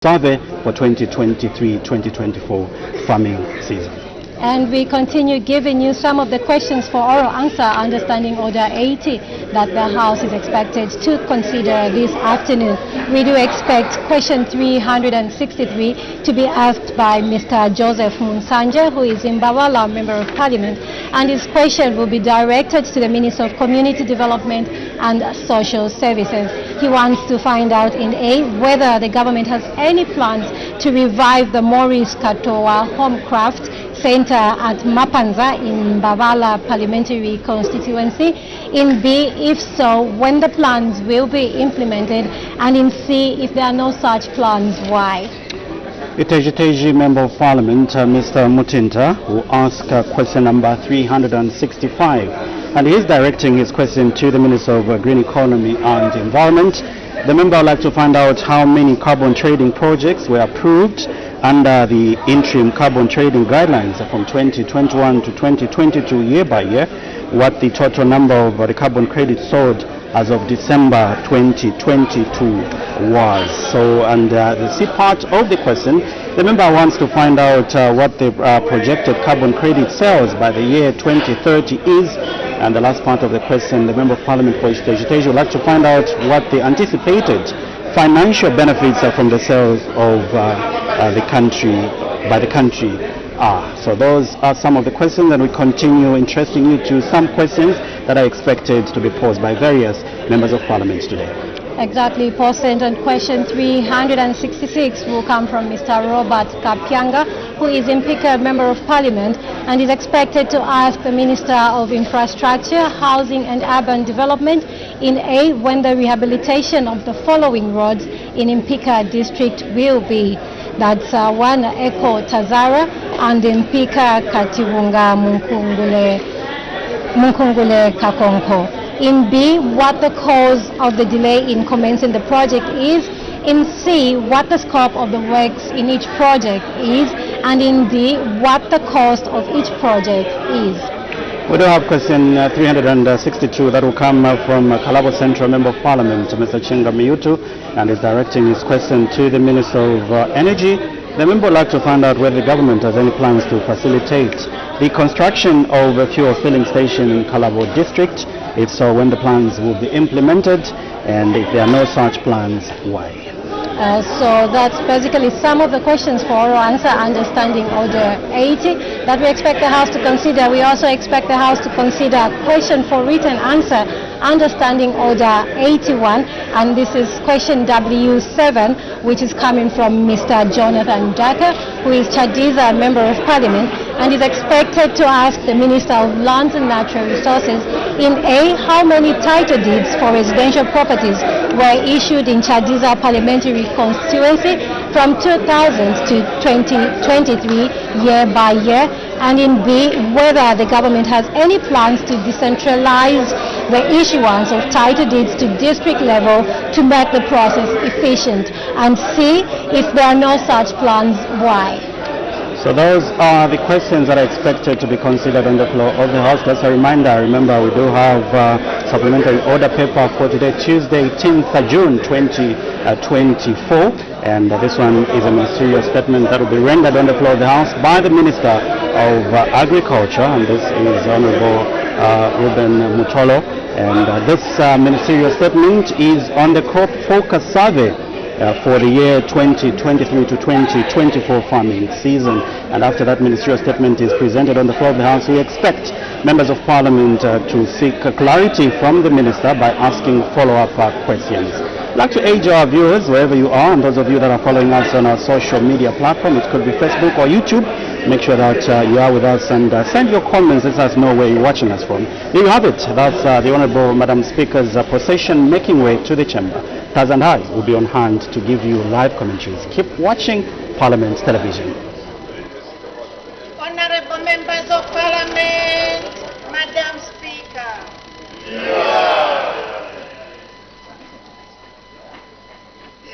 survey for 2023-2024 farming season. And we continue giving you some of the questions for oral answer under Order 80 that the House is expected to consider this afternoon. We do expect question 363 to be asked by Mr. Joseph Munsanja, who is in Bawala, Member of Parliament, and his question will be directed to the Minister of Community Development and Social Services. He wants to find out in A, whether the government has any plans to revive the Maurice Katoa Homecraft Center at Mapanza in Bawala Parliamentary constituency. In B, if so, when the plans will be implemented, and in C, if there are no such plans, why? Iteji Member of Parliament, Mr. Mutinta, will ask question number 365, and he is directing his question to the Minister of Green Economy and Environment. The member would like to find out how many carbon trading projects were approved under the interim carbon trading guidelines from 2021 to 2022 year by year, what the total number of the carbon credits sold as of December 2022 was. So, and the C part of the question, the member wants to find out what the projected carbon credit sales by the year 2030 is. And the last part of the question, the Member of Parliament for Iteji would like to find out what the anticipated financial benefits from the sales of the country by the country are. So those are some of the questions, and we continue interesting you to some questions that are expected to be posed by various members of Parliament today. Exactly, President, and question 366 will come from Mr. Robert Kapyanga, who is in Pika, Member of Parliament, and is expected to ask the Minister of Infrastructure, Housing and Urban Development in A, when the rehabilitation of the following roads in Impika district will be. That's one Eko Tazara and Impika Katiwunga Munkungule Kakonko. In B, what the cause of the delay in commencing the project is. In C, what the scope of the works in each project is. And in D, what the cost of each project is. We do have question 362 that will come from Kalabo Central Member of Parliament, Mr. Chinga Miyutu, and is directing his question to the Minister of Energy. The member would like to find out whether the government has any plans to facilitate the construction of a fuel filling station in Kalabo district. If so, when the plans will be implemented, and if there are no such plans, why? So that's basically some of the questions for oral answer under Order 80 that we expect the House to consider. We also expect the House to consider a question for written answer under Order 81, and this is question W7, which is coming from Mr. Jonathan Daka, who is Chadiza Member of Parliament, and is expected to ask the Minister of Lands and Natural Resources in A, how many title deeds for residential properties were issued in Chadiza Parliamentary constituency from 2000 to 2023 year by year, and in B, whether the government has any plans to decentralize the issuance of title deeds to district level to make the process efficient, and C, if there are no such plans, why? So those are the questions that are expected to be considered on the floor of the House. Just a reminder, remember we do have supplementary order paper for today, Tuesday, 18th June 2024, and this one is a ministerial statement that will be rendered on the floor of the House by the Minister of Agriculture, and this is Honorable Ruben Mutolo, and this ministerial statement is on the crop focus survey for the year 2023 to 2024 farming season. And after that ministerial statement is presented on the floor of the House, we expect members of Parliament to seek clarity from the Minister by asking follow-up questions. I'd like to urge our viewers, wherever you are, and those of you that are following us on our social media platform, it could be Facebook or YouTube, make sure that you are with us and send your comments. Let us know where you're watching us from. There you have it. That's the Honourable Madam Speaker's procession making way to the chamber. Taz and I will be on hand to give you live commentaries. Keep watching Parliament Television. Honourable Members of Parliament, Madam Speaker. Yeah.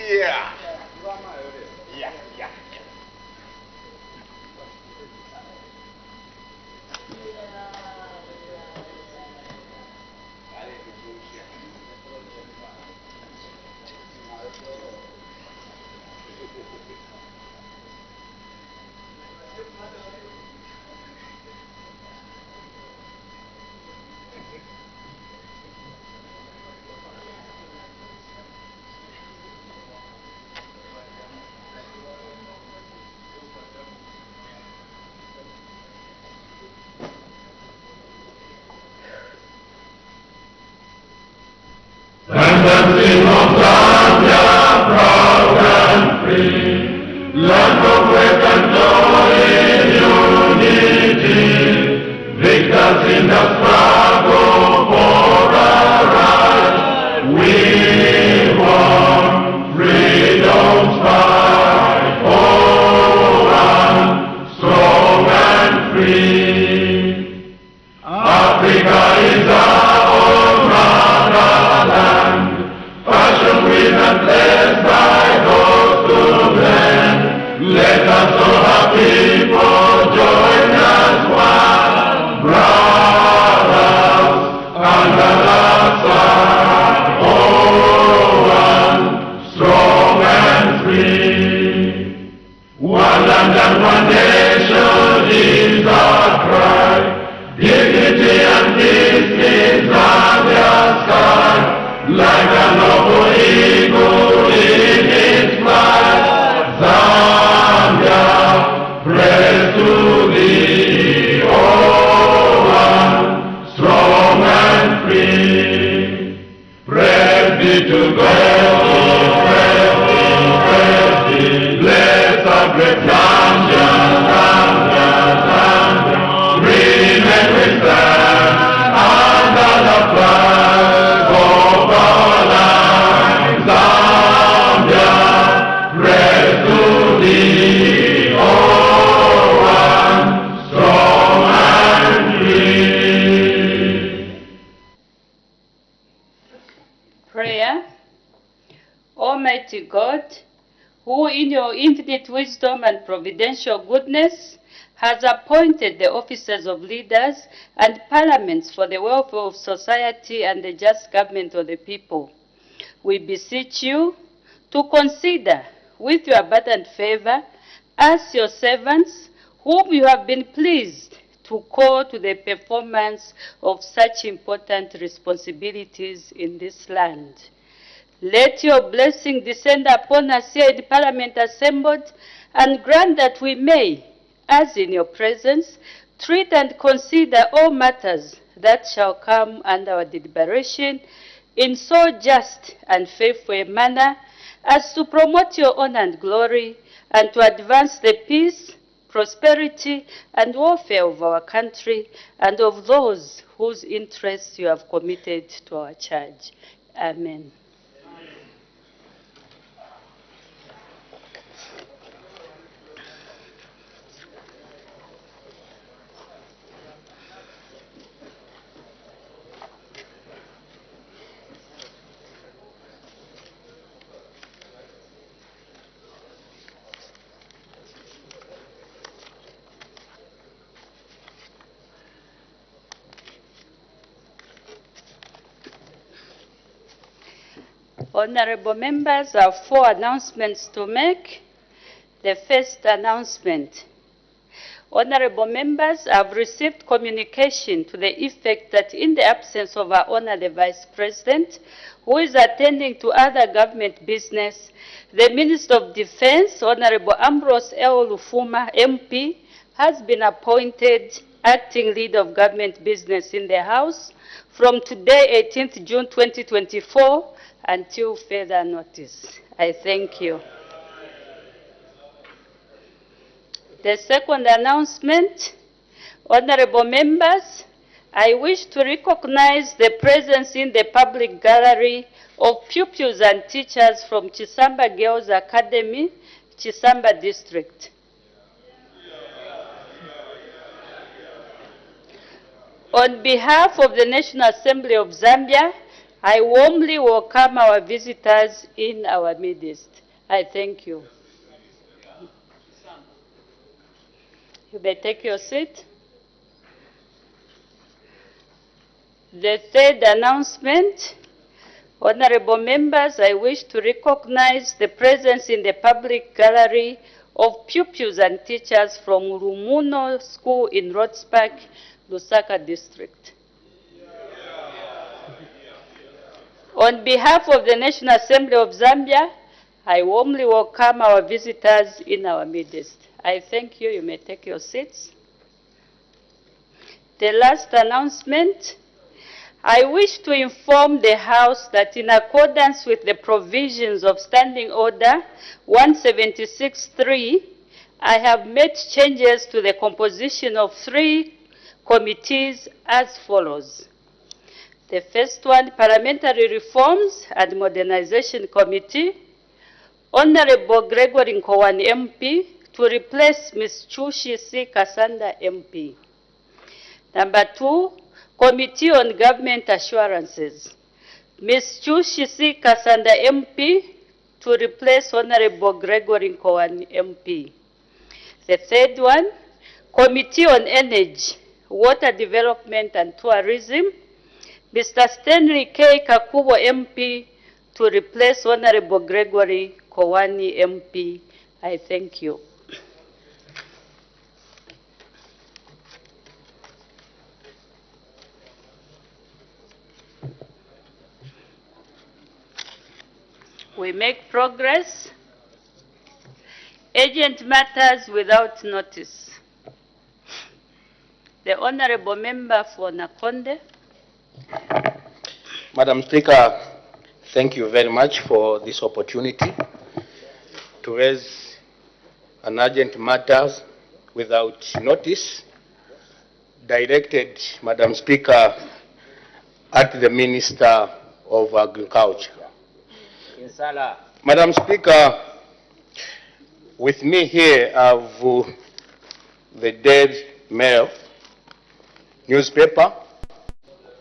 Yeah. Let us all have people join as one, brothers under the sun, oh one, strong and free. One land and one nation is our cry. Dignity and peace in Zambia's sky, like a noble eagle in its flight. Zambia, praise to thee, oh one, strong and free. Praise be to God, praise be, bless our great Zambia, Zambia, Zambia. Remain we stand under the flag of our land, Zambia, praise to thee, oh one, strong and free. Prayer. Almighty God, who in your infinite wisdom and providential goodness has appointed the officers of leaders and parliaments for the welfare of society and the just government of the people, we beseech you to consider with your abundant favor us your servants, whom you have been pleased to call to the performance of such important responsibilities in this land. Let your blessing descend upon us here in Parliament assembled, and grant that we may, as in your presence, treat and consider all matters that shall come under our deliberation in so just and faithful a manner as to promote your honor and glory, and to advance the peace, prosperity, and welfare of our country and of those whose interests you have committed to our charge. Amen. Honorable members, I have 4 announcements to make. The first announcement. Honorable members, I have received communication to the effect that in the absence of our Honorable Vice President, who is attending to other government business, the Minister of Defense, Honorable Ambrose L. Lufuma, MP, has been appointed acting leader of government business in the House from today, 18th June 2024, until further notice. I thank you. The second announcement, honorable members, I wish to recognize the presence in the public gallery of pupils and teachers from Chisamba Girls Academy, Chisamba District. On behalf of the National Assembly of Zambia, I warmly welcome our visitors in our midst. I thank you. You may take your seat. The third announcement, honorable members, I wish to recognize the presence in the public gallery of pupils and teachers from Rumuno School in Rodspark, Lusaka District. On behalf of the National Assembly of Zambia, I warmly welcome our visitors in our midst. I thank you. You may take your seats. The last announcement, I wish to inform the House that in accordance with the provisions of Standing Order 176.3, I have made changes to the composition of 3 committees as follows. The first one, Parliamentary Reforms and Modernization Committee, Honorable Gregory Nkowani MP, to replace Ms. Chushi C. Kasanda MP. Number 2, Committee on Government Assurances, Ms. Chushi C. Kasanda MP, to replace Honorable Gregory Kowan MP. The third one, Committee on Energy, Water Development and Tourism, Mr. Stanley K. Kakubo MP to replace Honorable Gregory Kowani MP. I thank you. We make progress. Agent matters without notice. The Honorable Member for Nakonde. Madam Speaker, thank you very much for this opportunity to raise an urgent matters without notice, directed, Madam Speaker, at the Minister of Agriculture. Madam Speaker, with me here I have the Daily Mail newspaper,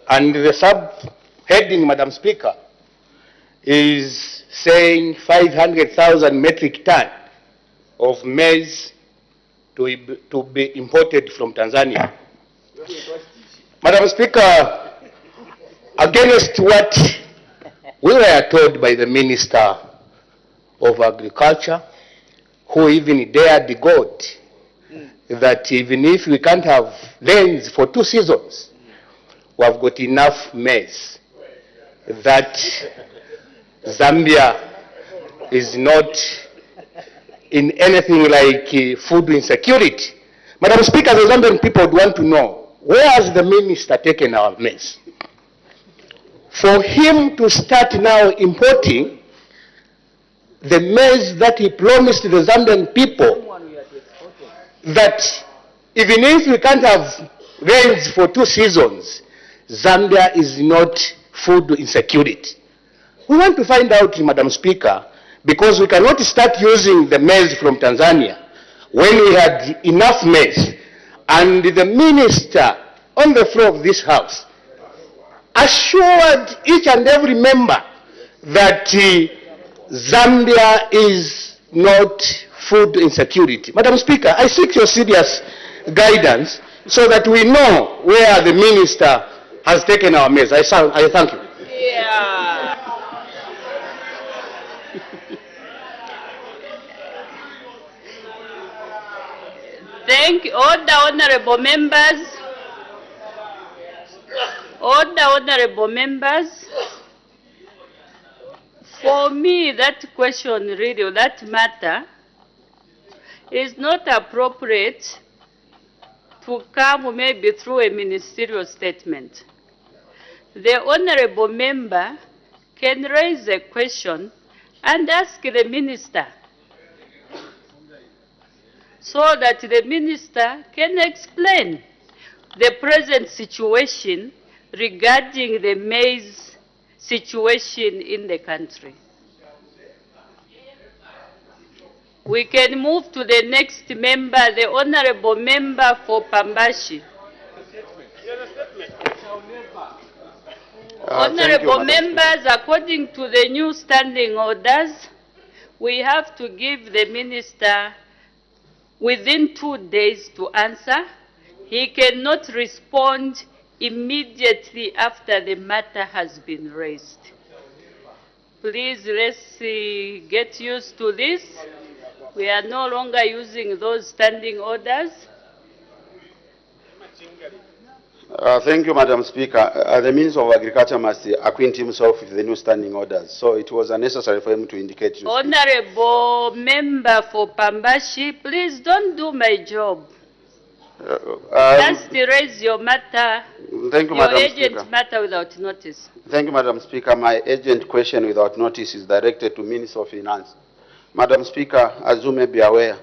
and the subheading, Madam Speaker, is saying 500,000 metric ton of maize to be imported from Tanzania. Madam Speaker, against what we were told by the Minister of Agriculture, who even dared God that even if we can't have rains for 2 seasons, we have got enough maize, that Zambia is not in anything like food insecurity. Madam Speaker, the Zambian people would want to know, where has the minister taken our maize? For him to start now importing the maize that he promised the Zambian people, that even if we can't have rains for 2 seasons, Zambia is not food insecurity. We want to find out, Madam Speaker, because we cannot start using the maize from Tanzania when we had enough maize, and the minister on the floor of this House assured each and every member that Zambia is not food insecurity. Madam Speaker, I seek your serious guidance so that we know where the minister has taken our maize. I thank you. Yeah. Thank you. All the honorable members. All the honorable members. For me, that question really, that matter, is not appropriate to come maybe through a ministerial statement. The honorable member can raise a question and ask the minister, so that the minister can explain the present situation regarding the maize situation in the country. We can move to the next member, the honorable member for Pambashi. Honorable members, according to the new standing orders, we have to give the minister within 2 days to answer. He cannot respond immediately after the matter has been raised. Please, let's get used to this. We are no longer using those standing orders. Thank you, Madam Speaker. The Minister of Agriculture must acquaint himself with the new standing orders, so it was unnecessary for him to indicate. Honorable member for Pambashi, please don't do my job. Just raise your matter, thank you, your Madam agent Speaker. matter without notice. Thank you, Madam Speaker. My agent question without notice is directed to Minister of Finance. Madam Speaker, as you may be aware,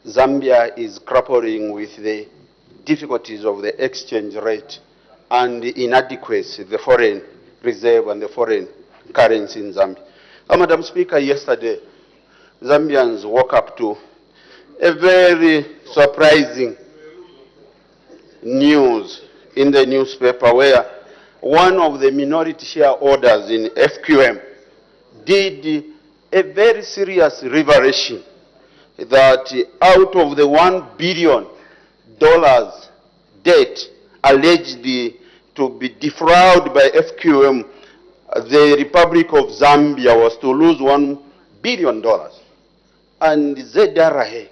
Zambia is grappling with the difficulties of the exchange rate and the inadequacy, the foreign reserve and the foreign currency in Zambia. Madam Speaker, yesterday, Zambians woke up to a very surprising news in the newspaper where one of the minority shareholders in FQM did a very serious revelation that out of the $1 billion debt alleged to be defrauded by FQM, the Republic of Zambia was to lose $1 billion. And ZRA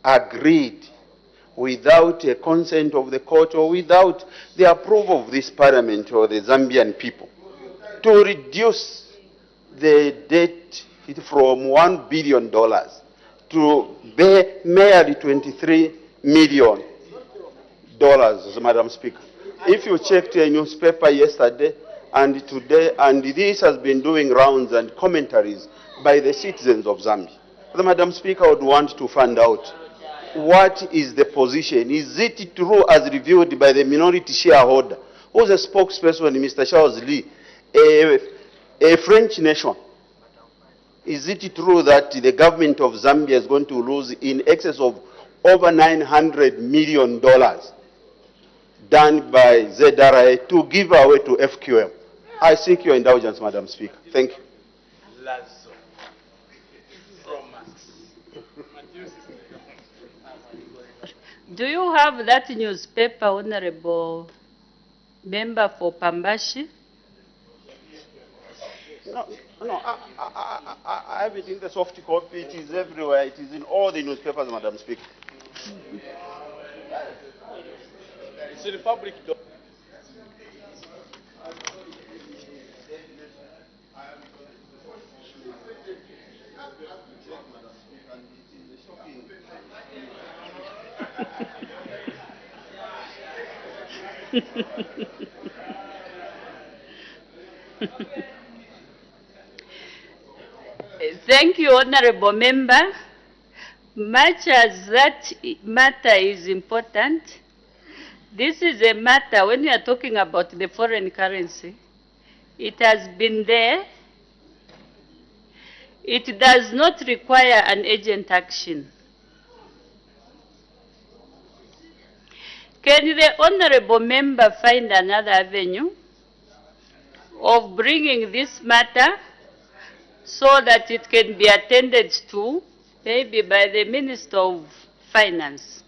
agreed without a consent of the court or without the approval of this parliament or the Zambian people to reduce the debt from $1 billion to merely $23 million, Madam Speaker. If you checked a newspaper yesterday and today, and this has been doing rounds and commentaries by the citizens of Zambia, Madam Speaker, would want to find out what is the position. Is it true, as reviewed by the minority shareholder, who's a spokesperson, Mr. Charles Lee, a French nation? Is it true that the government of Zambia is going to lose in excess of over $900 million done by ZRA to give away to FQM? I seek your indulgence, Madam Speaker. Thank you. Do you have that newspaper, Honorable Member for Pambashi? No, I have it in the soft copy. It is everywhere. It is in all the newspapers, Madam Speaker. It's in the public domain. Thank you, Honorable Member. Much as that matter is important, this is a matter, when you are talking about the foreign currency, it has been there. It does not require an urgent action. Can the Honorable Member find another avenue of bringing this matter so that it can be attended to, maybe by the Minister of Finance?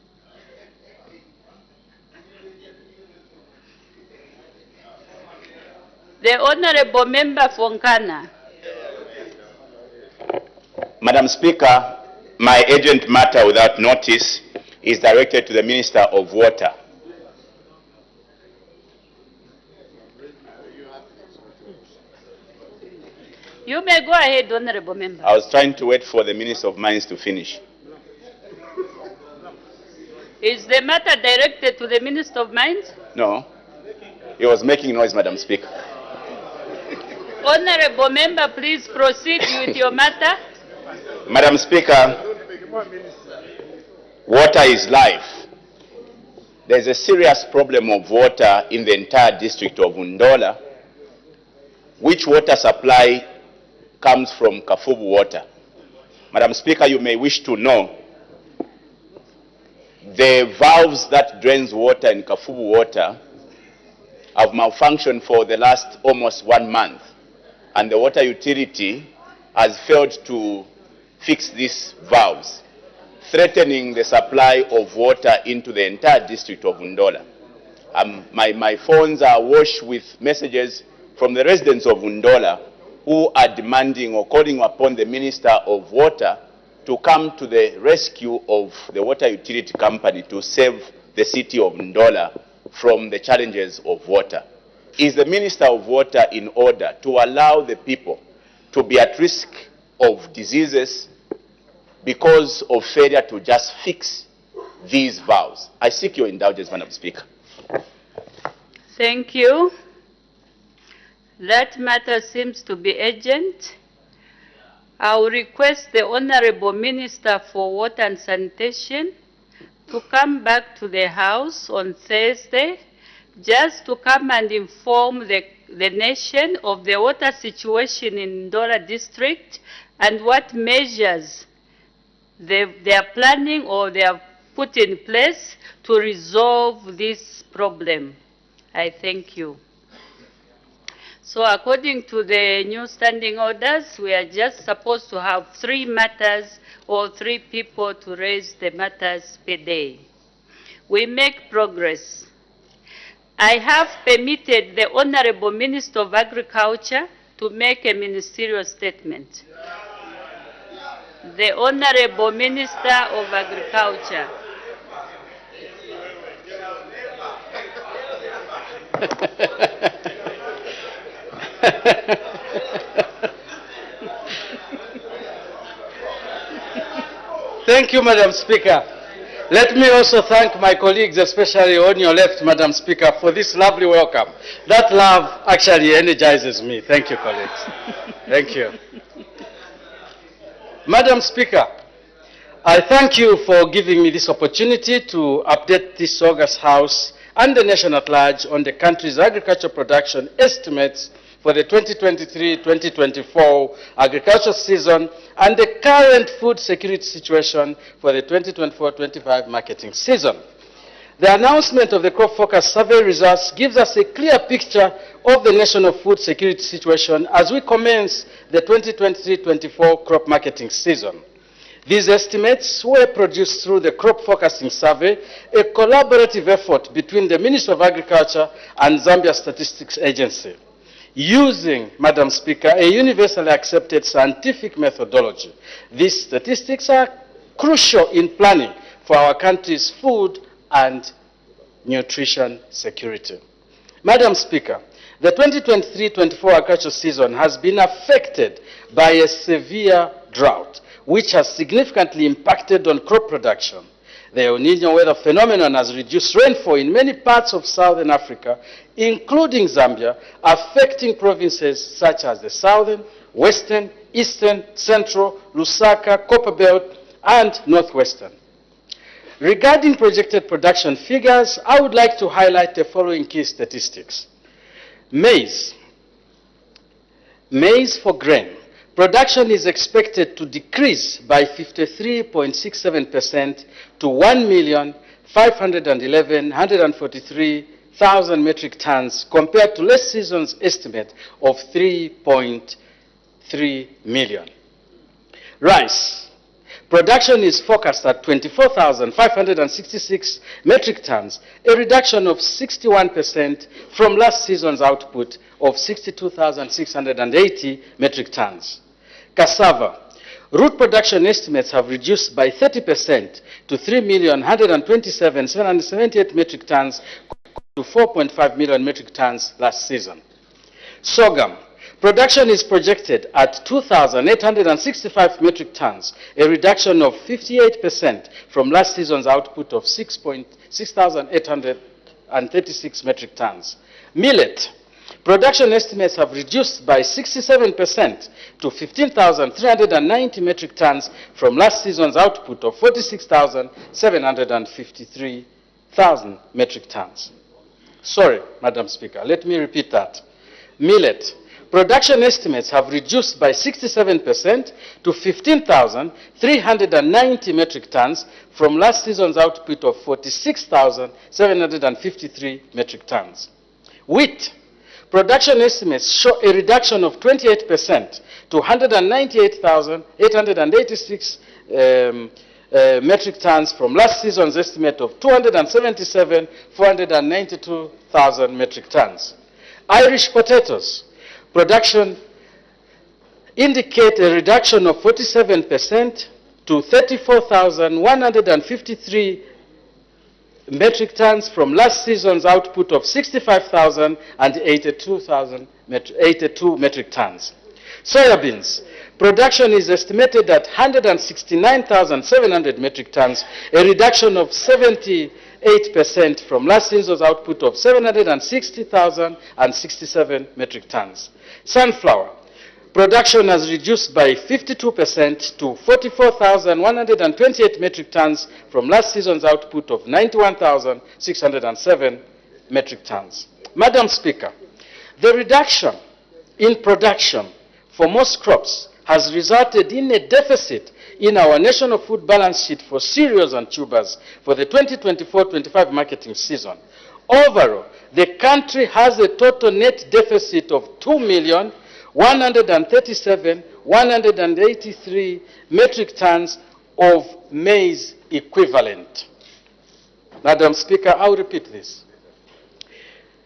The Honorable Member Fonkana. Madam Speaker, my urgent matter without notice is directed to the Minister of Water. You may go ahead, Honorable Member. I was trying to wait for the Minister of Mines to finish. Is the matter directed to the Minister of Mines? No. He was making noise, Madam Speaker. Honorable Member, please proceed with your matter. Madam Speaker, water is life. There's a serious problem of water in the entire district of Undola, which water supply comes from Kafubu water. Madam Speaker, you may wish to know the valves that drains water in Kafubu water have malfunctioned for the last almost 1 month, and the water utility has failed to fix these valves, threatening the supply of water into the entire district of Undola. My phones are awash with messages from the residents of Undola who are demanding or calling upon the Minister of Water to come to the rescue of the water utility company to save the city of Undola from the challenges of water. Is the Minister of Water in order to allow the people to be at risk of diseases because of failure to just fix these valves? I seek your indulgence, Madam Speaker. Thank you. That matter seems to be urgent. I will request the Honorable Minister for Water and Sanitation to come back to the House on Thursday just to come and inform the nation of the water situation in Ndola district and what measures they are planning or they have put in place to resolve this problem. I thank you. So according to the new standing orders, we are just supposed to have 3 matters or 3 people to raise the matters per day. We make progress. I have permitted the Honorable Minister of Agriculture to make a ministerial statement. The Honorable Minister of Agriculture. Thank you, Madam Speaker. Let me also thank my colleagues, especially on your left, Madam Speaker, for this lovely welcome. That love actually energizes me. Thank you, colleagues. Thank you. Madam Speaker, I thank you for giving me this opportunity to update this August House and the nation at large on the country's agricultural production estimates for the 2023-2024 agricultural season and the current food security situation for the 2024-25 marketing season. The announcement of the crop focus survey results gives us a clear picture of the national food security situation as we commence the 2023-24 crop marketing season. These estimates were produced through the crop forecasting survey, a collaborative effort between the Ministry of Agriculture and Zambia Statistics Agency, using, Madam Speaker, a universally accepted scientific methodology. These statistics are crucial in planning for our country's food and nutrition security. Madam Speaker, the 2023-24 agricultural season has been affected by a severe drought, which has significantly impacted on crop production. The El Niño weather phenomenon has reduced rainfall in many parts of southern Africa, including Zambia, affecting provinces such as the southern, western, eastern, central, Lusaka, Copperbelt, and northwestern. Regarding projected production figures, I would like to highlight the following key statistics. Maize for grain. Production is expected to decrease by 53.67% to 1,511,143,000 metric tons compared to last season's estimate of 3.3 million. Rice. Production is forecast at 24,566 metric tons, a reduction of 61% from last season's output of 62,680 metric tons. Cassava. Root production estimates have reduced by 30% to 3,127,778 metric tons to 4.5 million metric tons last season. Sorghum. Production is projected at 2,865 metric tons, a reduction of 58% from last season's output of 6,836 metric tons. Millet. Production estimates have reduced by 67% to 15,390 metric tons from last season's output of 46,753,000 metric tons. Sorry, Madam Speaker, let me repeat that. Millet. Production estimates have reduced by 67% to 15,390 metric tons from last season's output of 46,753 metric tons. Wheat. Production estimates show a reduction of 28% to 198,886 metric tons from last season's estimate of 277,492,000 metric tons. Irish potatoes. Production indicate a reduction of 47% to 34,153 metric tons from last season's output of 65,082 metric tons. Soybeans. Production is estimated at 169,700 metric tons, a reduction of 78% from last season's output of 760,067 metric tons. Sunflower. Production has reduced by 52% to 44,128 metric tons from last season's output of 91,607 metric tons. Madam Speaker, the reduction in production for most crops has resulted in a deficit in our national food balance sheet for cereals and tubers for the 2024-25 marketing season. Overall, the country has a total net deficit of 2,137,183 metric tons of maize equivalent. Madam Speaker, I'll repeat this.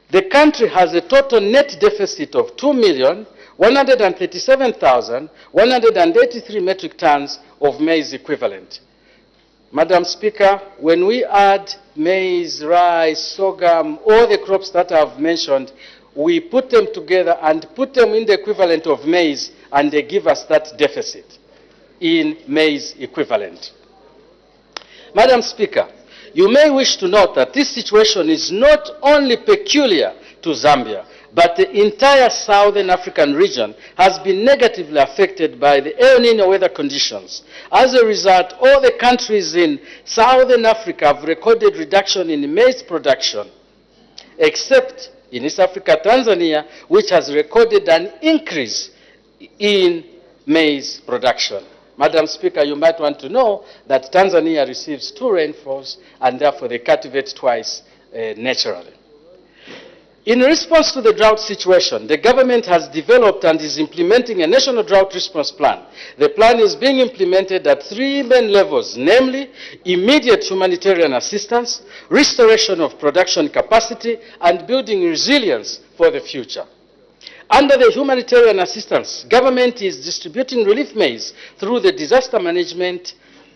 The country has a total net deficit of 2,137,183 metric tons of maize equivalent. Madam Speaker, when we add maize, rice, sorghum, all the crops that I've mentioned, we put them together and put them in the equivalent of maize, and they give us that deficit in maize equivalent. Madam Speaker, you may wish to note that this situation is not only peculiar to Zambia, but the entire Southern African region has been negatively affected by the El Nino weather conditions. As a result, all the countries in Southern Africa have recorded reduction in maize production, except in East Africa, Tanzania, which has recorded an increase in maize production. Madam Speaker, you might want to know that Tanzania receives 2 rainfalls, and therefore they cultivate twice naturally. In response to the drought situation, the government has developed and is implementing a national drought response plan. The plan is being implemented at 3 main levels, namely immediate humanitarian assistance, restoration of production capacity, and building resilience for the future. Under the humanitarian assistance, government is distributing relief maize through the Disaster Management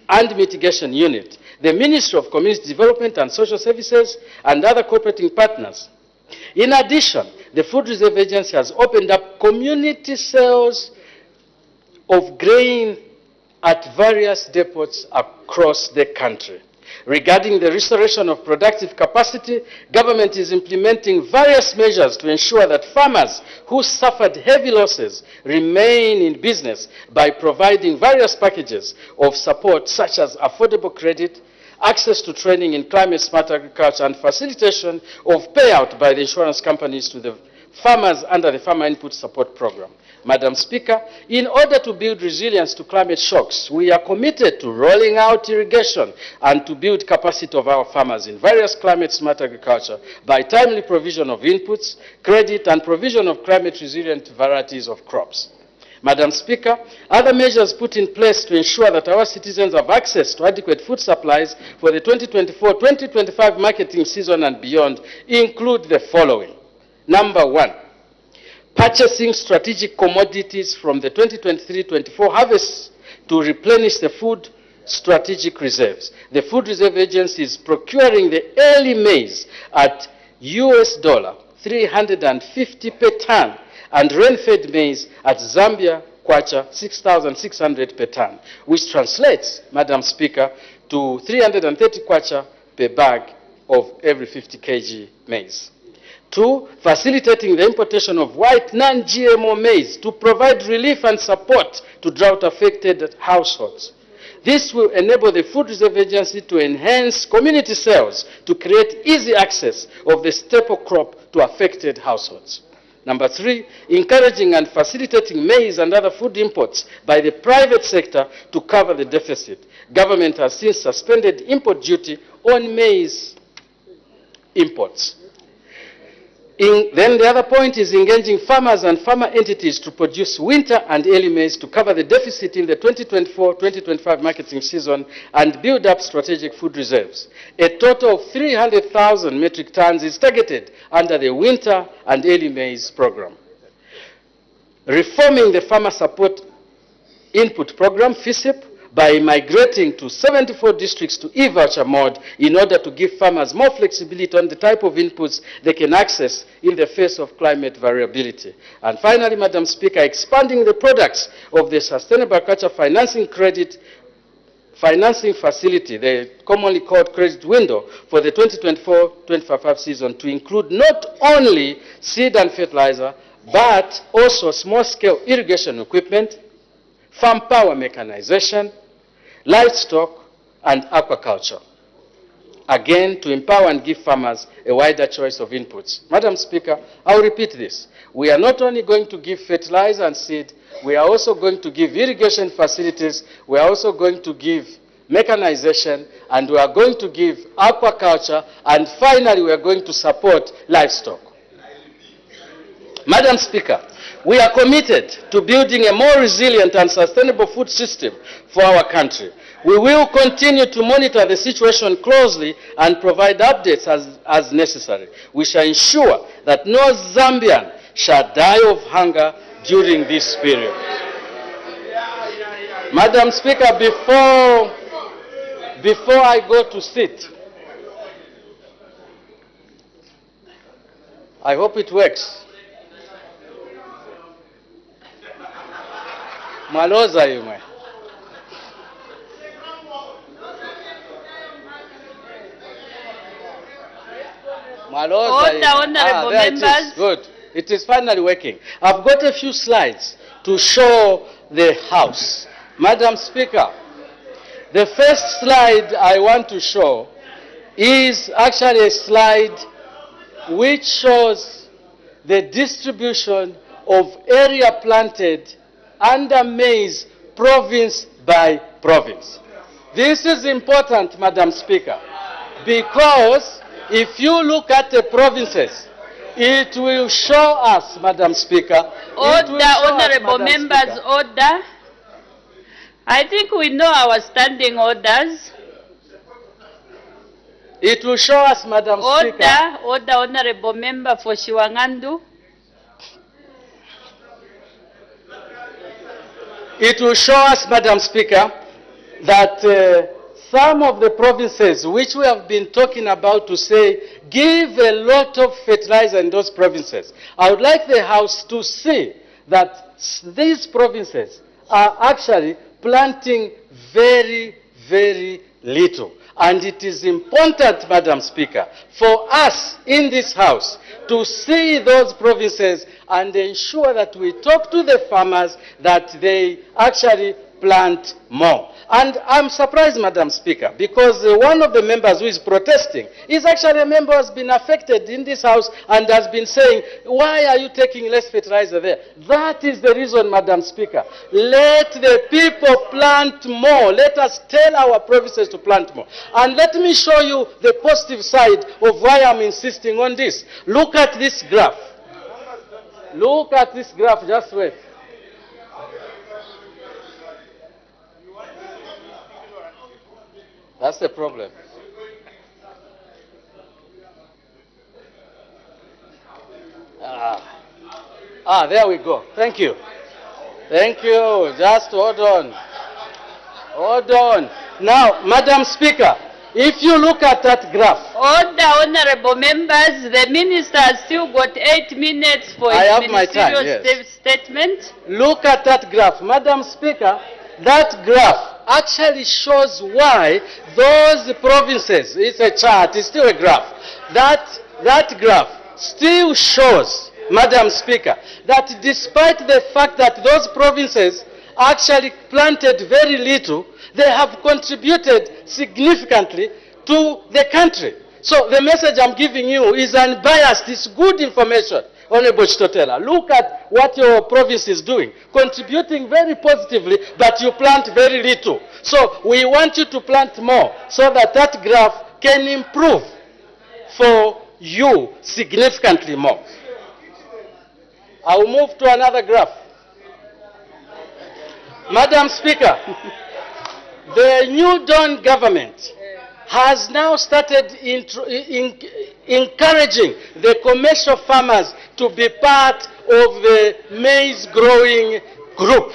and Mitigation Unit, the Ministry of Community Development and Social Services, and other cooperating partners. In addition, the Food Reserve Agency has opened up community sales of grain at various depots across the country. Regarding the restoration of productive capacity, government is implementing various measures to ensure that farmers who suffered heavy losses remain in business by providing various packages of support such as affordable credit, access to training in climate-smart agriculture, and facilitation of payout by the insurance companies to the farmers under the Farmer Input Support Program. Madam Speaker, in order to build resilience to climate shocks, we are committed to rolling out irrigation and to build capacity of our farmers in various climate-smart agriculture by timely provision of inputs, credit, and provision of climate-resilient varieties of crops. Madam Speaker, other measures put in place to ensure that our citizens have access to adequate food supplies for the 2024-2025 marketing season and beyond include the following. Number 1, purchasing strategic commodities from the 2023-24 harvests to replenish the food strategic reserves. The Food Reserve Agency is procuring the early maize at $350 per ton and rain-fed maize at Zambia kwacha 6,600 per ton, which translates, Madam Speaker, to 330 kwacha per bag of every 50 kg maize. 2, facilitating the importation of white non-GMO maize to provide relief and support to drought-affected households. This will enable the Food Reserve Agency to enhance community sales to create easy access of the staple crop to affected households. Number 3, encouraging and facilitating maize and other food imports by the private sector to cover the deficit. Government has since suspended import duty on maize imports. Then the other point is engaging farmers and farmer entities to produce winter and early maize to cover the deficit in the 2024-2025 marketing season and build up strategic food reserves. A total of 300,000 metric tons is targeted under the winter and early maize program. Reforming the Farmer Support Input Program, FISIP, by migrating to 74 districts to e-voucher mode in order to give farmers more flexibility on the type of inputs they can access in the face of climate variability. And finally, Madam Speaker, expanding the products of the Sustainable Agriculture Financing Facility, the commonly called credit window, for the 2024-2025 season to include not only seed and fertilizer, but also small-scale irrigation equipment, farm power mechanization, livestock, and aquaculture. Again, to empower and give farmers a wider choice of inputs. Madam Speaker, I'll repeat this. We are not only going to give fertilizer and seed, we are also going to give irrigation facilities, we are also going to give mechanization, and we are going to give aquaculture, and finally we are going to support livestock. Madam Speaker, we are committed to building a more resilient and sustainable food system for our country. We will continue to monitor the situation closely and provide updates as necessary. We shall ensure that no Zambian shall die of hunger during this period. Madam Speaker, before I go to sit, I hope it works. Maloza yumwe. Order, honorable members. Good. It is finally working. I've got a few slides to show the House. Madam Speaker, the first slide I want to show is actually a slide which shows the distribution of area planted under maize province by province. This is important, Madam Speaker, because if you look at the provinces, it will show us, Madam Speaker. Order, honorable members, order. I think we know our standing orders. It will show us, Madam Speaker. Order, honorable member for Shiwangandu. It will show us, Madam Speaker, that some of the provinces which we have been talking about to say give a lot of fertilizer in those provinces. I would like the House to see that these provinces are actually planting very, very little. And it is important, Madam Speaker, for us in this House to see those provinces and ensure that we talk to the farmers that they actually plant more. And I'm surprised, Madam Speaker, because one of the members who is protesting is actually a member who has been affected in this House and has been saying, why are you taking less fertilizer there? That is the reason, Madam Speaker. Let the people plant more. Let us tell our provinces to plant more. And let me show you the positive side of why I'm insisting on this. Look at this graph. Look at this graph, just wait. That's the problem. There we go. Thank you. Thank you. Just hold on. Hold on. Now, Madam Speaker, if you look at that graph. Order, honorable members. The minister has still got 8 minutes for I have his my time, ministerial yes. statement. Look at that graph. Madam Speaker, that graph actually shows why those provinces, it's a chart, it's still a graph, that graph still shows, Madam Speaker, that despite the fact that those provinces actually planted very little, they have contributed significantly to the country. So the message I'm giving you is unbiased, it's good information. Honorable Chitotela, look at what your province is doing, contributing very positively, but you plant very little. So we want you to plant more so that that graph can improve for you significantly more. I'll move to another graph. Madam Speaker, the New Dawn government has now started encouraging the commercial farmers to be part of the maize growing group.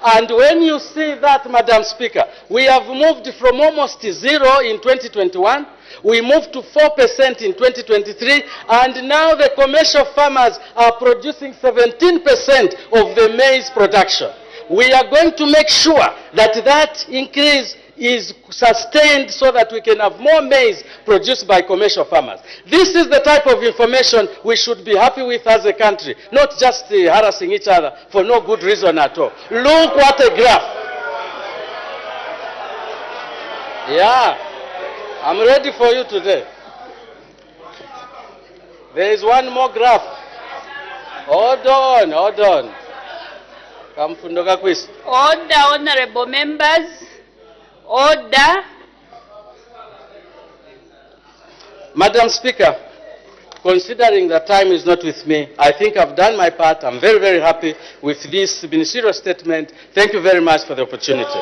And when you see that, Madam Speaker, we have moved from almost 0 in 2021, we moved to 4% in 2023, and now the commercial farmers are producing 17% of the maize production. We are going to make sure that that increase is sustained so that we can have more maize produced by commercial farmers. This is the type of information we should be happy with as a country, not just harassing each other for no good reason at all. Look what a graph. Yeah, I'm ready for you today. There is one more graph. Hold on, hold on. Order, honorable members. Order. Madam Speaker, considering that time is not with me, I think I've done my part. I'm very, very happy with this ministerial statement. Thank you very much for the opportunity.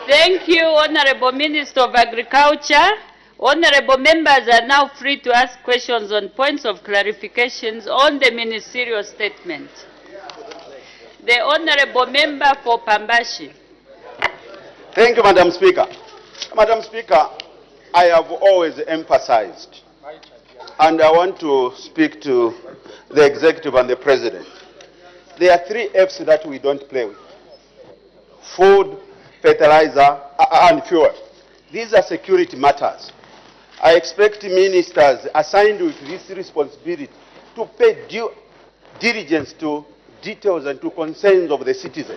Thank you, Honorable Minister of Agriculture. Honorable members are now free to ask questions on points of clarifications on the ministerial statement. The Honorable Member for Pambashi. Thank you, Madam Speaker. Madam Speaker, I have always emphasized, and I want to speak to the executive and the president. There are 3 F's that we don't play with: food, fertilizer, and fuel. These are security matters. I expect ministers assigned with this responsibility to pay due diligence to details and to concerns of the citizen.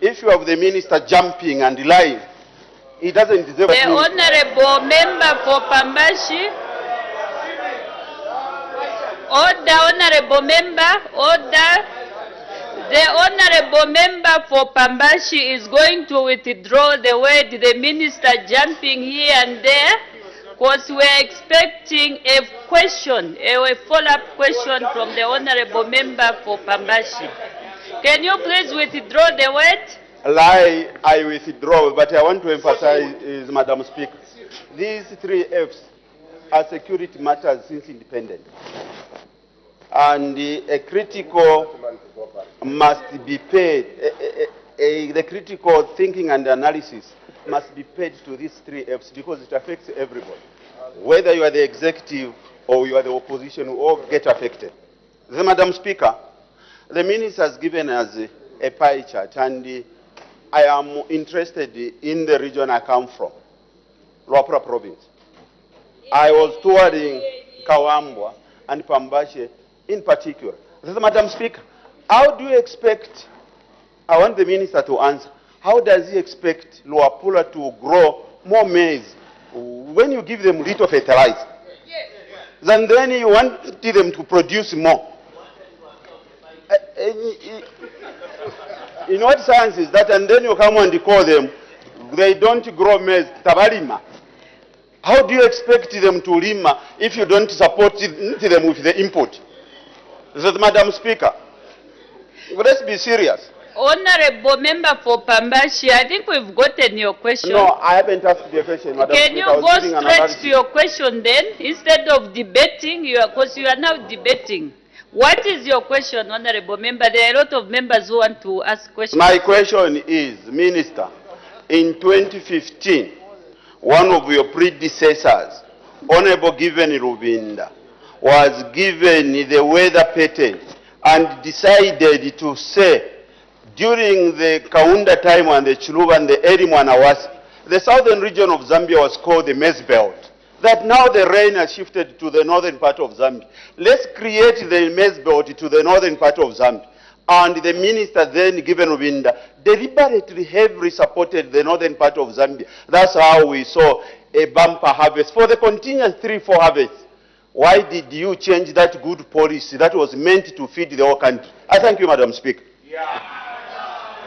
If you have the minister jumping and lying, he doesn't deserve the Honorable Member for Pambashi. Order, Honorable Member, order. The Honorable Member for Pambashi is going to withdraw the word the minister jumping here and there, because we're expecting a question, a follow-up question from the Honorable Member for Pambashi. Can you please withdraw the word? Lie, I withdraw, but I want to emphasize, Madam Speaker, these 3 F's are security matters since independence. And a critical must be paid, the critical thinking and analysis must be paid to these 3 F's because it affects everybody. Whether you are the executive or you are the opposition, we all get affected. Madam Speaker, the minister has given us a pie chart, and I am interested in the region I come from, Luapula province. I was touring Kawambwa and Pambashi in particular. Madam Speaker, how do you expect, I want the minister to answer, how does he expect Luapula to grow more maize when you give them little fertilizer? And then you want them to produce more. In what science is that? And then you come and call them, they don't grow maize, tabalima. How do you expect them to lima if you don't support them with the input? Madam Speaker, let's be serious. Honorable Member for Pambashi, I think we've gotten your question. No, I haven't asked the question, Madam Can Speaker. you go straight to your question then, instead of debating, because you are now debating. What is your question, Honorable Member? There are a lot of members who want to ask questions. My question is, Minister, in 2015, one of your predecessors, Honorable Given Rubinda, was given the weather pattern and decided to say, during the Kaunda time and the Chiluba and the Erimwanawasi, the southern region of Zambia was called the maize belt. That now the rain has shifted to the northern part of Zambia. Let's create the maize belt to the northern part of Zambia. And the minister then, Given Rubinda, deliberately heavily supported the northern part of Zambia. That's how we saw a bumper harvest. For the continuous 3-4 harvests, why did you change that good policy that was meant to feed the whole country? I thank you, Madam Speaker.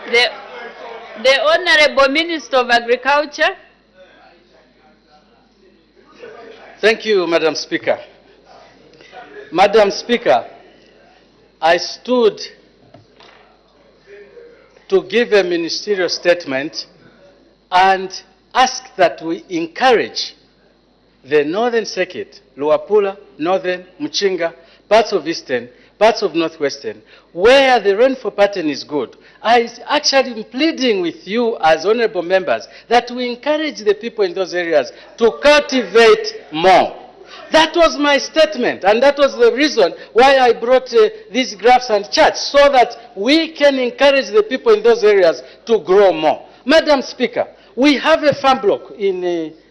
The Honorable Minister of Agriculture. Thank you, Madam Speaker. Madam Speaker, I stood to give a ministerial statement and ask that we encourage the Northern Circuit, Luapula, Northern, Muchinga, parts of Eastern, parts of Northwestern, where the rainfall pattern is good. I actually am pleading with you as honorable members that we encourage the people in those areas to cultivate more. That was my statement, and that was the reason why I brought these graphs and charts, so that we can encourage the people in those areas to grow more. Madam Speaker, we have a farm block in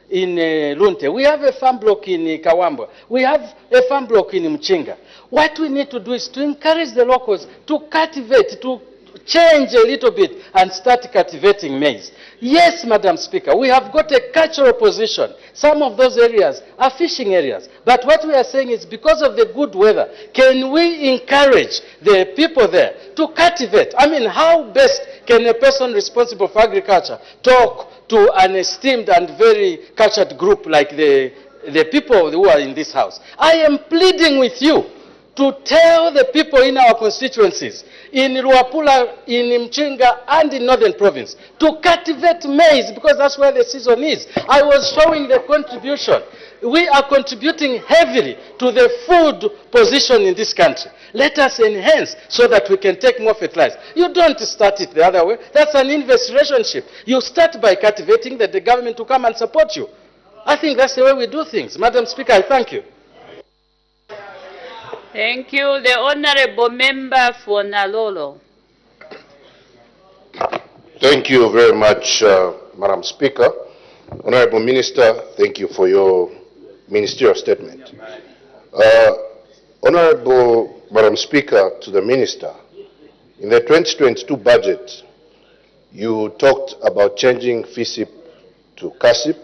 Lunte. We have a farm block in Kawambwa. We have a farm block in Mchinga. What we need to do is to encourage the locals to cultivate, to change a little bit and start cultivating maize. Yes, Madam Speaker, we have got a cultural position. Some of those areas are fishing areas. But what we are saying is because of the good weather, can we encourage the people there to cultivate? I mean, how best can a person responsible for agriculture talk to an esteemed and very cultured group like the people who are in this house? I am pleading with you to tell the people in our constituencies, in Luapula, in Mchinga, and in Northern Province, to cultivate maize because that's where the season is. I was showing the contribution. We are contributing heavily to the food position in this country. Let us enhance so that we can take more fertilizer. You don't start it the other way. That's an inverse relationship. You start by cultivating the government to come and support you. I think that's the way we do things. Madam Speaker, I thank you. Thank you. The Honorable Member for Nalolo. Thank you very much, Madam Speaker. Honorable Minister, thank you for your ministerial statement. Honorable Madam Speaker, to the Minister, in the 2022 budget, you talked about changing FISIP to CASIP,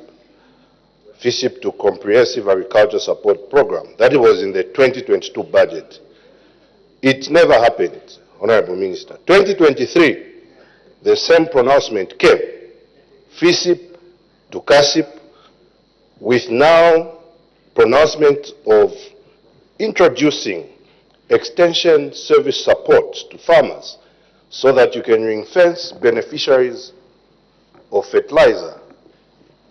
FISIP to Comprehensive Agriculture Support Program. That was in the 2022 budget. It never happened, Honorable Minister. 2023, the same pronouncement came, FISIP to CASIP, with now pronouncement of introducing extension service support to farmers so that you can ring-fence beneficiaries of fertilizer,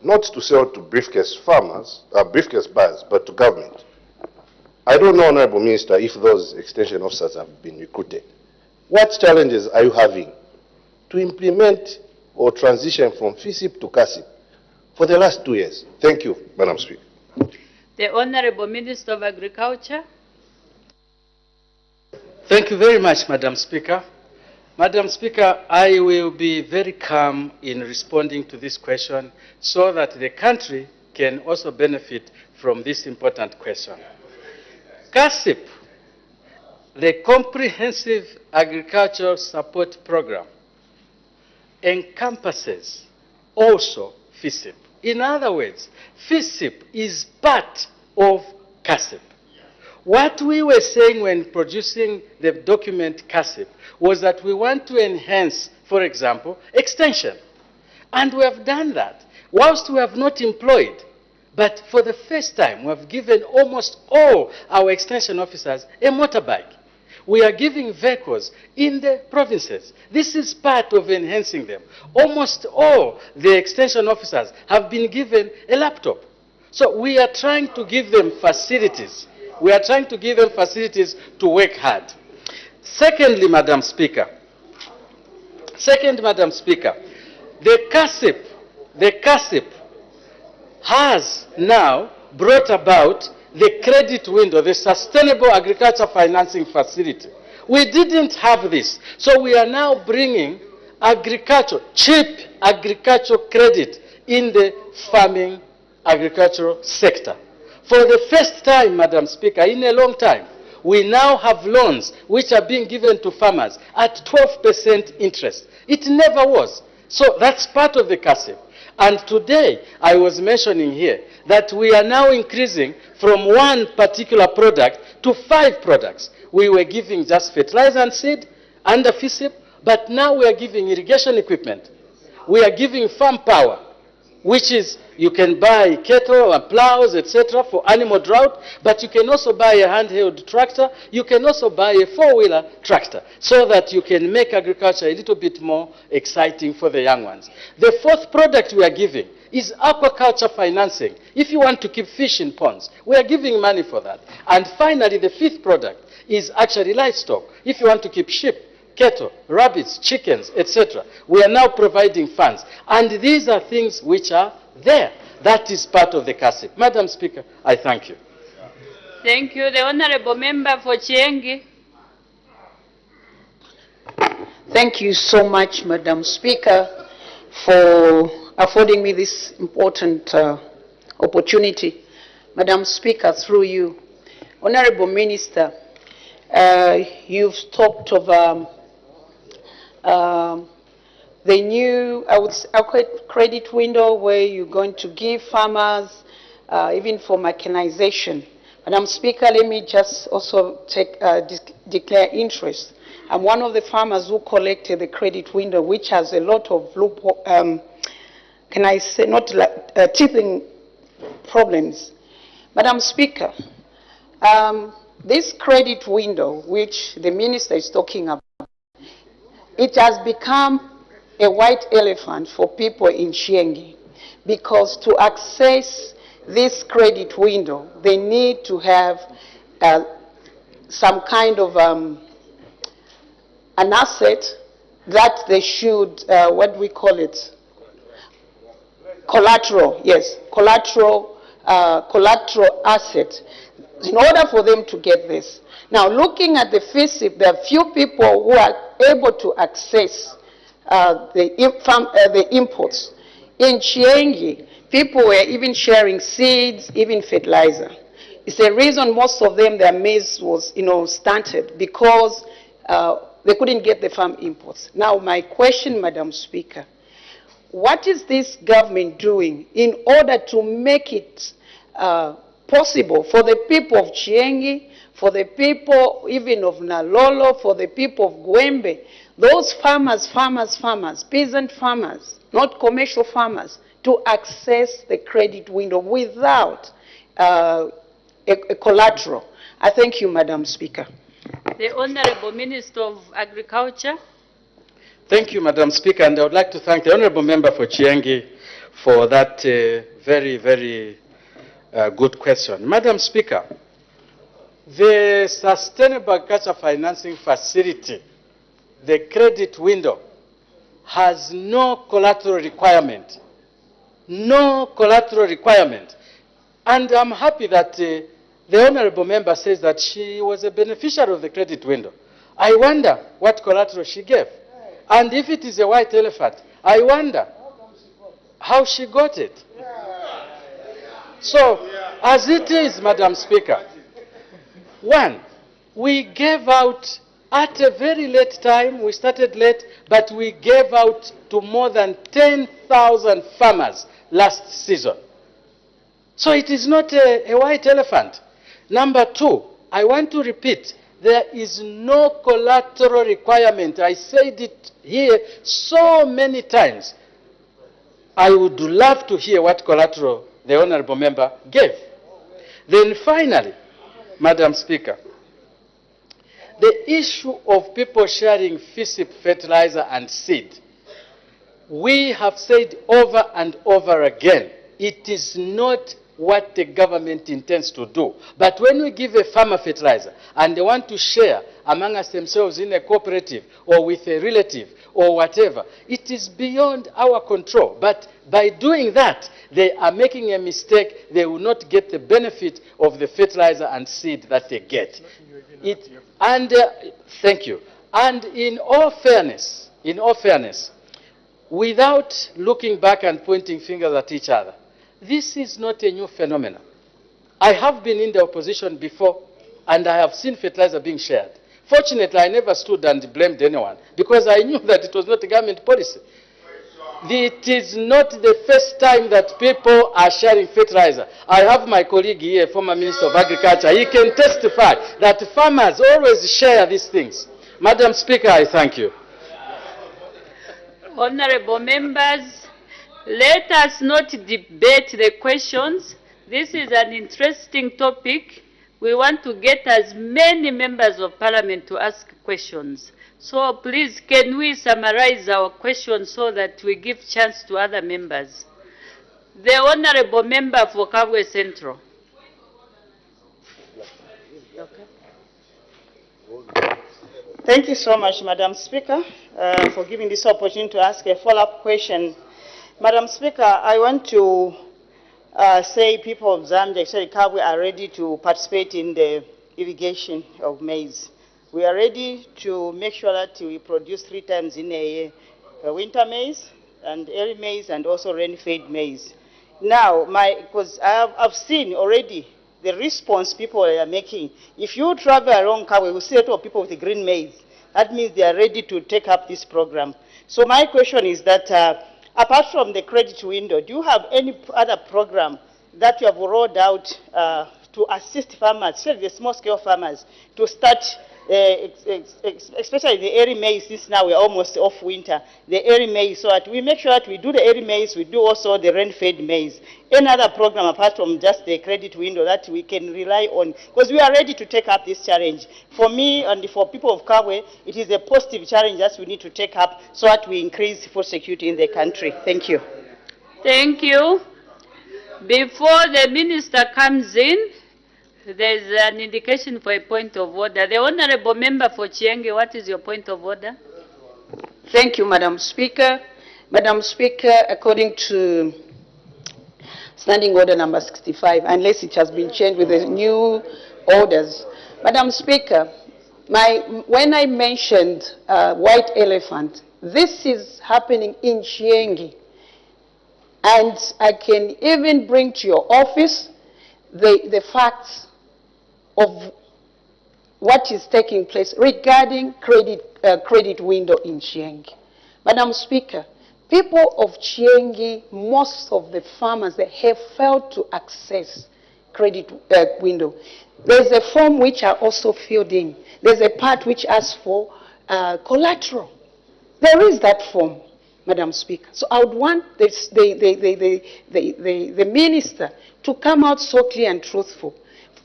not to sell to briefcase farmers, briefcase buyers, but to government. I don't know, Honorable Minister, if those extension officers have been recruited. What challenges are you having to implement or transition from FISIP to CASIP for the last 2 years? Thank you, Madam Speaker. The Honorable Minister of Agriculture. Thank you very much, Madam Speaker. Madam Speaker, I will be very calm in responding to this question so that the country can also benefit from this important question. CASIP, the Comprehensive Agricultural Support Program, encompasses also FISIP. In other words, FISIP is part of CASIP. What we were saying when producing the document CASIP was that we want to enhance, for example, extension. And we have done that. Whilst we have not employed, but for the first time, we have given almost all our extension officers a motorbike. We are giving vehicles in the provinces. This is part of enhancing them. Almost all the extension officers have been given a laptop. So we are trying to give them facilities. We are trying to give them facilities to work hard. Secondly, Madam Speaker, the CASIP has now brought about the credit window, the Sustainable Agriculture Financing Facility. We didn't have this. So we are now bringing cheap agricultural credit in the farming agricultural sector. For the first time, Madam Speaker, in a long time, we now have loans which are being given to farmers at 12% interest. It never was. So that's part of the CASIP. And today, I was mentioning here that we are now increasing from one particular product to 5 products. We were giving just fertilizer and seed under FISIP, but now we are giving irrigation equipment. We are giving farm power, which is you can buy cattle and plows, etc., for animal drought, but you can also buy a handheld tractor. You can also buy a 4-wheeler tractor so that you can make agriculture a little bit more exciting for the young ones. The 4th product we are giving is aquaculture financing. If you want to keep fish in ponds, we are giving money for that. And finally, the 5th product is actually livestock. If you want to keep sheep, cattle, rabbits, chickens, etc., we are now providing funds. And these are things which are there. That is part of the CASIP. Madam Speaker, I thank you. Thank you. The Honorable Member for Chiengi. Thank you so much, Madam Speaker, for affording me this important opportunity. Madam Speaker, through you, Honorable Minister, you've talked of the new credit window where you're going to give farmers, even for mechanization. Madam Speaker, let me just also declare interest. I'm one of the farmers who collected the credit window, which has a lot of loophole, can I say, not teething problems. Madam Speaker, this credit window, which the minister is talking about, it has become a white elephant for people in Chiengi, because to access this credit window, they need to have some kind of an asset that they should, what do we call it? Collateral, yes, collateral asset, in order for them to get this. Now, looking at the FISIP, there are few people who are able to access the imports. In Chiengi, people were even sharing seeds, even fertilizer. It's the reason most of them, their maize was, stunted, because they couldn't get the farm imports. Now, my question, Madam Speaker, what is this government doing in order to make it possible for the people of Chiengi, for the people even of Nalolo, for the people of Gwembe, those farmers, peasant farmers, not commercial farmers, to access the credit window without a collateral? I thank you, Madam Speaker. The Honorable Minister of Agriculture. Thank you, Madam Speaker, and I would like to thank the Honorable Member for Chiengi for that very, very good question. Madam Speaker, the Sustainable Agriculture Financing Facility, the credit window, has no collateral requirement. No collateral requirement. And I'm happy that the Honorable Member says that she was a beneficiary of the credit window. I wonder what collateral she gave. And if it is a white elephant, I wonder how she got it. So, as it is, Madam Speaker, one, we gave out at a very late time. We started late, but we gave out to more than 10,000 farmers last season. So it is not a white elephant. Number two, I want to repeat, there is no collateral requirement. I said it here so many times. I would love to hear what collateral the Honorable Member gave. Then finally, Madam Speaker, the issue of people sharing FISIP fertilizer and seed, we have said over and over again, it is not what the government intends to do. But when we give a farmer fertilizer and they want to share among us themselves in a cooperative or with a relative or whatever, it is beyond our control. But by doing that, they are making a mistake. They will not get the benefit of the fertilizer and seed that they get. Thank you. And in all fairness, without looking back and pointing fingers at each other, this is not a new phenomenon. I have been in the opposition before, and I have seen fertilizer being shared. Fortunately, I never stood and blamed anyone, because I knew that it was not a government policy. It is not the first time that people are sharing fertilizer. I have my colleague here, former Minister of Agriculture. He can testify that farmers always share these things. Madam Speaker, I thank you. Honorable members, let us not debate the questions. This is an interesting topic. We want to get as many members of Parliament to ask questions. So please, can we summarize our questions so that we give chance to other members? The Honorable Member for Kabwe Central. Thank you so much, Madam Speaker, for giving this opportunity to ask a follow-up question. Madam Speaker, I want to say people of Zambia, actually Kabwe, are ready to participate in the irrigation of maize. We are ready to make sure that we produce 3 times in a year, winter maize and early maize and also rain-fed maize. Now, because I've seen already the response people are making. If you travel around Kabwe, you see a lot of people with the green maize. That means they are ready to take up this program. So my question is that apart from the credit window, do you have any other program that you have rolled out to assist farmers, especially the small-scale farmers, to start, especially the early maize, since now we're almost off winter, the early maize, so that we make sure that we do the early maize, we do also the rain-fed maize. Any other program apart from just the credit window that we can rely on? Because we are ready to take up this challenge. For me and for people of Kabwe, it is a positive challenge that we need to take up so that we increase food security in the country. Thank you. Thank you. Before the minister comes in, there's an indication for a point of order. The honorable member for Chienge, what is your point of order? Thank you, Madam Speaker. Madam Speaker, according to Standing Order number 65, unless it has been changed with the new orders. Madam Speaker, when I mentioned white elephant, this is happening in Chienge. And I can even bring to your office the facts of what is taking place regarding credit window in Chienge. Madam Speaker, people of Chienge, most of the farmers, they have failed to access credit window. There's a form which are also filled in. There's a part which asks for collateral. There is that form, Madam Speaker. So I would want the minister to come out so clear and truthful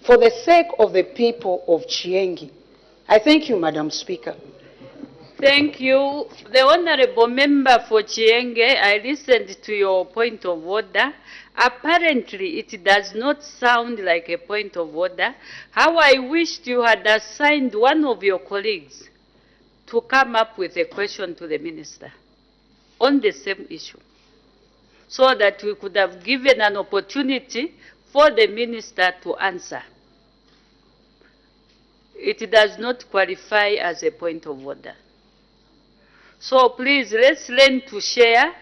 for the sake of the people of Chienge. I thank you, Madam Speaker. Thank you. The honorable member for Chienge, I listened to your point of order. Apparently, it does not sound like a point of order. How I wished you had assigned one of your colleagues to come up with a question to the minister on the same issue, so that we could have given an opportunity for the minister to answer. It does not qualify as a point of order. So please, let's learn to share,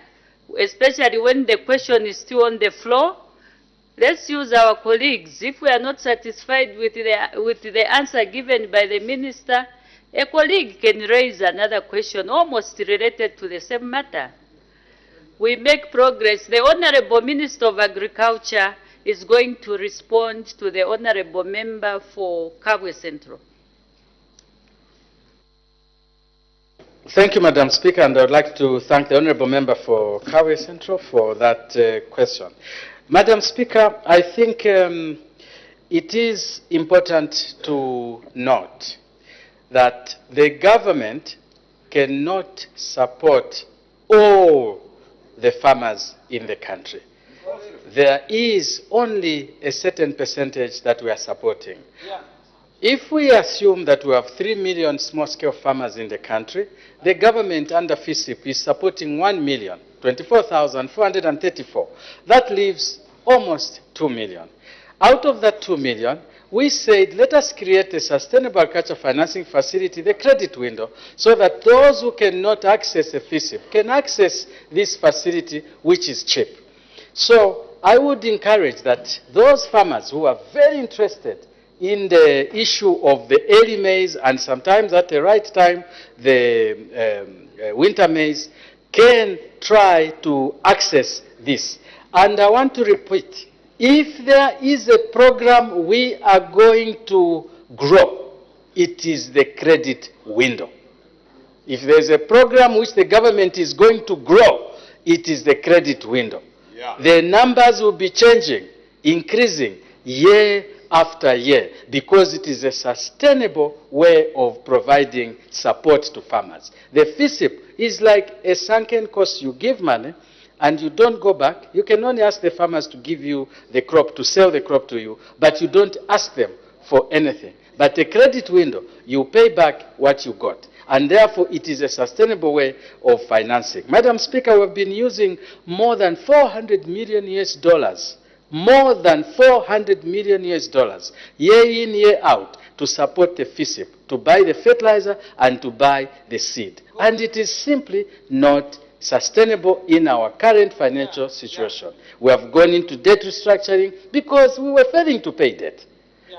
especially when the question is still on the floor. Let's use our colleagues. If we are not satisfied with the answer given by the minister, a colleague can raise another question almost related to the same matter. We make progress. The Honorable Minister of Agriculture is going to respond to the Honorable Member for Kabwe Central. Thank you, Madam Speaker, and I would like to thank the Honourable Member for Kabwe Central for that question. Madam Speaker, I think it is important to note that the government cannot support all the farmers in the country. There is only a certain percentage that we are supporting. If we assume that we have 3 million small-scale farmers in the country, the government under FISIP is supporting 1,024,434. That leaves almost 2 million. Out of that 2 million, we said, let us create a sustainable agriculture financing facility, the credit window, so that those who cannot access a FISIP can access this facility, which is cheap. So I would encourage that those farmers who are very interested in the issue of the early maize and sometimes at the right time the winter maize can try to access this. And I want to repeat, if there is a program we are going to grow, it is the credit window. If there is a program which the government is going to grow, it is the credit window. Yeah. The numbers will be changing, increasing year after year, because it is a sustainable way of providing support to farmers. The FISIP is like a sunken cost. You give money and you don't go back. You can only ask the farmers to give you the crop, to sell the crop to you, but you don't ask them for anything. But a credit window, you pay back what you got. And therefore, it is a sustainable way of financing. Madam Speaker, we've been using more than $400 million more than $400 million year in, year out, to support the FISIP, to buy the fertilizer and to buy the seed. And it is simply not sustainable in our current financial situation. We have gone into debt restructuring because we were failing to pay debt.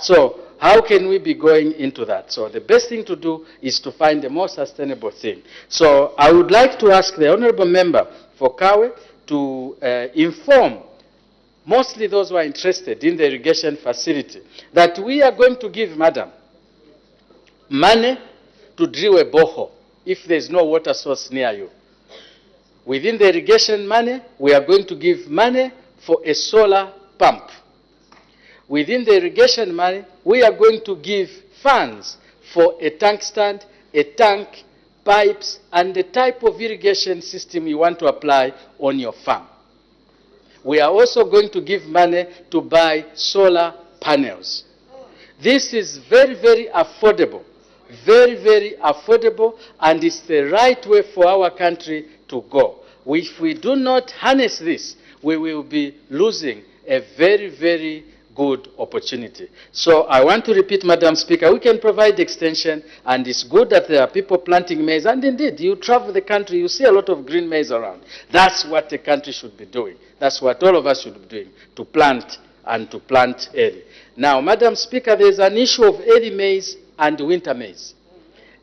So how can we be going into that? So the best thing to do is to find a more sustainable thing. So I would like to ask the Honorable Member for Kawe to inform mostly those who are interested in the irrigation facility that we are going to give, Madam, money to drill a borehole if there is no water source near you. Within the irrigation money, we are going to give money for a solar pump. Within the irrigation money, we are going to give funds for a tank stand, a tank, pipes, and the type of irrigation system you want to apply on your farm. We are also going to give money to buy solar panels. This is very, very affordable, and it's the right way for our country to go. If we do not harness this, we will be losing a very, very good opportunity. So I want to repeat, Madam Speaker, we can provide extension, and it's good that there are people planting maize. And indeed, you travel the country, you see a lot of green maize around. That's what the country should be doing. That's what all of us should be doing, to plant and to plant early. Now, Madam Speaker, there's an issue of early maize and winter maize.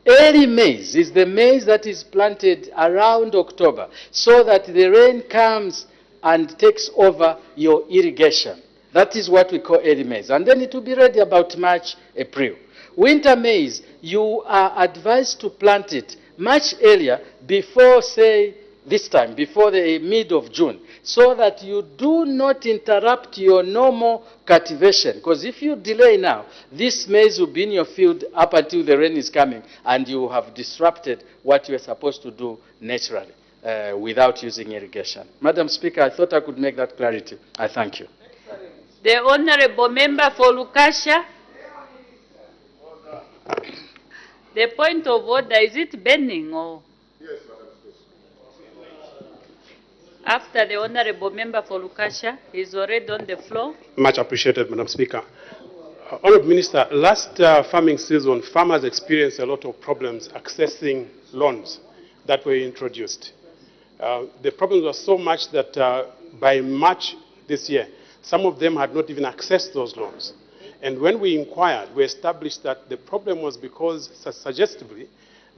Early maize is the maize that is planted around October, so that the rain comes and takes over your irrigation. That is what we call early maize. And then it will be ready about March, April. Winter maize, you are advised to plant it much earlier, before, say, this time, before the mid of June, so that you do not interrupt your normal cultivation. Because if you delay now, this maize will be in your field up until the rain is coming, and you have disrupted what you are supposed to do naturally without using irrigation. Madam Speaker, I thought I could make that clarity. I thank you. The Honorable Member for Lukasha. The point of order, is it bending or? Yes, Madam Speaker. After the Honorable Member for Lukasha is already on the floor. Much appreciated, Madam Speaker. Honourable Minister, last farming season, farmers experienced a lot of problems accessing loans that were introduced. The problems were so much that by March this year, some of them had not even accessed those loans. And when we inquired, we established that the problem was because, suggestively,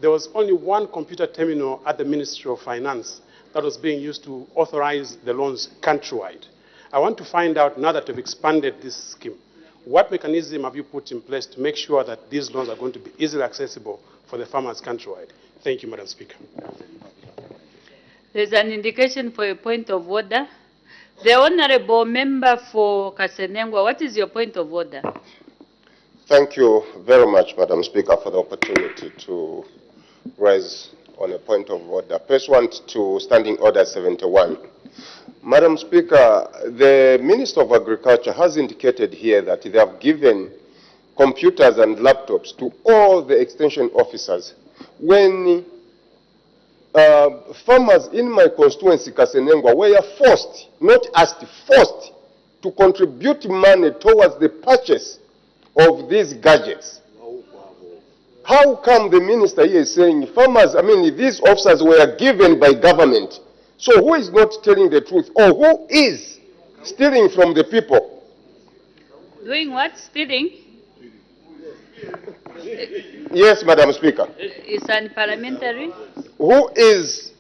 there was only one computer terminal at the Ministry of Finance that was being used to authorize the loans countrywide. I want to find out, now that we've expanded this scheme, what mechanism have you put in place to make sure that these loans are going to be easily accessible for the farmers countrywide? Thank you, Madam Speaker. There's an indication for a point of order. The Honorable Member for Kasenengwa, what is your point of order? Thank you very much, Madam Speaker, for the opportunity to raise on a point of order. Pursuant to Standing Order 71. Madam Speaker, the Minister of Agriculture has indicated here that they have given computers and laptops to all the extension officers. When farmers in my constituency, Kasenengwa, were forced, not asked, forced to contribute money towards the purchase of these gadgets. How come the minister here is saying farmers, these officers were given by government? So who is not telling the truth, or who is stealing from the people? Doing what? Stealing? Yes, Madam Speaker. It's unparliamentary. Who is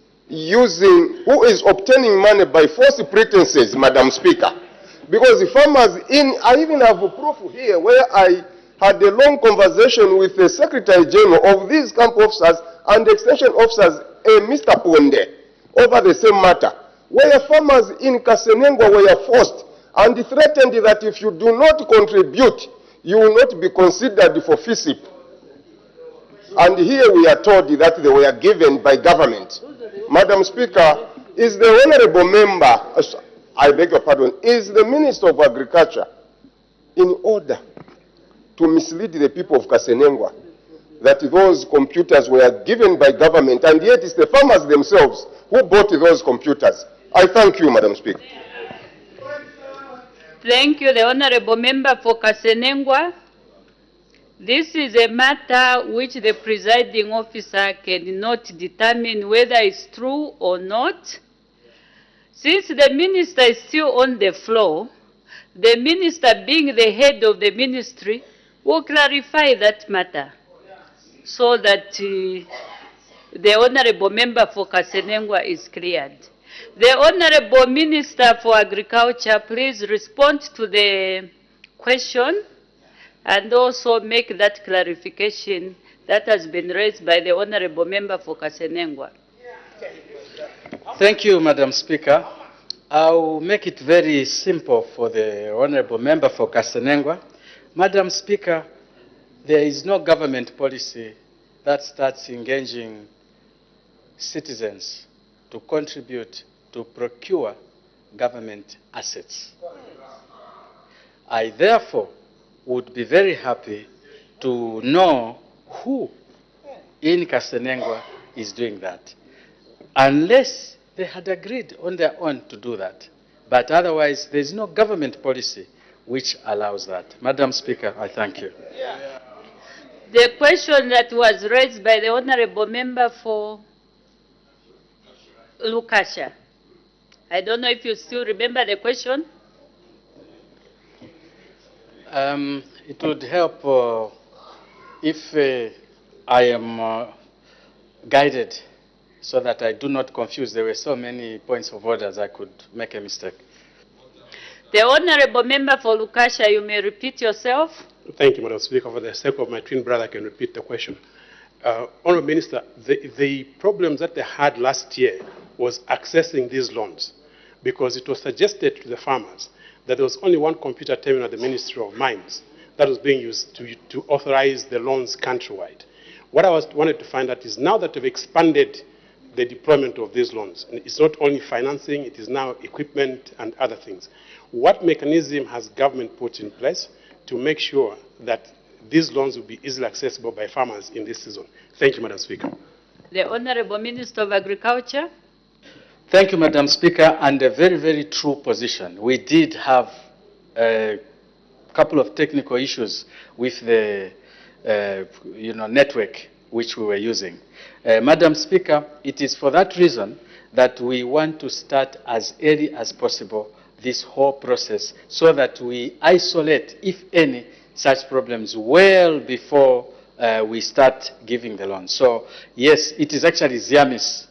obtaining money by false pretenses, Madam Speaker? Because the farmers I even have a proof here where I had a long conversation with the Secretary General of these camp officers and extension officers, Mr. Ponde, over the same matter, where farmers in Kasenengwa were forced and threatened that if you do not contribute, you will not be considered for FISIP. And here we are told that they were given by government. Madam Speaker, is the Honourable Member, I beg your pardon, is the Minister of Agriculture in order to mislead the people of Kasenengwa that those computers were given by government, and yet it's the farmers themselves who bought those computers? I thank you, Madam Speaker. Thank you, the Honourable Member for Kasenengwa. This is a matter which the presiding officer cannot determine whether it's true or not. Since the minister is still on the floor, the minister, being the head of the ministry, will clarify that matter so that the Honorable Member for Kasenengwa is cleared. The Honorable Minister for Agriculture, please respond to the question and also make that clarification that has been raised by the Honorable Member for Kasenengwa. Thank you, Madam Speaker. I'll make it very simple for the Honorable Member for Kasenengwa. Madam Speaker, there is no government policy that starts engaging citizens to contribute to procure government assets. I therefore would be very happy to know who in Kasenengwa is doing that, unless they had agreed on their own to do that. But otherwise, there is no government policy which allows that. Madam Speaker, I thank you. The question that was raised by the Honorable Member for Lukasha. I don't know if you still remember the question. It would help if I am guided so that I do not confuse. There were so many points of orders I could make a mistake. The Honorable Member for Lukasha, you may repeat yourself. Thank you, Madam Speaker. For the sake of my twin brother, I can repeat the question. Honourable Minister, the problems that they had last year was accessing these loans, because it was suggested to the farmers that there was only one computer terminal at the Ministry of Mines that was being used to authorize the loans countrywide. What I wanted to find out is, now that we've expanded the deployment of these loans, and it's not only financing, it is now equipment and other things, what mechanism has government put in place to make sure that these loans will be easily accessible by farmers in this season? Thank you, Madam Speaker. The Honorable Minister of Agriculture. Thank you, Madam Speaker, and a very, very true position. We did have a couple of technical issues with the network which we were using. Madam Speaker, it is for that reason that we want to start as early as possible this whole process, so that we isolate, if any, such problems well before we start giving the loan. So, yes, it is actually Ziami's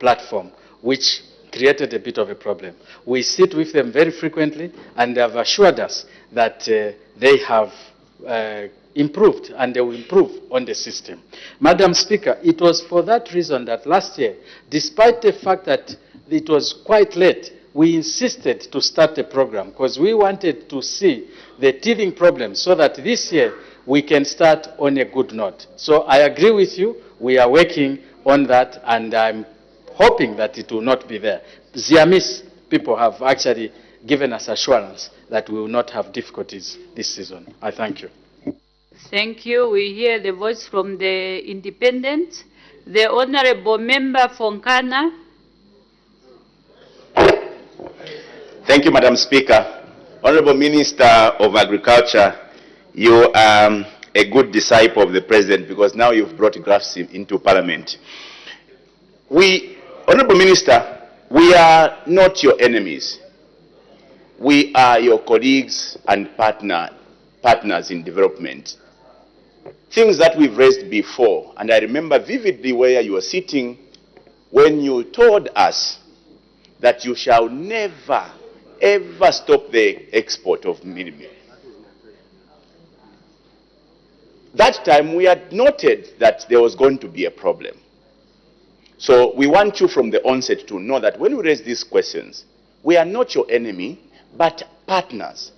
platform which created a bit of a problem. We sit with them very frequently, and they have assured us that they have improved, and they will improve on the system. Madam Speaker, it was for that reason that last year, despite the fact that it was quite late, we insisted to start the program, because we wanted to see the teething problems so that this year we can start on a good note. So I agree with you. We are working on that, and I'm hoping that it will not be there. Ziamis people have actually given us assurance that we will not have difficulties this season. I thank you. Thank you. We hear the voice from the independent. The Honorable Member for Nkana. Thank you, Madam Speaker. Honorable Minister of Agriculture, you are a good disciple of the President, because now you've brought graphs into Parliament. Honorable Minister, we are not your enemies. We are your colleagues and partners in development. Things that we've raised before, and I remember vividly where you were sitting when you told us that you shall never, ever stop the export of millet. That time we had noted that there was going to be a problem. So we want you from the onset to know that when we raise these questions, we are not your enemy, but partners.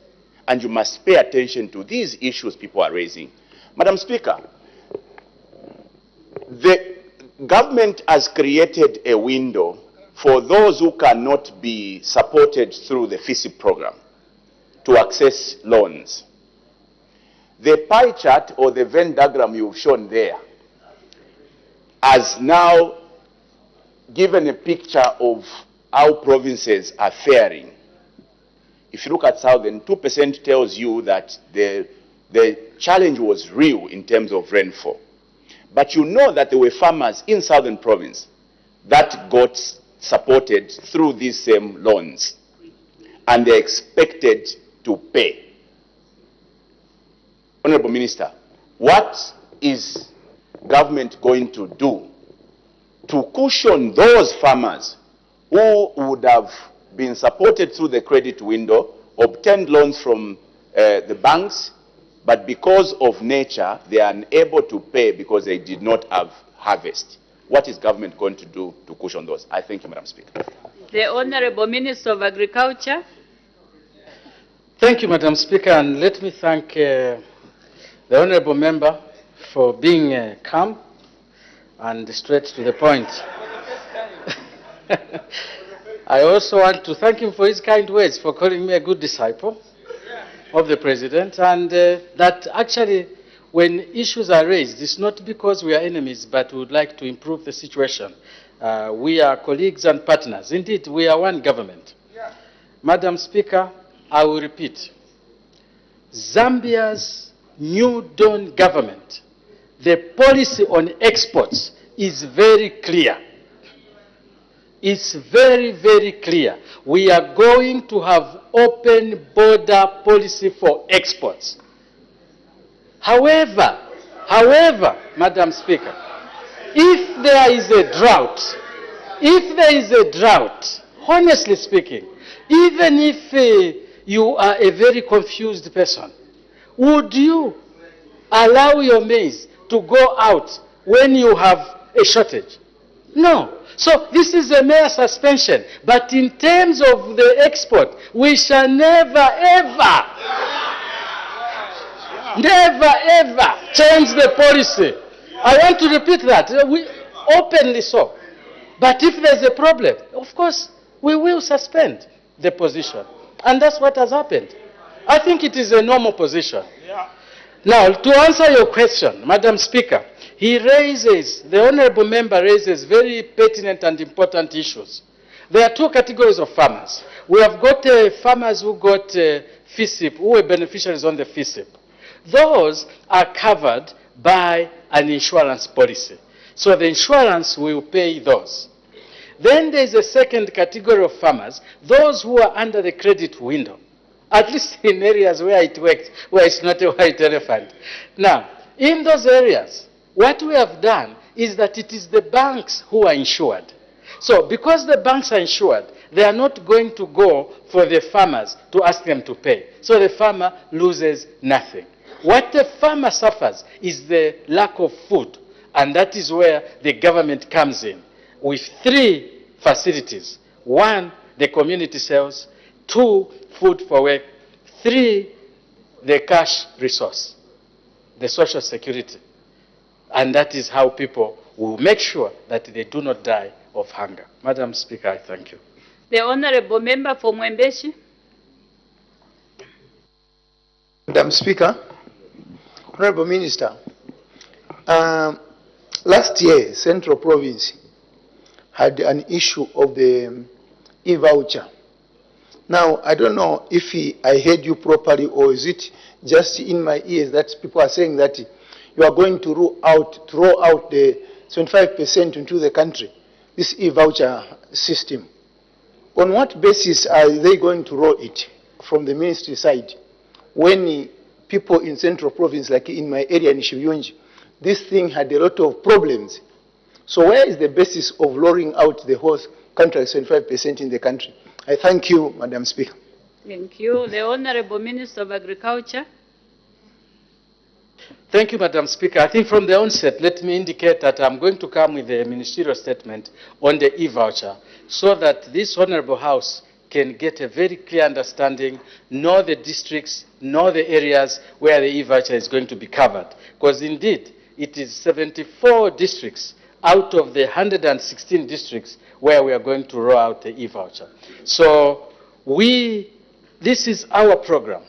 And you must pay attention to these issues people are raising. Madam Speaker, the government has created a window for those who cannot be supported through the FISIP program to access loans. The pie chart or the Venn diagram you've shown there has now given a picture of how provinces are faring. If you look at Southern, 2% tells you that the challenge was real in terms of rainfall. But you know that there were farmers in Southern Province that got supported through these same loans. And they expected to pay. Honorable Minister, what is government going to do to cushion those farmers who would have been supported through the credit window, obtained loans from the banks, but because of nature, they are unable to pay because they did not have harvest? What is government going to do to cushion those? I thank you, Madam Speaker. The Honorable Minister of Agriculture. Thank you, Madam Speaker, and let me thank the Honorable Member for being calm and straight to the point. I also want to thank him for his kind words, for calling me a good disciple of the President, and that actually when issues are raised, it's not because we are enemies, but we would like to improve the situation. We are colleagues and partners. Indeed, we are one government. Madam Speaker, I will repeat. Zambia's New Dawn government, the policy on exports is very clear. It's very, very clear. We are going to have open border policy for exports. However, Madam Speaker, if there is a drought, honestly speaking, even if you are a very confused person, would you allow your maize to go out when you have a shortage? No. So this is a mere suspension. But in terms of the export, we shall never, ever change the policy. I want to repeat that, openly so. But if there's a problem, of course, we will suspend the position. And that's what has happened. I think it is a normal position. Yeah. Now, to answer your question, Madam Speaker, the Honourable Member raises very pertinent and important issues. There are two categories of farmers. We have got farmers who got FISIP, who were beneficiaries on the FISIP. Those are covered by an insurance policy. So the insurance will pay those. Then there is a second category of farmers, those who are under the credit window, at least in areas where it works, where it's not a white elephant. Now, in those areas, what we have done is that it is the banks who are insured. So because the banks are insured, they are not going to go for the farmers to ask them to pay. So the farmer loses nothing. What the farmer suffers is the lack of food, and that is where the government comes in with 3 facilities. 1, the community cells. 2, food for work. 3, the cash resource, the social security. And that is how people will make sure that they do not die of hunger. Madam Speaker, I thank you. The Honourable Member for Mwembeshi. Madam Speaker, Honourable Minister, last year, Central Province had an issue of the e-voucher. Now, I don't know if I heard you properly, or is it just in my ears that people are saying that you are going to roll out the 25% into the country, this e-voucher system. On what basis are they going to roll it from the ministry side when people in Central Province, like in my area in Shiyunji, this thing had a lot of problems? So where is the basis of rolling out the whole country, 25% in the country? I thank you, Madam Speaker. Thank you. The Honourable Minister of Agriculture. Thank you, Madam Speaker. I think from the onset, let me indicate that I'm going to come with a ministerial statement on the e-voucher so that this Honourable House can get a very clear understanding, know the districts, know the areas where the e-voucher is going to be covered. Because indeed, it is 74 districts out of the 116 districts where we are going to roll out the e-voucher. So this is our program,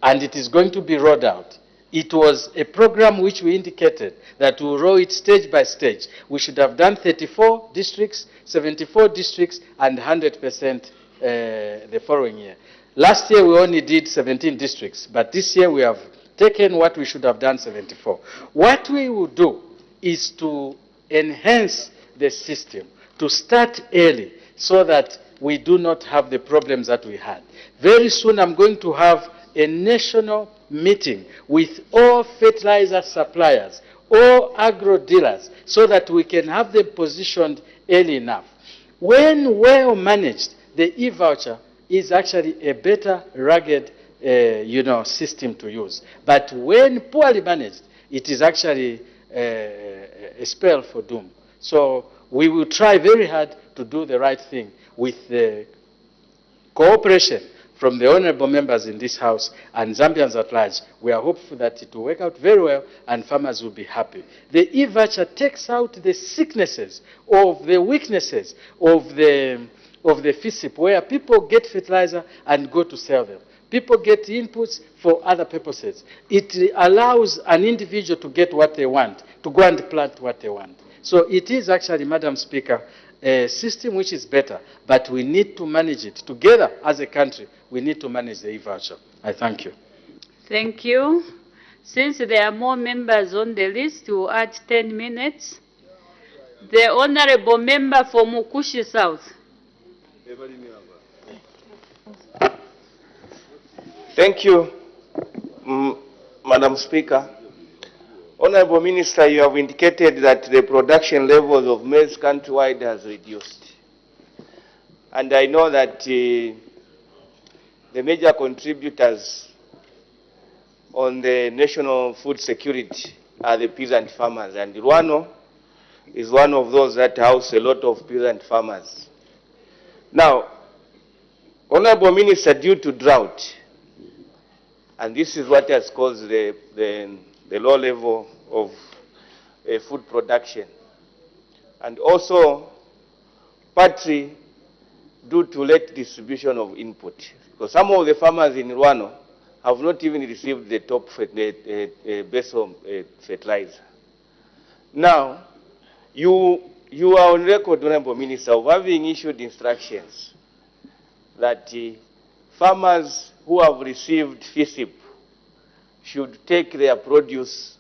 and it is going to be rolled out. It was a program which we indicated that we'll roll it stage by stage. We should have done 34 districts, 74 districts, and 100% the following year. Last year we only did 17 districts, but this year we have taken what we should have done 74. What we will do is to enhance the system, to start early, so that we do not have the problems that we had. Very soon I'm going to have a national meeting with all fertilizer suppliers, all agro dealers, so that we can have them positioned early enough. When well managed, the e-voucher is actually a better, rugged system to use. But when poorly managed, it is actually a spell for doom. So we will try very hard to do the right thing with the cooperation from the honorable members in this House and Zambians at large. We are hopeful that it will work out very well and farmers will be happy. The e-voucher takes out the sicknesses of the weaknesses of the FISIP, where people get fertilizer and go to sell them. People get inputs for other purposes. It allows an individual to get what they want, to go and plant what they want. So it is actually, Madam Speaker, a system which is better, but we need to manage it together as a country. We need to manage the e-voucher. I thank you. Thank you. Since there are more members on the list, we'll add 10 minutes. The honorable member for Mukushi South. Thank you, Madam Speaker. Honorable Minister, you have indicated that the production levels of maize countrywide has reduced. And I know that the major contributors on the national food security are the peasant farmers. And Rwano is one of those that house a lot of peasant farmers. Now, Honorable Minister, due to drought, and this is what has caused the low level of food production, and also partly due to late distribution of input. Because some of the farmers in Rwano have not even received the top basal fertilizer. Now, you are on record, Honorable Minister, of having issued instructions that farmers who have received FISIP should take their produce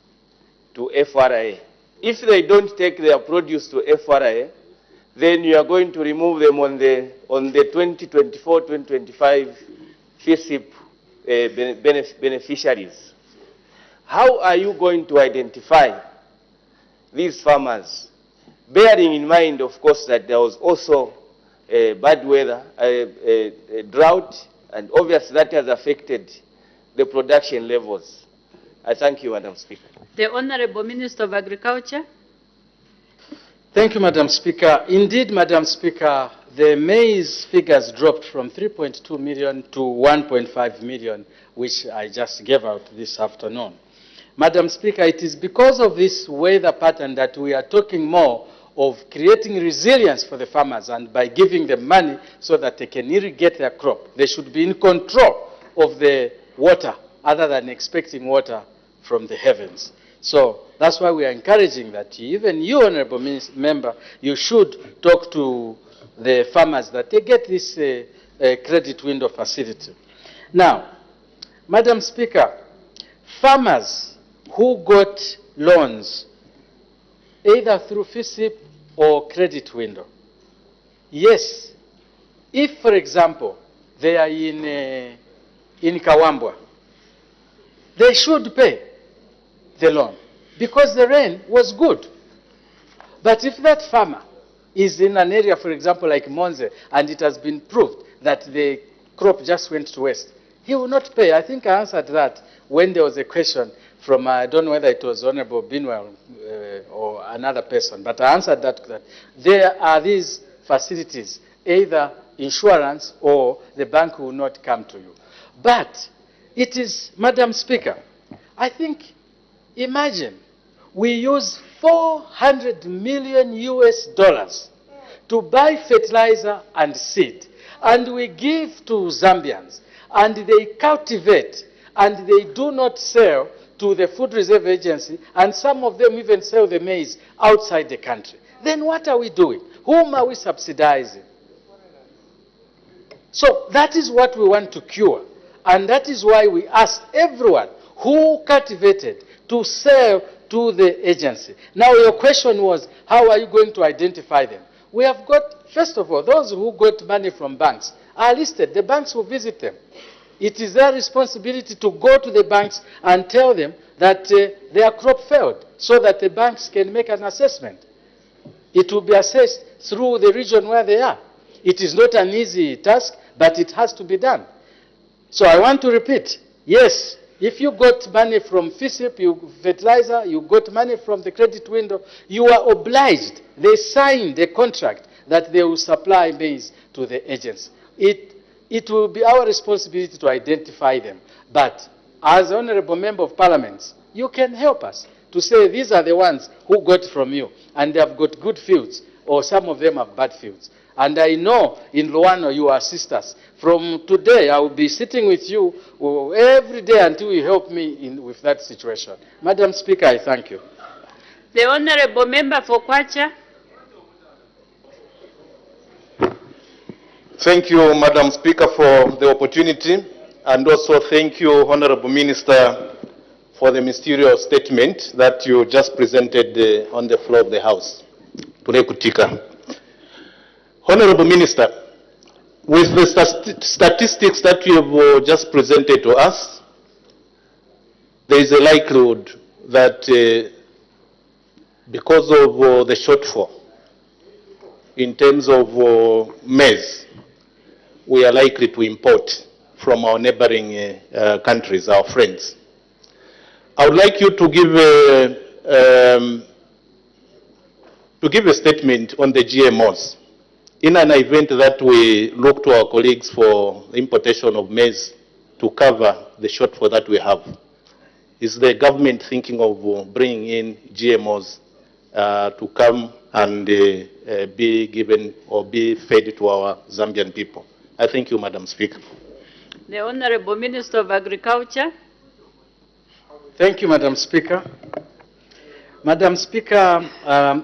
to FRA. If they don't take their produce to FRA, then you are going to remove them on the 2024-2025 FISIP beneficiaries. How are you going to identify these farmers, bearing in mind, of course, that there was also bad weather, a drought, and obviously that has affected the production levels? I thank you, Madam Speaker. The Honorable Minister of Agriculture. Thank you, Madam Speaker. Indeed, Madam Speaker, the maize figures dropped from 3.2 million to 1.5 million, which I just gave out this afternoon. Madam Speaker, it is because of this weather pattern that we are talking more of creating resilience for the farmers, and by giving them money so that they can irrigate their crop. They should be in control of the water other than expecting water from the heavens. So that's why we are encouraging that even you, Honorable Member, you should talk to the farmers that they get this credit window facility. Now, Madam Speaker, farmers who got loans either through FISIP or credit window, yes, if, for example, they are in Kawambwa, they should pay the loan because the rain was good. But if that farmer is in an area, for example, like Monze, and it has been proved that the crop just went to waste, he will not pay. I think I answered that when there was a question from, I don't know whether it was Honorable Binwell or another person, but I answered that there are these facilities, either insurance or the bank will not come to you. But it is, Madam Speaker, I think, imagine we use $400 million to buy fertilizer and seed, and we give to Zambians, and they cultivate, and they do not sell to the Food Reserve Agency, and some of them even sell the maize outside the country. Then what are we doing? Whom are we subsidizing? So that is what we want to cure, and that is why we asked everyone who cultivated to sell to the agency. Now your question was, how are you going to identify them? We have got First of all, those who got money from banks are listed. The banks will visit them. It is their responsibility to go to the banks and tell them that their crop failed, so that the banks can make an assessment. It will be assessed through the region where they are. It is not an easy task, but it has to be done. So I want to repeat, yes, if you got money from FISIP, fertilizer, you got money from the credit window, you are obliged. They signed the contract that they will supply maize to the agents. It will be our responsibility to identify them. But as Honorable Member of Parliament, you can help us to say these are the ones who got from you, and they have got good fields, or some of them have bad fields. And I know in Luano you are sisters. From today, I will be sitting with you every day until you help me with that situation. Madam Speaker, I thank you. The Honorable Member for Kwacha. Thank you, Madam Speaker, for the opportunity, and also thank you, Honorable Minister, for the ministerial statement that you just presented on the floor of the House. Honorable Minister, with the statistics that you have just presented to us, there is a likelihood that because of the shortfall in terms of maize, we are likely to import from our neighboring countries, our friends. I would like you to give a statement on the GMOs. In an event that we look to our colleagues for importation of maize to cover the shortfall that we have, is the government thinking of bringing in GMOs to come and be given or be fed to our Zambian people? I thank you, Madam Speaker. The Honorable Minister of Agriculture. Thank you, Madam Speaker. Madam Speaker,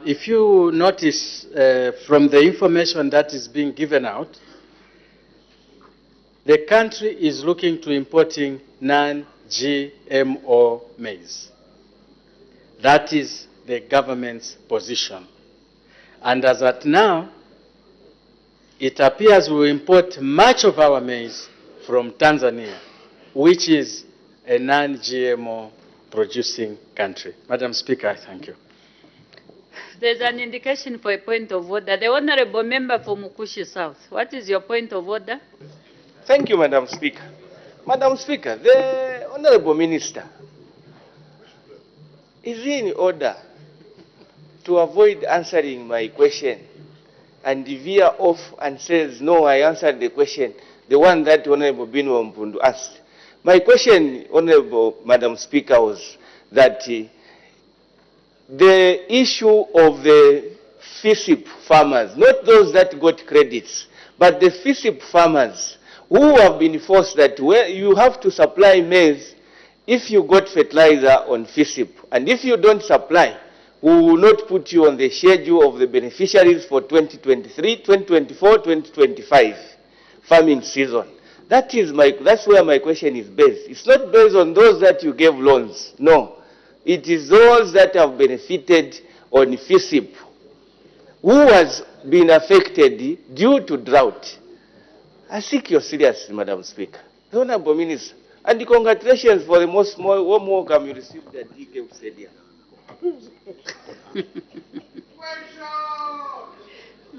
if you notice from the information that is being given out, the country is looking to importing non-GMO maize. That is the government's position. And as at now, it appears we import much of our maize from Tanzania, which is a non-GMO producing country. Madam Speaker, I thank you. There's an indication for a point of order. The Honorable Member for Mukushi South. What is your point of order? Thank you, Madam Speaker. Madam Speaker, the Honorable Minister is in order to avoid answering my question and veer off and says, no, I answered the question, the one that Honorable Binwa Mpundu asked. My question, Honorable Madam Speaker, was that the issue of the FISIP farmers, not those that got credits, but the FISIP farmers who have been forced that where you have to supply maize if you got fertilizer on FISIP, and if you don't supply, we will not put you on the schedule of the beneficiaries for 2023, 2024, 2025 farming season. That's where my question is based. It's not based on those that you gave loans. No. It is those that have benefited on FISIP who has been affected due to drought. I seek your serious, Madam Speaker. The Honorable Minister, and congratulations for the most warm welcome you received at DK Stadium.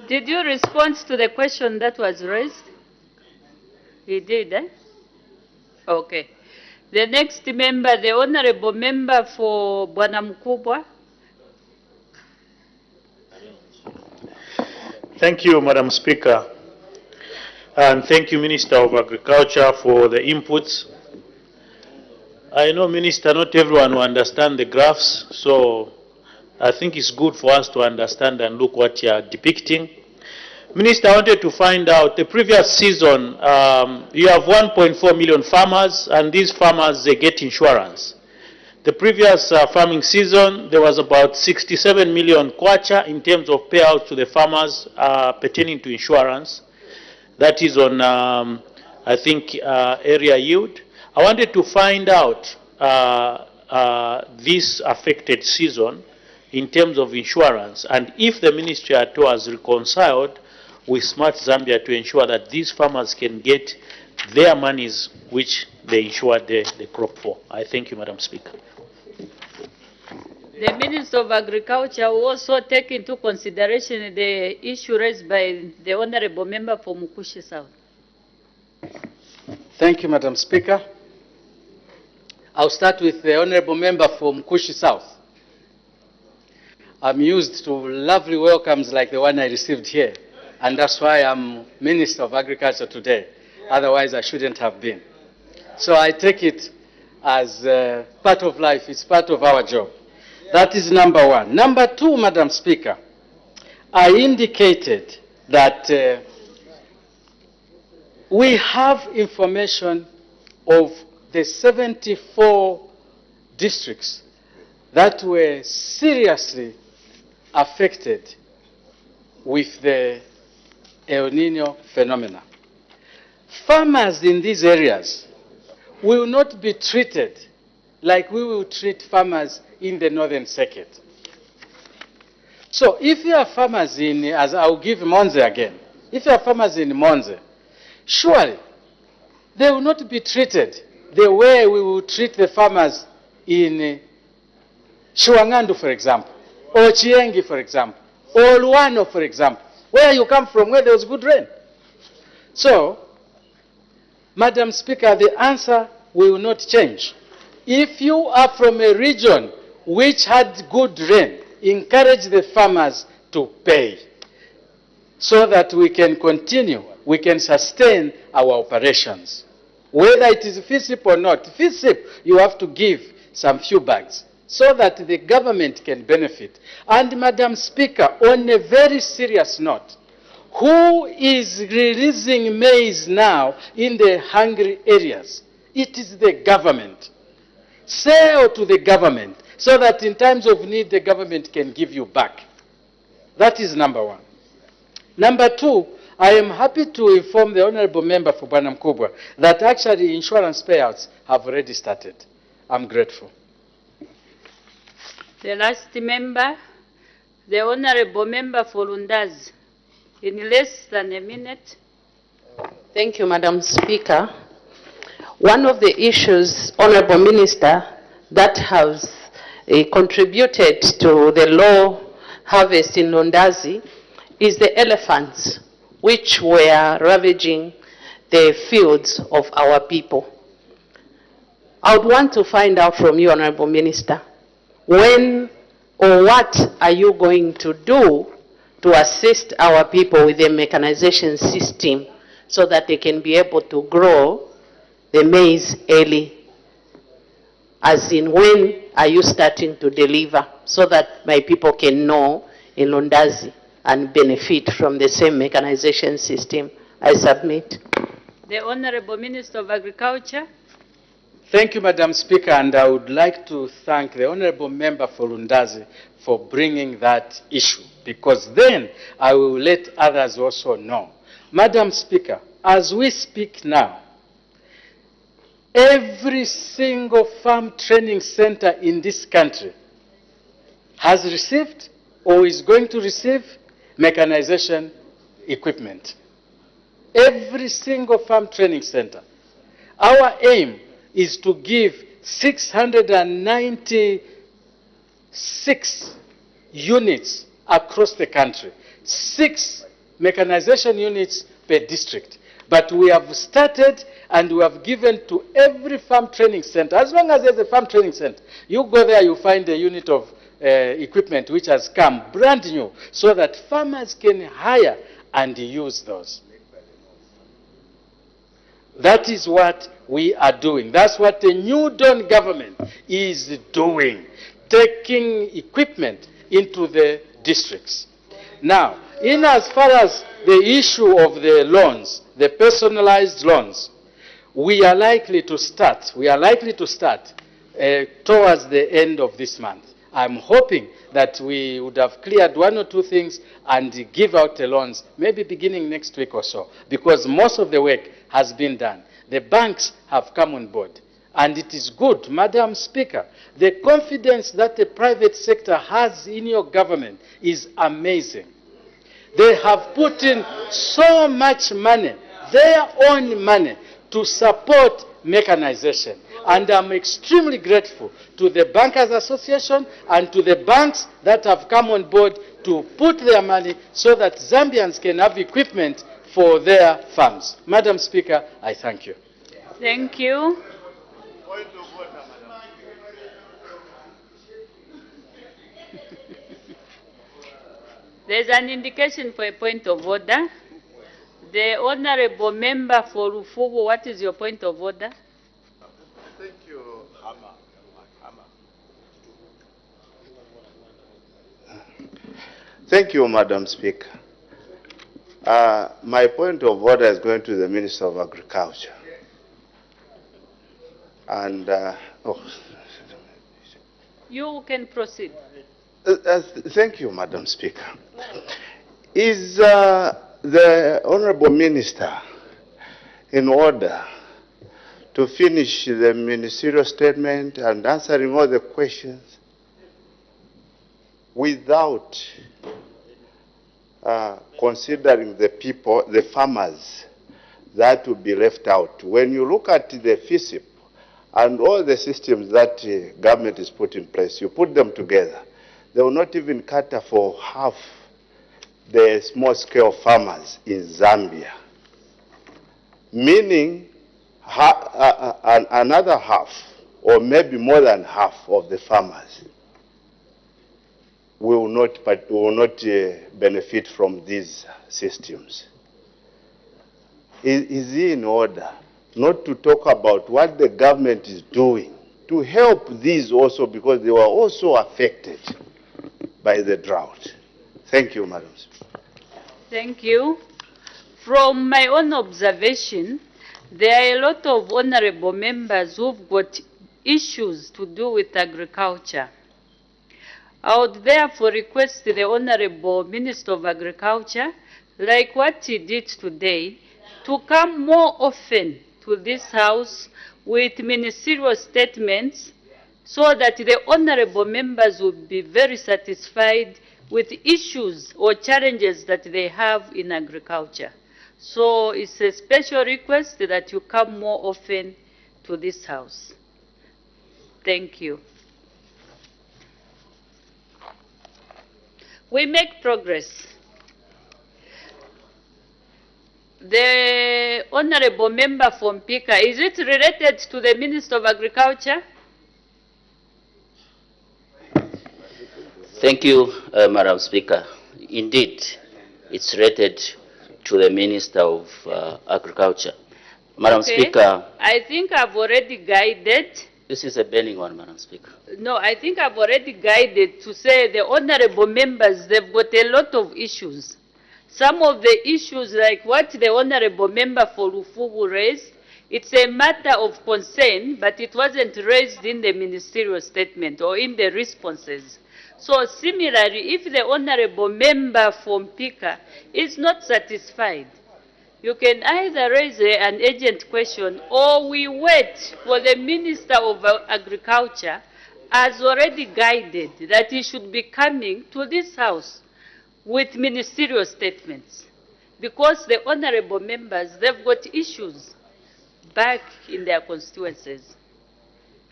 Did you respond to the question that was raised? He did, eh? Okay. The next member, the Honorable Member for Bwana Mkubwa. Thank you, Madam Speaker. And thank you, Minister of Agriculture, for the inputs. I know, Minister, not everyone will understand the graphs, so I think it's good for us to understand and look what you are depicting. Minister, I wanted to find out, the previous season, you have 1.4 million farmers, and these farmers, they get insurance. The previous farming season, there was about 67 million kwacha in terms of payouts to the farmers pertaining to insurance. That is on, I think, area yield. I wanted to find out this affected season in terms of insurance, and if the ministry at all has reconciled with Smart Zambia to ensure that these farmers can get their monies which they insured the crop for. I thank you, Madam Speaker. The Minister of Agriculture will also take into consideration the issue raised by the Honorable Member for Mukushi South. Thank you, Madam Speaker. I'll start with the Honorable Member for Mukushi South. I'm used to lovely welcomes like the one I received here, and that's why I'm Minister of Agriculture today. Otherwise, I shouldn't have been. So I take it as part of life. It's part of our job. That is number one. Number two, Madam Speaker, I indicated that we have information of the 74 districts that were seriously affected with the El Nino phenomena. Farmers in these areas will not be treated like we will treat farmers in the northern circuit. So if you are farmers in, as I'll give Monze again, if you are farmers in Monze, surely they will not be treated the way we will treat the farmers in Shuangandu, for example, or Chiengi, for example, or Luano, for example, where you come from, where there was good rain. So, Madam Speaker, the answer will not change. If you are from a region which had good rain, encourage the farmers to pay so that we can continue, we can sustain our operations. Whether it is FISIP or not, FISIP, you have to give some few bags so that the government can benefit. And Madam Speaker, on a very serious note, who is releasing maize now in the hungry areas? It is the government. Sell to the government so that in times of need the government can give you back. That is number one. Number two, I am happy to inform the Honorable Member for Bwana Mkubwa that actually insurance payouts have already started. I'm grateful. The last member, the Honorable Member for Lundazi, in less than a minute. Thank you, Madam Speaker. One of the issues, Honorable Minister, that has contributed to the low harvest in Lundazi is the elephants, which were ravaging the fields of our people. I would want to find out from you, Honorable Minister, when or what are you going to do to assist our people with the mechanization system so that they can be able to grow the maize early? As in, when are you starting to deliver so that my people can know in Lundazi and benefit from the same mechanization system? I submit. The Honorable Minister of Agriculture. Thank you, Madam Speaker, and I would like to thank the Honorable Member for Lundazi for bringing that issue, because then I will let others also know. Madam Speaker, as we speak now, every single farm training center in this country has received or is going to receive mechanization equipment. Every single farm training center. Our aim is to give 696 units across the country, 6 mechanization units per district. But we have started and we have given to every farm training center. As long as there's a farm training center, you go there, you find a unit of equipment which has come brand new so that farmers can hire and use those. That is what we are doing. That's what the New Dawn government is doing, taking equipment into the districts. Now, in as far as the issue of the loans, the personalized loans, we are likely to start towards the end of this month. I'm hoping that we would have cleared 1 or 2 things and give out the loans, maybe beginning next week or so, because most of the work has been done. The banks have come on board, and it is good, Madam Speaker. The confidence that the private sector has in your government is amazing. They have put in so much money, their own money, to support mechanization. And I'm extremely grateful to the Bankers Association and to the banks that have come on board to put their money so that Zambians can have equipment for their farms. Madam Speaker, I thank you. Thank you. There's an indication for a point of order. The Honorable Member for Rufubu, what is your point of order? Thank you, Thank you, Madam Speaker. My point of order is going to the Minister of Agriculture. And, You can proceed. Thank you, Madam Speaker. Is the Honorable Minister in order to finish the ministerial statement and answering all the questions without considering the people, the farmers, that will be left out? When you look at the FISIP and all the systems that government is put in place, you put them together, they will not even cater for half the small-scale farmers in Zambia, meaning another half, or maybe more than half of the farmers will not benefit from these systems. Is it in order not to talk about what the government is doing to help these also, because they were also affected by the drought? Thank you, Madam Speaker. Thank you. From my own observation, there are a lot of honorable members who've got issues to do with agriculture. I would therefore request the Honorable Minister of Agriculture, like what he did today, to come more often to this House with ministerial statements so that the honorable members will be very satisfied with issues or challenges that they have in agriculture. So it's a special request that you come more often to this House. Thank you. We make progress. The honorable member from Pika, is it related to the Minister of Agriculture? Thank you, Madam Speaker. Indeed, it's related to the Minister of Agriculture. Madam Speaker. I think I've already guided. This is a burning one, Madam Speaker. No, I think I've already guided to say the honorable members, they've got a lot of issues. Some of the issues, like what the honorable member for Rufubu raised, it's a matter of concern, but it wasn't raised in the ministerial statement or in the responses. So similarly, if the honorable member from Pika is not satisfied, you can either raise an urgent question or we wait for the Minister of Agriculture, as already guided, that he should be coming to this House with ministerial statements. Because the honorable members, they've got issues back in their constituencies.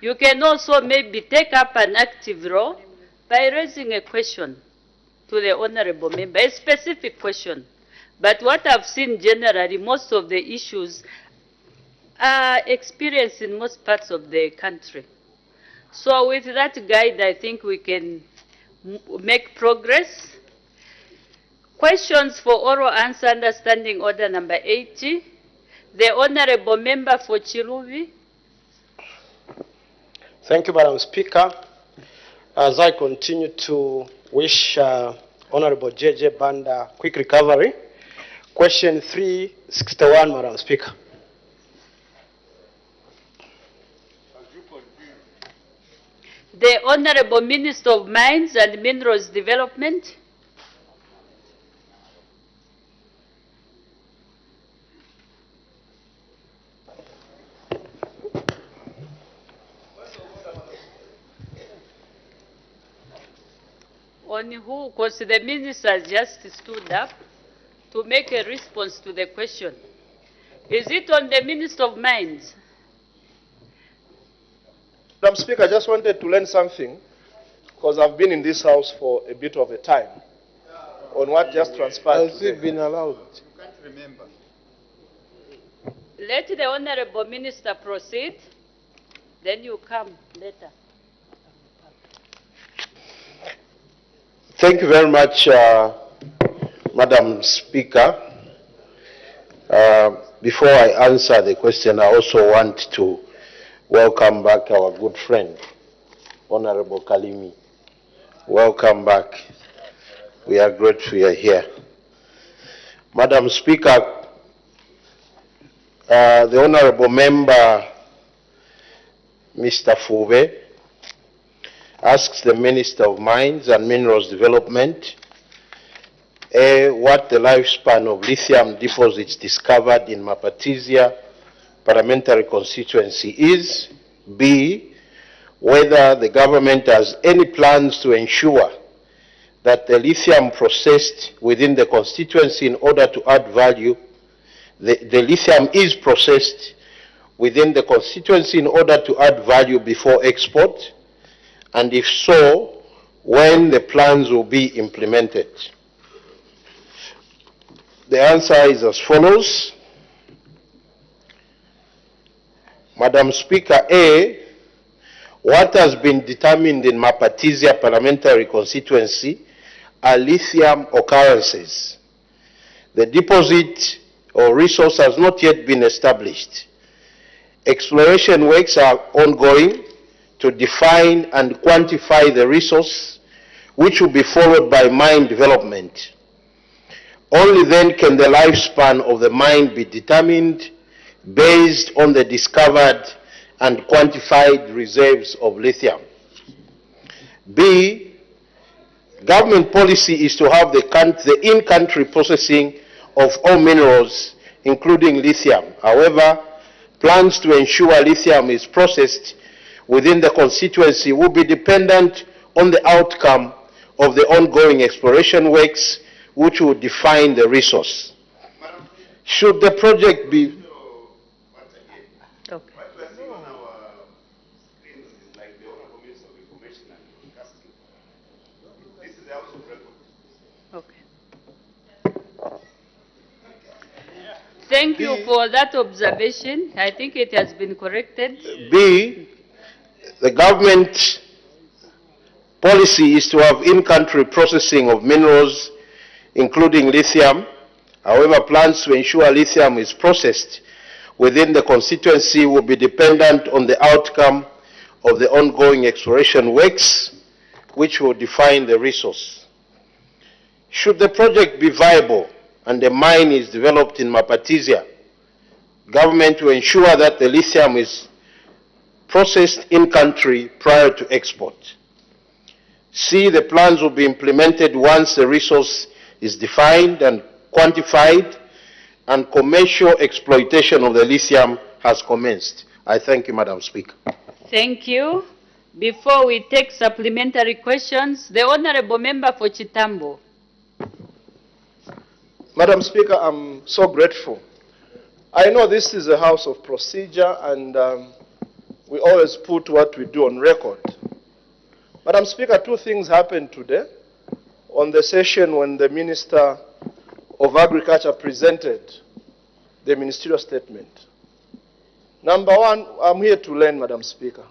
You can also maybe take up an active role by raising a question to the honorable member, a specific question. But what I've seen generally, most of the issues are experienced in most parts of the country. So with that guide, I think we can make progress. Questions for oral answer, understanding order number 80. The honorable member for Chiluvi. Thank you, Madam Speaker. As I continue to wish Honorable JJ Banda quick recovery. Question 361, Madam Speaker. The Honorable Minister of Mines and Minerals Development. On who? Because the minister has just stood up. to make a response to the question. Is it on the Minister of Mines? Madam Speaker, I just wanted to learn something, because I've been in this House for a bit of a time, on what just transpired. Has it been allowed? You can't remember. Let the Honorable Minister proceed, then you come later. Thank you very much, Madam Speaker. Before I answer the question, I also want to welcome back our good friend, Honorable Kalimi. Welcome back. We are grateful you are here. Madam Speaker, the Honorable Member, Mr. Fube, asks the Minister of Mines and Minerals Development what the lifespan of lithium deposits discovered in Mapatizia parliamentary constituency is. B, whether the government has any plans to ensure that the lithium processed within the constituency in order to add value, the lithium is processed within the constituency in order to add value before export, and if so, when the plans will be implemented. The answer is as follows. Madam Speaker, A, what has been determined in Mapatizia parliamentary constituency are lithium occurrences. The deposit or resource has not yet been established. Exploration works are ongoing to define and quantify the resource, which will be followed by mine development. Only then can the lifespan of the mine be determined based on the discovered and quantified reserves of lithium. B, government policy is to have the in-country processing of all minerals, including lithium. However, plans to ensure lithium is processed within the constituency will be dependent on the outcome of the ongoing exploration works, which will define the resource. Should the project be... Thank you for that observation. I think it has been corrected. B, the government policy is to have in-country processing of minerals, including lithium. However, plans to ensure lithium is processed within the constituency will be dependent on the outcome of the ongoing exploration works, which will define the resource. Should the project be viable and the mine is developed in Mapatizia, government will ensure that the lithium is processed in-country prior to export. C, the plans will be implemented once the resource is defined and quantified and commercial exploitation of the lithium has commenced. I thank you, Madam Speaker. Thank you. Before we take supplementary questions, the Honorable Member for Chitambo. Madam Speaker, I'm so grateful. I know this is a house of procedure, and we always put what we do on record. Madam Speaker, two things happened today on the session when the Minister of Agriculture presented the ministerial statement. Number one, I'm here to learn, Madam Speaker.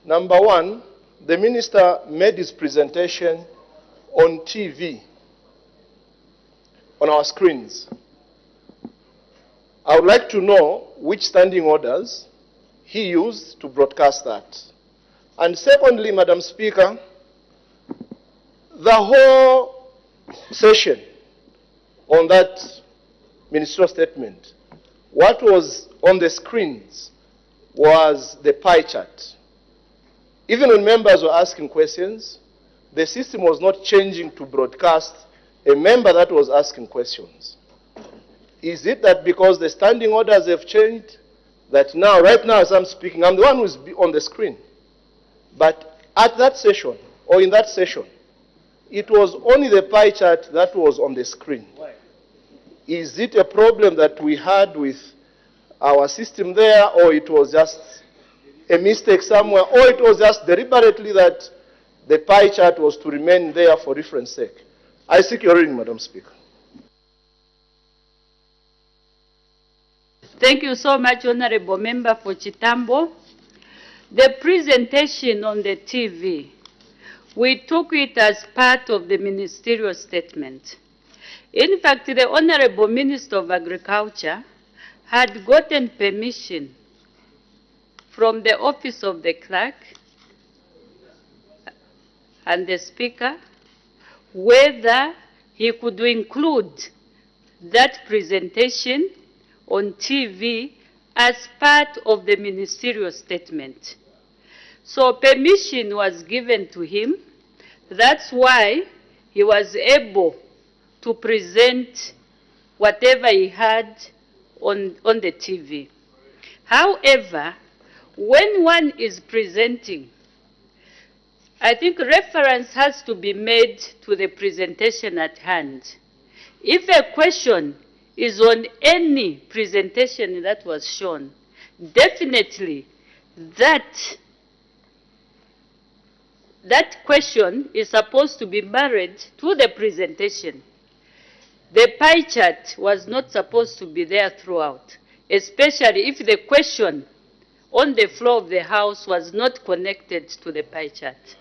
Number one, the Minister made his presentation on TV, on our screens. I would like to know which standing orders he used to broadcast that. And secondly, Madam Speaker, the whole session on that ministerial statement, what was on the screens was the pie chart. Even when members were asking questions, the system was not changing to broadcast a member that was asking questions. Is it that because the standing orders have changed, that now, right now as I'm speaking, I'm the one who's on the screen? But at that session, or in that session, it was only the pie chart that was on the screen. is it a problem that we had with our system there, or it was just a mistake somewhere, or it was just deliberately that the pie chart was to remain there for reference sake? I seek your reading, Madam Speaker. Thank you so much, Honorable Member for Chitambo. The presentation on the TV, we took it as part of the ministerial statement. In fact, the Honorable Minister of Agriculture had gotten permission from the Office of the Clerk and the Speaker whether he could include that presentation on TV as part of the ministerial statement. So permission was given to him. That's why he was able to present whatever he had on the TV. However, when one is presenting, I think reference has to be made to the presentation at hand. If a question is on any presentation that was shown, definitely that question is supposed to be married to the presentation. The pie chart was not supposed to be there throughout, especially if the question on the floor of the House was not connected to the pie chart.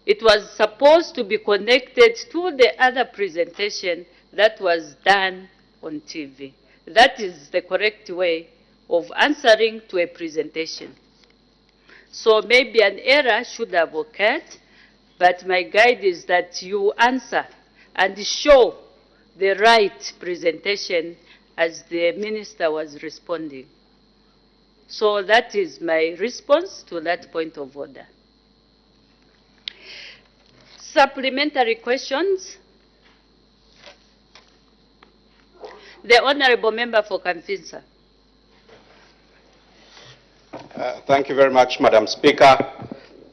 It was supposed to be connected to the other presentation that was done on TV. That is the correct way of answering to a presentation. So maybe an error should have occurred, but my guide is that you answer and show the right presentation as the minister was responding. So that is my response to that point of order. Supplementary questions? The Honorable Member for Kamfinsa. Thank you very much, Madam Speaker.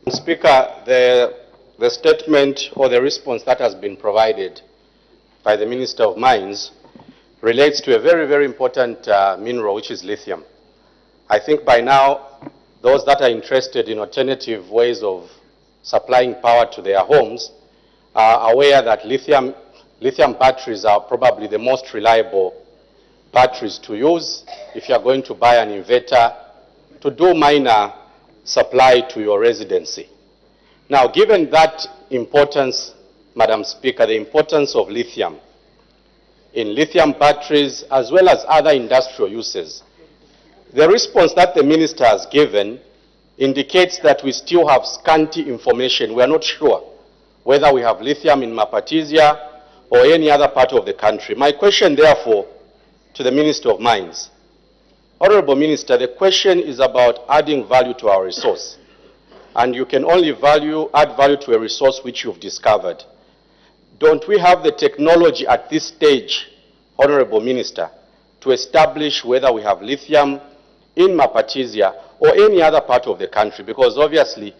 Speaker, the statement or the response that has been provided by the Minister of Mines relates to a very, very important mineral, which is lithium. I think by now, those that are interested in alternative ways of supplying power to their homes are aware that lithium batteries are probably the most reliable batteries to use if you are going to buy an inverter to do minor supply to your residency. Now, given that importance, Madam Speaker, the importance of lithium in lithium batteries as well as other industrial uses, the response that the Minister has given indicates that we still have scanty information. We are not sure whether we have lithium in Mapatizia or any other part of the country. My question, therefore, to the Minister of Mines. Honorable Minister, the question is about adding value to our resource. And you can only add value to a resource which you've discovered. Don't we have the technology at this stage, Honorable Minister, to establish whether we have lithium in Mapatizia or any other part of the country? Because obviously,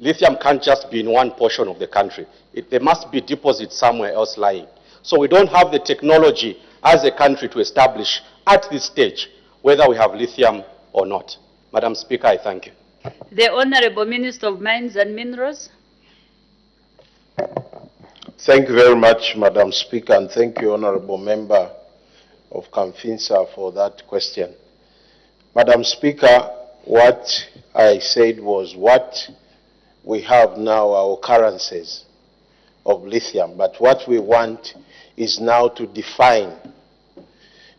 lithium can't just be in one portion of the country. There must be deposits somewhere else lying. So we don't have the technology as a country to establish at this stage whether we have lithium or not. Madam Speaker, I thank you. The Honorable Minister of Mines and Minerals. Thank you very much, Madam Speaker, and thank you, Honorable Member of Kamfinsa, for that question. Madam Speaker, what I said was what we have now are occurrences of lithium, but what we want is now to define.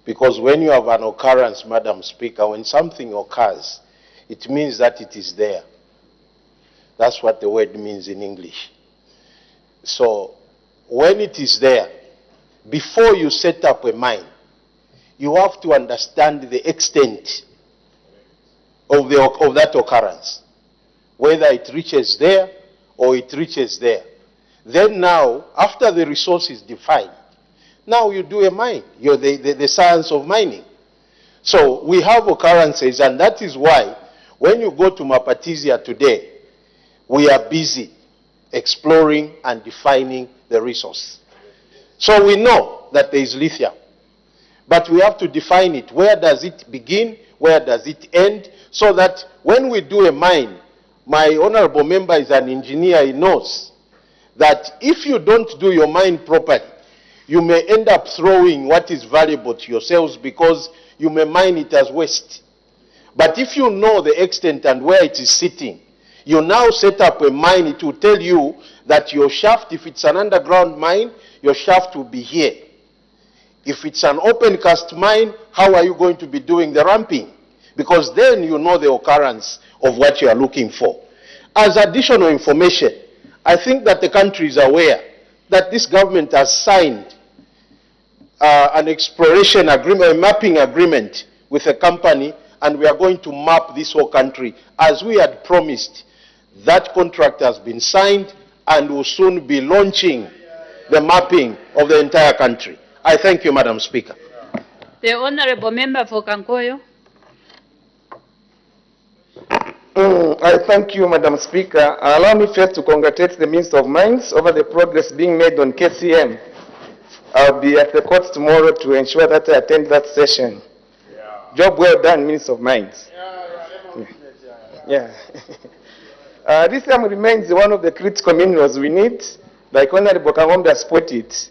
Because when you have an occurrence, Madam Speaker, when something occurs, it means that it is there. That's what the word means in English. So, when it is there, before you set up a mine, you have to understand the extent of that occurrence, whether it reaches there or it reaches there. Then now, after the resource is defined, now you do a mine, the science of mining. So we have occurrences, and that is why when you go to Mapatizia today, we are busy exploring and defining the resource. So we know that there is lithium. But we have to define it. Where does it begin? Where does it end? So that when we do a mine, my honorable member is an engineer, he knows that if you don't do your mine properly, you may end up throwing what is valuable to yourselves because you may mine it as waste. But if you know the extent and where it is sitting, you now set up a mine, it will tell you that your shaft, if it's an underground mine, your shaft will be here. If it's an open cast mine, how are you going to be doing the ramping? Because then you know the occurrence of what you are looking for. As additional information, I think that the country is aware that this government has signed an exploration agreement, a mapping agreement with a company, and we are going to map this whole country. As we had promised, that contract has been signed and will soon be launching the mapping of the entire country. I thank you, Madam Speaker. The Honorable Member for Kankoyo. I thank you, Madam Speaker. Allow me first to congratulate the Minister of Mines over the progress being made on KCM. I'll be at the court tomorrow to ensure that I attend that session. Job well done, Minister of Mines. Lithium remains one of the critical minerals we need, like Honorable Kangombe has put it.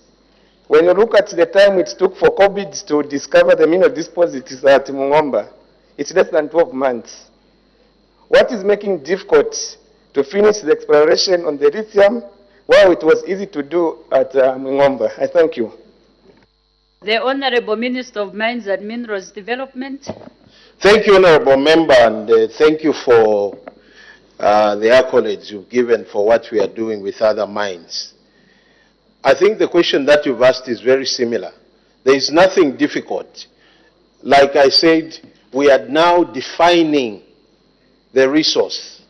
When you look at the time it took for COVID to discover the mineral deposits at Mungomba, it's less than 12 months. What is making it difficult to finish the exploration on the lithium while it was easy to do at Mungomba? I thank you. The Honorable Minister of Mines and Minerals Development. Thank you, Honorable Member, and thank you for the accolades you've given for what we are doing with other mines. I think the question that you've asked is very similar. There is nothing difficult. Like I said, we are now defining the resource.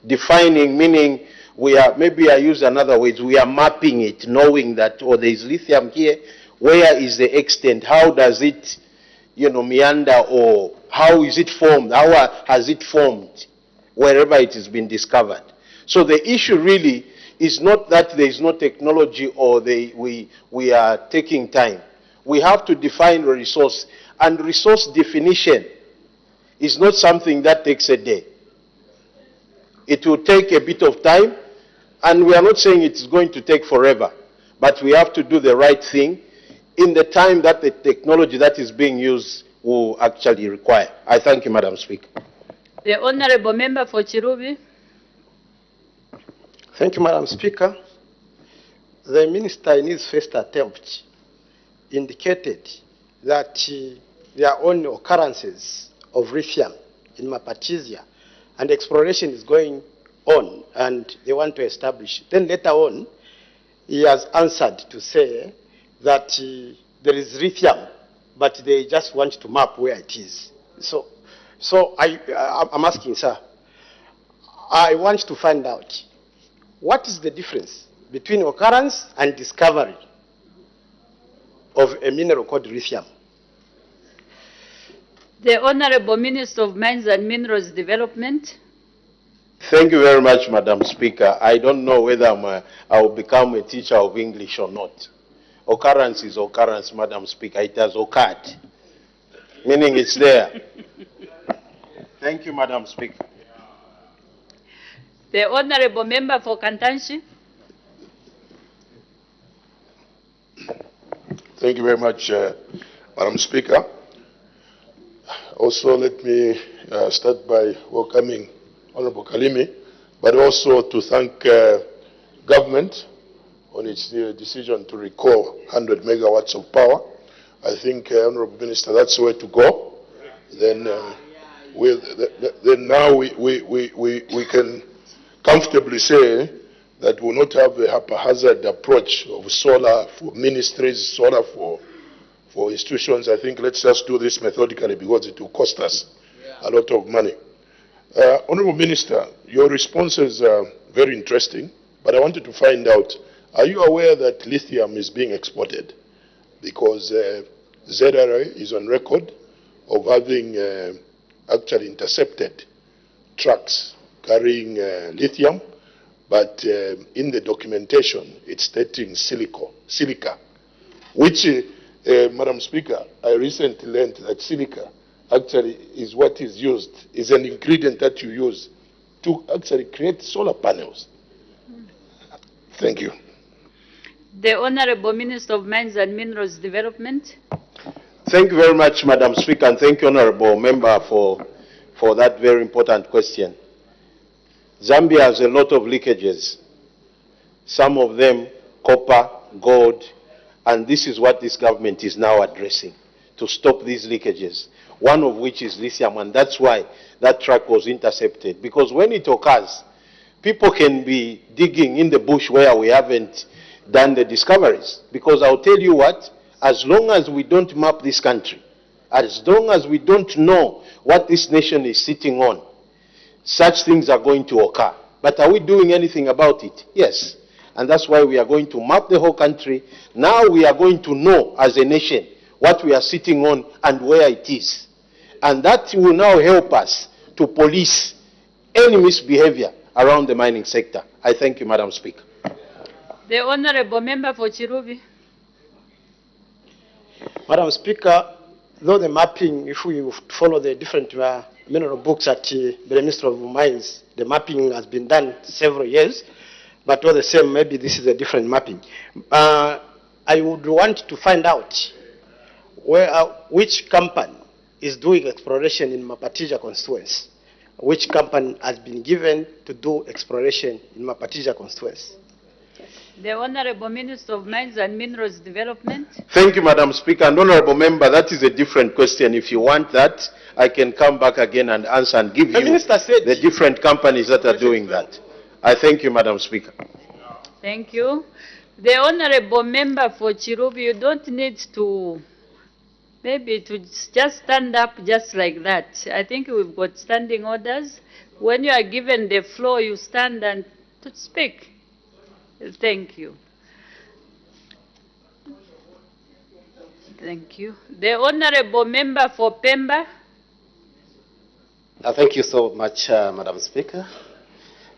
Defining meaning we are, maybe I use another word, we are mapping it, knowing that, oh, there is lithium here, where is the extent, how does it, meander, or how is it formed, how has it formed, wherever it has been discovered. So the issue really is not that there is no technology or we are taking time. We have to define the resource, and resource definition is not something that takes a day. It will take a bit of time, and we are not saying it's going to take forever, but we have to do the right thing in the time that the technology that is being used will actually require. I thank you, Madam Speaker. The Honorable Member for Chirubi. Thank you, Madam Speaker. The Minister in his first attempt indicated that there are only occurrences of lithium in Mapatizia, and exploration is going on, and they want to establish. Then later on, he has answered to say that there is lithium, but they just want to map where it is. So I'm asking, sir, I want to find out what is the difference between occurrence and discovery of a mineral called lithium. The Honorable Minister of Mines and Minerals Development. Thank you very much, Madam Speaker. I don't know whether I will become a teacher of English or not. Occurrence is occurrence, Madam Speaker. It has occurred, meaning it's there. Thank you, Madam Speaker. The Honorable Member for Kantanshi. Thank you very much, Madam Speaker. Also, let me start by welcoming Honorable Kalimi, but also to thank government on its decision to recall 100 megawatts of power. I think, Honorable Minister, that's the way to go. Then, then now we can comfortably say that we will not have a haphazard approach of solar for ministries, solar for institutions. I think let's just do this methodically because it will cost us a lot of money. Honorable Minister, your responses are very interesting, but I wanted to find out, are you aware that lithium is being exported? Because ZRA is on record of having actually intercepted trucks carrying lithium, but in the documentation it's stating silica. which, Madam Speaker, I recently learned that silica actually is what is used, is an ingredient that you use to actually create solar panels. Thank you. The Honorable Minister of Mines and Minerals Development. Thank you very much, Madam Speaker, and thank you, Honorable Member, for that very important question. Zambia has a lot of leakages, some of them copper, gold, and this is what this government is now addressing, to stop these leakages, one of which is lithium, and that's why that truck was intercepted. Because when it occurs, people can be digging in the bush where we haven't done the discoveries. Because I'll tell you what, as long as we don't map this country, as long as we don't know what this nation is sitting on, such things are going to occur. But are we doing anything about it? Yes. And that's why we are going to map the whole country. Now we are going to know as a nation what we are sitting on and where it is. And that will now help us to police any misbehavior around the mining sector. I thank you, Madam Speaker. The Honorable Member for Chirubi. Madam Speaker, though the mapping, if we follow the different mineral books at the Ministry of Mines, the mapping has been done several years, but all the same, maybe this is a different mapping. I would want to find out which company is doing exploration in Mapatija constituency. Which company has been given to do exploration in Mapatija constituency? The Honorable Minister of Mines and Minerals Development. Thank you, Madam Speaker. And Honorable Member, that is a different question. If you want that, I can come back again and answer and give you the different companies that are doing that. I thank you, Madam Speaker. Thank you. The Honorable Member for Chirubi, you don't need to maybe to just stand up just like that. I think we've got standing orders. When you are given the floor, you stand and to speak. Thank you. Thank you. The Honorable Member for Pemba. Thank you so much, Madam Speaker.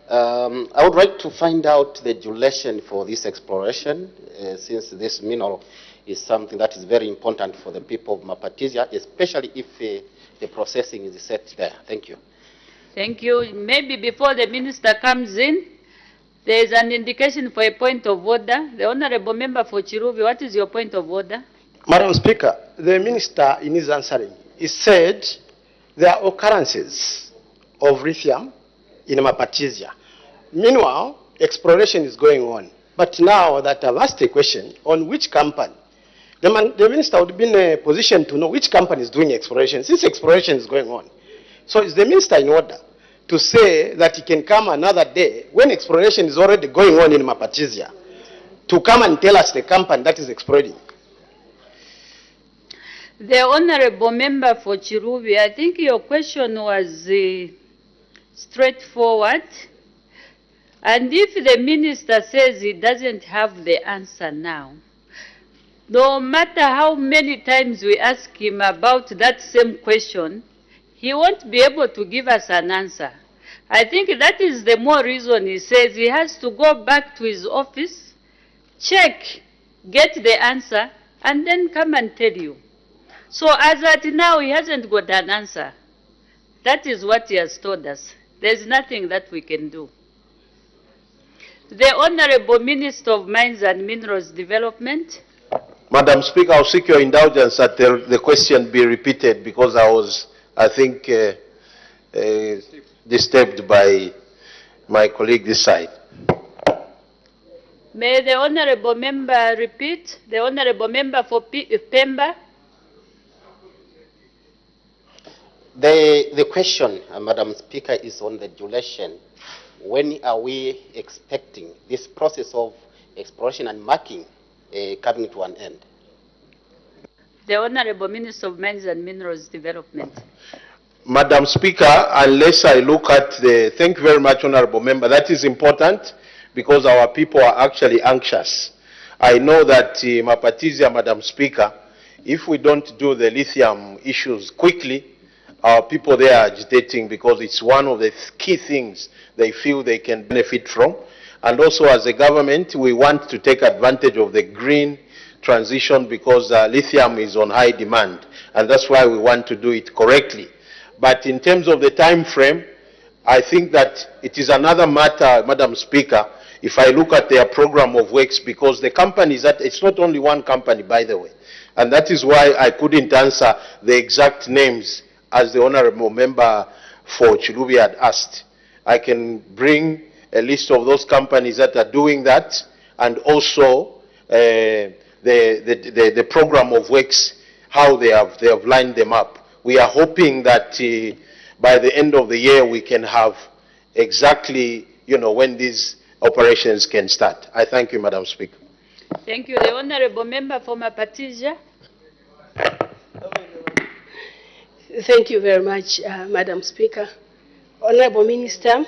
I would like to find out the duration for this exploration, since this mineral is something that is very important for the people of Mapatisia, especially if the processing is set there. Thank you. Thank you. Maybe before the Minister comes in, there is an indication for a point of order. The Honorable Member for Chirubi, what is your point of order? Madam Speaker, the Minister in his answering, he said there are occurrences of lithium in Mapatisia. Meanwhile, exploration is going on. But now that I've asked a question on which company, the Minister would be in a position to know which company is doing exploration, since exploration is going on. So is the Minister in order to say that he can come another day when exploration is already going on in Mapatisia to come and tell us the company that is exploring? The Honorable Member for Chirubi, I think your question was straightforward. And if the Minister says he doesn't have the answer now, no matter how many times we ask him about that same question, he won't be able to give us an answer. I think that is the more reason he says he has to go back to his office, check, get the answer, and then come and tell you. So as at now, he hasn't got an answer. That is what he has told us. There's nothing that we can do. The Honorable Minister of Mines and Minerals Development. Madam Speaker, I'll seek your indulgence that the question be repeated because I was, I think, disturbed by my colleague this side. May the Honorable Member repeat? The Honorable Member for Pemba. The question, Madam Speaker, is on the duration. When are we expecting this process of exploration and marking coming to an end? The Honorable Minister of Mines and Minerals Development. Madam Speaker, unless I look at the, thank you very much, Honorable Member, that is important because our people are actually anxious. I know that Mapatisia, Madam Speaker, if we don't do the lithium issues quickly, our people there are agitating because it's one of the key things they feel they can benefit from. And also as a government, we want to take advantage of the green transition because lithium is on high demand, and that's why we want to do it correctly. But in terms of the time frame, I think that it is another matter, Madam Speaker, if I look at their program of works, because the companies that, it's not only one company, by the way, and that is why I couldn't answer the exact names as the Honorable Member for Chilubi had asked. I can bring a list of those companies that are doing that, and also the program of works, how they have lined them up. We are hoping that by the end of the year we can have exactly, when these operations can start. I thank you, Madam Speaker. Thank you. The Honorable Member for Mapatisia. Thank you very much, Madam Speaker. Honorable Minister,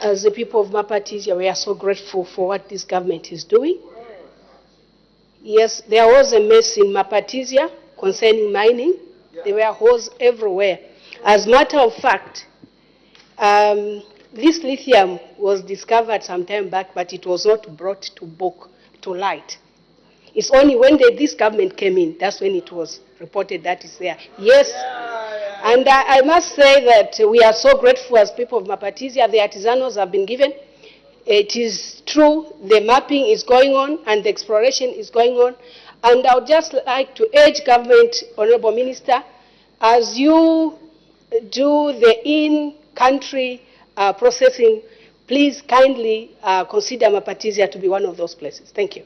as the people of Mapatisia, we are so grateful for what this government is doing. Yes, there was a mess in Mapatisia concerning mining. There were holes everywhere. As a matter of fact, this lithium was discovered some time back, but it was not brought to light. It's only when this government came in, that's when it was reported that it's there. Yes, and I must say that we are so grateful as people of Mapatisia. The artisanals have been given. It is true, the mapping is going on and the exploration is going on. And I would just like to urge government, Honorable Minister, as you do the in-country processing, please kindly consider Mapatisia to be one of those places. Thank you.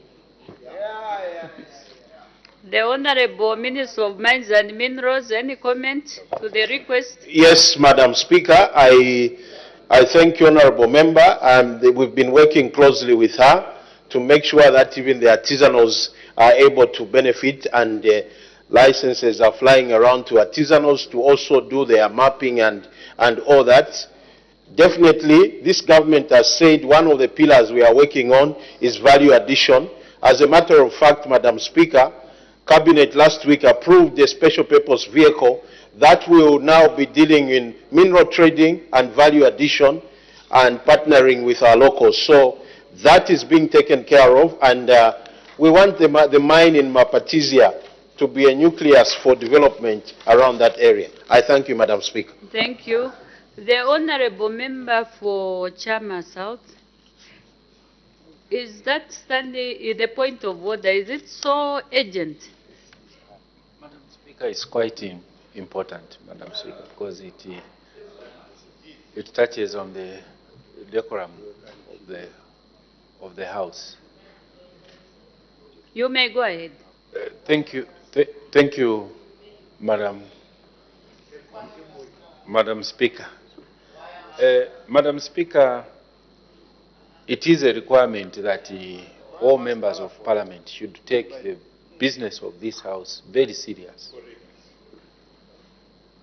The Honorable Minister of Mines and Minerals, any comment to the request? Yes, Madam Speaker, I thank you, Honorable Member, and we've been working closely with her to make sure that even the artisanals are able to benefit, and licenses are flying around to artisanals to also do their mapping and all that. Definitely, this government has said one of the pillars we are working on is value addition. As a matter of fact, Madam Speaker, Cabinet last week approved a special purpose vehicle that will now be dealing in mineral trading and value addition and partnering with our locals. So that is being taken care of, and we want the mine in Mapatisia to be a nucleus for development around that area. I thank you, Madam Speaker. Thank you. The Honorable Member for Chama South. Is that standing the point of order? Is it so urgent? Madam Speaker, it's quite important, Madam Speaker, because it touches on the decorum of the House. You may go ahead. Thank you. Thank you, Madam Speaker. Madam Speaker, it is a requirement that all members of Parliament should take the business of this House very serious.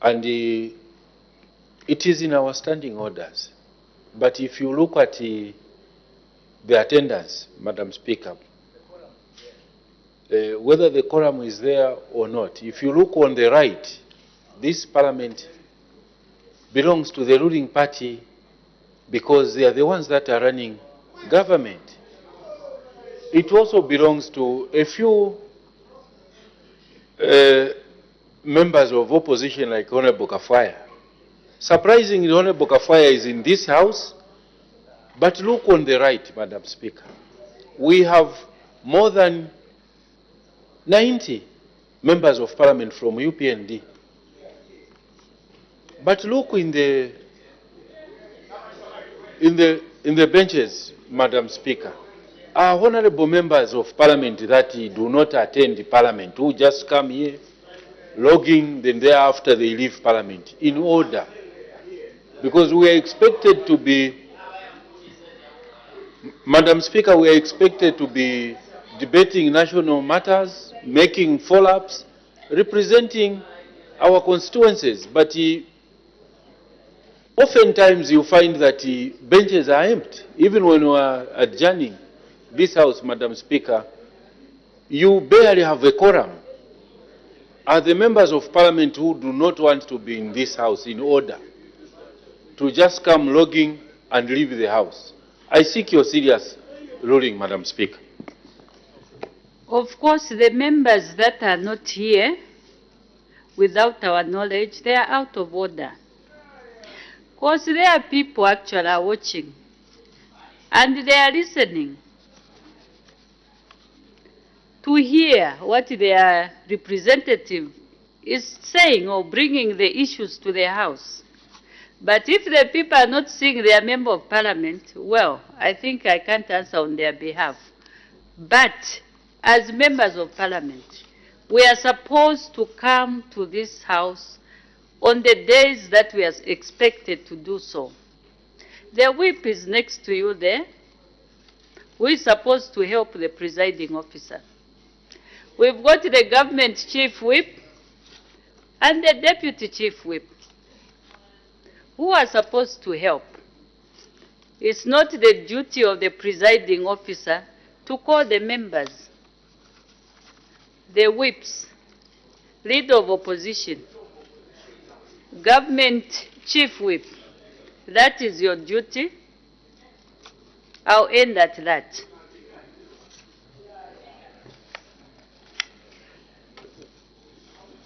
And it is in our standing orders. But if you look at the attendance, Madam Speaker, whether the quorum is there or not, if you look on the right, this Parliament belongs to the ruling party because they are the ones that are running government. It also belongs to a few members of opposition like Honorable Kafaya. Surprisingly, Honorable Kafaya is in this House, but look on the right, Madam Speaker. We have more than 90 members of Parliament from UPND. But look in the benches, Madam Speaker, are honorable members of Parliament that do not attend Parliament, who just come here, log in, then thereafter they leave Parliament in order. Because we are expected to be, Madam Speaker, we are expected to be debating national matters, making follow-ups, representing our constituencies. But oftentimes you find that benches are empty. Even when we are adjourning this House, Madam Speaker, you barely have a quorum. Are the members of Parliament who do not want to be in this House in order to just come logging and leave the House? I seek your serious ruling, Madam Speaker. Of course, the members that are not here, without our knowledge, they are out of order. Because there are people actually are watching, and they are listening to hear what their representative is saying or bringing the issues to their house. But if the people are not seeing their member of parliament, well, I think I can't answer on their behalf. But as members of parliament, we are supposed to come to this house on the days that we are expected to do so. The whip is next to you there. We're supposed to help the presiding officer. We've got the government chief whip and the deputy chief whip, who are supposed to help. It's not the duty of the presiding officer to call the members, the whips, leader of opposition, government chief whip. That is your duty. I'll end at that.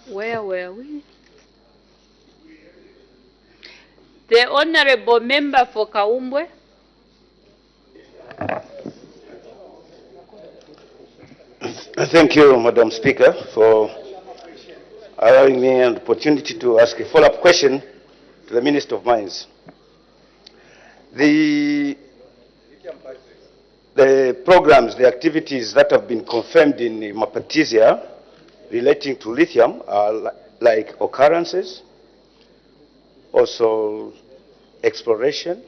Where were we? The honorable member for Kaumbwe. Thank you, Madam Speaker, for allowing me an opportunity to ask a follow-up question to the Minister of Mines. The programs, the activities that have been confirmed in Mapatizia relating to lithium are like occurrences, also exploration,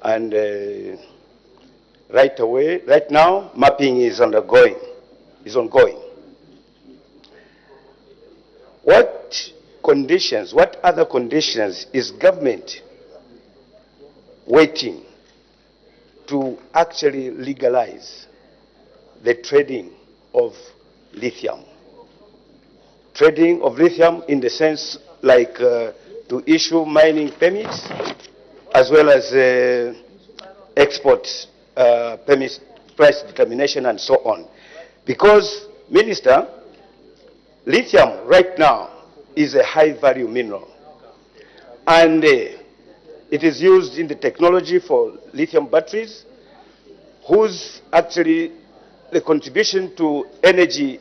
and right now, mapping is ongoing. What conditions, what other conditions is government waiting to actually legalize the trading of lithium? Trading of lithium in the sense like to issue mining permits as well as export permits, price determination and so on. Because, Minister, lithium right now is a high value mineral and it is used in the technology for lithium batteries whose actually the contribution to energy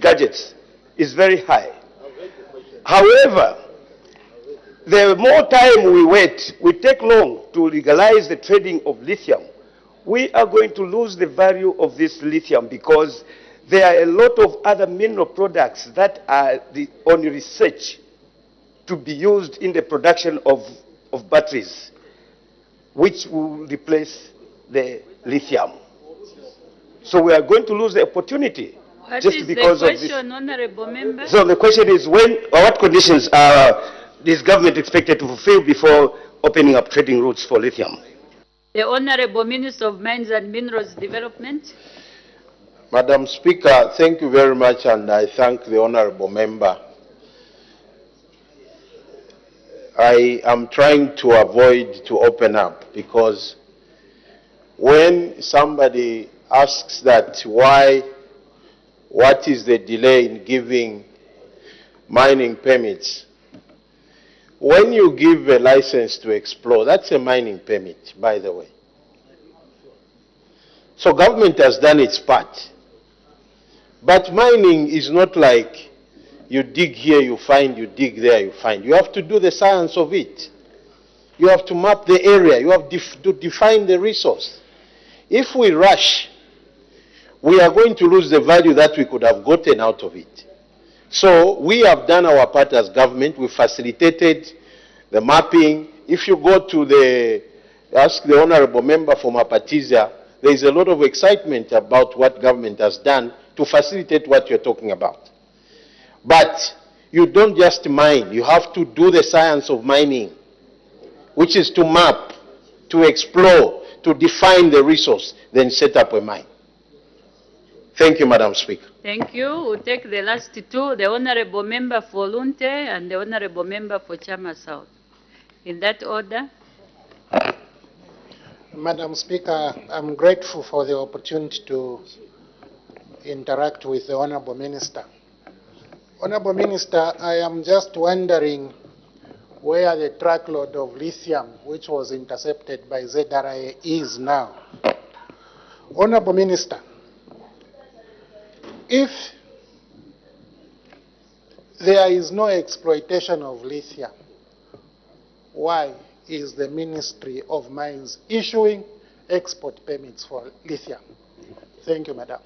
gadgets is very high. However, the more time we wait, we take long to legalize the trading of lithium, we are going to lose the value of this lithium because there are a lot of other mineral products that are on research to be used in the production of batteries, which will replace the lithium. So we are going to lose the opportunity. What just is because the of this. question, honorable member? So the question is when or what conditions are this government expected to fulfill before opening up trading routes for lithium? The Honorable Minister of Mines and Minerals Development. Madam Speaker, thank you very much, and I thank the honorable member. I am trying to avoid to open up because when somebody asks that what is the delay in giving mining permits, when you give a license to explore, that's a mining permit, by the way. So government has done its part. But mining is not like you dig here, you find, you dig there, you find. You have to do the science of it. You have to map the area. You have to define the resource. If we rush, we are going to lose the value that we could have gotten out of it. So we have done our part as government. We facilitated the mapping. If you go to ask the honorable member from Apatizia, there is a lot of excitement about what government has done to facilitate what you're talking about. But you don't just mine. You have to do the science of mining, which is to map, to explore, to define the resource, then set up a mine. Thank you, Madam Speaker. Thank you. We'll take the last two, the Honorable Member for Lunte and the Honorable Member for Chama South. In that order. Madam Speaker, I'm grateful for the opportunity to interact with the Honorable Minister. Honorable Minister, I am just wondering where the truckload of lithium, which was intercepted by ZRA, is now. Honorable Minister, if there is no exploitation of lithium, why is the Ministry of Mines issuing export permits for lithium? Thank you, Madam.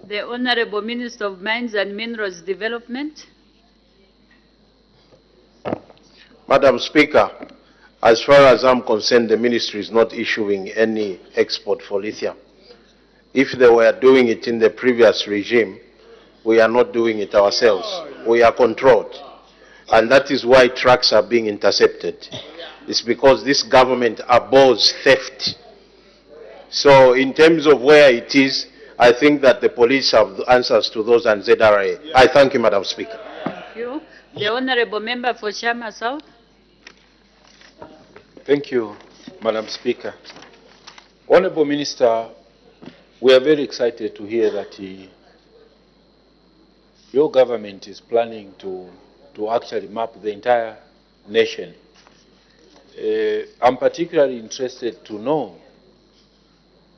The Honorable Minister of Mines and Minerals Development. Madam Speaker, as far as I'm concerned, the ministry is not issuing any export for lithium. If they were doing it in the previous regime, we are not doing it ourselves. We are controlled. And that is why trucks are being intercepted. It's because this government abhors theft. So in terms of where it is, I think that the police have the answers to those and ZRA. I thank you, Madam Speaker. Thank you. The Honorable Member for Shama South. Thank you, Madam Speaker. Honorable Minister, we are very excited to hear that your government is planning to actually map the entire nation. I'm particularly interested to know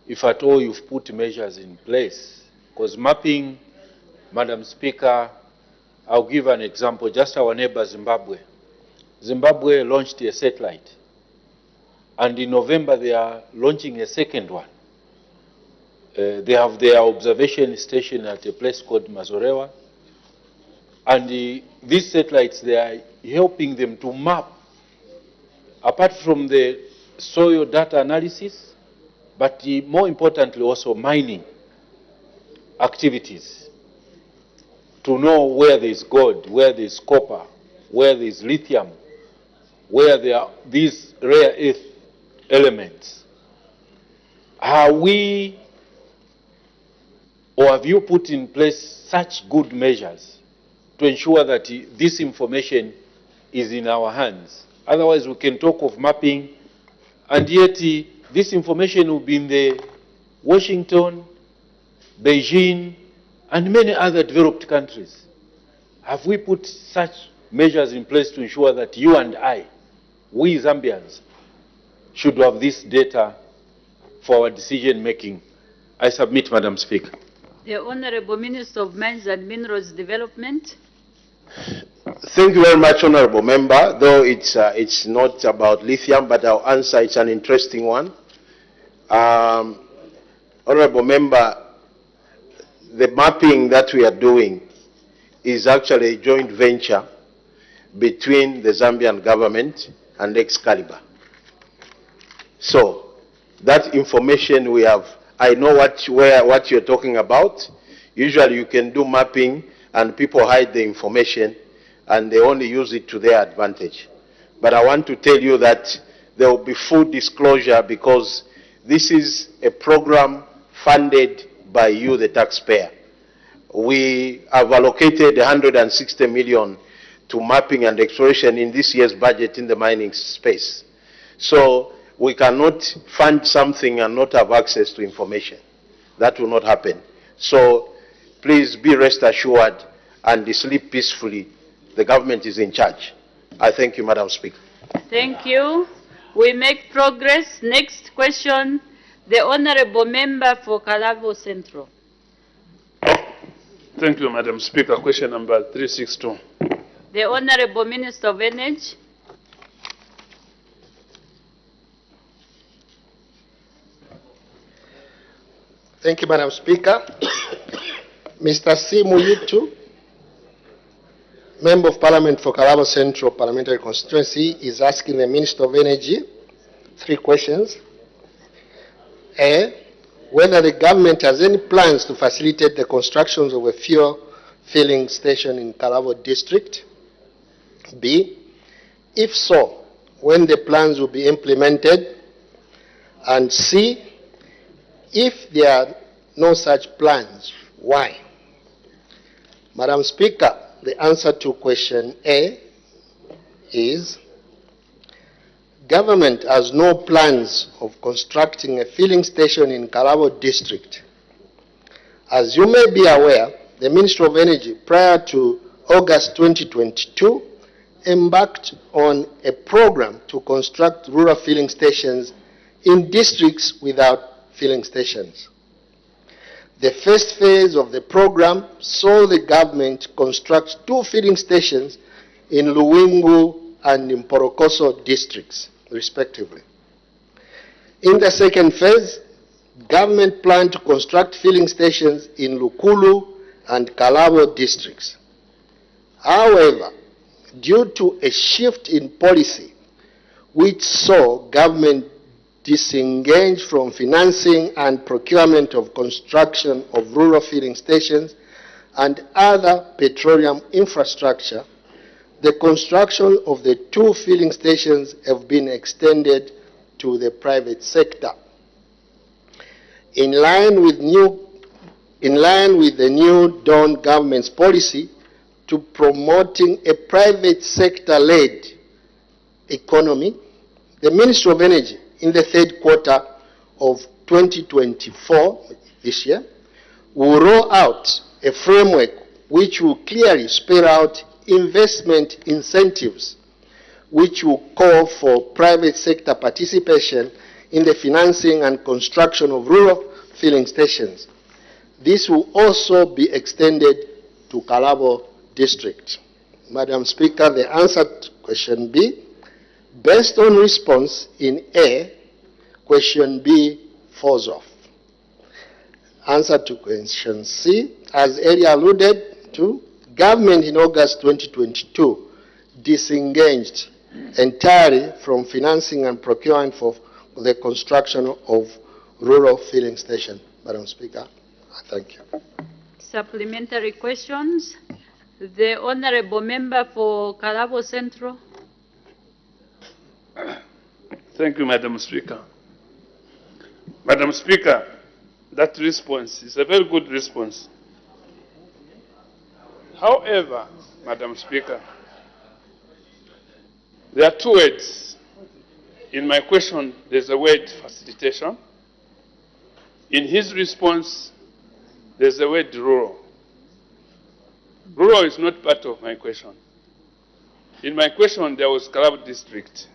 if at all you've put measures in place, because mapping, Madam Speaker, I'll give an example, just our neighbor Zimbabwe. Zimbabwe launched a satellite, and in November they are launching a second one. They have their observation station at a place called Mazorewa, and these satellites, they are helping them to map, apart from the soil data analysis, but more importantly also mining activities, to know where there is gold, where there is copper, where there is lithium, where there are these rare earth elements. Are we, or have you put in place such good measures to ensure that this information is in our hands? Otherwise we can talk of mapping, and yet this information will be in the Washington, Beijing, and many other developed countries. Have we put such measures in place to ensure that you and I, we Zambians, should have this data for our decision making? I submit, Madam Speaker. The Honorable Minister of Mines and Minerals Development. Thank you very much, Honorable Member. Though it's not about lithium, but I'll answer. It's an interesting one. Honorable Member, the mapping that we are doing is actually a joint venture between the Zambian government and Excalibur. So that information we have, I know what you're talking about. Usually you can do mapping and people hide the information and they only use it to their advantage. But I want to tell you that there will be full disclosure, because this is a program funded by you, the taxpayer. We have allocated 160 million to mapping and exploration in this year's budget in the mining space. So we cannot fund something and not have access to information. That will not happen. So please be rest assured and sleep peacefully. The government is in charge. I thank you, Madam Speaker. Thank you. We make progress. Next question, the Honorable Member for Kalabo Central. Thank you, Madam Speaker. Question number 362. The Honorable Minister of Energy. Thank you, Madam Speaker. Mr. C. Muyitu, Member of Parliament for Kalabo Central Parliamentary Constituency, is asking the Minister of Energy 3 questions. A, whether the government has any plans to facilitate the construction of a fuel filling station in Kalabo district. B, if so, when the plans will be implemented. And C, if there are no such plans, why? Madam Speaker, the answer to question A is government has no plans of constructing a filling station in Kalabo district, As you may be aware, the Ministry of Energy, prior to August 2022, embarked on a program to construct rural filling stations in districts without filling stations. The first phase of the program saw the government construct 2 filling stations in Luwingu and in Mporokoso districts, respectively. In the second phase, government planned to construct filling stations in Lukulu and Kalabo districts. However, due to a shift in policy, which saw government disengage from financing and procurement of construction of rural filling stations and other petroleum infrastructure, the construction of the 2 filling stations have been extended to the private sector. In line with the new Dawn government's policy to promoting a private sector-led economy, the Ministry of Energy in the third quarter of 2024, this year, will roll out a framework which will clearly spell out investment incentives, which will call for private sector participation in the financing and construction of rural filling stations. This will also be extended to Kalabo district. Madam Speaker, the answer to question B, based on response in A, question B falls off. Answer to question C, as earlier alluded to, government in August 2022 disengaged entirely from financing and procurement for the construction of rural filling stations. Madam Speaker, I thank you. Supplementary questions. The Honorable Member for Kalabo Central. Thank you, Madam Speaker. Madam Speaker, that response is a very good response. However, Madam Speaker, there are 2 words. In my question, there's a word facilitation. In his response, there's a word rural. Rural is not part of my question. In my question, there was Kalabo district.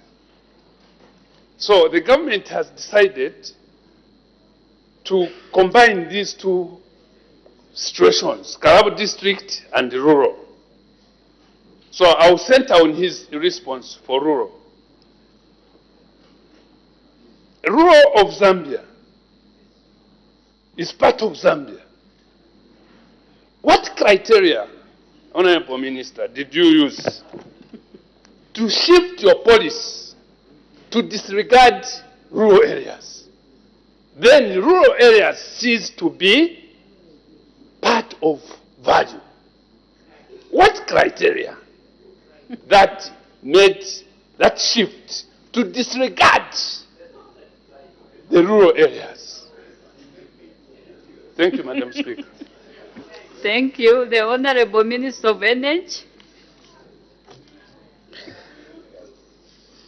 So the government has decided to combine these 2 situations, Kalabo district and rural. So I'll center on his response for rural. Rural of Zambia is part of Zambia. What criteria, Honorable Minister, did you use to shift your policy to disregard rural areas? Then rural areas cease to be part of value. What criteria that made that shift to disregard the rural areas? Thank you, Madam Speaker. Thank you. The Honorable Minister of Energy.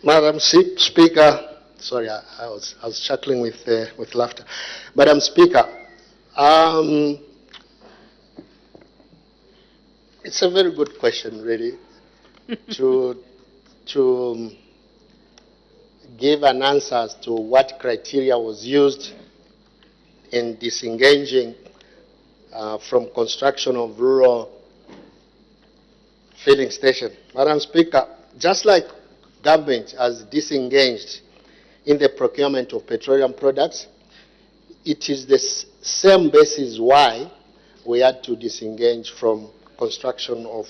Madam Speaker, sorry, I was chuckling with laughter. Madam Speaker, it's a very good question, really, to give an answer as to what criteria was used in disengaging from construction of rural filling station. Madam Speaker, just like government has disengaged in the procurement of petroleum products, it is the same basis why we had to disengage from construction of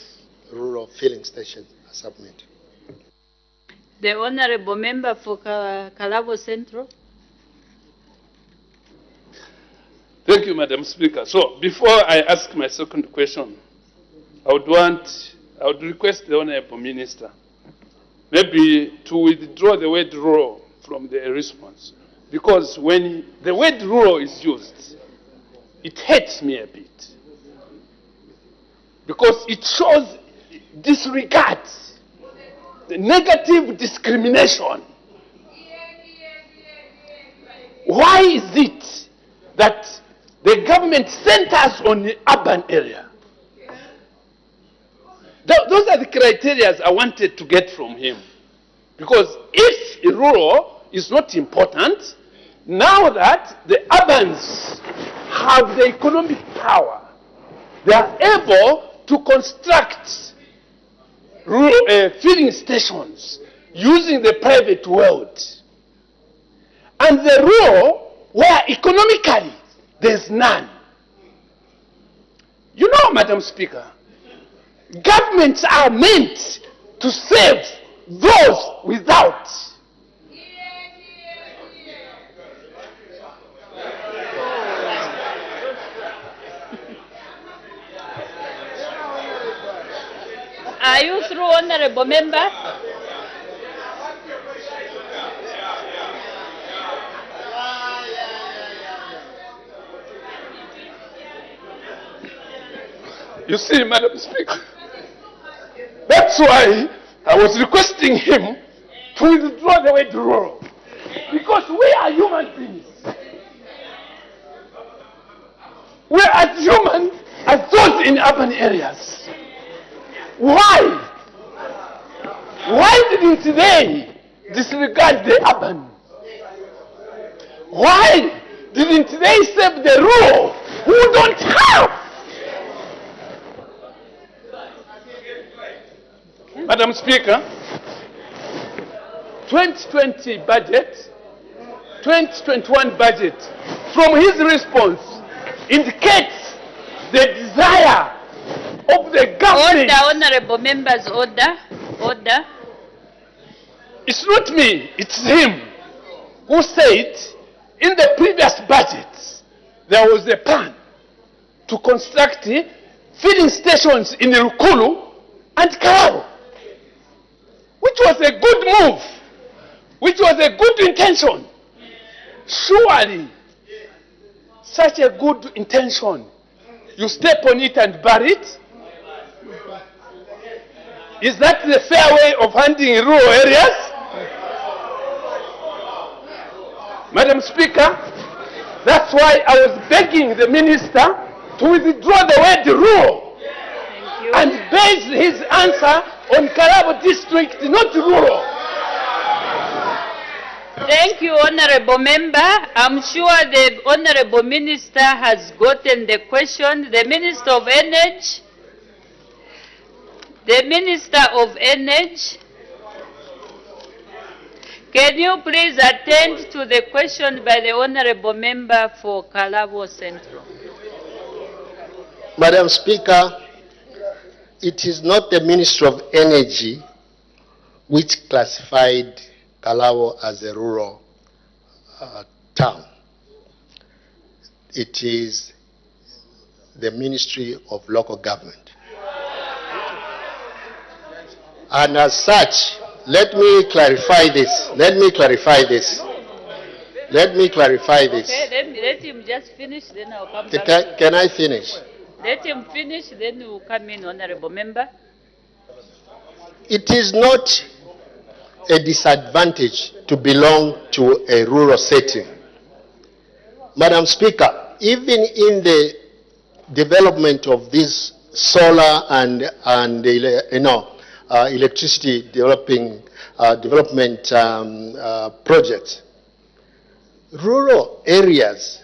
rural filling stations. I submit. The Honorable Member for Kalabo Central. Thank you, Madam Speaker. So before I ask my second question, I would request the Honorable Minister maybe to withdraw the word rural from the response. Because when the word rural is used, it hurts me a bit. Because it shows disregard, the negative discrimination. Why is it that the government centers on the urban area. Those are the criteria I wanted to get from him. Because if rural is not important, now that the urbans have the economic power, they are able to construct filling stations using the private world. And the rural, where economically there's none. You know, Madam Speaker, governments are meant to save those without. Are you through, Honorable Member? You see, Madam Speaker, that's why I was requesting him to withdraw the word rural. Because we are human beings. We are as human as those in urban areas. Why? Why didn't they disregard the urban? Why didn't they save the rural who don't have? Madam Speaker, 2020 budget, 2021 budget, from his response, indicates the desire of the government. Order, honorable members, order. Order. It's not me, it's him who said in the previous budget there was a plan to construct filling stations in Rukulu and Karabo, which was a good move, which was a good intention. Surely, such a good intention, you step on it and bury it? Is that the fair way of handling rural areas? Madam Speaker, that's why I was begging the minister to withdraw the word rural and base his answer on Karabo district, not rural. Thank you, Honorable Member. I'm sure the Honorable Minister has gotten the question. The Minister of Energy. The Minister of Energy. Can you please attend to the question by the Honorable Member for Karabo Central? Madam Speaker, it is not the Ministry of Energy which classified Karabo as a rural town. It is the Ministry of Local Government. And as such, let me clarify this. Let me clarify this. Let me clarify this. Okay, let him just finish, then I'll come back. Can I finish? Let him finish, then we'll come in, Honorable Member. It is not a disadvantage to belong to a rural setting. Madam Speaker, even in the development of this solar and electricity development projects, rural areas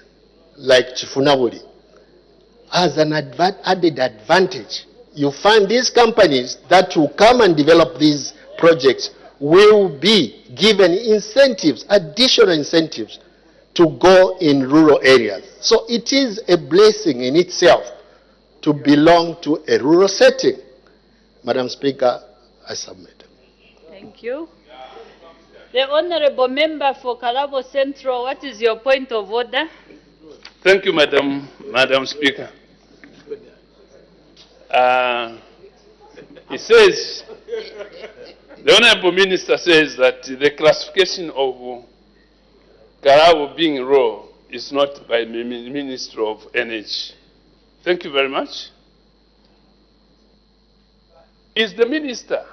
like Chifunabuli has an added advantage. You find these companies that will come and develop these projects will be given incentives, additional incentives, to go in rural areas. So it is a blessing in itself to belong to a rural setting. Madam Speaker, I submit. Thank you. The Honorable Member for Karabo Central, what is your point of order? Thank you, Madam Speaker. He says, the Honorable Minister says that the classification of Karabo being rural is not by the Ministry of Energy. Thank you very much. Is the Minister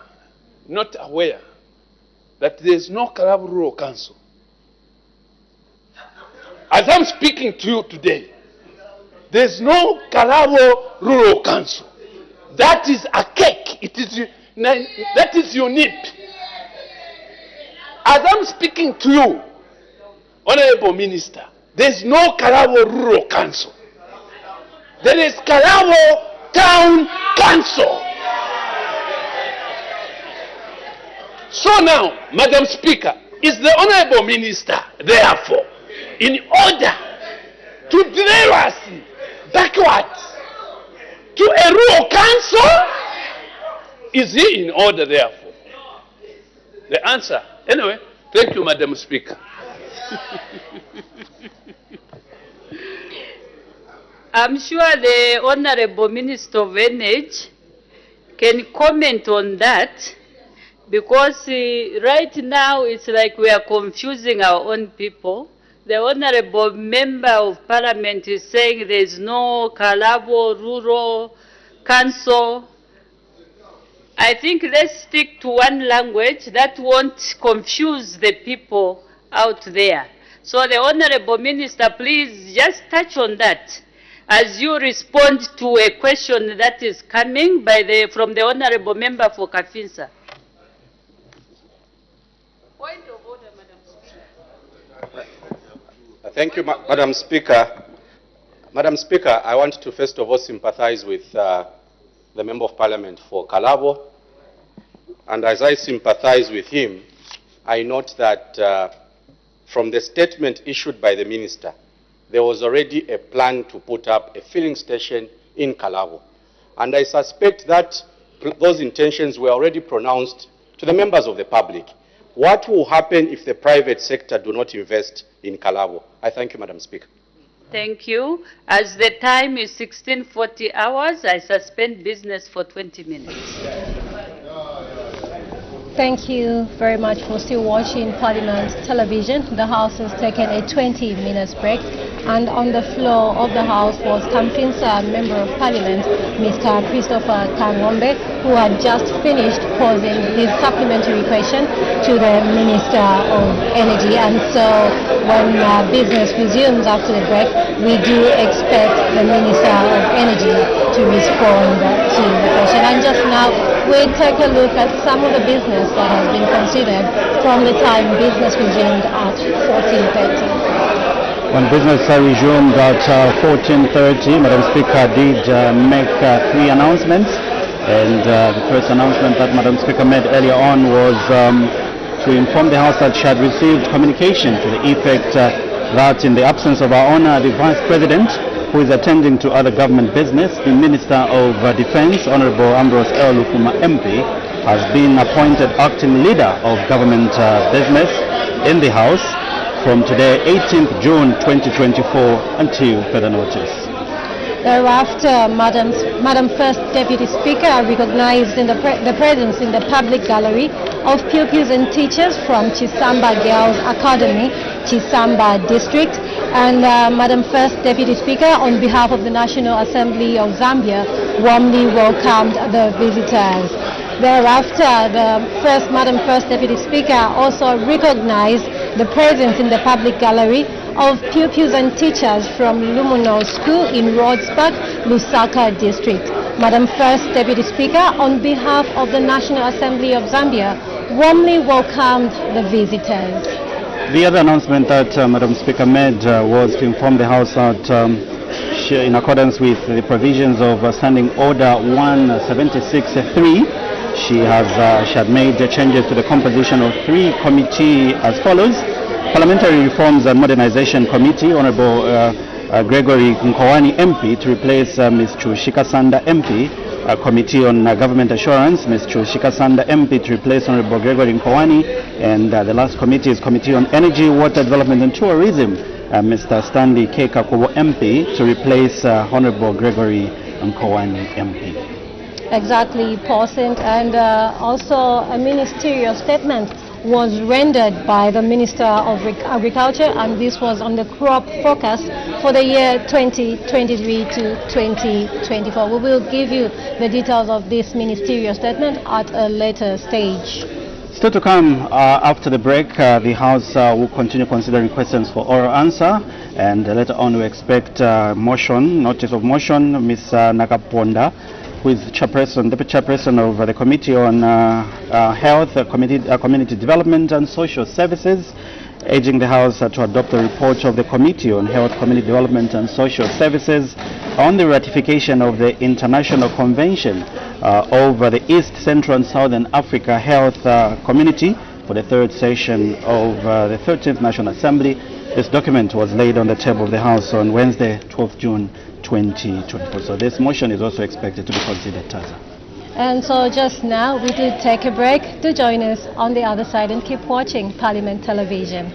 not aware that there is no Karabo Rural Council? As I'm speaking to you today, There's no Kalabo Rural Council. That is a cake. That is unique. As I'm speaking to you, Honorable Minister, there's no Kalabo Rural Council. There is Kalabo Town Council. So now, Madam Speaker, is the Honorable Minister, therefore, in order to drive us backwards to a rural council? Is he in order, therefore? The answer. Anyway, thank you, Madam Speaker. I'm sure the Honorable Minister of Energy can comment on that, because right now it's like we are confusing our own people. The Honorable Member of Parliament is saying there is no Kalabo Rural Council. I think let's stick to one language that won't confuse the people out there. So the Honorable Minister, please just touch on that as you respond to a question that is coming from the Honorable Member for Kafinsa. Point of order, Madam Speaker. Thank you, Madam Speaker. Madam Speaker, I want to first of all sympathize with the Member of Parliament for Kalabo. And as I sympathize with him, I note that from the statement issued by the Minister, there was already a plan to put up a filling station in Kalabo. And I suspect that those intentions were already pronounced to the members of the public. What will happen if the private sector do not invest in Kalabo? I thank you, Madam Speaker. Thank you. As the time is 16:40 hours, I suspend business for 20 minutes. Thank you very much for still watching Parliament Television. The House has taken a 20-minute break, and on the floor of the House was Kamfinsa Member of Parliament, Mr. Christopher Kangombe, who had just finished posing his supplementary question to the Minister of Energy. And so when business resumes after the break, we do expect the Minister of Energy to respond to the question. And just now, we take a look at some of the business that has been considered from the time business resumed at 14:30. When business resumed at 14:30, Madam Speaker did make 3 announcements. And the first announcement that Madam Speaker made earlier on was to inform the House that she had received communication to the effect that in the absence of our Honour, the Vice President, who is attending to other government business, the Minister of Defence, Honourable Ambrose L. Lufuma MP, has been appointed acting leader of government business in the House from today, 18th June 2024, until further notice. Thereafter, Madam First Deputy Speaker recognized the presence in the public gallery of pupils and teachers from Chisamba Girls Academy, Chisamba District, and Madam First Deputy Speaker, on behalf of the National Assembly of Zambia, warmly welcomed the visitors. Thereafter, Madam First Deputy Speaker also recognized the presence in the public gallery of pupils and teachers from Lumuno School in Rhodes Park, Lusaka District. Madam First Deputy Speaker, on behalf of the National Assembly of Zambia, warmly welcomed the visitors. The other announcement that Madam Speaker made was to inform the House that in accordance with the provisions of Standing Order 176.3, she had made changes to the composition of 3 committees as follows. Parliamentary Reforms and Modernization Committee, Honourable Gregory Nkowani MP to replace Ms. Chushika Sanda MP. Committee on Government Assurance, Ms. Chushika Sanda MP to replace Honourable Gregory Nkowani. And the last committee is Committee on Energy, Water Development and Tourism, Mr. Stanley K. Kakobo MP to replace Honourable Gregory Nkowani MP. Exactly, Paulson, and also a ministerial statement was rendered by the Minister of Agriculture, and this was on the crop forecast for the year 2023 to 2024. We will give you the details of this ministerial statement at a later stage. Still to come after the break, the House will continue considering questions for oral answer, and later on we expect notice of motion. Ms. Nakaponda, who is deputy chairperson of the Committee on Health, Community Development and Social Services, urging the House to adopt a report of the Committee on Health, Community Development and Social Services on the ratification of the International Convention over the East, Central and Southern Africa Health Community for the third session of the 13th National Assembly. This document was laid on the table of the House on Wednesday, 12th June 2024. So this motion is also expected to be considered, Taza. And so just now we did take a break. Do join us on the other side and keep watching Parliament Television.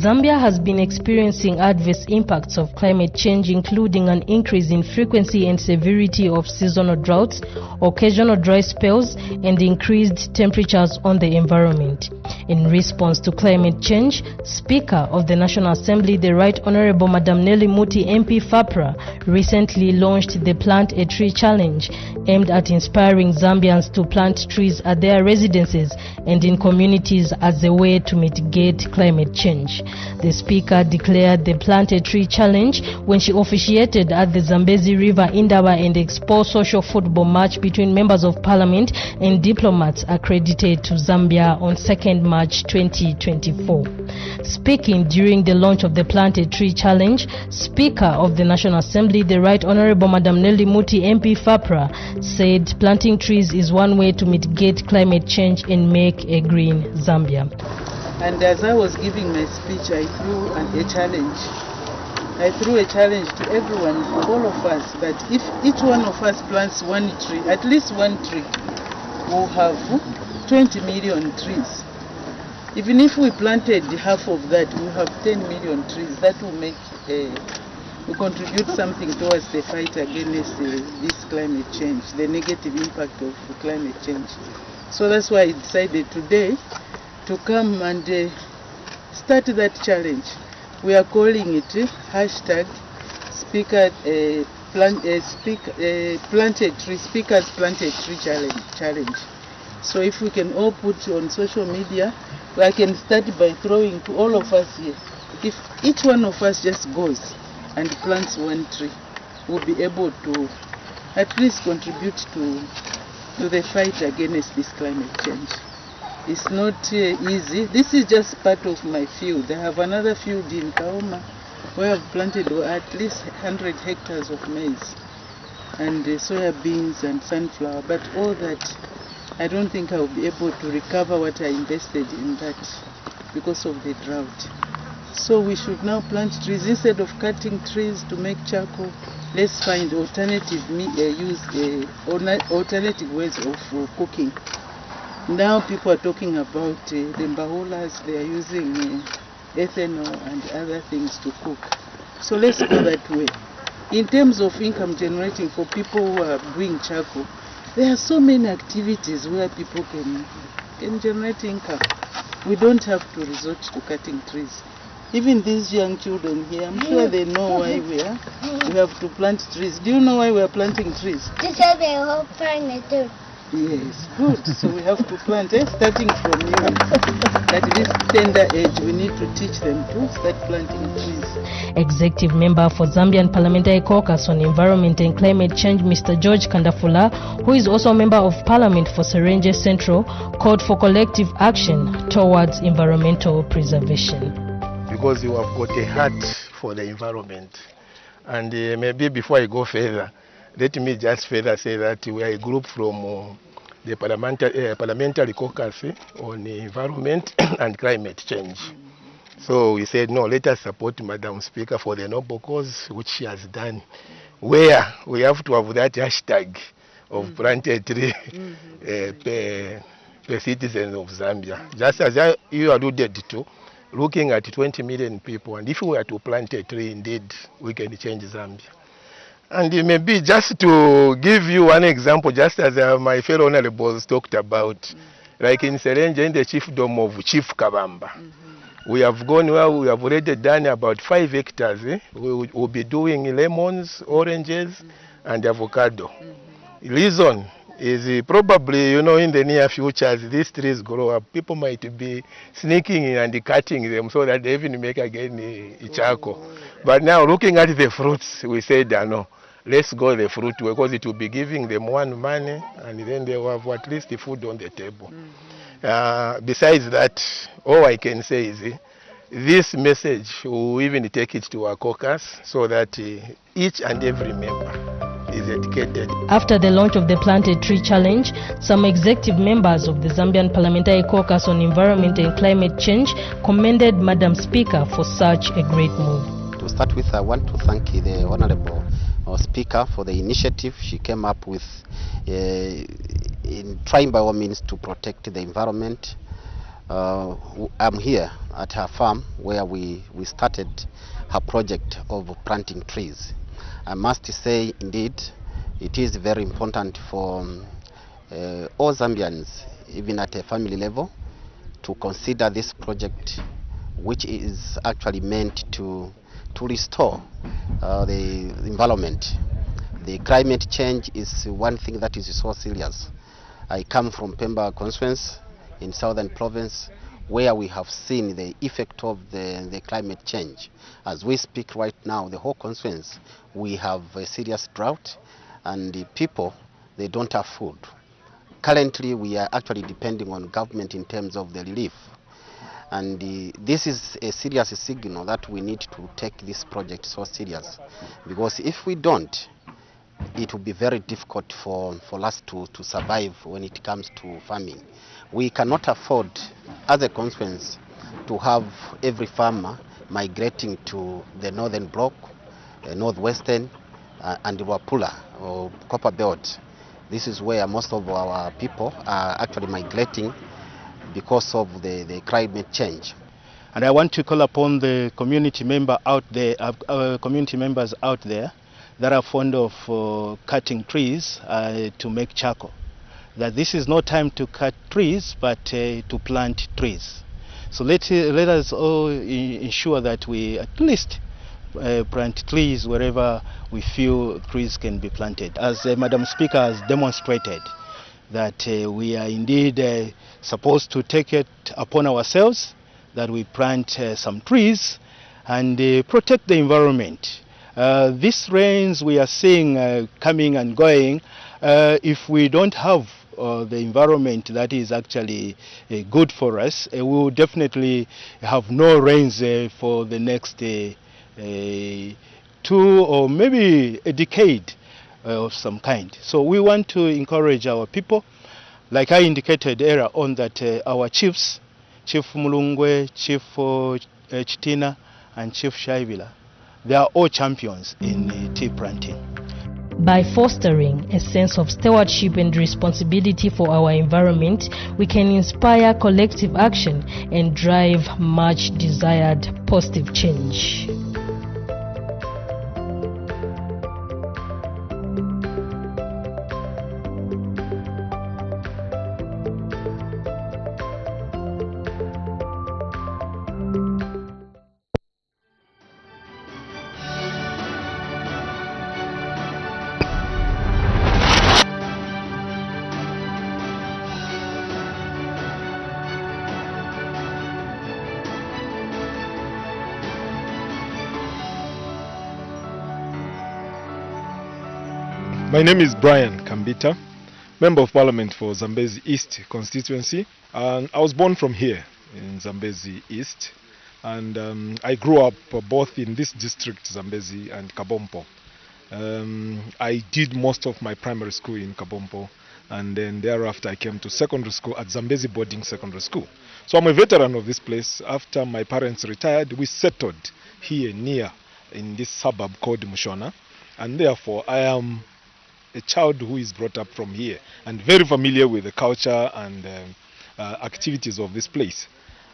Zambia has been experiencing adverse impacts of climate change, including an increase in frequency and severity of seasonal droughts, occasional dry spells, and increased temperatures on the environment. In response to climate change, Speaker of the National Assembly, the Right Honorable Madam Nelly Muti MP FAPRA, recently launched the Plant a Tree Challenge, aimed at inspiring Zambians to plant trees at their residences and in communities as a way to mitigate climate change. The Speaker declared the Plant a Tree Challenge when she officiated at the Zambezi River Indaba and Expo social football match between members of Parliament and diplomats accredited to Zambia on 2nd March 2024. Speaking during the launch of the Plant a Tree Challenge, Speaker of the National Assembly, the Right Honorable Madam Nelly Muti MP FAPRA, said planting trees is one way to mitigate climate change and make a green Zambia. And as I was giving my speech, I threw a challenge. I threw a challenge to everyone, all of us, that if each one of us plants one tree, at least one tree, we'll have 20 million trees. Even if we planted half of that, we'll have 10 million trees. That will make will contribute something towards the fight against this climate change, the negative impact of climate change. So that's why I decided today to come and start that challenge. We are calling it hashtag Speakers Plant a Tree Challenge. So if we can all put on social media, I can start by throwing to all of us here. If each one of us just goes and plants one tree, we'll be able to at least contribute to the fight against this climate change. It's not easy. This is just part of my field. I have another field in Kauma where I've planted at least 100 hectares of maize and soya beans and sunflower. But all that, I don't think I'll be able to recover what I invested in that because of the drought. So we should now plant trees. Instead of cutting trees to make charcoal, let's find alternative alternative ways of cooking. Now people are talking about the mbahulas, they are using ethanol and other things to cook. So let's go that way. In terms of income generating for people who are doing charcoal, there are so many activities where people can generate income. We don't have to resort to cutting trees. Even these young children here, I'm sure they know why we have to plant trees. Do you know why we are planting trees? To save the whole planet too. Yes, good. So we have to plant, starting from you. At this tender age, we need to teach them to start planting trees. Executive Member for Zambian Parliamentary Caucus on Environment and Climate Change, Mr. George Kandafula, who is also a Member of Parliament for Serenje Central, called for collective action towards environmental preservation. Because you have got a heart for the environment. And maybe before I go further, let me just further say that we are a group from the Parliamentary Caucus on Environment and Climate Change. So we said, no, let us support Madam Speaker for the noble cause which she has done, where we have to have that hashtag of plant a tree per citizens of Zambia. Just as you alluded to, looking at 20 million people, and if we were to plant a tree, indeed, we can change Zambia. And maybe just to give you one example, just as my fellow honorables talked about, like in Serenje, in the chiefdom of Chief Kabamba, We have gone where we have already done about 5 hectares. We will be doing lemons, oranges, and avocado. Reason is probably, in the near future, as these trees grow up, people might be sneaking in and cutting them so that they even make again charcoal. But now, looking at the fruits, we said, no, let's go the fruit because it will be giving them one money, and then they will have at least the food on the table. Besides that, all I can say is this message, will even take it to our caucus so that each and every member is educated. After the launch of the Plant a Tree Challenge, some executive members of the Zambian Parliamentary Caucus on Environment and Climate Change commended Madam Speaker for such a great move. To start with, I want to thank the Honorable Speaker for the initiative she came up with in trying by all means to protect the environment. I'm here at her farm where we started her project of planting trees. I must say, indeed, it is very important for all Zambians, even at a family level, to consider this project, which is actually meant to restore the environment. The climate change is one thing that is so serious. I come from Pemba constituency in Southern Province, where we have seen the effect of the climate change. As we speak right now, the whole constituency, we have a serious drought, and the people, they don't have food. Currently, we are actually depending on government in terms of the relief. And this is a serious signal that we need to take this project so serious. Because if we don't, it will be very difficult for us to survive when it comes to farming. We cannot afford, as a consequence, to have every farmer migrating to the northern block, northwestern, and Wapula or Copper Belt. This is where most of our people are actually migrating because of the climate change. And I want to call upon the community members out there that are fond of cutting trees to make charcoal. That this is no time to cut trees, but to plant trees. So let us all ensure that we at least plant trees wherever we feel trees can be planted. As Madam Speaker has demonstrated, that we are indeed supposed to take it upon ourselves that we plant some trees and protect the environment. These rains we are seeing coming and going, if we don't have the environment that is actually good for us, we will definitely have no rains for the next 2 or maybe a decade of some kind. So we want to encourage our people, like I indicated earlier on, that our chiefs, Chief Mulungwe, Chief Chitina, and Chief Shaivila, they are all champions in tea planting. By fostering a sense of stewardship and responsibility for our environment, we can inspire collective action and drive much desired positive change. My name is Brian Kambita, Member of Parliament for Zambezi East constituency, and I was born from here in Zambezi East, and I grew up both in this district, Zambezi and Kabompo. I did most of my primary school in Kabompo, and then thereafter I came to secondary school at Zambezi Boarding Secondary School. So I'm a veteran of this place. After my parents retired, we settled here near in this suburb called Mushona, and therefore I am a child who is brought up from here and very familiar with the culture and activities of this place.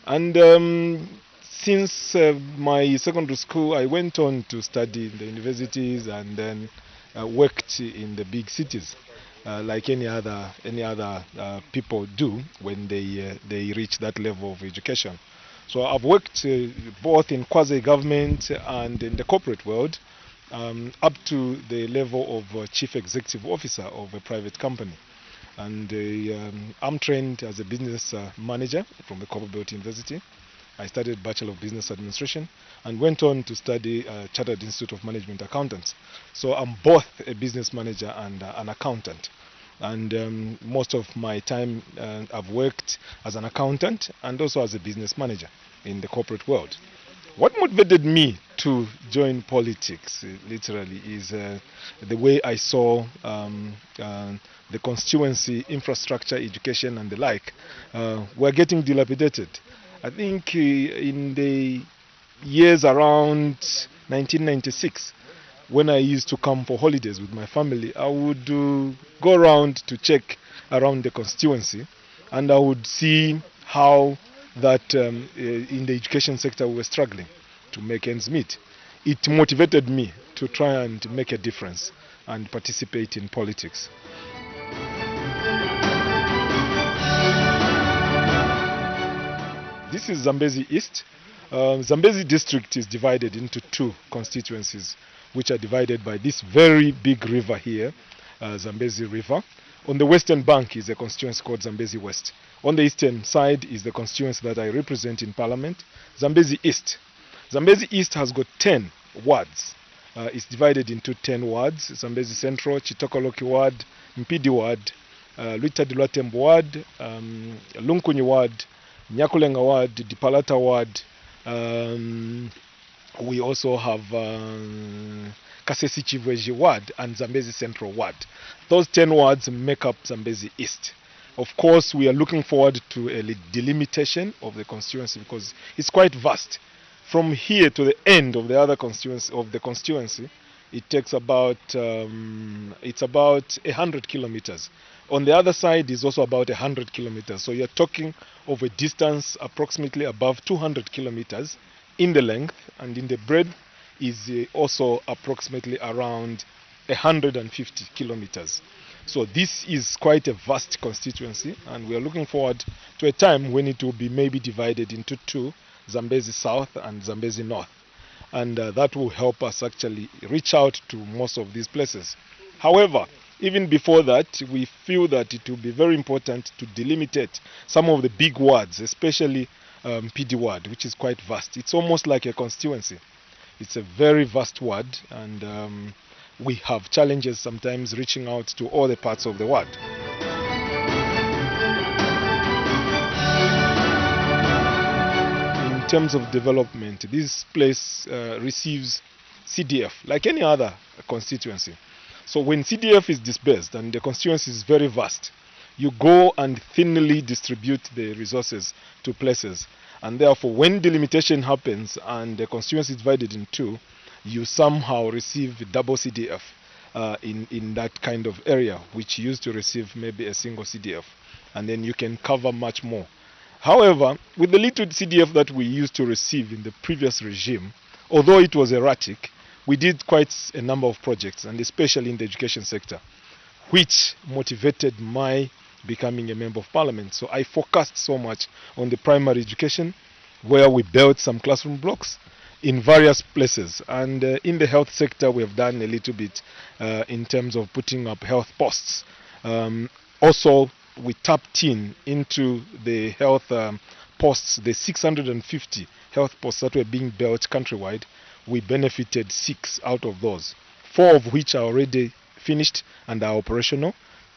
And since my secondary school, I went on to study in the universities and then worked in the big cities, like any other people do when they reach that level of education. So I've worked both in quasi-government and in the corporate world, up to the level of chief executive officer of a private company. And I'm trained as a business manager from the Copperbelt University. I studied Bachelor of Business Administration and went on to study Chartered Institute of Management Accountants. So I'm both a business manager and an accountant. And most of my time I've worked as an accountant and also as a business manager in the corporate world. What motivated me to join politics, literally, is the way I saw the constituency, infrastructure, education and the like were getting dilapidated. I think in the years around 1996, when I used to come for holidays with my family, I would go around to check around the constituency, and I would see how that in the education sector we were struggling to make ends meet. It motivated me to try and make a difference and participate in politics. This is Zambezi East. Zambezi district is divided into two constituencies, which are divided by this very big river here, Zambezi River. On the western bank is a constituency called Zambezi West. On the eastern side is the constituency that I represent in Parliament, Zambezi East. Zambezi East has got 10 wards. It's divided into 10 wards: Zambezi Central, Chitokoloki Ward, Mpidi Ward, Luitadi Lwatembo Ward, Lunkunyi Ward, Nyakulenga Ward, Dipalata Ward. We also have Kasesi Chivweji Ward and Zambezi Central Ward. Those 10 wards make up Zambezi East. Of course, we are looking forward to a delimitation of the constituency because it's quite vast. From here to the end of the other constituency, it takes about it's about 100 kilometers. On the other side is also about 100 kilometers. So you're talking of a distance approximately above 200 kilometers in the length, and in the breadth is also approximately around 150 kilometers. So this is quite a vast constituency, and we are looking forward to a time when it will be maybe divided into two, Zambezi South and Zambezi North. And that will help us actually reach out to most of these places. However, even before that, we feel that it will be very important to delimitate some of the big wards, especially PD ward, which is quite vast. It's almost like a constituency. It's a very vast ward, and we have challenges sometimes reaching out to all the parts of the ward. In terms of development, this place receives CDF like any other constituency. So when CDF is dispersed and the constituency is very vast, you go and thinly distribute the resources to places. And therefore, when delimitation happens and the constituency is divided in two, you somehow receive double CDF in that kind of area, which used to receive maybe a single CDF. And then you can cover much more. However, with the little CDF that we used to receive in the previous regime, although it was erratic, we did quite a number of projects, and especially in the education sector, which motivated my becoming a member of parliament. So I focused so much on the primary education, where we built some classroom blocks in various places. And in the health sector, we have done a little bit in terms of putting up health posts. Also, we tapped into the health posts, the 650 health posts that were being built countrywide. We benefited 6 out of those, 4 of which are already finished and are operational.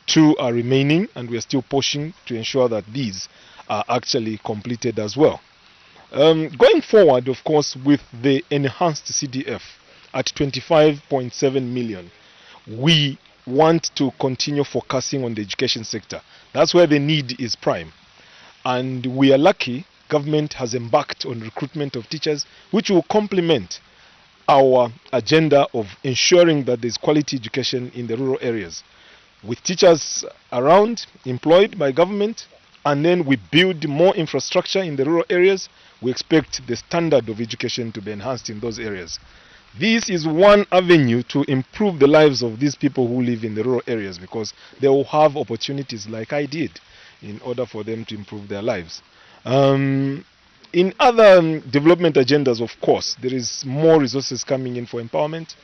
2 are remaining, and we are still pushing to ensure that these are actually completed as well. Going forward, of course, with the enhanced CDF at 25.7 million, we want to continue focusing on the education sector. That's where the need is prime. And we are lucky, government has embarked on recruitment of teachers, which will complement our agenda of ensuring that there's quality education in the rural areas. With teachers around, employed by government, and then we build more infrastructure in the rural areas, we expect the standard of education to be enhanced in those areas. This is one avenue to improve the lives of these people who live in the rural areas, because they will have opportunities like I did in order for them to improve their lives. In other development agendas, of course, there is more resources coming in for empowerment.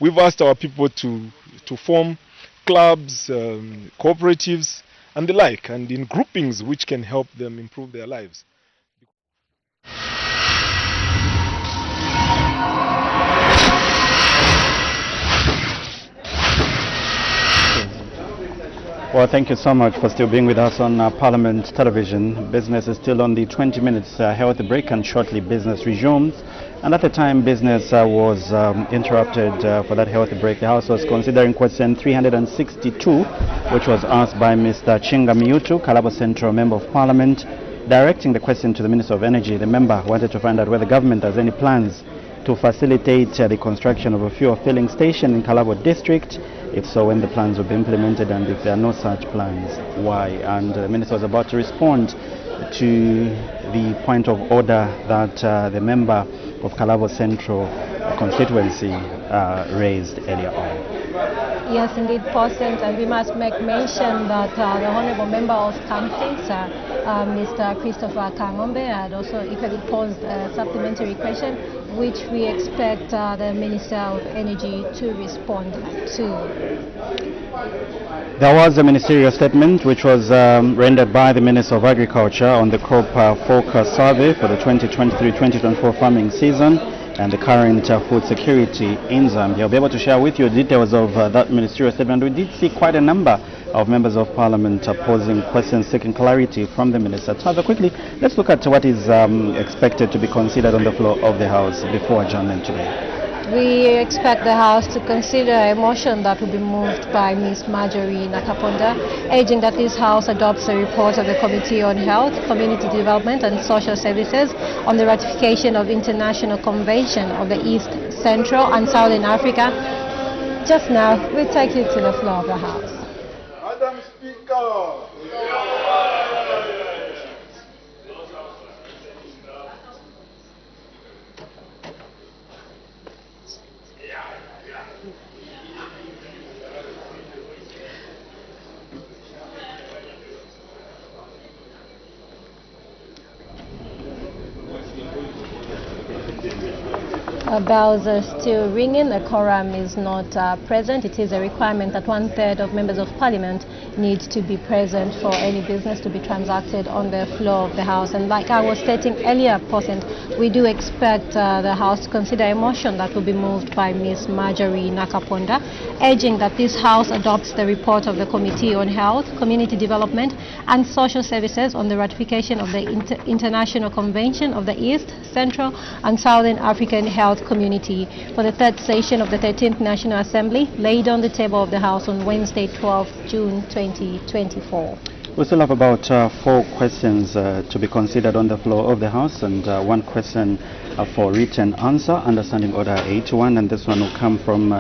We've asked our people to form clubs, cooperatives, and the like, and in groupings which can help them improve their lives. Well, thank you so much for still being with us on Parliament Television. Business is still on the 20 minutes health break, and shortly business resumes. And at the time business was interrupted for that health break, the House was considering question 362, which was asked by Mr. Chinga Miutu, Kalabo Central Member of Parliament, directing the question to the Minister of Energy. The member wanted to find out whether the government has any plans to facilitate the construction of a fuel filling station in Kalabo District. If so, when the plans will be implemented, and if there are no such plans, why? And the Minister was about to respond to the point of order that the member of Kalabo Central constituency raised earlier on. Yes, indeed, President, and we must make mention that the Honourable Member of Kamfisa, Mr. Christopher Kangombe, had also equally posed a supplementary question, which we expect the Minister of Energy to respond to. There was a ministerial statement which was rendered by the Minister of Agriculture on the crop focus survey for the 2023-2024 farming season and the current food security in Zambia. I'll be able to share with you details of that ministerial statement. We did see quite a number of members of Parliament posing questions seeking clarity from the Minister. However, quickly, let's look at what is expected to be considered on the floor of the House before adjournment today. We expect the House to consider a motion that will be moved by Ms. Marjorie Nakaponda, urging that this House adopts a report of the Committee on Health, Community Development and Social Services on the ratification of International Convention of the East, Central and Southern Africa. Just now, we take you to the floor of the House. Madam Speaker. Bells are still ringing. The quorum is not present. It is a requirement that 1/3 of members of Parliament need to be present for any business to be transacted on the floor of the House. And like I was stating earlier, President, we do expect the House to consider a motion that will be moved by Ms. Marjorie Nakaponda, urging that this House adopts the report of the Committee on Health, Community Development and Social Services on the ratification of the International Convention of the East, Central and Southern African Health Community for the third session of the 13th National Assembly, laid on the table of the House on Wednesday, 12 June 2024. We still have about 4 questions to be considered on the floor of the House, and 1 question for written answer, Understanding Order 81, and this one will come from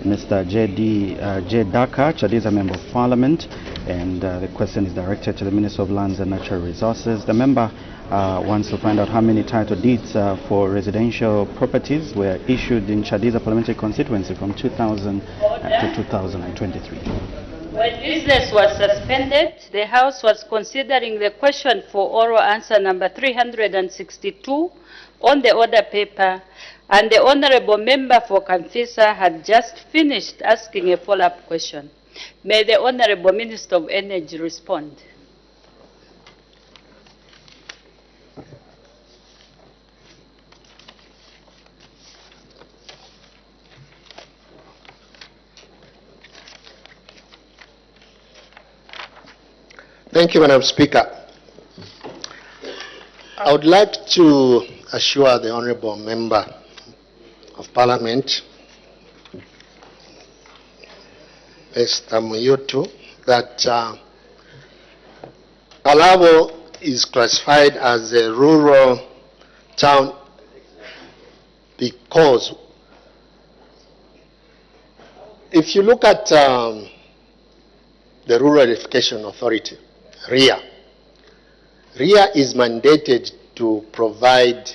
Mr. J. Daka, Chadiza Member of Parliament, and the question is directed to the Minister of Lands and Natural Resources. The member wants to find out how many title deeds for residential properties were issued in Chadiza Parliamentary constituency from 2000 to 2023. When business was suspended, the House was considering the question for oral answer number 362 on the order paper, and the Honourable Member for Kamfisa had just finished asking a follow-up question. May the Honourable Minister of Energy respond. Thank you, Madam Speaker. I would like to assure the Honourable Member of Parliament, Mr. Muyutu, that Kalabo is classified as a rural town because if you look at the Rural Electrification Authority, RIA is mandated to provide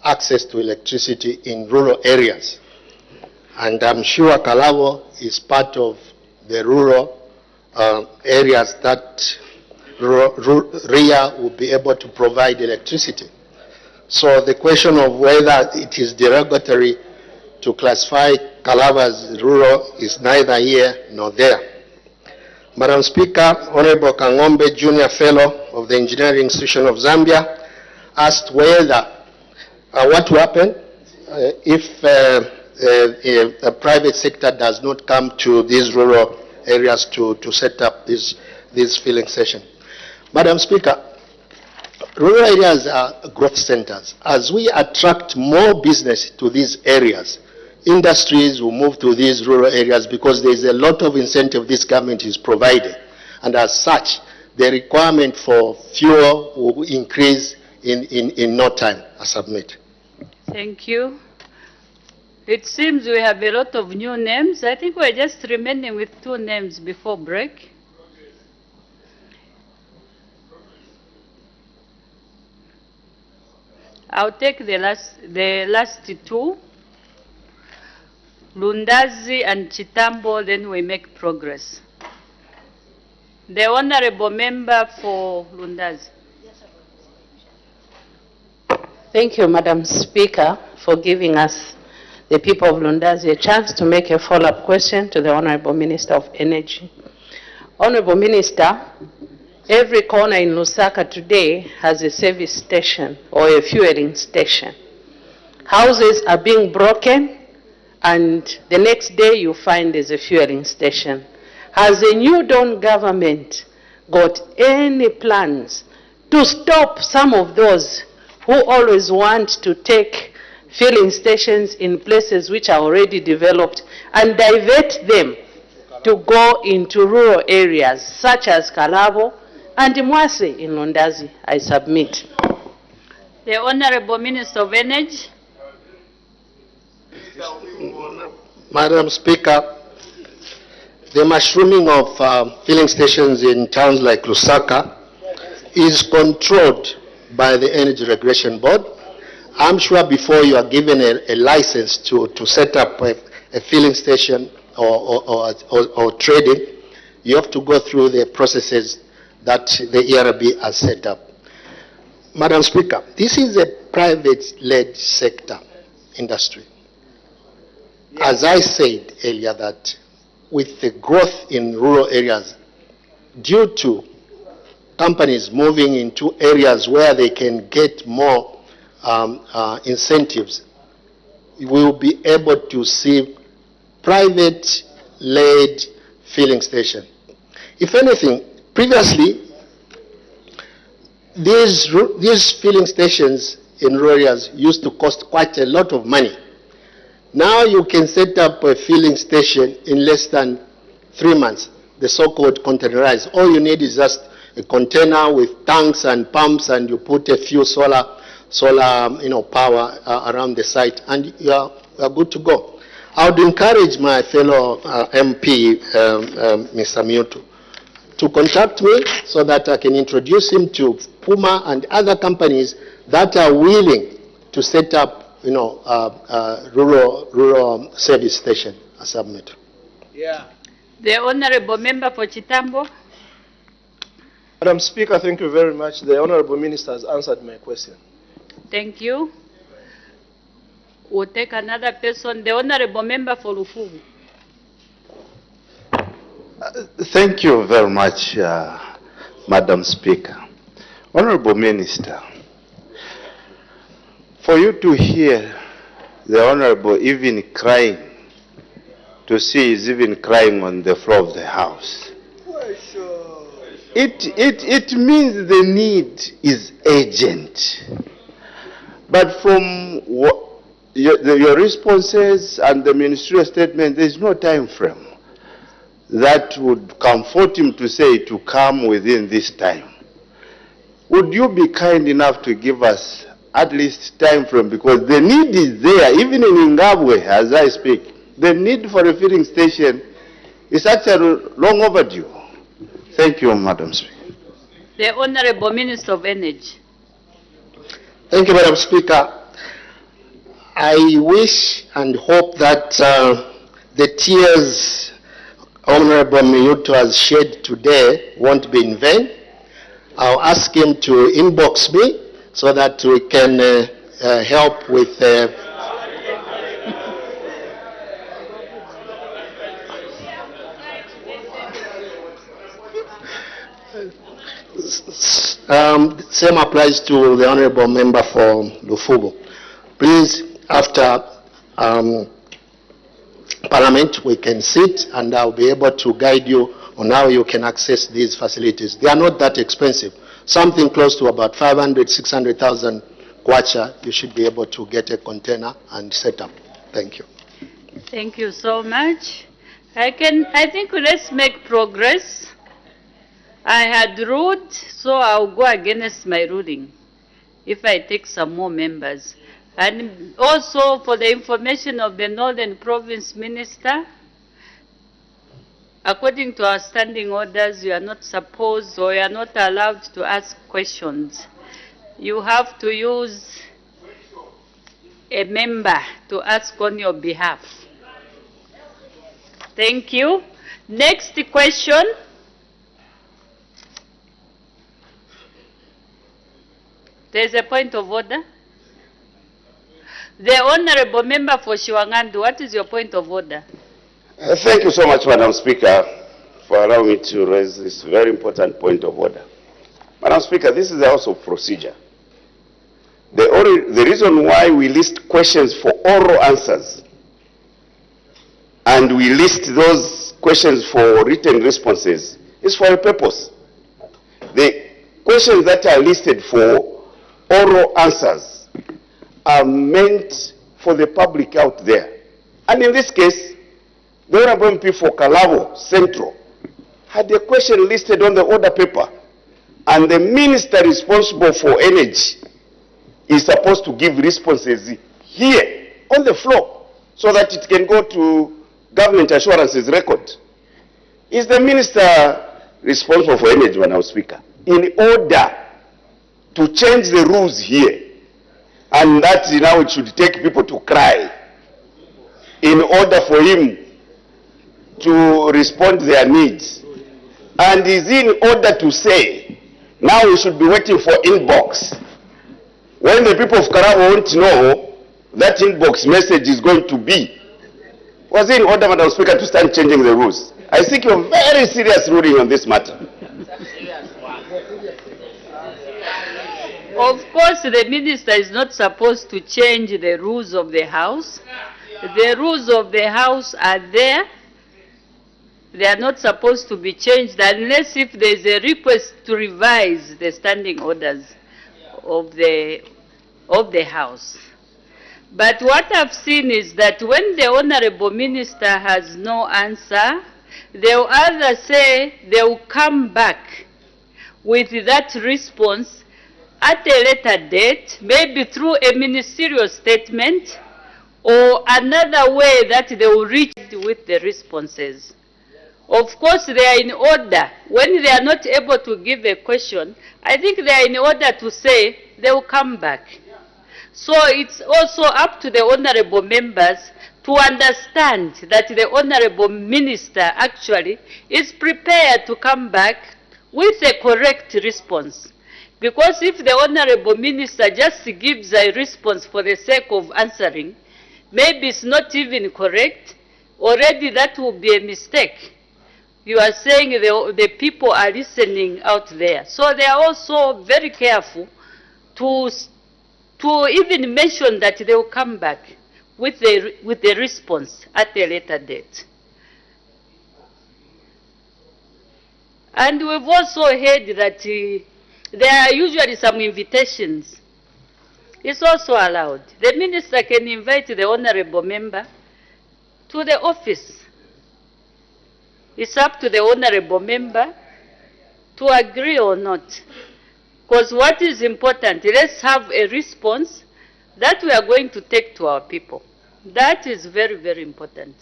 access to electricity in rural areas. And I'm sure Kalabo is part of the rural areas that RIA will be able to provide electricity. So the question of whether it is derogatory to classify Kalaba as rural is neither here nor there. Madam Speaker, Honorable Kangombe, Junior Fellow of the Engineering Institution of Zambia, asked whether what will happen if the private sector does not come to these rural areas to set up these filling stations. Madam Speaker, rural areas are growth centers. As we attract more business to these areas, industries will move to these rural areas because there is a lot of incentive this government is providing. And as such, the requirement for fuel will increase in no time, I submit. Thank you. It seems we have a lot of new names. I think we're just remaining with 2 names before break. I'll take the last 2. Lundazi and Chitambo, then we make progress. The Honorable Member for Lundazi. Thank you, Madam Speaker, for giving us, the people of Lundazi, a chance to make a follow-up question to the Honorable Minister of Energy. Honorable Minister, every corner in Lusaka today has a service station or a fueling station. Houses are being broken, and the next day you find there's a fueling station. Has the New Dawn government got any plans to stop some of those who always want to take filling stations in places which are already developed and divert them to go into rural areas such as Kalabo and Mwase in Lundazi? I submit. The Honorable Minister of Energy. Madam Speaker, the mushrooming of filling stations in towns like Lusaka is controlled by the Energy Regulation Board. I'm sure before you are given a license to set up a filling station or trading, you have to go through the processes that the ERB has set up. Madam Speaker, this is a private-led sector industry. As I said earlier, that with the growth in rural areas, due to companies moving into areas where they can get more incentives, we will be able to see private-led filling station. If anything, previously, these filling stations in rural areas used to cost quite a lot of money. Now you can set up a filling station in less than 3 months, the so-called containerized. All you need is just a container with tanks and pumps, and you put a few solar power around the site, and you are good to go. I would encourage my fellow MP, Mr. Mewto, to contact me so that I can introduce him to Puma and other companies that are willing to set up, rural service station. I submit. Yeah. The Honorable Member for Chitambo. Madam Speaker, thank you very much. The Honorable Minister has answered my question. Thank you. We'll take another person. The Honorable Member for Lufugu. Thank you very much, Madam Speaker. Honorable Minister, for you to hear the Honorable even crying, to see he's even crying on the floor of the House, it means the need is urgent. But from your responses and the ministerial statement, there is no time frame that would comfort him to say to come within this time. Would you be kind enough to give us at least time frame, because the need is there, even in Ngabwe, as I speak. The need for a filling station is actually long overdue. Thank you, Madam Speaker. The Honorable Minister of Energy. Thank you, Madam Speaker. I wish and hope that the tears Honorable Mewto has shed today won't be in vain. I'll ask him to inbox me so that we can help with same applies to the honorable member for Lufugo. Please, after Parliament, we can sit and I'll be able to guide you on how you can access these facilities. They are not that expensive. Something close to about 500, 600,000 kwacha, you should be able to get a container and set up. Thank you. Thank you so much. I think let's make progress. I had ruled, so I'll go against my ruling if I take some more members. And also for the information of the Northern Province Minister, according to our standing orders, you are not supposed or you are not allowed to ask questions. You have to use a member to ask on your behalf. Thank you. Next question. There's a point of order. The Honorable Member for Shiwangandu, what is your point of order? Thank you so much, Madam Speaker, for allowing me to raise this very important point of order. Madam Speaker, this is the House of Procedure. The reason why we list questions for oral answers and we list those questions for written responses is for a purpose. The questions that are listed for oral answers are meant for the public out there. And in this case, the Honorable MP for Kalabo Central had a question listed on the order paper, and the minister responsible for energy is supposed to give responses here on the floor so that it can go to government assurances record. Is the minister responsible for energy, Madam Speaker, in order to change the rules here, and that now it should take people to cry in order for him to respond to their needs? And is in order to say, now we should be waiting for inbox. When the people of Karabo won't know that inbox message is going to be, was it in order, Madam Speaker, to start changing the rules? I think you're very serious ruling on this matter. Of course, the minister is not supposed to change the rules of the House. The rules of the House are there. They are not supposed to be changed unless if there is a request to revise the standing orders of the House. But what I've seen is that when the Honorable Minister has no answer, they will either say they will come back with that response at a later date, maybe through a ministerial statement or another way that they will reach with the responses. Of course, they are in order. When they are not able to give a question, I think they are in order to say they will come back. So it's also up to the honorable members to understand that the honorable minister actually is prepared to come back with a correct response. Because if the honorable minister just gives a response for the sake of answering, maybe it's not even correct, already that will be a mistake. You are saying the people are listening out there. So they are also very careful to even mention that they will come back with the response at a later date. And we've also heard that there are usually some invitations. It's also allowed. The minister can invite the honorable member to the office. It's up to the honorable member to agree or not. Because what is important, let's have a response that we are going to take to our people. That is very, very important.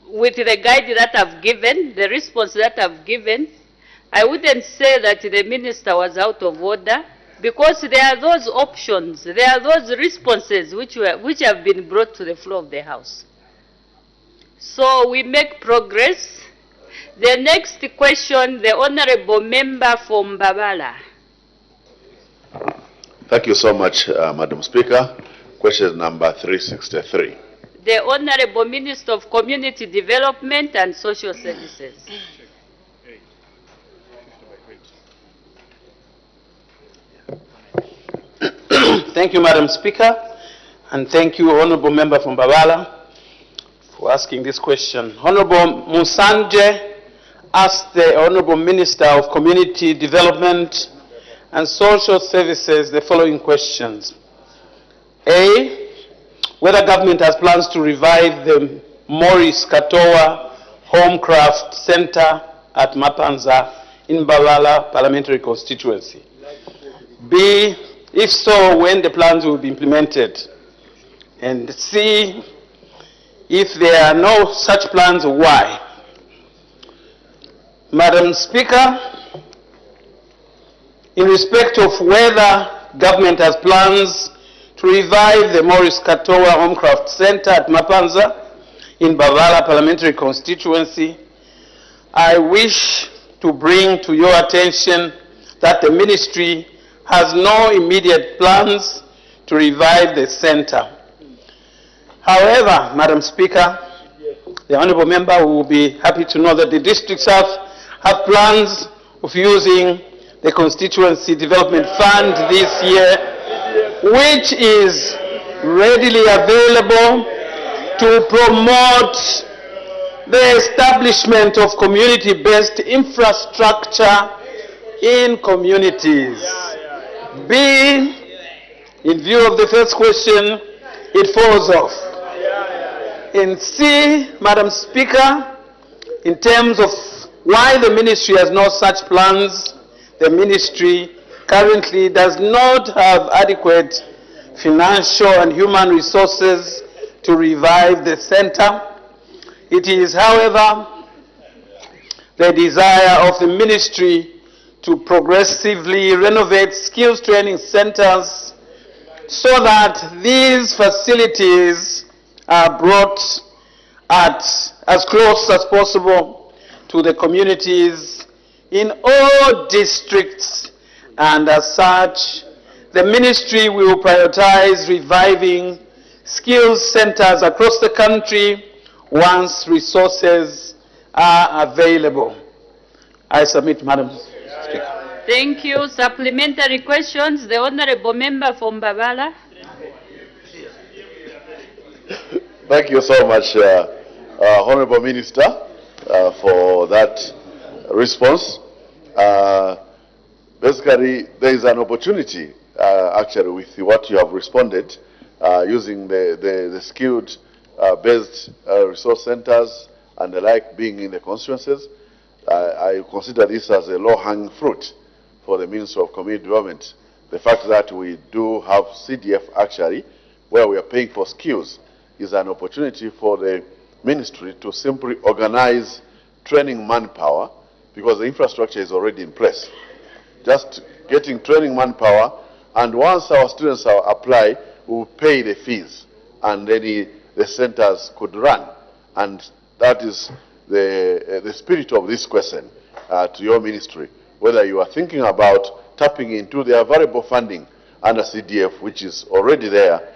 With the guide that I've given, the response that I've given, I wouldn't say that the minister was out of order, because there are those options, there are those responses which have been brought to the floor of the House. So we make progress. The next question, the Honorable Member from Babala. Thank you so much, Madam Speaker. Question number 363. The Honorable Minister of Community Development and Social Services. Thank you, Madam Speaker, and thank you, Honorable Member from Babala, for asking this question. Honorable Musanje asked the Honorable Minister of Community Development and Social Services the following questions. A, whether government has plans to revive the Maurice Katoa Homecraft Center at Mapanza in Babala Parliamentary constituency. B, if so, when the plans will be implemented. And C, if there are no such plans, why? Madam Speaker, in respect of whether government has plans to revive the Maurice Katoa Homecraft Center at Mapanza in Babala Parliamentary constituency, I wish to bring to your attention that the ministry has no immediate plans to revive the center. However, Madam Speaker, the Honourable Member will be happy to know that the District South have plans of using the Constituency Development Fund this year, which is readily available to promote the establishment of community-based infrastructure in communities. B, in view of the first question, it falls off. In C, Madam Speaker, in terms of why the ministry has no such plans, the ministry currently does not have adequate financial and human resources to revive the center. It is, however, the desire of the ministry to progressively renovate skills training centers so that these facilities are brought at as close as possible to the communities in all districts, and as such, the ministry will prioritize reviving skills centers across the country once resources are available. I submit, Madam Speaker. Thank you. Supplementary questions. The Honourable Member from Babala. Thank you so much, Honorable Minister, for that response. Basically, there is an opportunity, actually, with what you have responded, using the skilled based resource centers and the like being in the constituencies. I consider this as a low-hanging fruit for the Ministry of Community Development. The fact that we do have CDF actually, where we are paying for skills, is an opportunity for the ministry to simply organize training manpower, because the infrastructure is already in place. Just getting training manpower, and once our students apply, we will pay the fees, and then the centers could run. And that is the spirit of this question to your ministry, whether you are thinking about tapping into the available funding under CDF, which is already there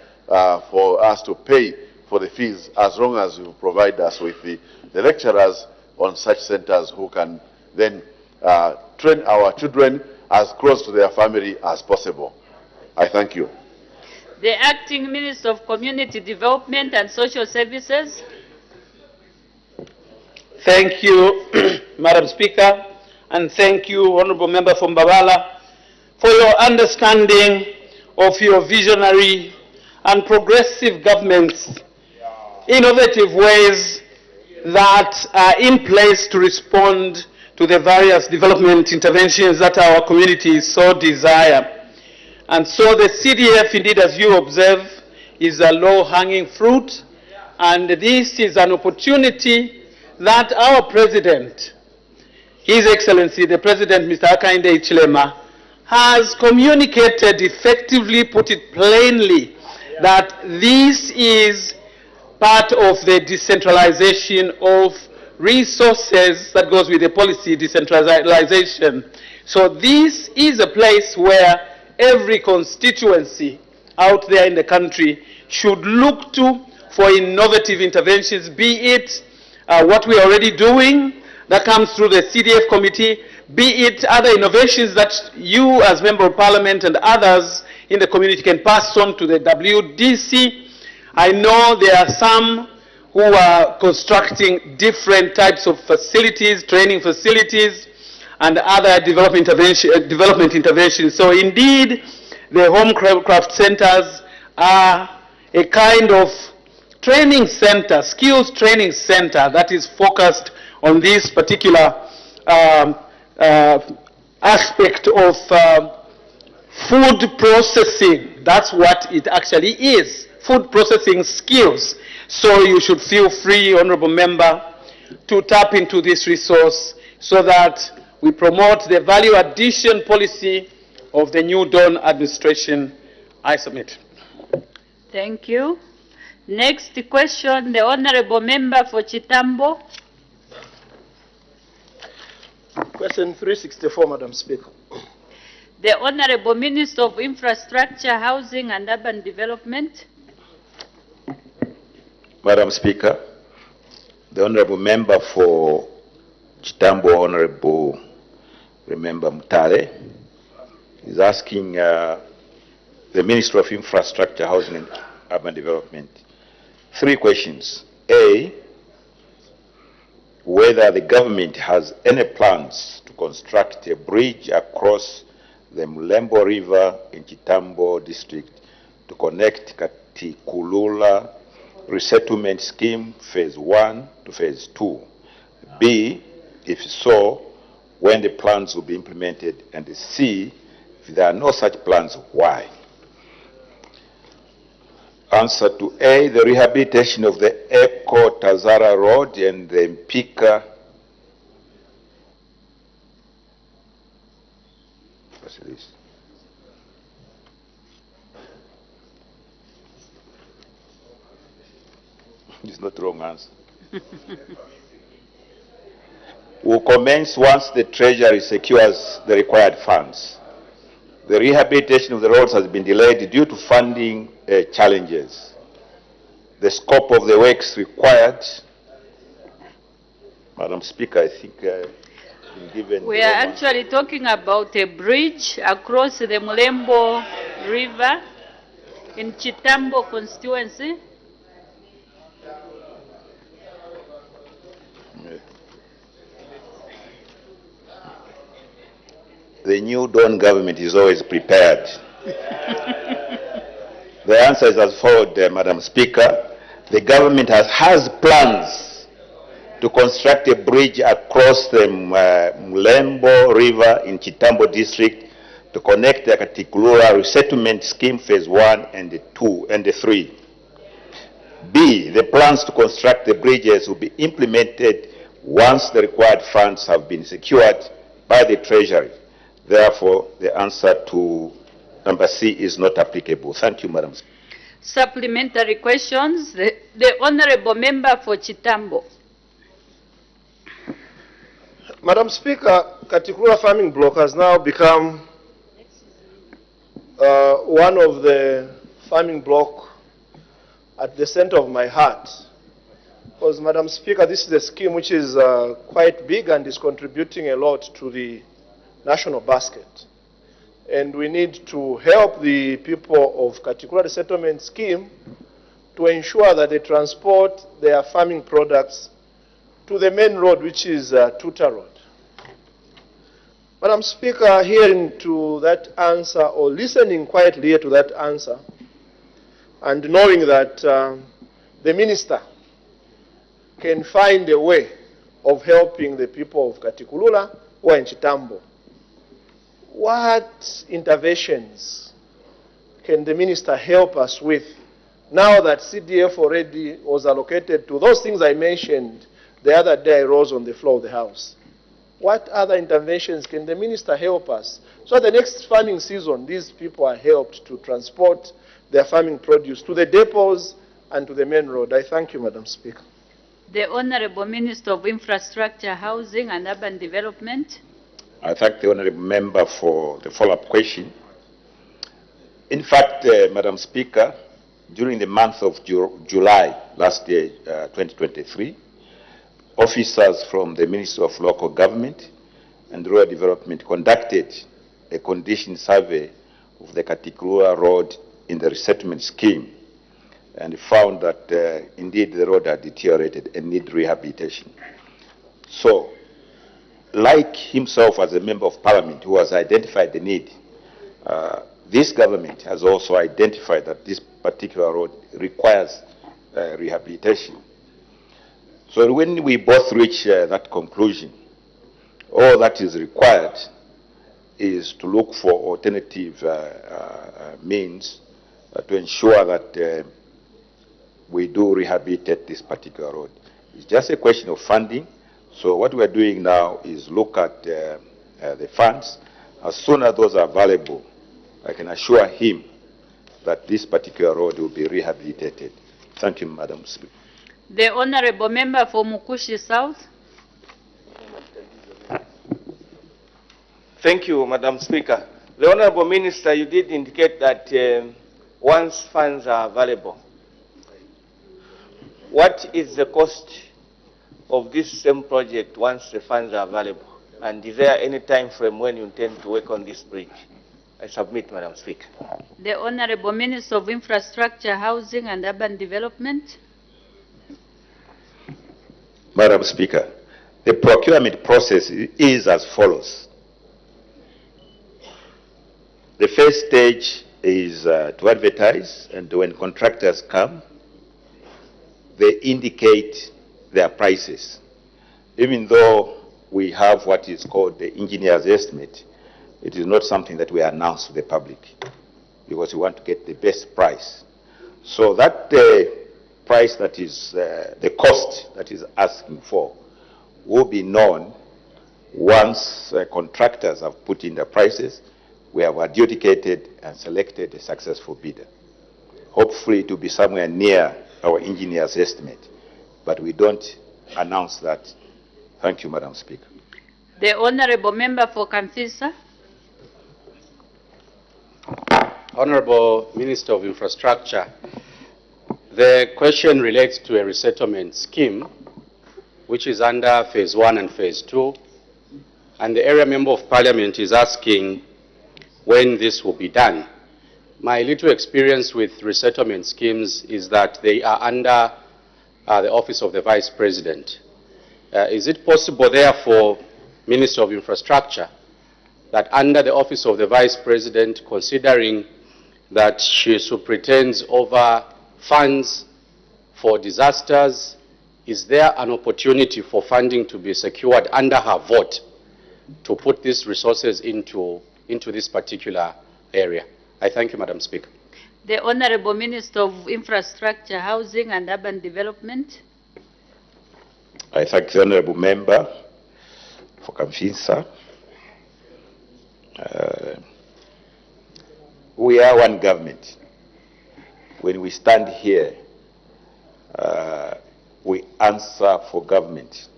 for us to pay for the fees, as long as you provide us with the lecturers on such centers who can then train our children as close to their family as possible. I thank you. The Acting Minister of Community Development and Social Services. Thank you, Madam Speaker, and thank you, Honourable Member from Babala, for your understanding of your visionary and progressive government's innovative ways that are in place to respond to the various development interventions that our communities so desire. And so the CDF, indeed, as you observe, is a low-hanging fruit, and this is an opportunity that our President, His Excellency, the President, Mr. Hakainde Hichilema, has communicated effectively, put it plainly, that this is part of the decentralization of resources that goes with the policy decentralization. So this is a place where every constituency out there in the country should look to for innovative interventions, be it what we are already doing that comes through the CDF committee, be it other innovations that you as Member of Parliament and others in the community can pass on to the WDC. I know there are some who are constructing different types of facilities, training facilities, and other development interventions. So indeed, the home craft centers are a kind of training center, skills training center that is focused on this particular aspect of food processing. That's what it actually is, food processing skills. So you should feel free, Honorable Member, to tap into this resource so that we promote the value addition policy of the New Dawn administration. I submit. Thank you. Next question, the Honorable Member for Chitambo. Question 364, Madam Speaker. The Honorable Minister of Infrastructure, Housing and Urban Development. Madam Speaker, the Honorable Member for Chitambo, Honorable Remember Mutare, is asking the Minister of Infrastructure, Housing and Urban Development 3 questions. A, whether the government has any plans to construct a bridge across the Mlembo River in Chitambo district to connect Katikulula Resettlement Scheme Phase 1 to Phase 2. B, if so, when the plans will be implemented, and C, if there are no such plans, why? Answer to A, the rehabilitation of the Eko Tazara Road and the Mpika It's not wrong answer. Will commence once the Treasury secures the required funds. The rehabilitation of the roads has been delayed due to funding challenges. The scope of the works required, Madam Speaker, I think given... We are actually talking about a bridge across the Mlembo River in Chitambo constituency. The New Dawn government is always prepared. The answer is as follows, Madam Speaker. The government has plans to construct a bridge across the Mlembo River in Chitambo district to connect the Katikulura Resettlement Scheme Phase 1 and the 2 and the 3. B, the plans to construct the bridges will be implemented once the required funds have been secured by the Treasury. Therefore, the answer to number C is not applicable. Thank you, Madam Speaker. Supplementary questions. The Honorable Member for Chitambo. Madam Speaker, Katikulura farming block has now become one of the farming block at the center of my heart. Because, Madam Speaker, this is a scheme which is quite big and is contributing a lot to the national basket. And we need to help the people of Katikulura Resettlement Scheme to ensure that they transport their farming products to the main road, which is Tuta Road. Madam Speaker, hearing to that answer, or listening quietly to that answer, and knowing that the minister can find a way of helping the people of Katikulura who are in Chitambo, what interventions can the minister help us with now that CDF already was allocated to those things I mentioned the other day I rose on the floor of the House? What other interventions can the minister help us so the next farming season these people are helped to transport their farming produce to the depots and to the main road? I thank you, Madam Speaker. The Honorable Minister of Infrastructure, Housing and Urban Development. I thank the Honorable Member for the follow-up question. In fact, Madam Speaker, during the month of July last year, 2023, officers from the Ministry of Local Government and Rural Development conducted a condition survey of the Katikulua Road in the resettlement scheme and found that indeed the road had deteriorated and need rehabilitation. So, like himself as a member of parliament who has identified the need, this government has also identified that this particular road requires rehabilitation. So when we both reach that conclusion, all that is required is to look for alternative means to ensure that we do rehabilitate this particular road. It's just a question of funding. So what we're doing now is look at the funds. As soon as those are available, I can assure him that this particular road will be rehabilitated. Thank you, Madam Speaker. The Honorable Member for Mukushi South. Thank you, Madam Speaker. The Honorable Minister, you did indicate that once funds are available, what is the cost of this same project once the funds are available? And is there any time frame when you intend to work on this bridge? I submit, Madam Speaker. The Honorable Minister of Infrastructure, Housing and Urban Development. Madam Speaker, the procurement process is as follows. The first stage is to advertise, and when contractors come, they indicate their prices. Even though we have what is called the engineer's estimate, it is not something that we announce to the public because we want to get the best price. So that price that is, the cost that is asking for will be known once contractors have put in their prices. We have adjudicated and selected a successful bidder. Hopefully it will be somewhere near our engineer's estimate, but we don't announce that. Thank you, Madam Speaker. The Honorable Member for Kamfisa. Honorable Minister of Infrastructure, the question relates to a resettlement scheme which is under Phase 1 and Phase 2, and the area member of Parliament is asking when this will be done. My little experience with resettlement schemes is that they are under the Office of the Vice President. Is it possible, therefore, Minister of Infrastructure, that under the Office of the Vice President, considering that she superintends over funds for disasters, is there an opportunity for funding to be secured under her vote to put these resources into this particular area? I thank you, Madam Speaker. The Honorable Minister of Infrastructure, Housing and Urban Development. I thank the Honorable Member for Kamfisa. We are one government. When we stand here, we answer for government.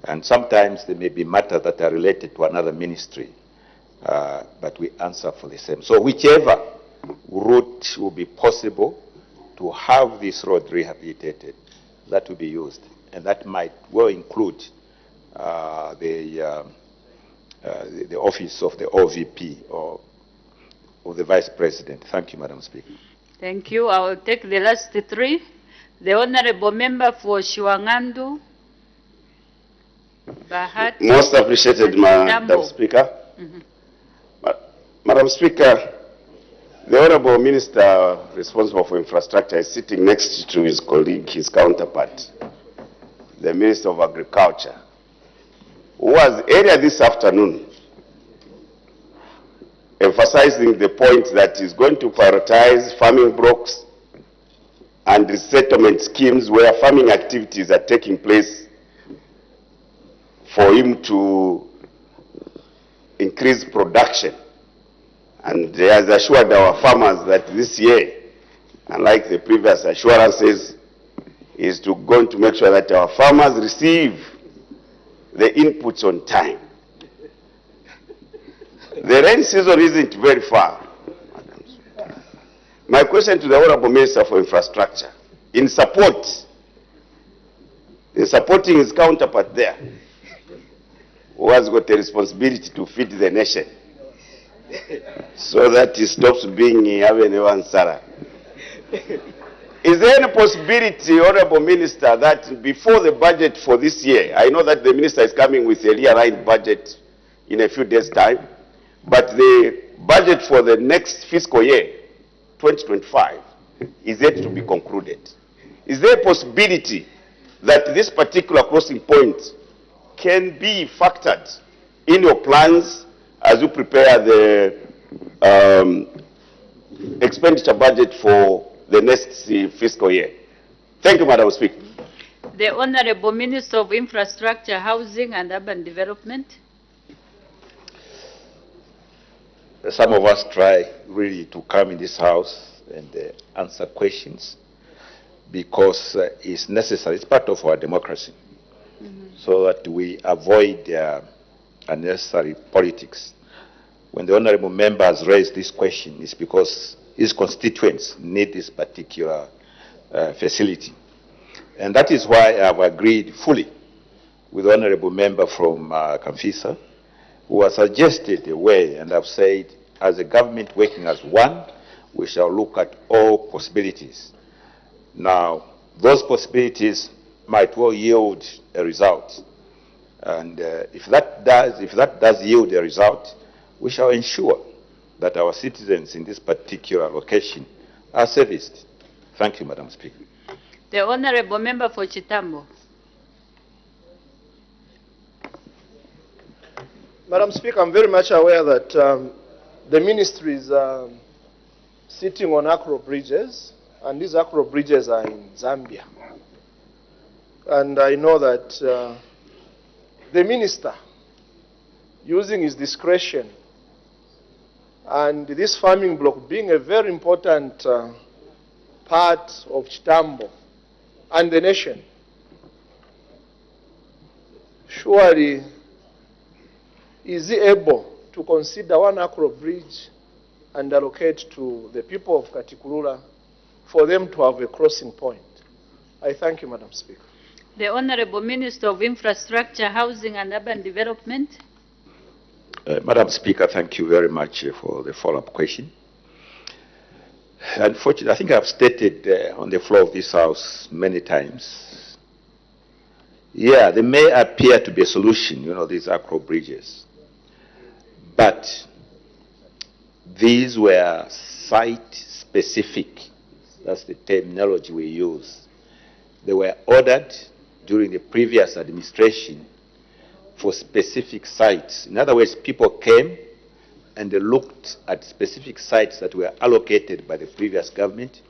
And sometimes there may be matters that are related to another ministry, but we answer for the same. So whichever route will be possible to have this road rehabilitated, that will be used. And that might well include the office of the OVP or of the Vice President. Thank you, Madam Speaker. Thank you. I will take the last three. The Honorable Member for Shiwangandu. Bahati. Most appreciated, Madam Speaker. Madam Speaker, the Honorable Minister responsible for infrastructure is sitting next to his colleague, his counterpart, the Minister of Agriculture, who was earlier this afternoon emphasizing the point that he's going to prioritize farming blocks and resettlement schemes where farming activities are taking place for him to increase production. And he has assured our farmers that this year, unlike the previous assurances, is going to make sure that our farmers receive the inputs on time. The rain season isn't very far. My question to the Honorable Minister for Infrastructure, in supporting his counterpart there, who has got a responsibility to feed the nation, so that he stops being Avenue Sarah. Is there any possibility, Honorable Minister, that before the budget for this year, I know that the Minister is coming with a realigned budget in a few days' time, but the budget for the next fiscal year, 2025, is yet to be concluded. Is there a possibility that this particular crossing point can be factored in your plans as you prepare the expenditure budget for the next fiscal year? Thank you, Madam Speaker. The Honorable Minister of Infrastructure, Housing and Urban Development. Some of us try really to come in this house and answer questions because it's necessary. It's part of our democracy, so that we avoid unnecessary politics. When the honorable member has raised this question, it's because his constituents need this particular facility. And that is why I've agreed fully with the honorable member from Kamfisa, who has suggested a way, and I've said, as a government working as one, we shall look at all possibilities. Now, those possibilities might well yield a result. And if that does yield a result, we shall ensure that our citizens in this particular location are serviced. Thank you, Madam Speaker. The Honorable Member for Chitambo. Madam Speaker, I'm very much aware that the ministry is sitting on acro bridges, and these acro bridges are in Zambia. And I know that the minister, using his discretion, and this farming block being a very important part of Chitambo and the nation, surely is he able to consider one acro bridge and allocate to the people of Katikulula for them to have a crossing point? I thank you, Madam Speaker. The Honorable Minister of Infrastructure, Housing and Urban Development. Madam Speaker, thank you very much for the follow-up question. Unfortunately, I think I've stated on the floor of this House many times, yeah, there may appear to be a solution, these acro bridges, but these were site-specific. That's the terminology we use. They were ordered during the previous administration for specific sites. In other words, people came and they looked at specific sites that were allocated by the previous government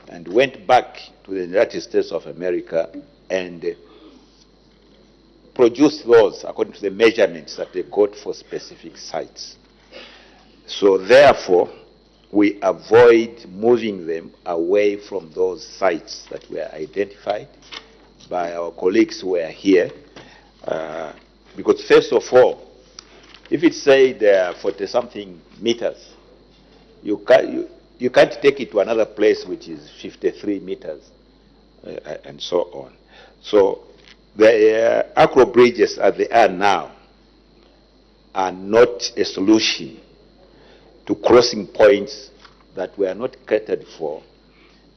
and went back to the United States of America and produced those according to the measurements that they got for specific sites. So therefore, we avoid moving them away from those sites that were identified by our colleagues who are here. Because first of all, if it's said 40-something meters, you can't take it to another place which is 53 meters, and so on. So the acro bridges as they are now are not a solution to crossing points that were not catered for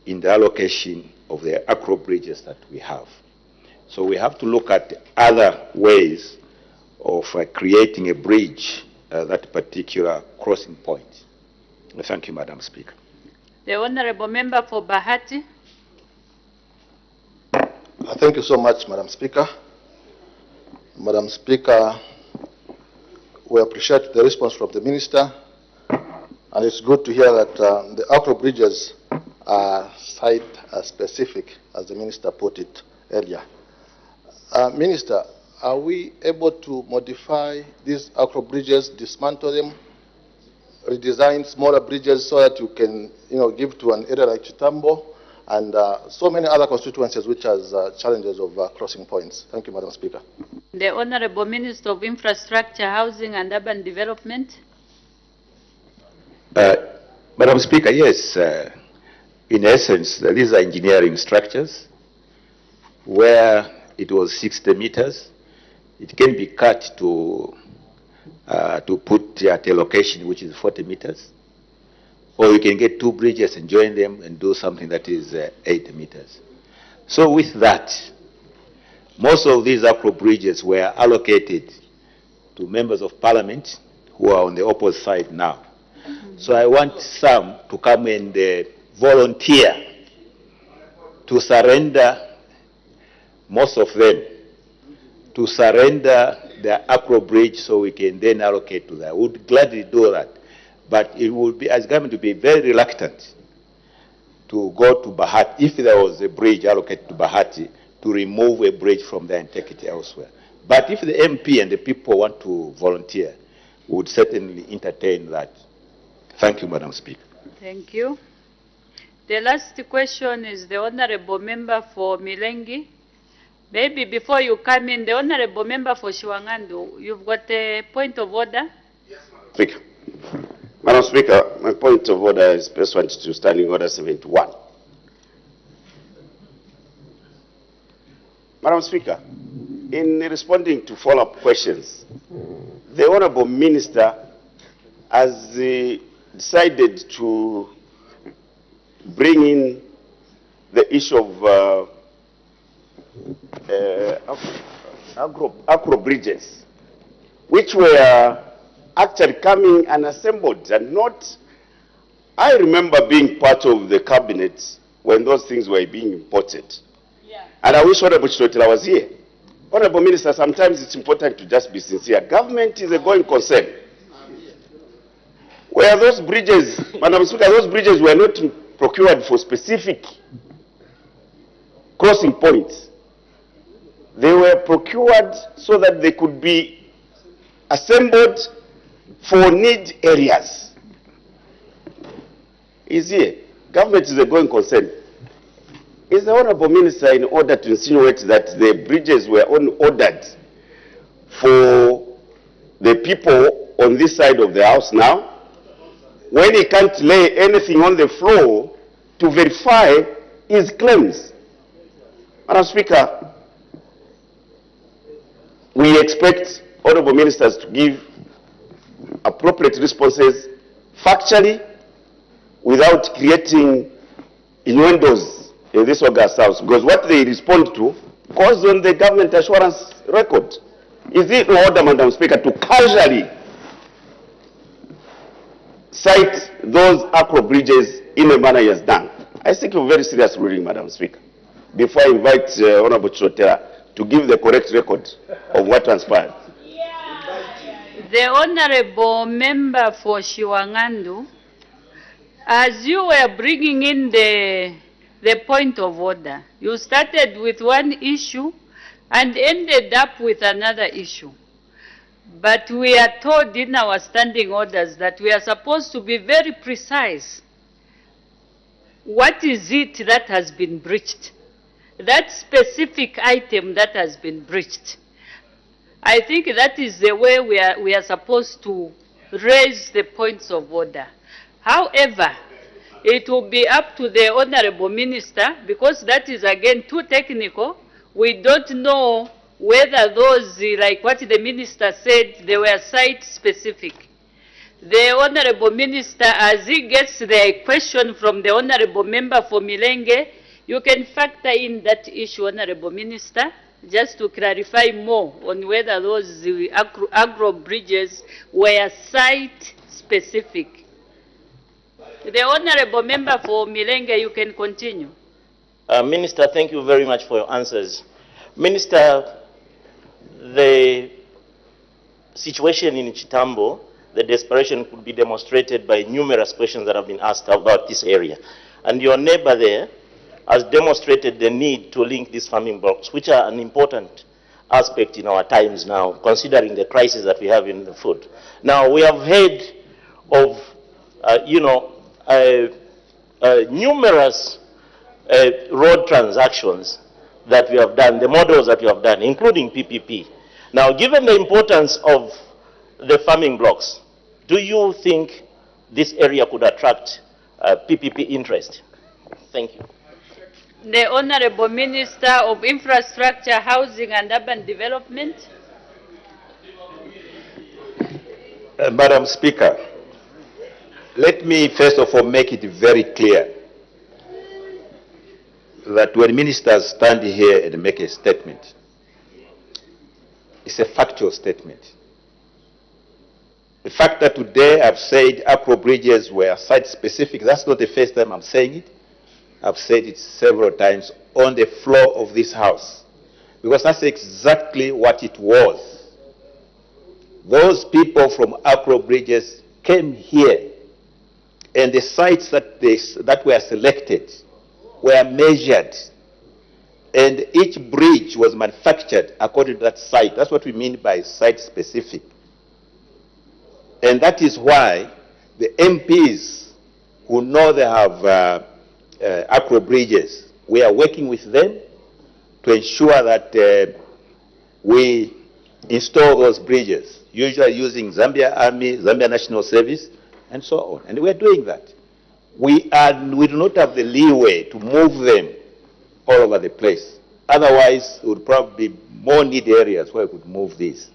in the allocation of the acro bridges that we have. So we have to look at other ways of creating a bridge at that particular crossing point. Thank you, Madam Speaker. The Honorable Member for Bahati. Thank you so much, Madam Speaker. Madam Speaker, we appreciate the response from the Minister, and it's good to hear that the acro bridges are site-specific, as the Minister put it earlier. Minister, are we able to modify these acro bridges, dismantle them, redesign smaller bridges so that you can, give to an area like Chitambo, and so many other constituencies which has challenges of crossing points. Thank you, Madam Speaker. The Honorable Minister of Infrastructure, Housing and Urban Development. Madam Speaker, yes, in essence, these are engineering structures where it was 60 meters. It can be cut to put at a location which is 40 meters. Or you can get two bridges and join them and do something that is 80 meters. So with that, most of these acro bridges were allocated to members of parliament who are on the opposite side now. So I want some to come and volunteer to surrender, most of them, to surrender the acro bridge so we can then allocate to that. We would gladly do that. But it would be, as government, to be very reluctant to go to Bahati, if there was a bridge allocated to Bahati, to remove a bridge from there and take it elsewhere. But if the MP and the people want to volunteer, we would certainly entertain that. Thank you, Madam Speaker. Thank you. The last question is the Honorable Member for Milengi. Maybe before you come in, the Honorable Member for Shiwangandu, you've got a point of order? Yes, Madam Speaker. Madam Speaker, my point of order is pursuant to Standing Order 71. Madam Speaker, in responding to follow-up questions, the Honorable Minister has decided to bring in the issue of acro bridges, which were actually coming and assembled and not. I remember being part of the cabinet when those things were being imported. Yeah. And I wish Honorable Chitotela was here. Honorable Minister, sometimes it's important to just be sincere. Government is a going concern. Where those bridges, Madam Speaker, those bridges were not procured for specific crossing points. They were procured so that they could be assembled for need areas. Is here. Government is a going concern. Is the Honorable Minister in order to insinuate that the bridges were only ordered for the people on this side of the house now, when he can't lay anything on the floor to verify his claims? Madam Speaker, we expect Honorable Ministers to give appropriate responses factually without creating innuendos in this August House, because what they respond to goes on the government assurance record. Is it in order, Madam Speaker, to casually cite those acro bridges in a manner he has done? I think a very serious ruling, Madam Speaker, before I invite Honorable Chitotela to give the correct record of what transpired. The Honorable Member for Shiwangandu, as you were bringing in the point of order, you started with one issue and ended up with another issue. But we are told in our standing orders that we are supposed to be very precise. What is it that has been breached? That specific item that has been breached. I think that is the way we are supposed to raise the points of order. However, it will be up to the Honorable Minister, because that is again too technical. We don't know whether those, like what the Minister said, they were site-specific. The Honorable Minister, as he gets the question from the Honorable Member for Milenge, you can factor in that issue, Honorable Minister, just to clarify more on whether those agro bridges were site-specific. The Honorable Member for Milenge, you can continue. Minister, thank you very much for your answers. Minister, the situation in Chitambo, the desperation could be demonstrated by numerous questions that have been asked about this area. And your neighbor there has demonstrated the need to link these farming blocks, which are an important aspect in our times now, considering the crisis that we have in the food. Now, we have heard of, numerous road transactions that we have done, the models that we have done, including PPP. Now, given the importance of the farming blocks, do you think this area could attract PPP interest? Thank you. The Honorable Minister of Infrastructure, Housing and Urban Development. Madam Speaker, let me first of all make it very clear that when ministers stand here and make a statement, it's a factual statement. The fact that today I've said Acro bridges were site-specific, that's not the first time I'm saying it. I've said it several times on the floor of this House, because that's exactly what it was. Those people from Acro bridges came here, and the sites that were selected were measured, and each bridge was manufactured according to that site. That's what we mean by site-specific. And that is why the MPs who know they have Acro bridges, we are working with them to ensure that we install those bridges, usually using Zambia Army, Zambia National Service, and so on. And we are doing that. We do not have the leeway to move them all over the place. Otherwise, it would probably be more need areas where we could move these.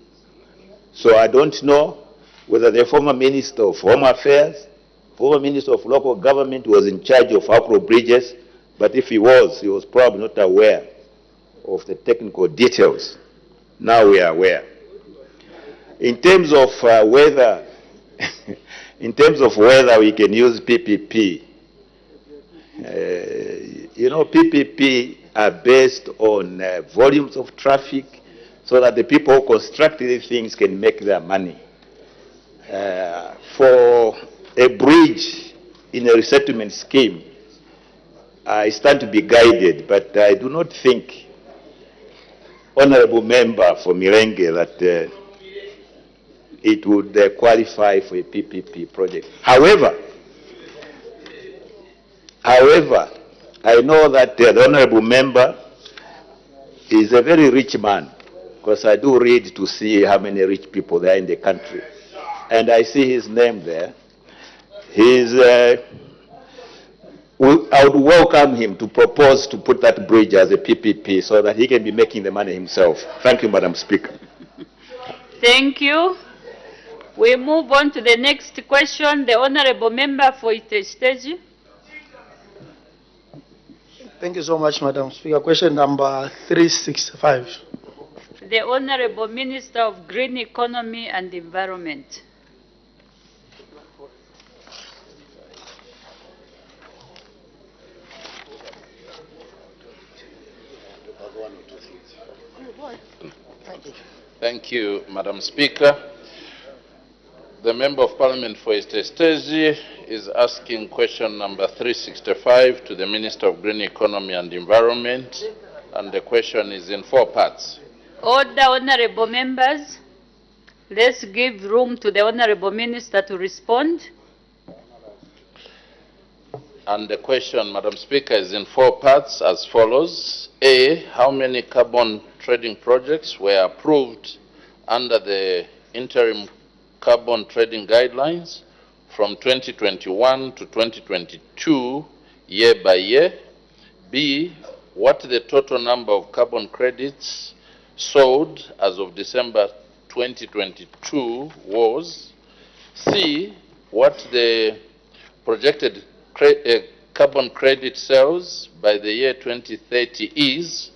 So I don't know whether the former Minister of Home Affairs, former Minister of Local Government was in charge of Acro bridges, but if he was probably not aware of the technical details. Now we are aware. In terms of whether we can use PPP, PPP are based on volumes of traffic so that the people who construct these things can make their money. For a bridge in a resettlement scheme, I stand to be guided, but I do not think, Honorable Member for Mirenge, that it would qualify for a PPP project. However, I know that the Honorable Member is a very rich man, because I do read to see how many rich people there are in the country. And I see his name there. I would welcome him to propose to put that bridge as a PPP so that he can be making the money himself. Thank you, Madam Speaker. Thank you. We move on to the next question. The Honorable Member for Itesteji. Thank you so much, Madam Speaker. Question number 365. The Honorable Minister of Green Economy and Environment. Thank you, Madam Speaker. The Member of Parliament for Itesteji is asking question number 365 to the Minister of Green Economy and Environment, and the question is in 4 parts. Order, honorable members. Let's give room to the Honorable Minister to respond. And the question, Madam Speaker, is in 4 parts as follows. A, how many carbon trading projects were approved under the interim carbon trading guidelines from 2021 to 2022, year by year? B, what the total number of carbon credits sold as of December 2022 was? C, what the projected carbon credit sales by the year 2030 is?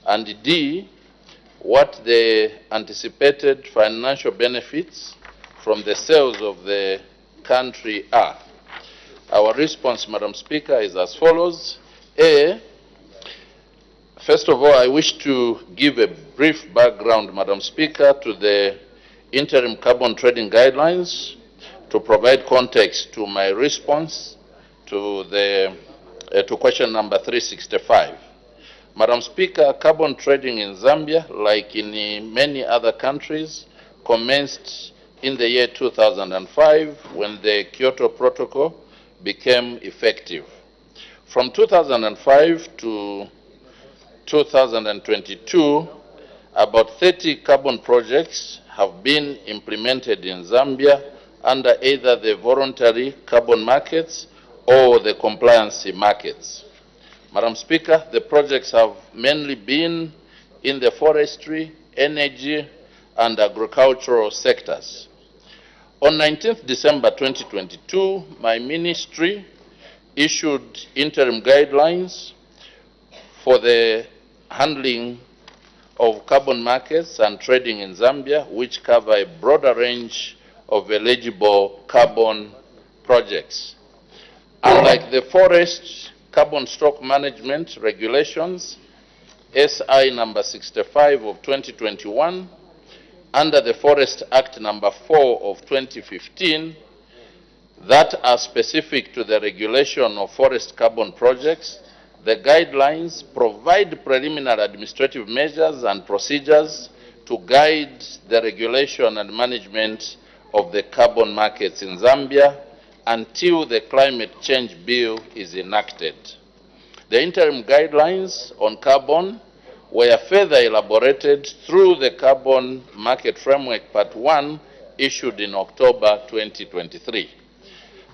And D, what the anticipated financial benefits from the sales of the country are? Our response, Madam Speaker, is as follows. A, first of all, I wish to give a brief background, Madam Speaker, to the interim carbon trading guidelines to provide context to my response to question number 365. Madam Speaker, carbon trading in Zambia, like in many other countries, commenced in the year 2005 when the Kyoto Protocol became effective. From 2005 to 2022, about 30 carbon projects have been implemented in Zambia under either the voluntary carbon markets or the compliance markets. Madam Speaker, the projects have mainly been in the forestry, energy, and agricultural sectors. On 19th December 2022, my ministry issued interim guidelines for the handling of carbon markets and trading in Zambia, which cover a broader range of eligible carbon projects. Unlike the forest carbon stock management regulations, SI number 65 of 2021, under the Forest Act number 4 of 2015, that are specific to the regulation of forest carbon projects, the guidelines provide preliminary administrative measures and procedures to guide the regulation and management of the carbon markets in Zambia until the climate change bill is enacted. The interim guidelines on carbon were further elaborated through the Carbon Market Framework Part 1 issued in October 2023.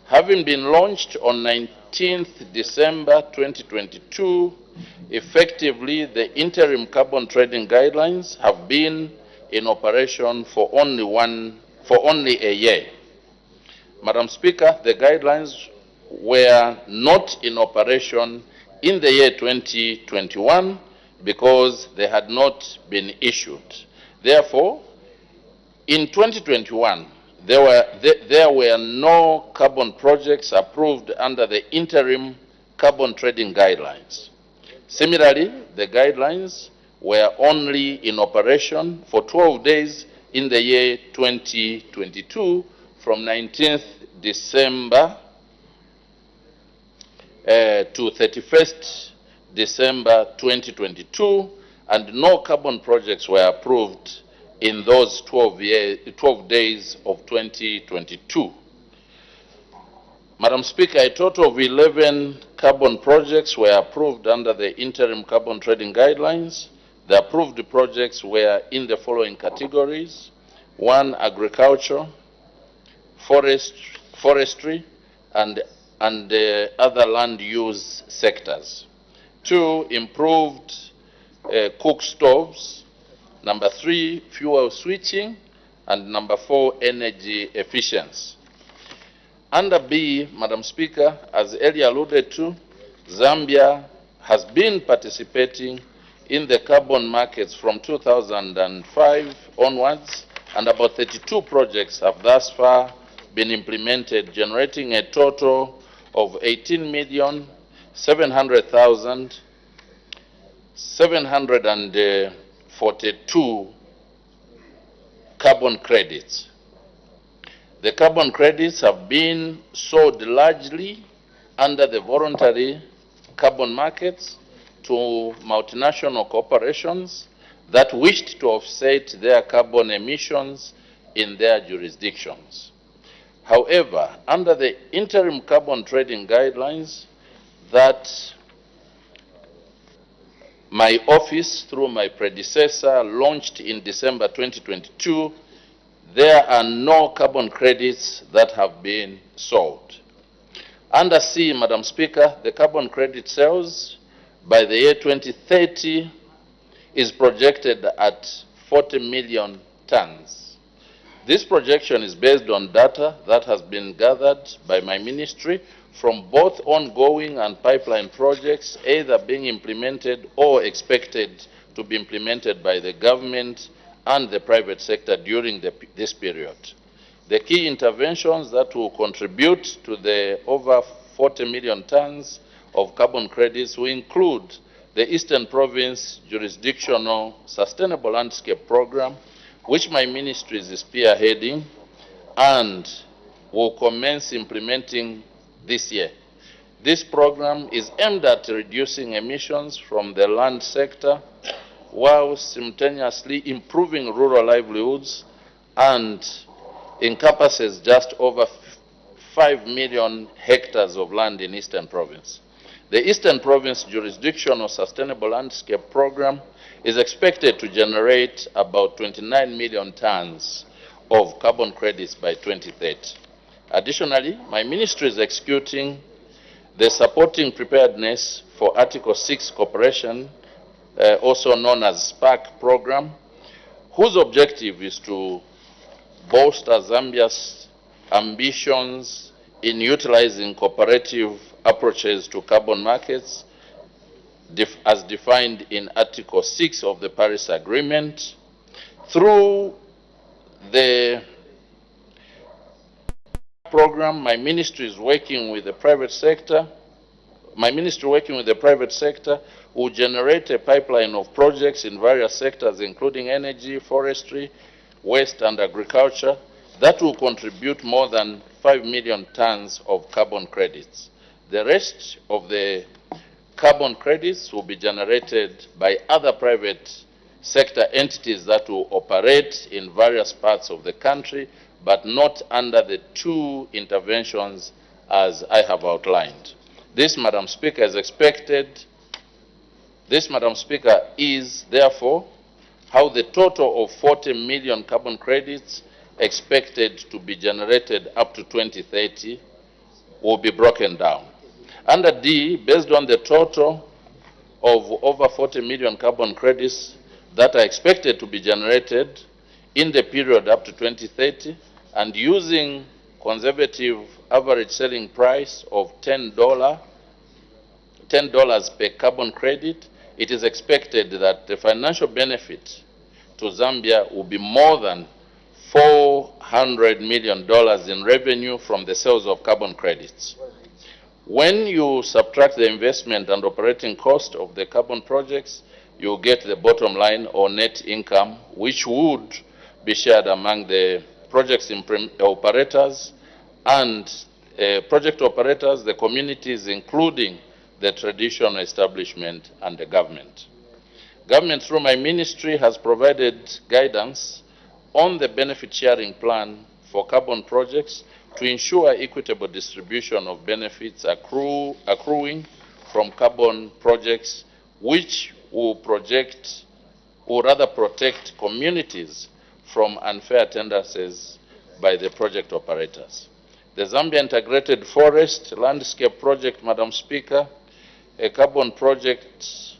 Having been launched on 19th December 2022, effectively the interim carbon trading guidelines have been in operation for only a year. Madam Speaker, the guidelines were not in operation in the year 2021 because they had not been issued. Therefore, in 2021, there were no carbon projects approved under the interim carbon trading guidelines. Similarly, the guidelines were only in operation for 12 days in the year 2022 from 19th December to 31st December 2022, and no carbon projects were approved in those 12 days of 2022. Madam Speaker, a total of 11 carbon projects were approved under the interim carbon trading guidelines. The approved projects were in the following categories: 1, agriculture, forestry, and other land use sectors. 2, improved cook stoves. Number 3, fuel switching. And number 4, energy efficiency. Under B, Madam Speaker, as earlier alluded to, Zambia has been participating in the carbon markets from 2005 onwards, and about 32 projects have thus far been implemented, generating a total of 18,700,742 carbon credits. The carbon credits have been sold largely under the voluntary carbon markets to multinational corporations that wished to offset their carbon emissions in their jurisdictions. However, under the interim carbon trading guidelines that my office, through my predecessor, launched in December 2022, there are no carbon credits that have been sold. Under C, Madam Speaker, the carbon credit sales by the year 2030 is projected at 40 million tons. This projection is based on data that has been gathered by my ministry from both ongoing and pipeline projects, either being implemented or expected to be implemented by the government and the private sector during this period. The key interventions that will contribute to the over 40 million tons of carbon credits will include the Eastern Province Jurisdictional Sustainable Landscape Program, which my ministry is spearheading and will commence implementing this year. This program is aimed at reducing emissions from the land sector while simultaneously improving rural livelihoods and encompasses just over 5 million hectares of land in Eastern Province. The Eastern Province Jurisdictional Sustainable Landscape Program is expected to generate about 29 million tons of carbon credits by 2030. Additionally, my ministry is executing the Supporting Preparedness for Article 6 Cooperation, also known as SPARC program, whose objective is to bolster Zambia's ambitions in utilizing cooperative approaches to carbon markets as defined in Article 6 of the Paris Agreement. Through the program, my ministry is working with the private sector. Will generate a pipeline of projects in various sectors, including energy, forestry, waste, and agriculture, that will contribute more than 5 million tons of carbon credits. The rest of the carbon credits will be generated by other private sector entities that will operate in various parts of the country, but not under the two interventions as I have outlined. This, Madam Speaker, is therefore how the total of 40 million carbon credits expected to be generated up to 2030 will be broken down. Under D, based on the total of over 40 million carbon credits that are expected to be generated in the period up to 2030, and using conservative average selling price of $10 per carbon credit, it is expected that the financial benefit to Zambia will be more than $400 million in revenue from the sales of carbon credits. When you subtract the investment and operating cost of the carbon projects, you get the bottom line or net income, which would be shared among the project operators and the communities, including the traditional establishment and the government. Government, through my ministry, has provided guidance on the benefit sharing plan for carbon projects to ensure equitable distribution of benefits accruing from carbon projects, which will protect communities from unfair tendencies by the project operators. The Zambia Integrated Forest Landscape Project, Madam Speaker, a carbon project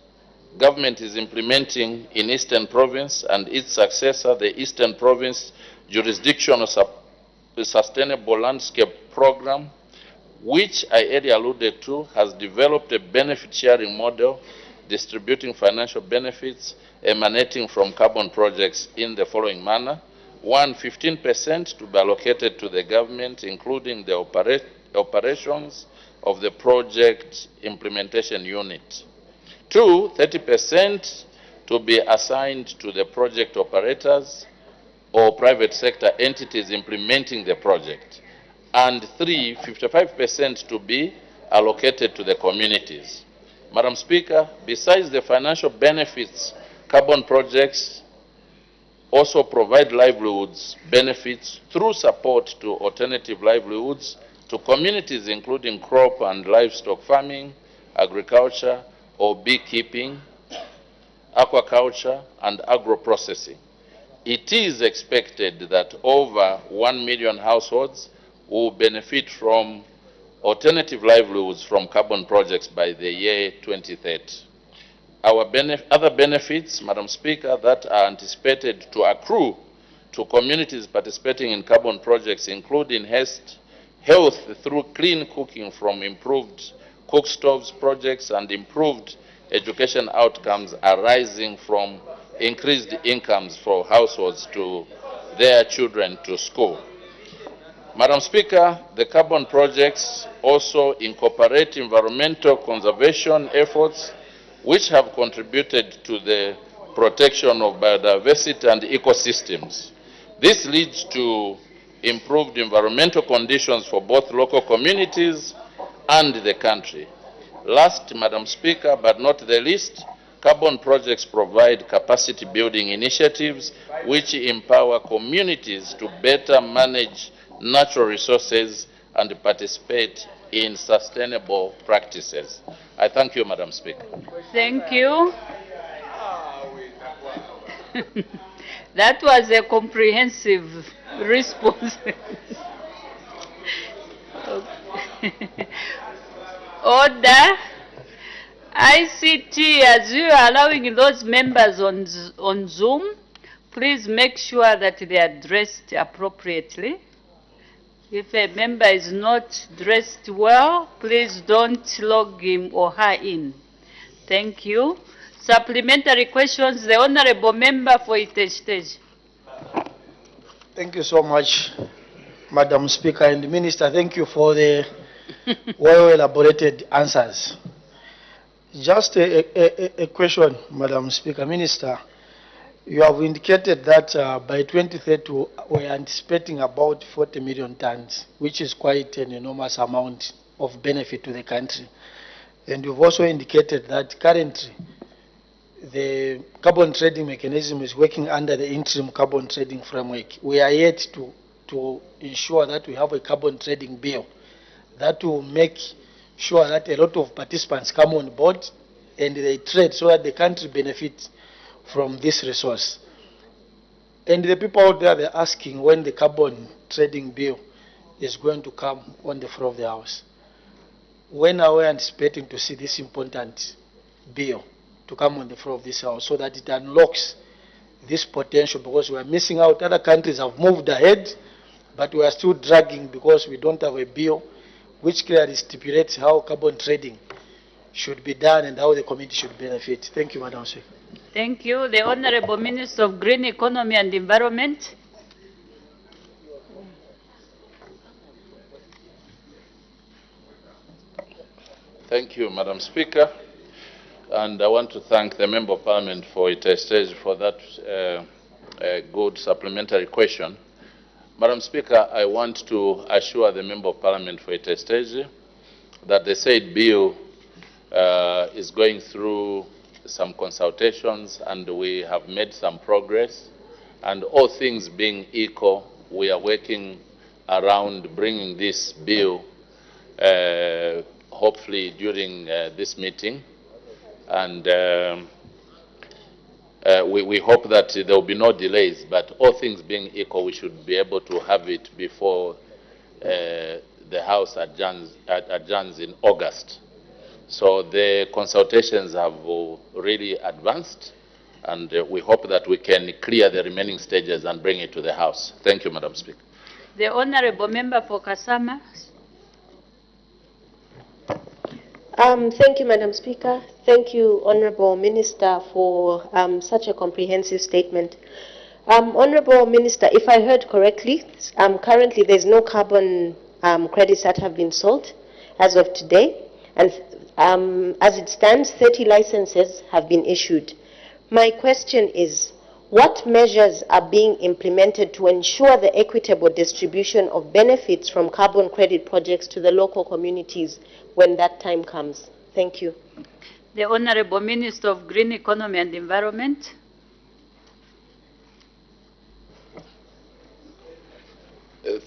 government is implementing in Eastern Province, and its successor, the Eastern Province Jurisdictional Sustainable Landscape Program, which I earlier alluded to, has developed a benefit sharing model distributing financial benefits emanating from carbon projects in the following manner. 1, 15% to be allocated to the government, including the operations of the project implementation unit. 2, 30% to be assigned to the project operators or private sector entities implementing the project. And 3, 55% to be allocated to the communities. Madam Speaker, besides the financial benefits, carbon projects also provide livelihoods benefits through support to alternative livelihoods to communities, including crop and livestock farming, agriculture or beekeeping, aquaculture, and agro-processing. It is expected that over 1 million households will benefit from alternative livelihoods from carbon projects by the year 2030. Our other benefits, Madam Speaker, that are anticipated to accrue to communities participating in carbon projects, including health through clean cooking from improved cook stoves projects and improved education outcomes arising from increased incomes for households to their children to school. Madam Speaker, the carbon projects also incorporate environmental conservation efforts which have contributed to the protection of biodiversity and ecosystems. This leads to improved environmental conditions for both local communities and the country. Last, Madam Speaker, but not the least, carbon projects provide capacity building initiatives which empower communities to better manage natural resources and participate in sustainable practices. I thank you, Madam Speaker. Thank you. That was a comprehensive response. Order. ICT, as you are allowing those members on Zoom, please make sure that they are dressed appropriately. If a member is not dressed well, please don't log him or her in. Thank you. Supplementary questions, the Honorable Member for Itej. Thank you so much, Madam Speaker and Minister. Thank you for the well-elaborated answers. Just a question, Madam Speaker. Minister, you have indicated that by 2030 we are anticipating about 40 million tons, which is quite an enormous amount of benefit to the country. And you've also indicated that currently the carbon trading mechanism is working under the interim carbon trading framework. We are yet to ensure that we have a carbon trading bill that will make sure that a lot of participants come on board and they trade so that the country benefits from this resource. And the people out there, they're asking when the carbon trading bill is going to come on the floor of the House. When are we anticipating to see this important bill to come on the floor of this House so that it unlocks this potential? Because we are missing out. Other countries have moved ahead, but we are still dragging because we don't have a bill which clearly stipulates how carbon trading should be done and how the community should benefit. Thank you, Madam Speaker. Thank you. The Honorable Minister of Green Economy and Environment. Thank you, Madam Speaker. And I want to thank the Member of Parliament for Itej for that good supplementary question. Madam Speaker, I want to assure the Member of Parliament for Itej that the said bill is going through some consultations and we have made some progress. And all things being equal, we are working around bringing this bill hopefully during this meeting. And we hope that there will be no delays, but all things being equal, we should be able to have it before the House adjourns in August. So the consultations have really advanced, and we hope that we can clear the remaining stages and bring it to the House. Thank you, Madam Speaker. The Honorable Member for Kasama. Thank you, Madam Speaker. Thank you, Honorable Minister, for such a comprehensive statement. Honorable Minister, if I heard correctly, currently there's no carbon credits that have been sold as of today, and as it stands, 30 licenses have been issued. My question is, what measures are being implemented to ensure the equitable distribution of benefits from carbon credit projects to the local communities when that time comes? Thank you. The Honorable Minister of Green Economy and Environment.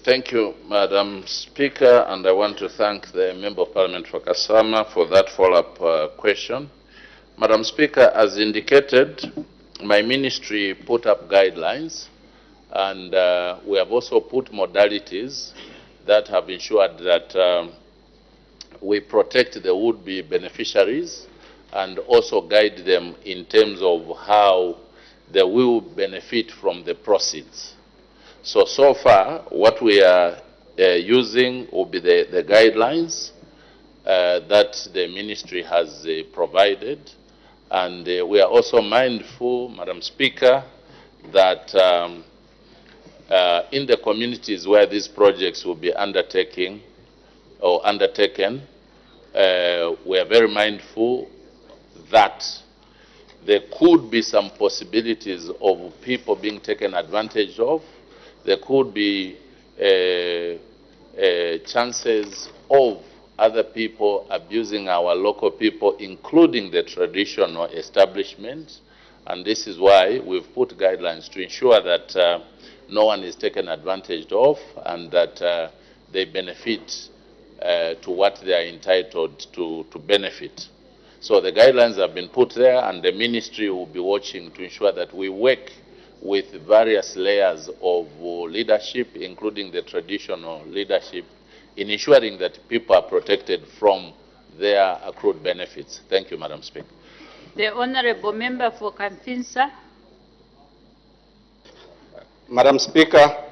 Thank you, Madam Speaker, and I want to thank the Member of Parliament for Kasama for that follow-up question. Madam Speaker, as indicated, my ministry put up guidelines, and we have also put modalities that have ensured that we protect the would-be beneficiaries and also guide them in terms of how they will benefit from the proceeds. So far, what we are using will be the guidelines that the ministry has provided. And we are also mindful, Madam Speaker, that in the communities where these projects will be undertaken, we are very mindful that there could be some possibilities of people being taken advantage of. There could be chances of other people abusing our local people, including the traditional establishments. And this is why we've put guidelines to ensure that no one is taken advantage of and that they benefit to what they are entitled to benefit. So the guidelines have been put there, and the ministry will be watching to ensure that we work with various layers of leadership, including the traditional leadership, in ensuring that people are protected from their accrued benefits. Thank you, Madam Speaker. The Honorable Member for Kamfinsa. Madam Speaker,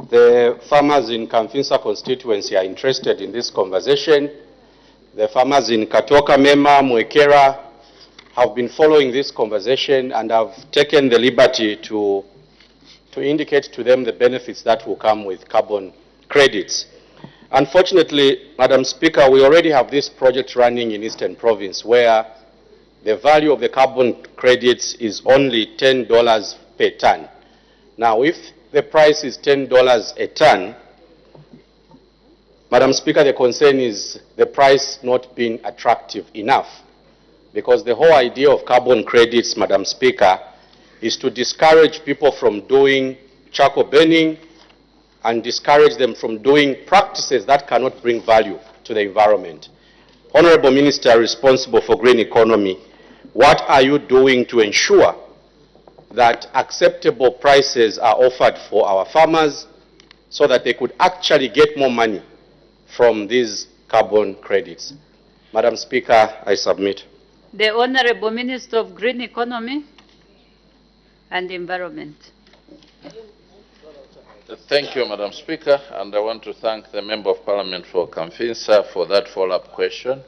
the farmers in Kamfinsa constituency are interested in this conversation. The farmers in Katoka, Mema, Mwekera have been following this conversation and have taken the liberty to indicate to them the benefits that will come with carbon credits. Unfortunately, Madam Speaker, we already have this project running in Eastern Province where the value of the carbon credits is only $10 per ton. Now, if the price is $10 a ton, Madam Speaker, the concern is the price not being attractive enough, because the whole idea of carbon credits, Madam Speaker, is to discourage people from doing charcoal burning and discourage them from doing practices that cannot bring value to the environment. Honorable Minister responsible for green economy, what are you doing to ensure that acceptable prices are offered for our farmers so that they could actually get more money from these carbon credits? Madam Speaker, I submit. The Honorable Minister of Green Economy and Environment. Thank you, Madam Speaker, and I want to thank the Member of Parliament for Kamfinsa for that follow-up question.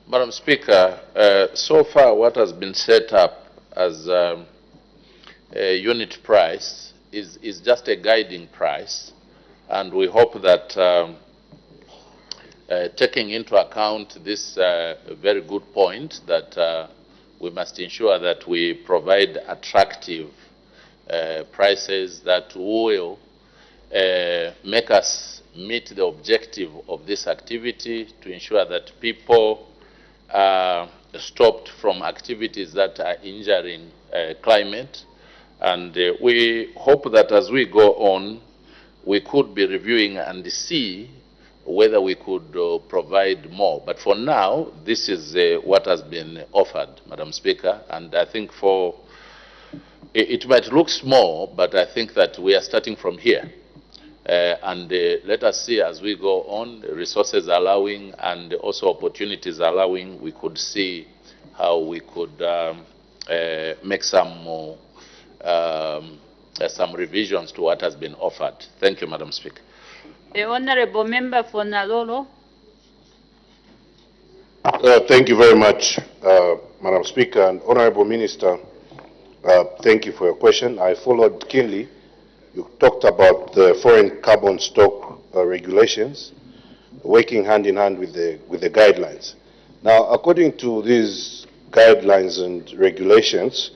Madam Speaker, so far what has been set up as a unit price is just a guiding price, and we hope that taking into account this very good point that we must ensure that we provide attractive prices that will make us meet the objective of this activity, to ensure that people are stopped from activities that are injuring climate. And we hope that as we go on, we could be reviewing and see whether we could provide more. But for now, this is what has been offered, Madam Speaker, and I think it might look small, but I think that we are starting from here. And let us see as we go on, resources allowing and also opportunities allowing, we could see how we could make some more, some revisions to what has been offered. Thank you, Madam Speaker. The Honorable Member for Nalolo. Thank you very much, Madam Speaker, and Honorable Minister. Thank you for your question. I followed keenly. You talked about the foreign carbon stock regulations, working hand in hand with the guidelines. Now, according to these guidelines and regulations,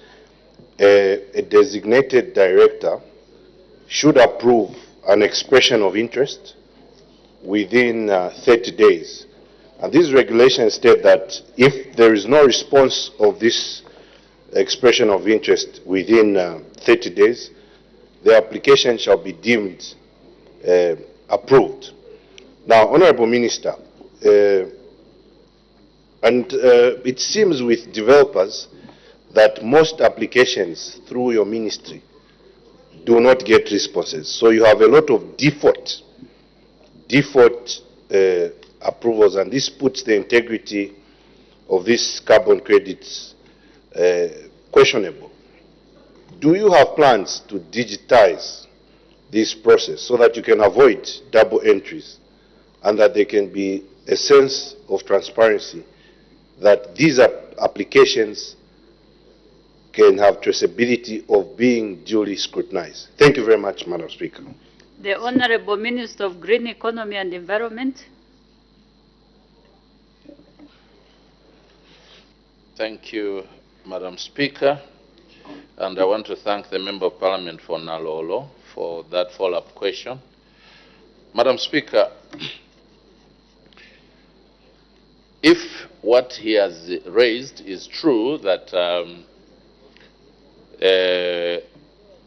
a designated director should approve an expression of interest within 30 days. And these regulations state that if there is no response of this expression of interest within 30 days, the application shall be deemed approved. Now, Honorable Minister, it seems with developers that most applications through your ministry do not get responses. So you have a lot of default approvals, and this puts the integrity of these carbon credits questionable. Do you have plans to digitize this process so that you can avoid double entries and that there can be a sense of transparency that these applications can have traceability of being duly scrutinized? Thank you very much, Madam Speaker. The Honorable Minister of Green Economy and Environment. Thank you, Madam Speaker. And I want to thank the Member of Parliament for Nalolo for that follow-up question. Madam Speaker, if what he has raised is true, that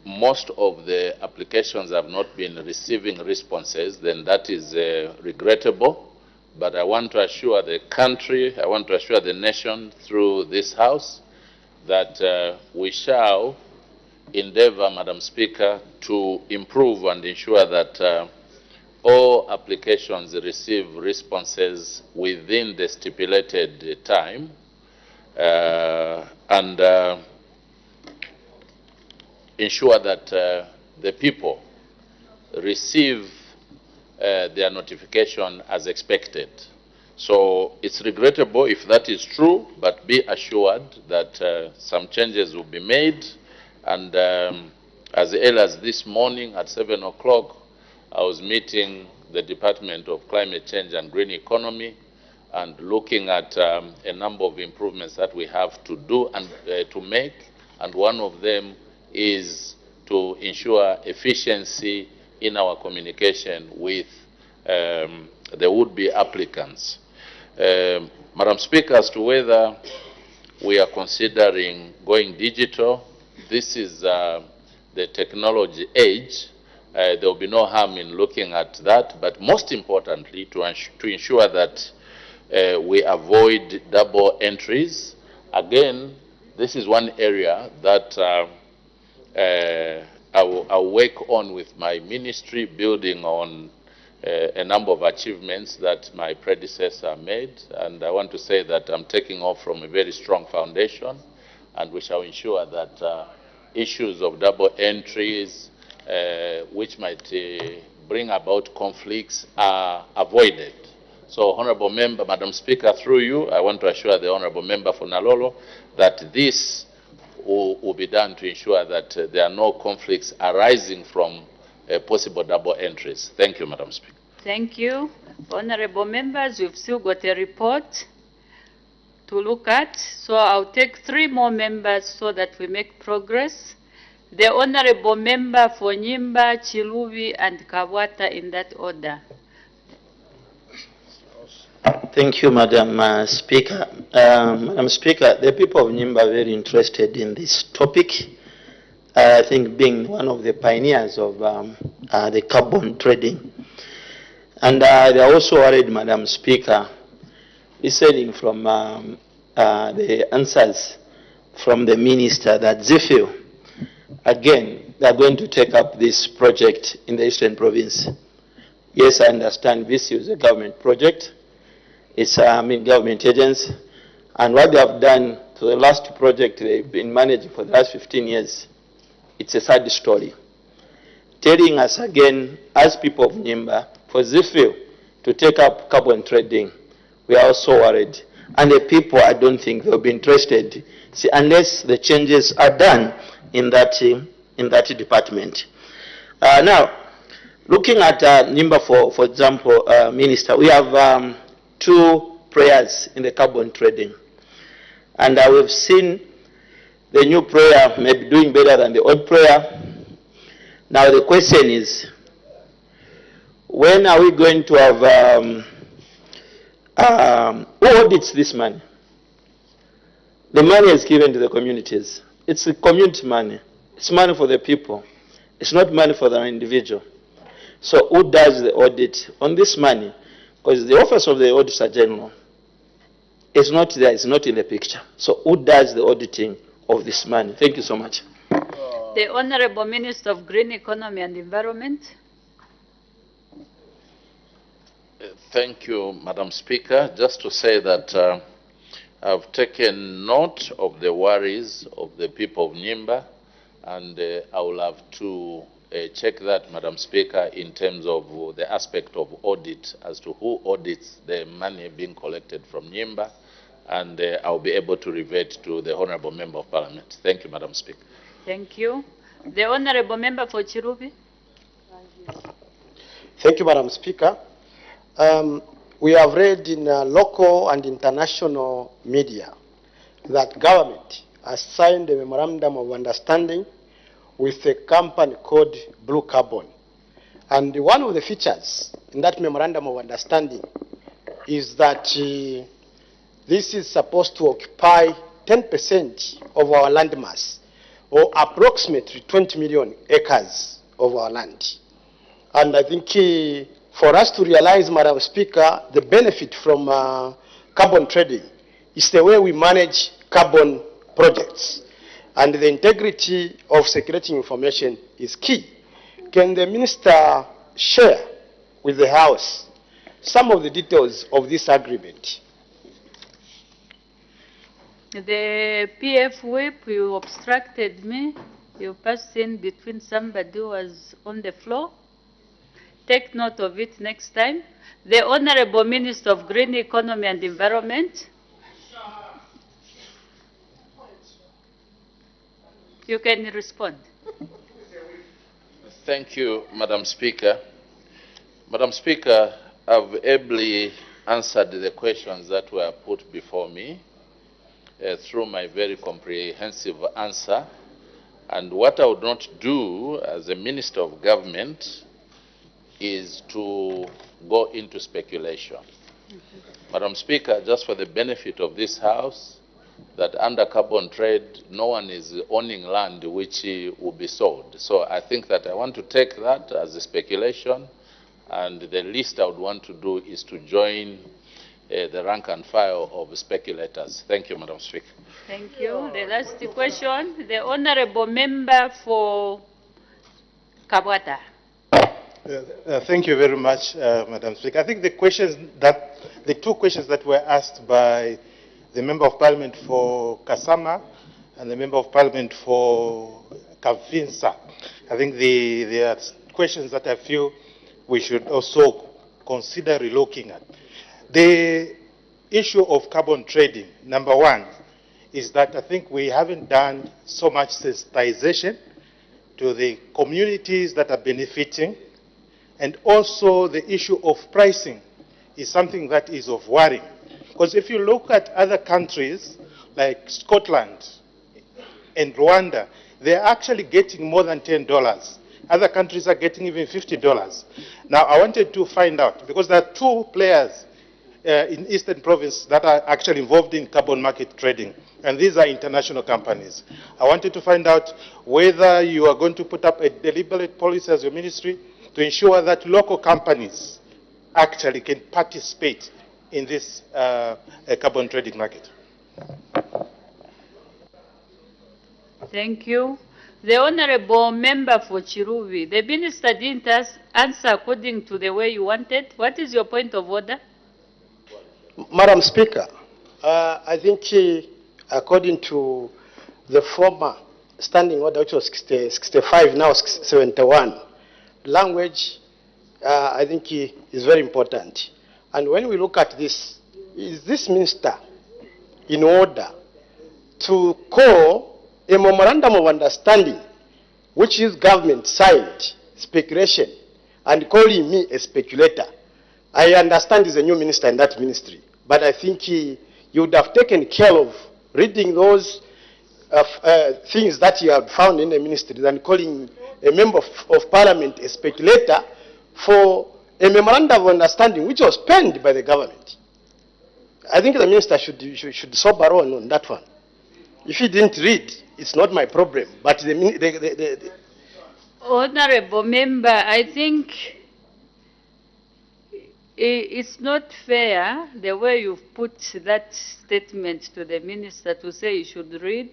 most of the applications have not been receiving responses, then that is regrettable. but I want to assure the country, I want to assure the nation through this House that we shall endeavor, Madam Speaker, to improve and ensure that all applications receive responses within the stipulated time, and ensure that the people receive their notification as expected. So it's regrettable if that is true, but be assured that some changes will be made. And as early as this morning at 7 o'clock, I was meeting the Department of Climate Change and Green Economy and looking at a number of improvements that we have to do and to make. And one of them is to ensure efficiency in our communication with the would-be applicants. Madam Speaker, as to whether we are considering going digital, this is the technology age. There will be no harm in looking at that, but most importantly, to ensure that we avoid double entries. Again, this is one area that I'll work on with my ministry, building on a number of achievements that my predecessor made. And I want to say that I'm taking off from a very strong foundation, and we shall ensure that issues of double entries, which might bring about conflicts, are avoided. So, Honorable Member, Madam Speaker, through you, I want to assure the Honorable Member for Nalolo that this will be done to ensure that there are no conflicts arising from possible double entries. Thank you, Madam Speaker. Thank you. Honorable members, we've still got a report to look at. So I'll take 3 more members so that we make progress. The Honorable Member for Nyimba, Chiluvi, and Kawata, in that order. Thank you, Madam Speaker. Madam Speaker, the people of Nyimba are very interested in this topic. I think being one of the pioneers of the carbon trading. And they are also worried, Madam Speaker, listening from the answers from the minister that ZIFIL, again, they are going to take up this project in the Eastern Province. Yes, I understand this is a government project. It's government agents. And what they have done to the last project they've been managing for the last 15 years, it's a sad story. Telling us again, as people of Nyimba, for ZIFIL to take up carbon trading, we are also worried. And the people, I don't think they'll be interested, unless the changes are done in that department. Now, looking at Nyimba, for example, Minister, we have 2 prayers in the carbon trading. And we've seen the new prayer may be doing better than the old prayer. Now the question is, when are we going to have, who audits this money? The money is given to the communities. It's the community money. It's money for the people. It's not money for the individual. So who does the audit on this money? Because the office of the Auditor General is not there, it's not in the picture. So who does the auditing of this money? Thank you so much. The Honorable Minister of Green Economy and Environment. Thank you, Madam Speaker. Just to say that I've taken note of the worries of the people of Nyimba, and I will have to check that, Madam Speaker, in terms of the aspect of audit as to who audits the money being collected from Nyimba, and I'll be able to revert to the Honorable Member of Parliament. Thank you, Madam Speaker. Thank you. The Honorable Member for Chirubi. Thank you, Madam Speaker. We have read in local and international media that government has signed a memorandum of understanding with a company called Blue Carbon. And one of the features in that memorandum of understanding is that this is supposed to occupy 10% of our land mass, or approximately 20 million acres of our land. And I think for us to realize, Madam Speaker, the benefit from carbon trading is the way we manage carbon projects. And the integrity of circulating information is key. Can the Minister share with the House some of the details of this agreement? The PF whip, you obstructed me. You passed in between somebody who was on the floor. Take note of it next time. The Honorable Minister of Green Economy and Environment. You can respond. Thank you, Madam Speaker. Madam Speaker, I've ably answered the questions that were put before me through my very comprehensive answer. And what I would not do as a Minister of Government is to go into speculation. Madam Speaker, just for the benefit of this House, that under carbon trade, no one is owning land which will be sold. So I think that I want to take that as a speculation, and the least I would want to do is to join the rank and file of speculators. Thank you, Madam Speaker. Thank you. The last question, the Honorable Member for Kabwata. Thank you very much, Madam Speaker. I think the two questions that were asked by the Member of Parliament for Kasama and the Member of Parliament for Kavinsa, I think they are questions that I feel we should also consider relooking at. The issue of carbon trading, number one, is that I think we haven't done so much sensitization to the communities that are benefiting, and also the issue of pricing is something that is of worry. Because if you look at other countries like Scotland and Rwanda, they're actually getting more than $10. Other countries are getting even $50. Now, I wanted to find out, because there are two players in Eastern Province that are actually involved in carbon market trading, and these are international companies. I wanted to find out whether you are going to put up a deliberate policy as your ministry to ensure that local companies actually can participate in this carbon trading market. Thank you. The Honorable Member for Chiruvi, the Minister didn't answer according to the way you wanted. What is your point of order? Madam Speaker, I think according to the former standing order, which was 65, now 71, language, I think is very important. And when we look at this, is this minister in order to call a memorandum of understanding, which his government signed, speculation, and calling me a speculator? I understand he's a new minister in that ministry, but I think he would have taken care of reading those things that he had found in the ministry than calling a member of parliament a speculator for a memorandum of understanding which was penned by the government. I think the minister should sober on that one. If he didn't read, it's not my problem. But Honorable Member, I think it's not fair the way you've put that statement to the minister to say you should read.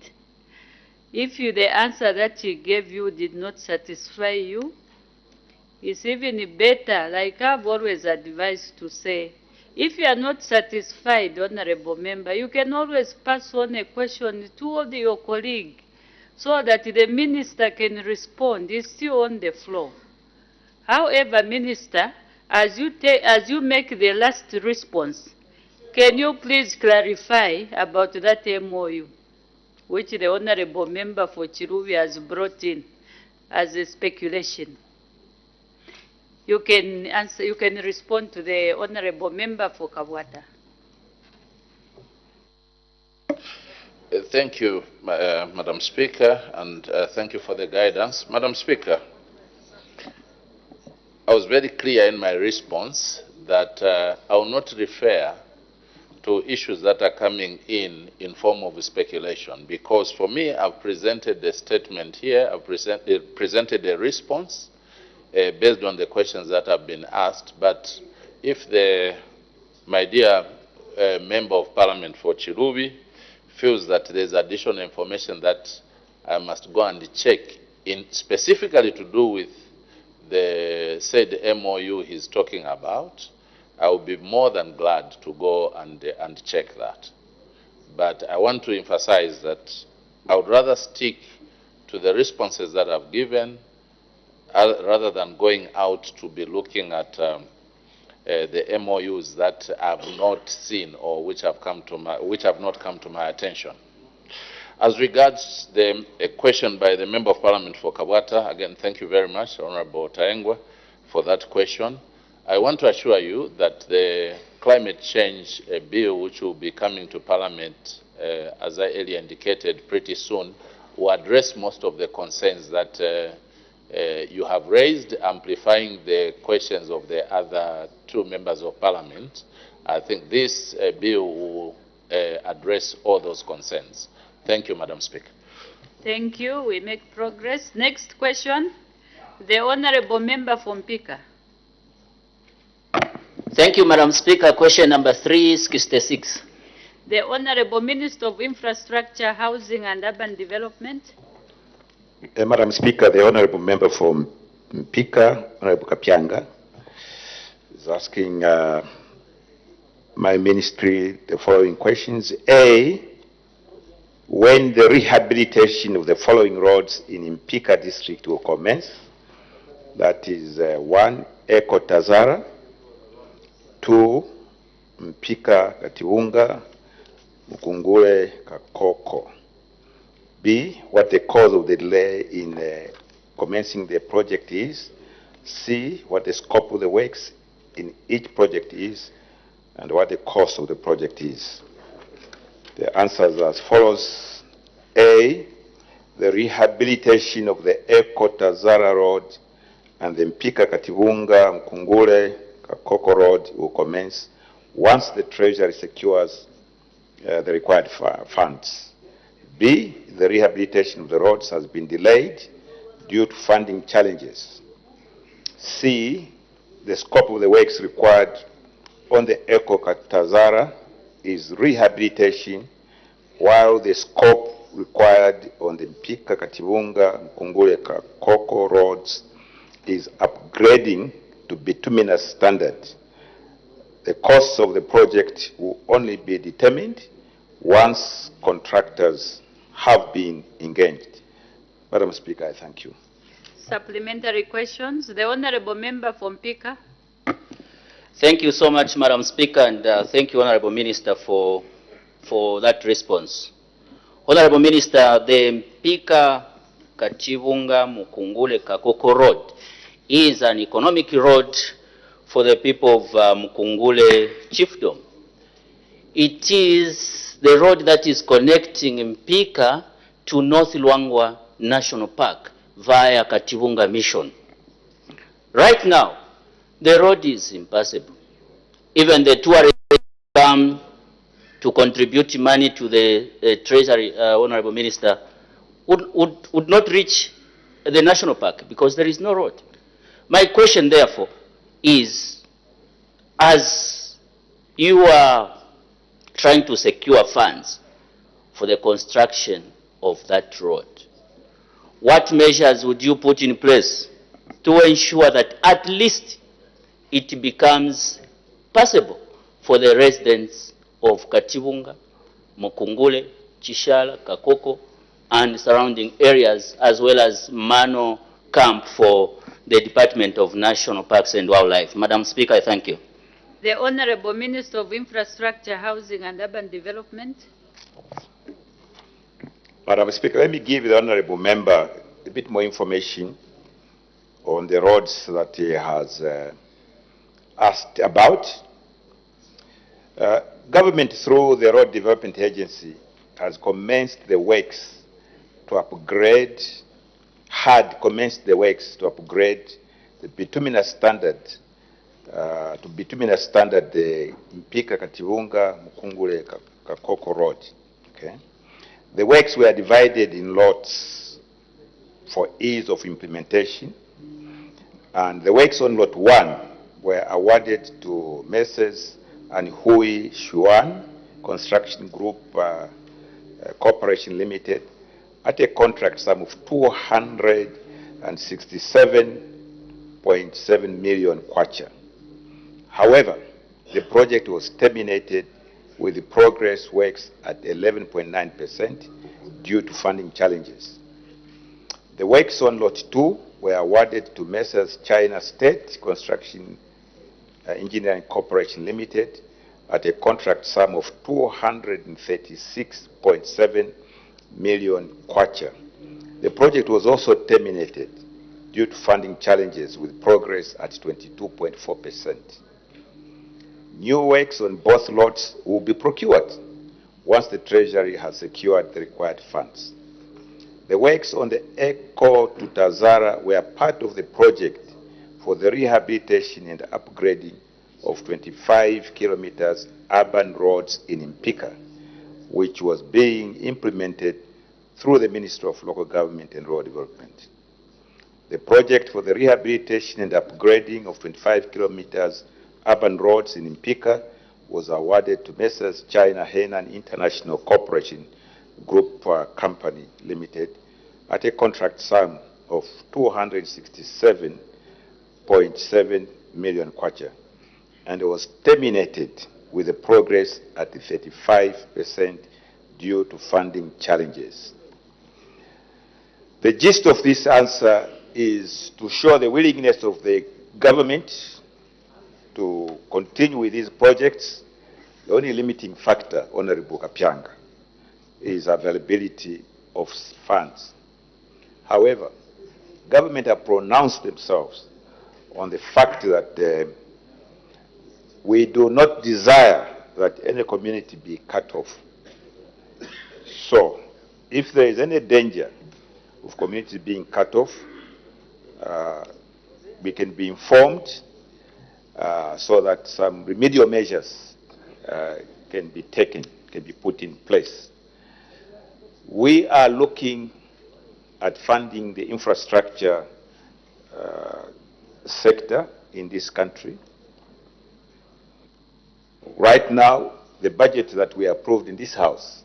If the answer that he gave you did not satisfy you, it's even better, like I've always advised to say, if you are not satisfied, Honorable Member, you can always pass on a question to your colleague so that the minister can respond. He's still on the floor. However, Minister, as you make the last response, can you please clarify about that MOU, which the Honorable Member for Chiruvi has brought in as a speculation? You can answer. You can respond to the Honorable Member for Kabwata. Thank you, Madam Speaker, and thank you for the guidance. Madam Speaker, I was very clear in my response that I will not refer to issues that are coming in form of speculation, because for me, I've presented a statement here, I've presented a response based on the questions that have been asked, but if my dear Member of Parliament for Chilubi feels that there's additional information that I must go and check, specifically to do with the said MOU he's talking about, I will be more than glad to go and check that. But I want to emphasize that I would rather stick to the responses that I've given rather than going out to be looking at the MOUs that I've not seen or which have not come to my attention. As regards a question by the Member of Parliament for Kabwata, again, thank you very much, Honorable Taengwa, for that question. I want to assure you that the climate change bill, which will be coming to Parliament, as I earlier indicated, pretty soon, will address most of the concerns that you have raised, amplifying the questions of the other two members of Parliament. I think this bill will address all those concerns. Thank you, Madam Speaker. Thank you. We make progress. Next question, the Honorable Member from Pika. Thank you, Madam Speaker. Question number 366. The Honorable Minister of Infrastructure, Housing and Urban Development. Madam Speaker, the Honorable Member from Pika, Honorable Kapianga, is asking my ministry the following questions. A, when the rehabilitation of the following roads in Mpika district will commence? That is 1, Eko Tazara, 2, Mpika Katiunga, Mukungule Kakoko. B, what the cause of the delay in commencing the project is. C, what the scope of the works in each project is, and what the cost of the project is. The answers are as follows. A, the rehabilitation of the Eko Tazara Road and the Mpika Kativunga Mkungule Kakoko Road will commence once the Treasury secures the required funds. B, the rehabilitation of the roads has been delayed due to funding challenges. C, the scope of the works required on the Eko Tazara is rehabilitation, while the scope required on the Mpika Kativunga Mkungule Kakoko roads is upgrading to bituminous standard. The costs of the project will only be determined once contractors have been engaged. Madam Speaker, I thank you. Supplementary questions. The Honorable Member from Pika. Thank you so much, Madam Speaker, and thank you, Honorable Minister, for that response. Honorable Minister, the Mpika Kachivunga Mukungule Kakoko Road is an economic road for the people of Mukungule Chiefdom. It is the road that is connecting Mpika to North Luangwa National Park via Kativunga Mission. Right now, the road is impassable. Even the tourists come to contribute money to the Treasury, Honorable Minister, would not reach the national park because there is no road. My question, therefore, is, as you are trying to secure funds for the construction of that road, what measures would you put in place to ensure that at least it becomes possible for the residents of Kativunga, Mukungule, Chishala, Kakoko, and surrounding areas, as well as Mano Camp for the Department of National Parks and Wildlife? Madam Speaker, I thank you. The Honorable Minister of Infrastructure, Housing and Urban Development. Madam Speaker, let me give the Honorable Member a bit more information on the roads that he has asked about. Government, through the Road Development Agency, has commenced the works to upgrade, the bituminous standard, the Mpika Kativunga Mukungule Kakoko Road. Okay? The works were divided in lots for ease of implementation. And the works on Lot 1 were awarded to Messrs. and Hui Xuan Construction Group Corporation Limited at a contract sum of 267.7 million kwacha. However, the project was terminated with the progress works at 11.9% due to funding challenges. The works on Lot 2 were awarded to Messrs. China State Construction Engineering Corporation Limited at a contract sum of 236.7 million kwacha. The project was also terminated due to funding challenges with progress at 22.4%. New works on both lots will be procured once the Treasury has secured the required funds. The works on the Echo to Tazara were part of the project for the rehabilitation and upgrading of 25 kilometers urban roads in Mpika, which was being implemented through the Ministry of Local Government and Rural Development. The project for the rehabilitation and upgrading of 25 kilometers urban roads in Mpika was awarded to Messrs. China Henan International Corporation Group Company Limited at a contract sum of 267.7 million kwacha, and it was terminated with the progress at the 35% due to funding challenges. The gist of this answer is to show the willingness of the government to continue with these projects. The only limiting factor, Honorable Kapyanga, is availability of funds. However, government have pronounced themselves on the fact that we do not desire that any community be cut off. So, if there is any danger of communities being cut off, we can be informed so that some remedial measures can be taken, can be put in place. We are looking at funding the infrastructure sector in this country. Right now, the budget that we approved in this House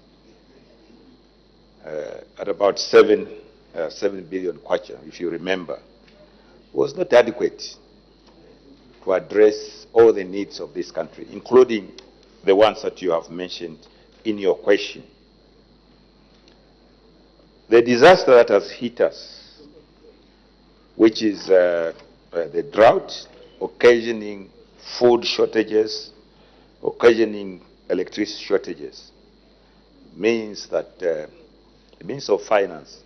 at about 7 billion kwacha, if you remember, was not adequate to address all the needs of this country, including the ones that you have mentioned in your question. The disaster that has hit us, which is the drought, occasioning food shortages, occasioning electricity shortages, means that the Minister of Finance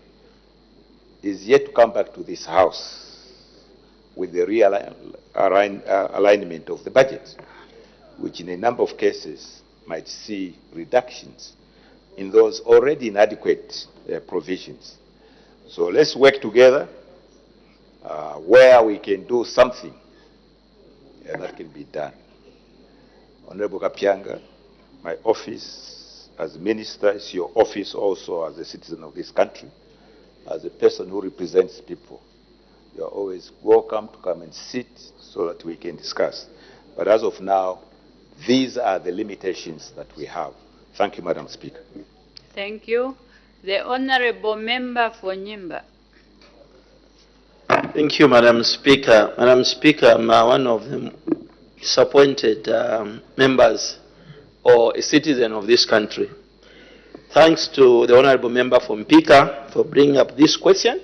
is yet to come back to this House with the alignment of the budget, which in a number of cases might see reductions in those already inadequate provisions. So let's work together where we can do something that can be done. Honorable Kapyanga, my office as minister is your office also as a citizen of this country, as a person who represents people. You are always welcome to come and sit so that we can discuss. But as of now, these are the limitations that we have. Thank you, Madam Speaker. Thank you. The Honorable Member for Nyimba. Thank you, Madam Speaker. Madam Speaker, I'm one of the disappointed members or a citizen of this country. Thanks to the Honorable Member from Mpika for bringing up this question.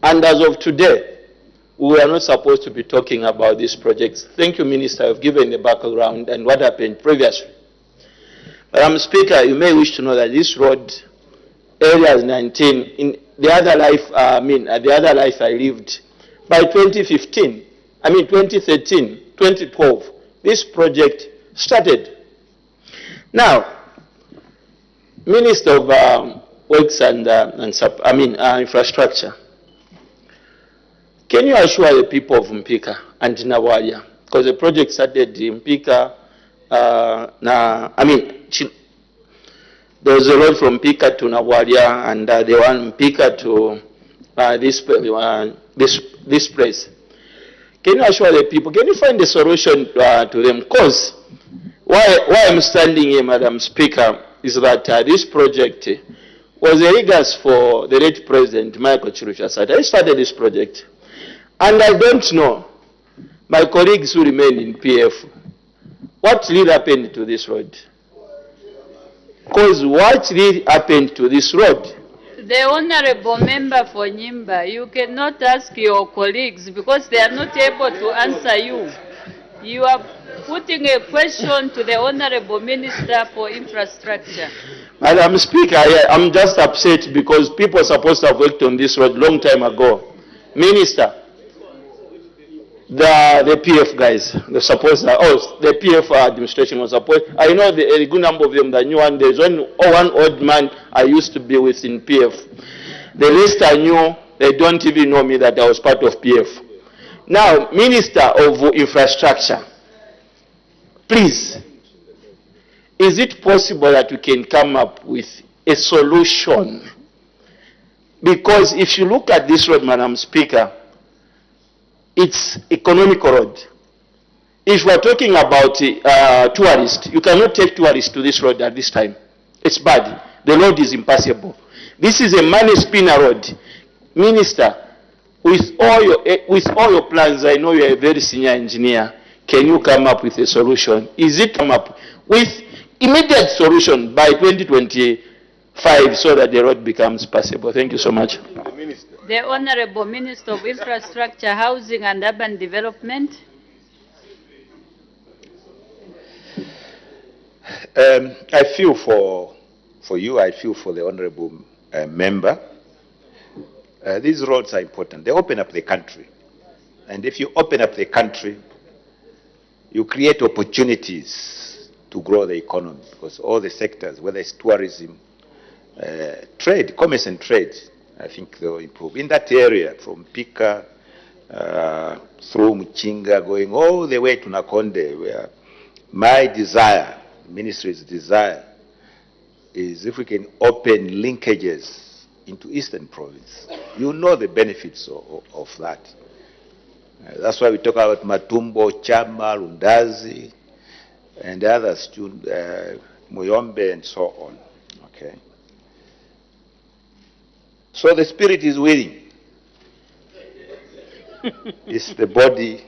And as of today, we are not supposed to be talking about these projects. Thank you, Minister. You've given the background and what happened previously. Madam Speaker, you may wish to know that this road, areas 19, in the other life, the other life I lived, by 2013, 2012, this project started. Now, Minister of Works and Infrastructure, can you assure the people of Mpika and Nawalia, because the project started in Mpika, there was a road from Mpika to Nawalia, and the one Mpika to this place. Can you assure the people? Can you find a solution to them? Because why I'm standing here, Madam Speaker, is that this project was a legacy for the late President Michael Chirucha. I started this project, and I don't know my colleagues who remain in PF what really happened to this road. Because what really happened to this road? The honorable member for Nyimba, you cannot ask your colleagues because they are not able to answer you. You are putting a question to the honorable minister for infrastructure. Madam Speaker, I'm just upset because people are supposed to have worked on this road long time ago. Minister, the PF guys, the PF administration was supposed. I know a good number of them that knew, and there's one old man I used to be with in PF. The rest I knew, they don't even know me that I was part of PF. Now, Minister of Infrastructure, please, is it possible that we can come up with a solution? Because if you look at this road, Madam Speaker, it's economical road. If we are talking about tourists, you cannot take tourists to this road at this time. It's bad. The road is impassable. This is a money spinner road. Minister, with all your plans, I know you are a very senior engineer. Can you come up with a solution? Is it come up with immediate solution by 2025 so that the road becomes passable? Thank you so much. The Honorable Minister of Infrastructure, Housing and Urban Development. I feel for you, I feel for the honorable member. These roads are important. They open up the country. And if you open up the country, you create opportunities to grow the economy, because all the sectors, whether it's tourism, trade, commerce and trade, I think they'll improve. In that area, from Pika through Mchinga, going all the way to Nakonde, where my desire, ministry's desire, is if we can open linkages into Eastern Province. You know the benefits of that. That's why we talk about Matumbo, Chama, Lundazi, and others, Muyombe, and so on. Okay. So the spirit is willing. It's the body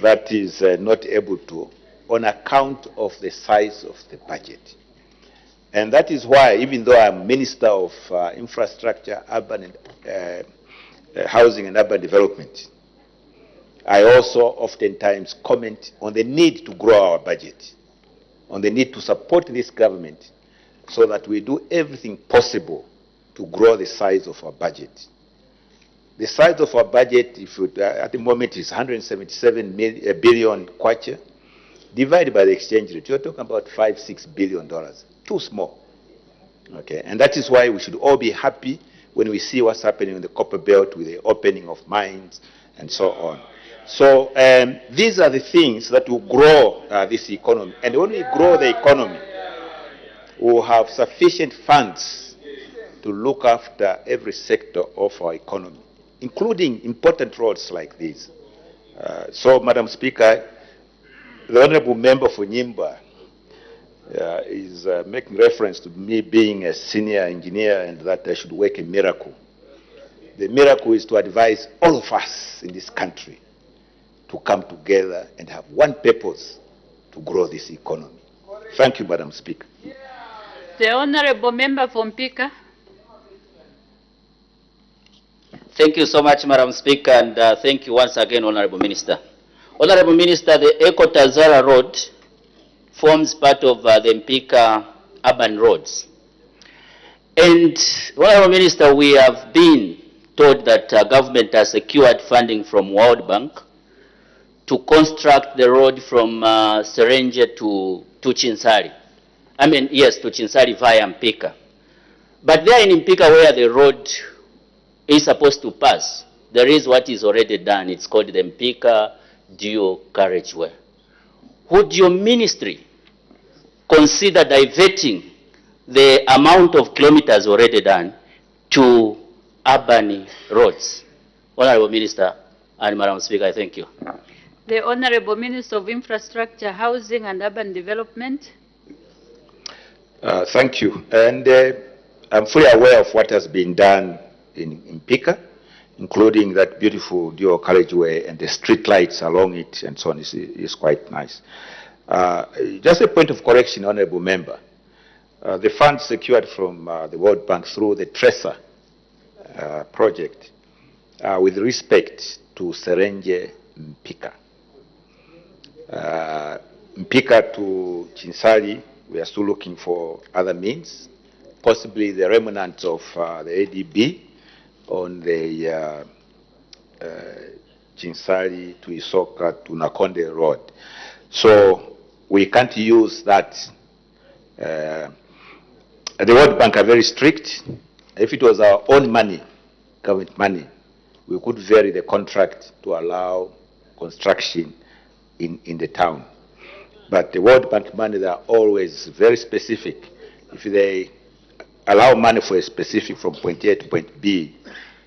that is not able to, on account of the size of the budget. And that is why, even though I'm Minister of Infrastructure, Urban and Housing and Urban Development, I also oftentimes comment on the need to grow our budget, on the need to support this government so that we do everything possible to grow the size of our budget. The size of our budget, at the moment, is 177 billion kwacha. Divided by the exchange rate, you're talking about $5-6 billion. Too small. Okay, and that is why we should all be happy when we see what's happening in the copper belt with the opening of mines and so on. So these are the things that will grow this economy. And when we grow the economy, we'll have sufficient funds to look after every sector of our economy, including important roads like these. So, Madam Speaker, the Honorable Member for Nyimba is making reference to me being a senior engineer and that I should work a miracle. The miracle is to advise all of us in this country to come together and have one purpose: to grow this economy. Thank you, Madam Speaker. The Honorable Member from Pika. Thank you so much, Madam Speaker, and thank you once again, Honorable Minister. Honorable Minister, the Eko Tazara Road forms part of the Mpika urban roads. And, Honorable Minister, we have been told that government has secured funding from World Bank to construct the road from Serenje to Chinsari. I mean, yes, to Chinsari via Mpika. But there in Mpika, where the road is supposed to pass, there is what is already done. It's called the Mpika Dual Carriageway. Would your ministry consider diverting the amount of kilometers already done to urban roads? Honorable Minister, And Madam Speaker, I thank you. The Honorable Minister of Infrastructure, Housing and Urban Development. Thank you. And I'm fully aware of what has been done in Pika, including that beautiful dual carriageway and the street lights along it and so on. Is quite nice. Just a point of correction, Honourable Member. The funds secured from the World Bank through the Tracer project with respect to Serenje Mpika. Mpika to Chinsali, we are still looking for other means, possibly the remnants of the ADB on the Chinsali to Isoka to Nakonde Road. So we can't use that. The World Bank are very strict. If it was our own money, government money, we could vary the contract to allow construction in the town. But the World Bank money, they are always very specific. If they allow money for a specific from point A to point B,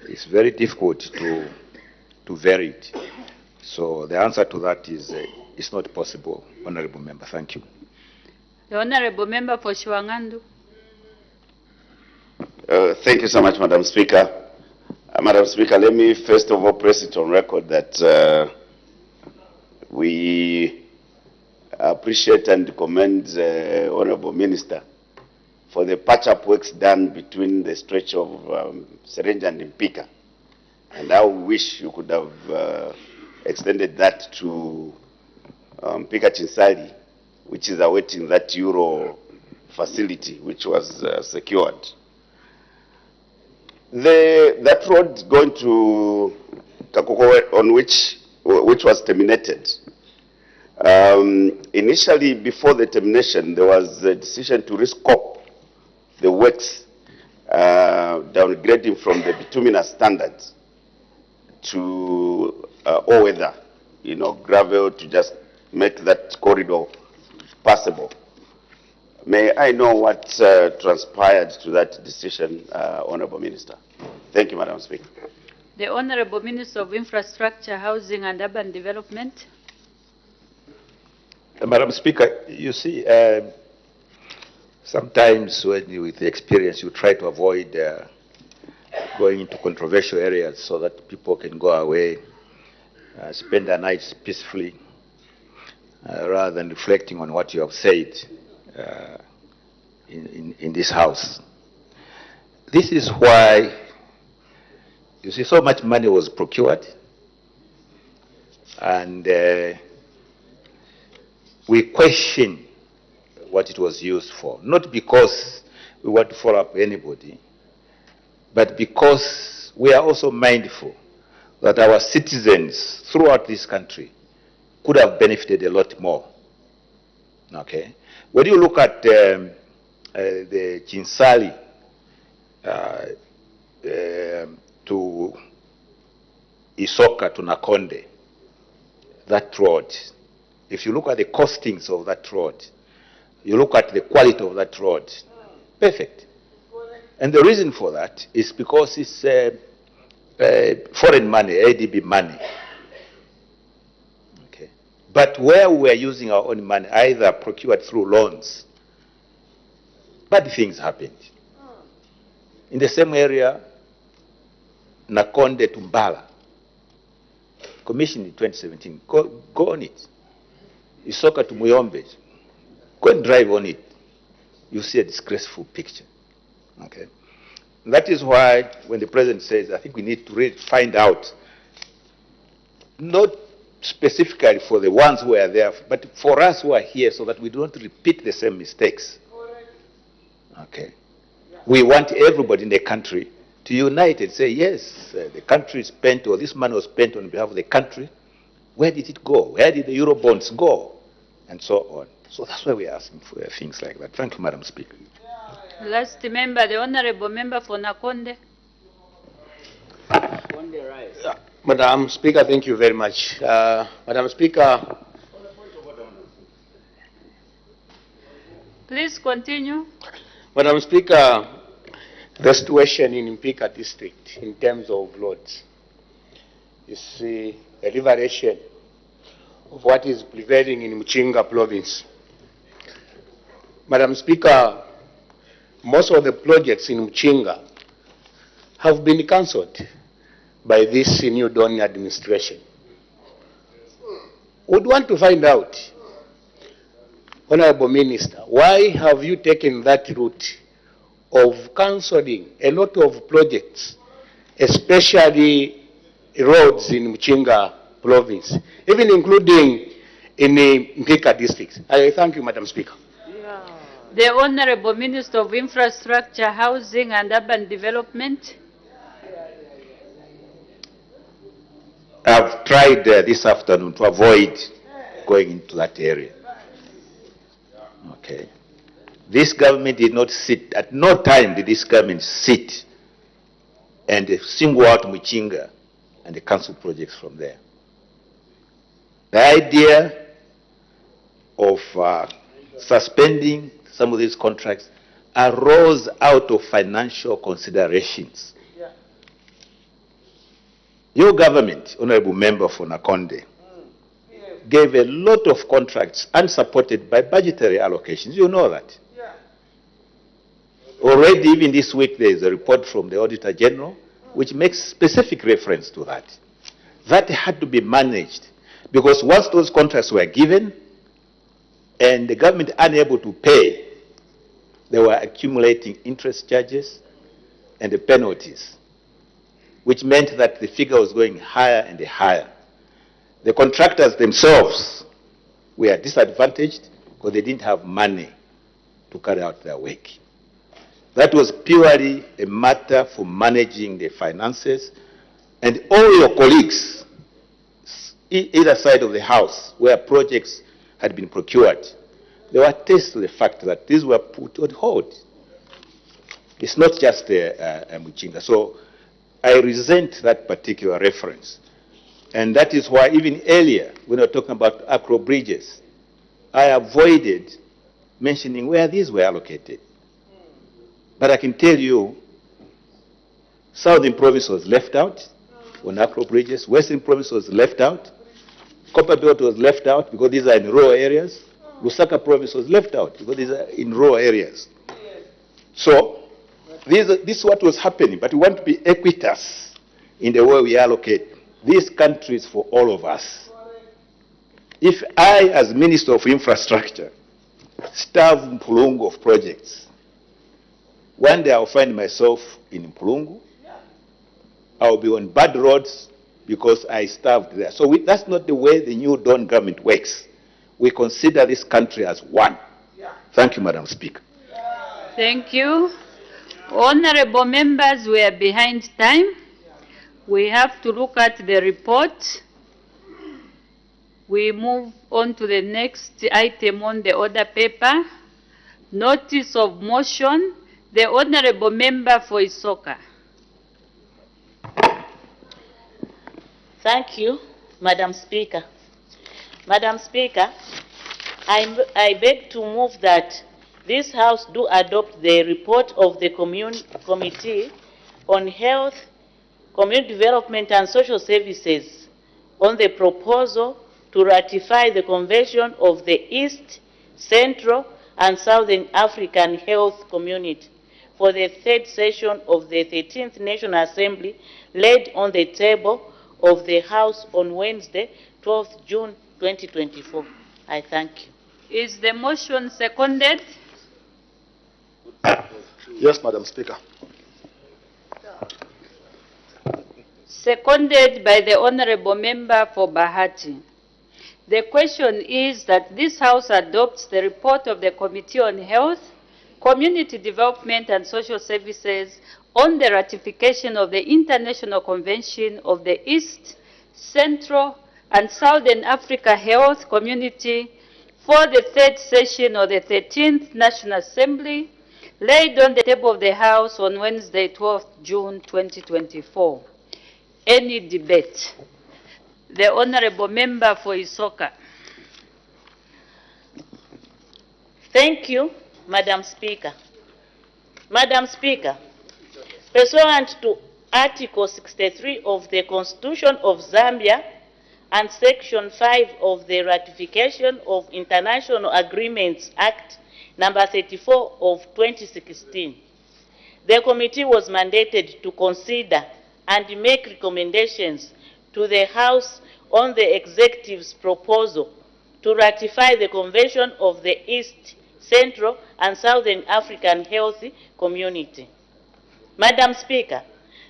it's very difficult to vary it. So the answer to that is it's not possible, Honourable Member. Thank you. The Honourable Member for Shiwangandu. Thank you so much, Madam Speaker. Madam Speaker, let me first of all press it on record that we appreciate and commend the Honourable Minister for the patch-up works done between the stretch of Serenja and Mpika. And I wish you could have extended that to Mpika Chinsali, which is awaiting that Euro facility which was secured. That road going to Kakoko, on which was terminated, initially before the termination, there was a decision to rescope the works, downgrading from the bituminous standards to all-weather, gravel, to just make that corridor passable. May I know what transpired to that decision, Honourable Minister? Thank you, Madam Speaker. The Honourable Minister of Infrastructure, Housing and Urban Development. Madam Speaker, you see, sometimes when you, with the experience, you try to avoid going into controversial areas so that people can go away, spend their nights peacefully, rather than reflecting on what you have said in this House. This is why, you see, so much money was procured, and we question what it was used for, not because we want to follow up anybody, but because we are also mindful that our citizens throughout this country could have benefited a lot more. Okay? When you look at the Chinsali to Isoka to Nakonde, that road, if you look at the costings of that road, you look at the quality of that road, perfect. And the reason for that is because it's foreign money, ADB money. Okay. But where we are using our own money, either procured through loans, bad things happened. In the same area, Nakonde to Mbala, commissioned in 2017. Go on it. Isoka to Muyombe, go and drive on it. You see a disgraceful picture. Okay. And that is why when the President says, I think we need to really find out, not specifically for the ones who are there, but for us who are here, so that we don't repeat the same mistakes. Okay. We want everybody in the country to unite and say, yes, the country is spent, or this money was spent on behalf of the country. Where did it go? Where did the Euro bonds go? And so on. So that's why we're asking for things like that. Thank you, Madam Speaker. Last member, the Honourable Member for Nakonde. Madam Speaker, thank you very much. Madam Speaker. Please continue. Madam Speaker, the situation in Mpika district in terms of roads. is a liberation of what is prevailing in Mchinga province. Madam Speaker, most of the projects in Mchinga have been cancelled by this new Dawn administration. Would want to find out, Honorable Minister, why have you taken that route of cancelling a lot of projects, especially roads in Mchinga province, even including in the Mpika district? I thank you, Madam Speaker. The Honorable Minister of Infrastructure, Housing and Urban Development. I've tried this afternoon to avoid going into that area. Okay. This government did not sit, at no time did this government sit and single out Mchinga and cancel projects from there. The idea of suspending some of these contracts arose out of financial considerations. Your government, Honorable Member for Nakonde, gave a lot of contracts unsupported by budgetary allocations. You know that. Already, even this week, there is a report from the Auditor General which makes specific reference to that. That had to be managed because once those contracts were given and the government unable to pay, they were accumulating interest charges and the penalties, which meant that the figure was going higher and higher. The contractors themselves were disadvantaged because they didn't have money to carry out their work. That was purely a matter for managing the finances, and all your colleagues, either side of the house, where projects had been procured, they were attest to the fact that these were put on hold. It's not just Mchinga. So I resent that particular reference. And that is why even earlier, when we were talking about acro bridges, I avoided mentioning where these were allocated. But I can tell you, Southern Province was left out on acro bridges, Western Province was left out, Copper Belt was left out because these are in rural areas, Lusaka Province was left out because these are in rural areas. So, this is what was happening, but we want to be equitous in the way we allocate. This country is for all of us. If I, as Minister of Infrastructure, starve Mpulungu of projects, one day I'll find myself in Mpulungu, I'll be on bad roads because I starved there. So that's not the way the new Dawn government works. We consider this country as one. Thank you, Madam Speaker. Thank you. Honorable members, we are behind time. We have to look at the report. We move on to the next item on the order paper. Notice of motion. The Honorable Member for Isoka. Thank you, Madam Speaker. Madam Speaker, I beg to move that this House do adopt the report of the Committee on Health, Community Development and Social Services on the proposal to ratify the Convention of the East, Central and Southern African Health Community for the third session of the 13th National Assembly laid on the table of the House on Wednesday, 12th June 2024. I thank you. Is the motion seconded? Yes, Madam Speaker. Seconded by the Honorable Member for Bahati. The question is that this House adopts the report of the Committee on Health, Community Development and Social Services on the ratification of the International Convention of the East, Central and Southern Africa Health Community for the third session of the 13th National Assembly, laid on the table of the House on Wednesday, 12th June 2024. Any debate? The Honorable Member for Isoka. Thank you, Madam Speaker. Madam Speaker, pursuant to Article 63 of the Constitution of Zambia and Section 5 of the Ratification of International Agreements Act number 34 of 2016. The committee was mandated to consider and make recommendations to the House on the Executive's proposal to ratify the Convention of the East, Central and Southern African Health Community. Madam Speaker,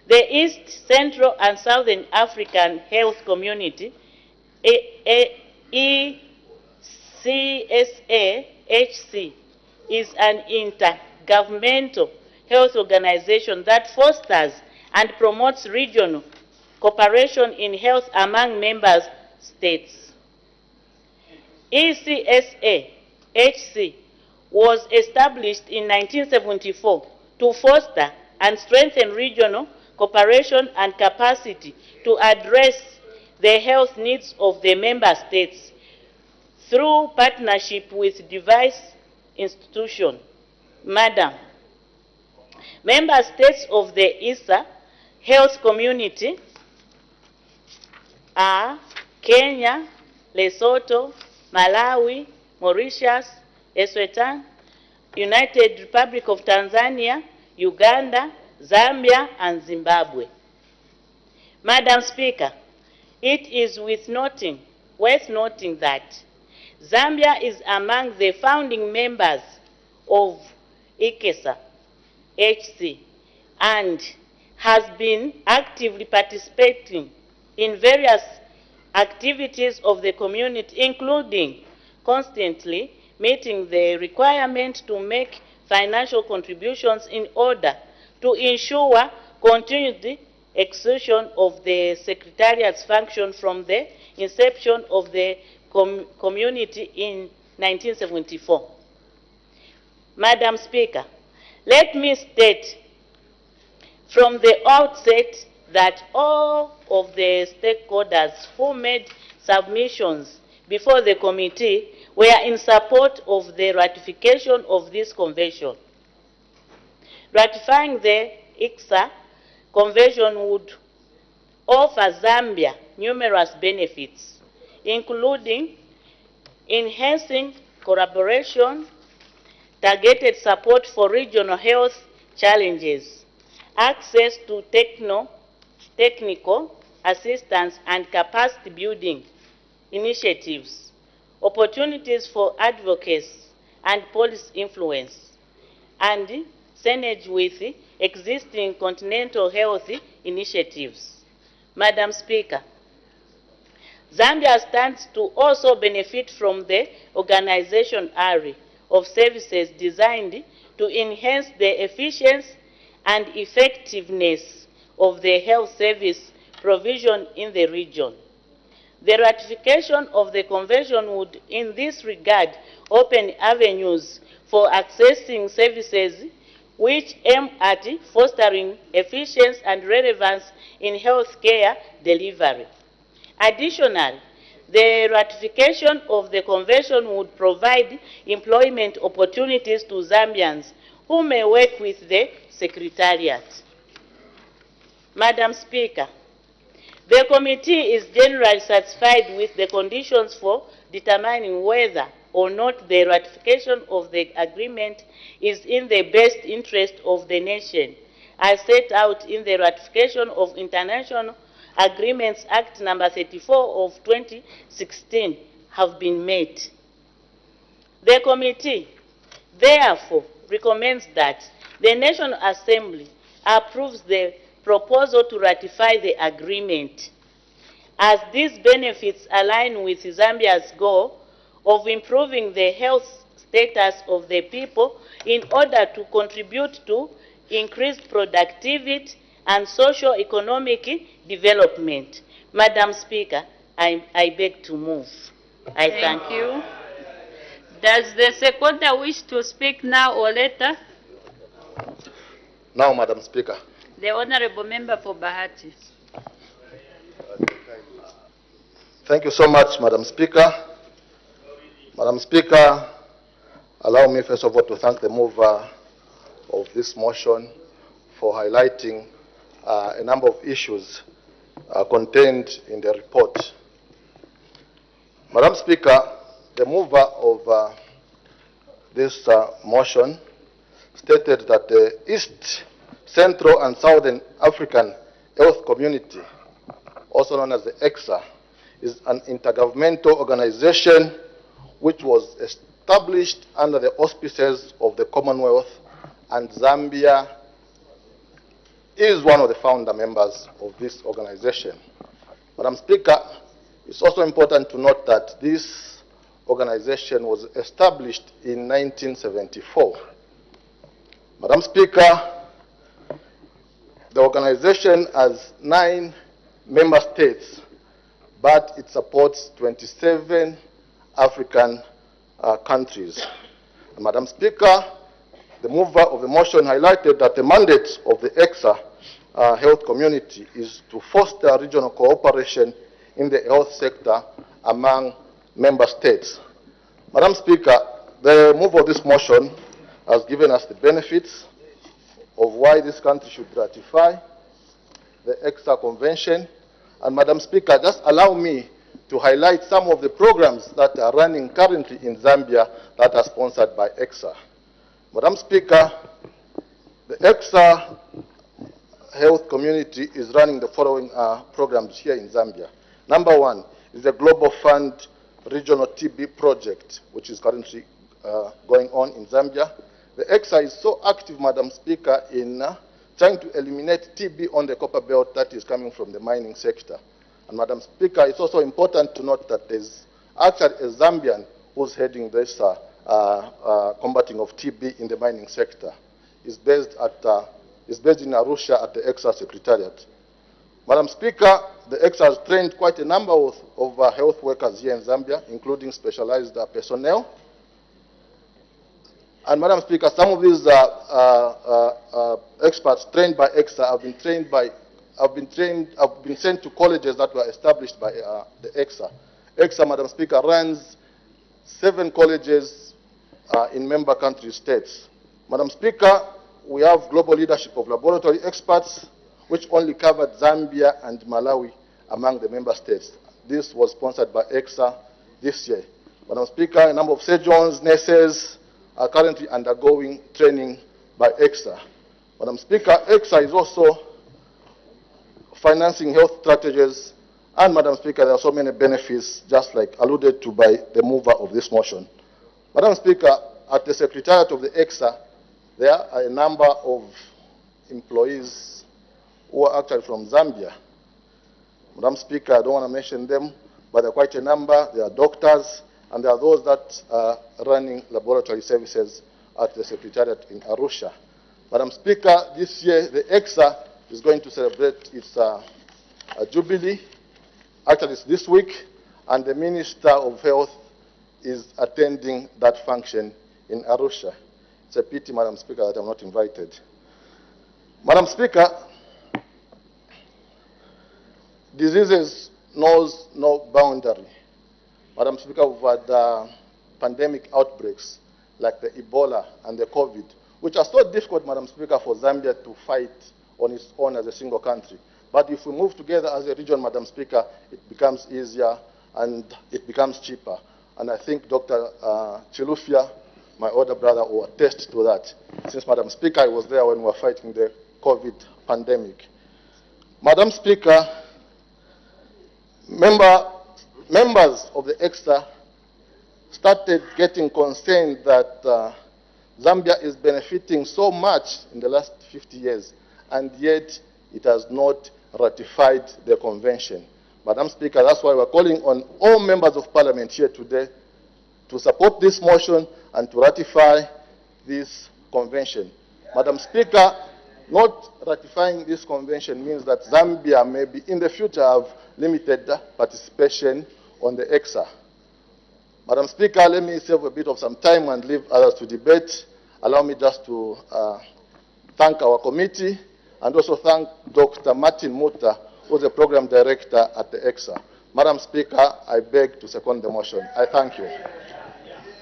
the East, Central and Southern African Health Community, ECSA-HC, is an intergovernmental health organization that fosters and promotes regional cooperation in health among member states. ECSA-HC was established in 1974 to foster and strengthen regional cooperation and capacity to address the health needs of the member states through partnership with diverse institutions. Madam, member states of the ESA health community are Kenya, Lesotho, Malawi, Mauritius, Eswatini, United Republic of Tanzania, Uganda, Zambia, and Zimbabwe. Madam Speaker, it is worth noting that Zambia is among the founding members of ECSA-HC and has been actively participating in various activities of the community, including constantly meeting the requirement to make financial contributions in order to ensure continued execution of the Secretariat's function from the inception of the community in 1974. Madam Speaker, let me state from the outset that all of the stakeholders who made submissions before the committee were in support of the ratification of this convention. Ratifying the ECSA convention would offer Zambia numerous benefits, including enhancing collaboration, targeted support for regional health challenges, access to technical assistance and capacity building initiatives, opportunities for advocacy and policy influence, and synergy with existing continental health initiatives. Madam Speaker, Zambia stands to also benefit from the organization area of services designed to enhance the efficiency and effectiveness of the health service provision in the region. The ratification of the convention would, in this regard, open avenues for accessing services which aim at fostering efficiency and relevance in health care delivery. Additionally, the ratification of the convention would provide employment opportunities to Zambians who may work with the Secretariat. Madam Speaker, the committee is generally satisfied with the conditions for determining whether or not the ratification of the agreement is in the best interest of the nation, as set out in the Ratification of International Agreements Act number 34 of 2016 have been met. The committee, therefore, recommends that the National Assembly approves the proposal to ratify the agreement, as these benefits align with Zambia's goal of improving the health status of the people in order to contribute to increased productivity and socio-economic development. Madam Speaker, I beg to move. I thank you. Does the seconder wish to speak now or later? Now, Madam Speaker. The Honorable Member for Bahati. Thank you so much, Madam Speaker. Madam Speaker, allow me first of all to thank the mover of this motion for highlighting a number of issues contained in the report. Madam Speaker, the mover of this motion stated that the East, Central and Southern African Health Community, also known as the EXA, is an intergovernmental organization which was established under the auspices of the Commonwealth, and Zambia is one of the founder members of this organization. Madam Speaker, it's also important to note that this organization was established in 1974. Madam Speaker, the organization has 9 member states, but it supports 27 African countries. And Madam Speaker, the mover of the motion highlighted that the mandate of the EXA health community is to foster regional cooperation in the health sector among member states. Madam Speaker, the mover of this motion has given us the benefits of why this country should ratify the EXA Convention. And Madam Speaker, just allow me to highlight some of the programs that are running currently in Zambia that are sponsored by EXA. Madam Speaker, the EXA health community is running the following programs here in Zambia. Number 1 is the Global Fund Regional TB Project, which is currently going on in Zambia. The EXA is so active, Madam Speaker, in trying to eliminate TB on the copper belt that is coming from the mining sector. And Madam Speaker, it's also important to note that there's actually a Zambian who's heading this combating of TB in the mining sector. It's based in Arusha at the EXA Secretariat. Madam Speaker, the EXA has trained quite a number of health workers here in Zambia, including specialized personnel. And Madam Speaker, some of these experts trained by EXA have been sent to colleges that were established by the EXA. EXA, Madam Speaker, runs 7 colleges in member country states. Madam Speaker, we have global leadership of laboratory experts, which only covered Zambia and Malawi among the member states. This was sponsored by EXA this year. Madam Speaker, a number of surgeons, nurses are currently undergoing training by EXA. Madam Speaker, EXA is also financing health strategies, and Madam Speaker, there are so many benefits, just like alluded to by the mover of this motion. Madam Speaker, at the Secretariat of the EXA, there are a number of employees who are actually from Zambia. Madam Speaker, I don't want to mention them, but there are quite a number. There are doctors, and there are those that are running laboratory services at the Secretariat in Arusha. Madam Speaker, this year the EXA is going to celebrate its jubilee. Actually, it's this week, and the Minister of Health is attending that function in Arusha. It's a pity, Madam Speaker, that I'm not invited. Madam Speaker, diseases knows no boundary. Madam Speaker, we've had pandemic outbreaks like the Ebola and the COVID, which are so difficult, Madam Speaker, for Zambia to fight on its own as a single country. But if we move together as a region, Madam Speaker, it becomes easier and it becomes cheaper. And I think Dr. Chilufya, my older brother, will attest to that. Since, Madam Speaker, I was there when we were fighting the COVID pandemic. Madam Speaker, members of the EXA started getting concerned that Zambia is benefiting so much in the last 50 years, and yet it has not ratified the convention. Madam Speaker, that's why we're calling on all members of Parliament here today to support this motion and to ratify this convention. Madam Speaker, not ratifying this convention means that Zambia may be in the future have limited participation on the EXA. Madam Speaker, let me save a bit of some time and leave others to debate. Allow me just to thank our committee and also thank Dr. Martin Muta, who is the program director at the EXA. Madam Speaker, I beg to second the motion. I thank you.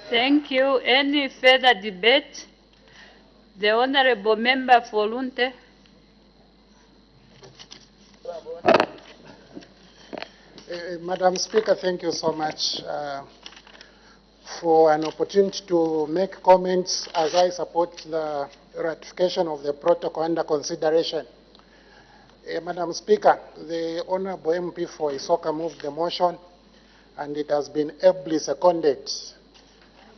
Thank you. Any further debate? The Honorable Member for Lunte. Madam Speaker, thank you so much for an opportunity to make comments as I support the ratification of the protocol under consideration. Madam Speaker, the Honourable MP for Isoka moved the motion and it has been ably seconded.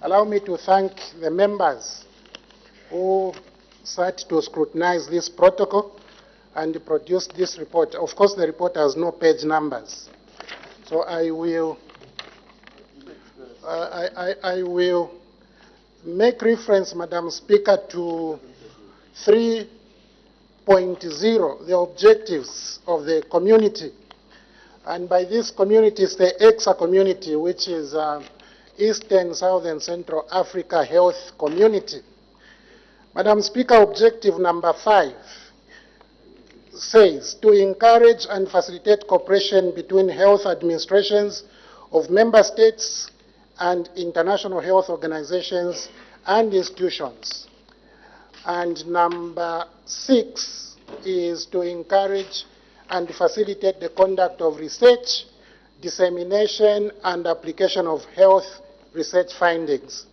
Allow me to thank the members who sat to scrutinize this protocol and produced this report. Of course, the report has no page numbers. So I will make reference, Madam Speaker, to 3.0, the objectives of the community. And by this community is the EXA community, which is Eastern, Southern, Central Africa Health Community. Madam Speaker, objective number 5 says to encourage and facilitate cooperation between health administrations of member states and international health organizations and institutions. And number 6 is to encourage and facilitate the conduct of research, dissemination, and application of health research findings.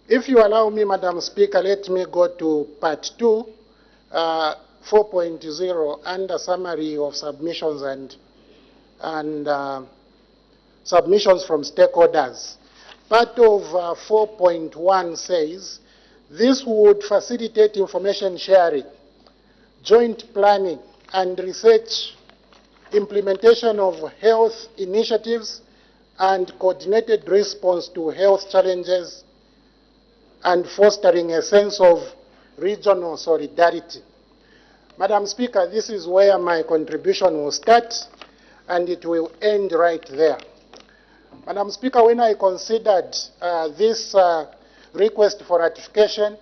If you allow me, Madam Speaker, let me go to part 2, 4.0, under summary of submissions and submissions from stakeholders. Part of 4.1 says this would facilitate information sharing, joint planning, and research, implementation of health initiatives, and coordinated response to health challenges, and fostering a sense of regional solidarity. Madam Speaker, this is where my contribution will start, and it will end right there. Madam Speaker, when I considered this request for ratification,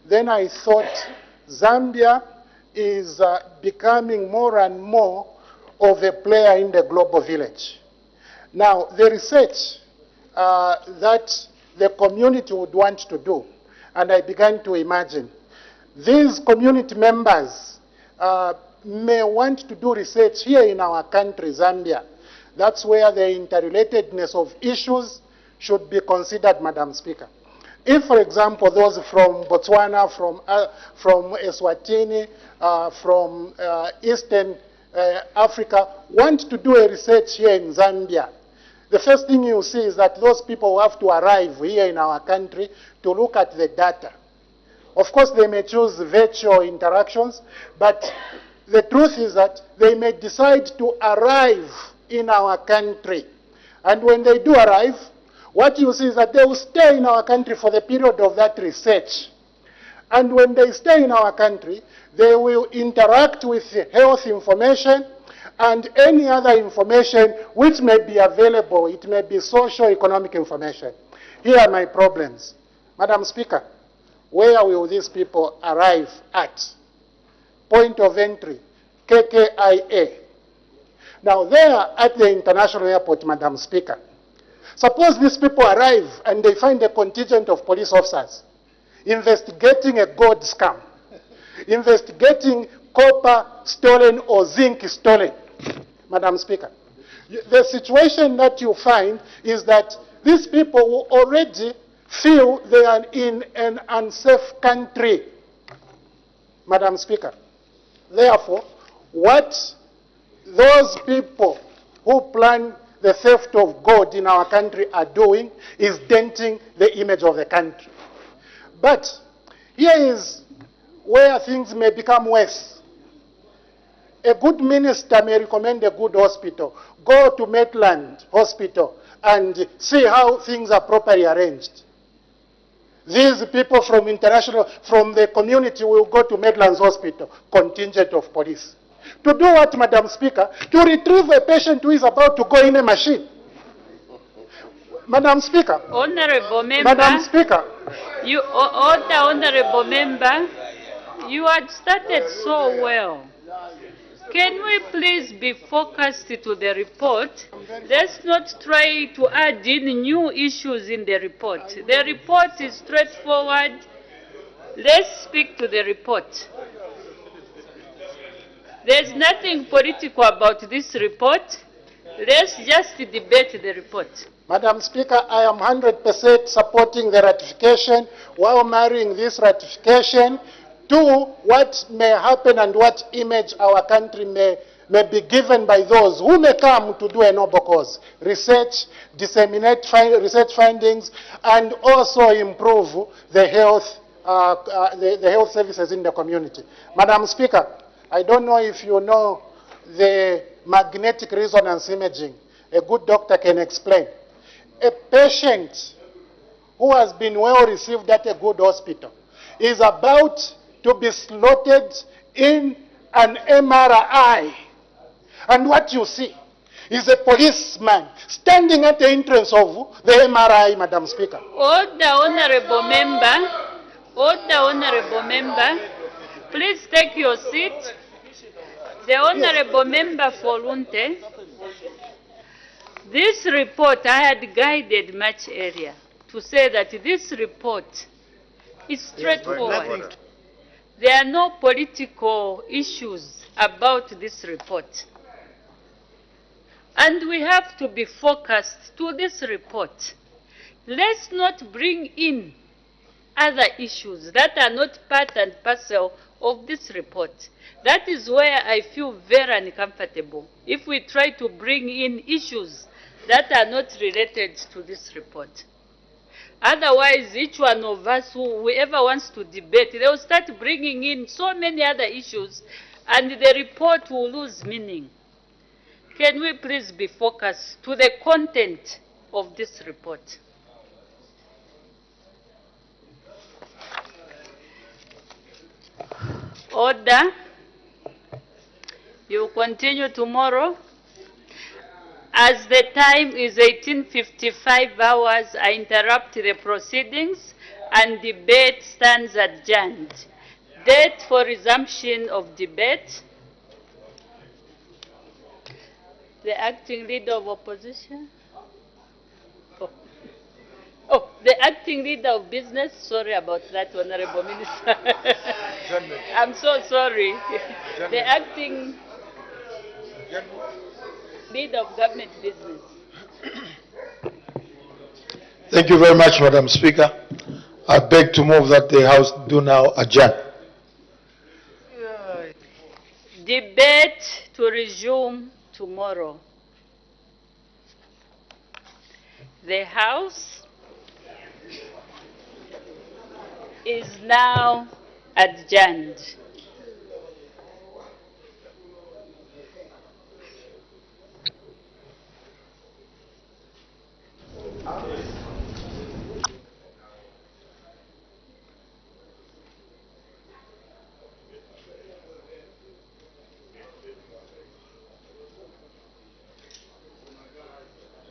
then I thought Zambia is becoming more and more of a player in the global village. Now, the research that the community would want to do, and I began to imagine, these community members may want to do research here in our country, Zambia. That's where the interrelatedness of issues should be considered, Madam Speaker. If, for example, those from Botswana, from Eswatini, from Eastern Africa want to do a research here in Zambia, the first thing you see is that those people have to arrive here in our country to look at the data. Of course, they may choose virtual interactions, but the truth is that they may decide to arrive in our country. And when they do arrive, what you see is that they will stay in our country for the period of that research. And when they stay in our country, they will interact with health information and any other information which may be available. It may be social, economic information. Here are my problems. Madam Speaker, where will these people arrive at? Point of entry, KKIA. Now, they are at the international airport, Madam Speaker. Suppose these people arrive and they find a contingent of police officers investigating a gold scam, investigating copper stolen or zinc stolen. Madam Speaker, the situation that you find is that these people will already feel they are in an unsafe country. Madam Speaker, therefore, what those people who plan the theft of gold in our country are doing is denting the image of the country. But here is where things may become worse. A good minister may recommend a good hospital. Go to Maitland Hospital and see how things are properly arranged. These people from the community will go to Maitland's Hospital, contingent of police. To do what, Madam Speaker? To retrieve a patient who is about to go in a machine. Madam Speaker. Honorable Member. Madam Speaker. Honorable Member, you had started so well. Can we please be focused to the report? Let's not try to add in new issues in the report. The report is straightforward. Let's speak to the report. There's nothing political about this report. Let's just debate the report. Madam Speaker, I am 100% supporting the ratification while marrying this ratification to what may happen and what image our country may be given by those who may come to do a noble cause, research, disseminate research findings, and also improve the health, the health services in the community. Madam Speaker, I don't know if you know the magnetic resonance imaging. A good doctor can explain. A patient who has been well received at a good hospital is about to be slotted in an MRI. And what you see is a policeman standing at the entrance of the MRI, Madam Speaker. Order, honorable member. Order, honorable member. Please take your seat. The honorable member for Lunte. This report, I had guided much earlier to say that this report is straightforward. There are no political issues about this report. And we have to be focused to this report. Let's not bring in other issues that are not part and parcel of this report. That is where I feel very uncomfortable if we try to bring in issues that are not related to this report. Otherwise, each one of us, whoever wants to debate, they will start bringing in so many other issues, and the report will lose meaning. Can we please be focused to the content of this report? Order. You continue tomorrow. As the time is 18:55 hours, I interrupt the proceedings and debate stands adjourned. Date for resumption of debate. The acting leader of opposition. Oh, the acting leader of business. Sorry about that, Honorable Minister. I'm so sorry. The acting leader of government business. Thank you very much, Madam Speaker. I beg to move that the House do now adjourn. Debate to resume tomorrow. The House is now adjourned.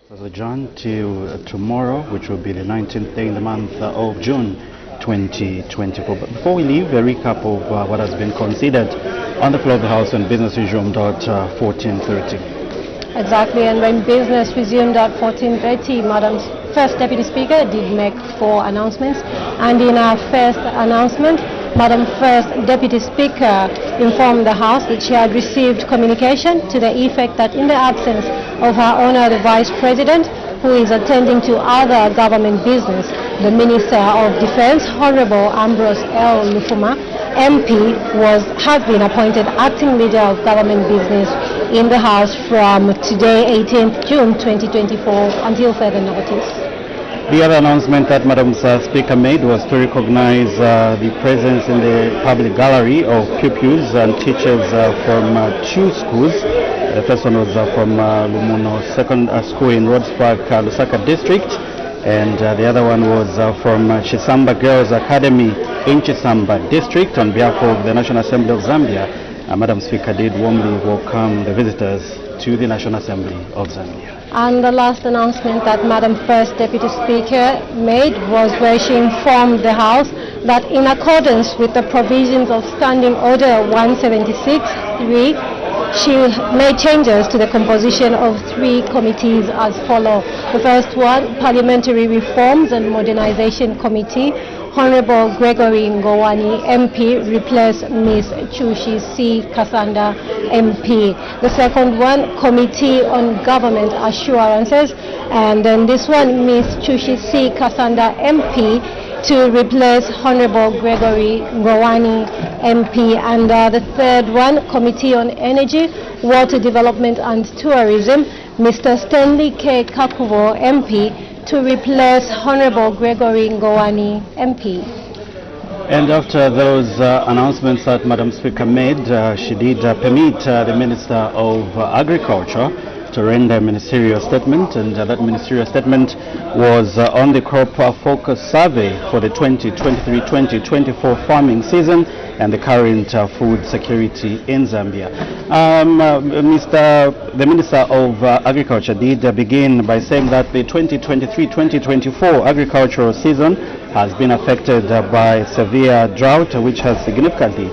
Was adjourned to tomorrow, which will be the 19th day in the month of June 2024. But before we leave, a recap of what has been considered on the floor of the House on business resumed at 14:30. Exactly, and when business resumed at 14:30, Madam First Deputy Speaker did make 4 announcements, and in our first announcement, Madam First Deputy Speaker informed the House that she had received communication to the effect that in the absence of her Honour the Vice President, who is attending to other government business, the Minister of Defence, Honourable Ambrose L. Lufuma, MP, has been appointed acting leader of government business in the House from today, 18th June 2024, until further notice. The other announcement that Madam Speaker made was to recognize the presence in the public gallery of pupils and teachers from 2 schools. The first one was from Lumuno School in Rhodes Park, Lusaka District, and the other one was from Chisamba Girls Academy in Chisamba District. On behalf of the National Assembly of Zambia, Madam Speaker did warmly welcome the visitors to the National Assembly of Zambia. And the last announcement that Madam First Deputy Speaker made was where she informed the House that in accordance with the provisions of Standing Order 176-3, she made changes to the composition of 3 committees as follows. The first one, Parliamentary Reforms and Modernization Committee, Honorable Gregory Ngowani, MP, replace Ms. Chushi C. Kasanda, MP. The second one, Committee on Government Assurances, and then this one, Ms. Chushi C. Kasanda, MP, to replace Honorable Gregory Ngowani, MP. And the third one, Committee on Energy, Water Development and Tourism, Mr. Stanley K. Kakuvo, MP, to replace Honorable Gregory Ngowani, MP. And after those announcements that Madam Speaker made, she did permit the Minister of Agriculture to render a ministerial statement, and that ministerial statement was on the crop focus survey for the 2023-2024 farming season and the current food security in Zambia. The Minister of Agriculture did begin by saying that the 2023-2024 agricultural season has been affected by severe drought, which has significantly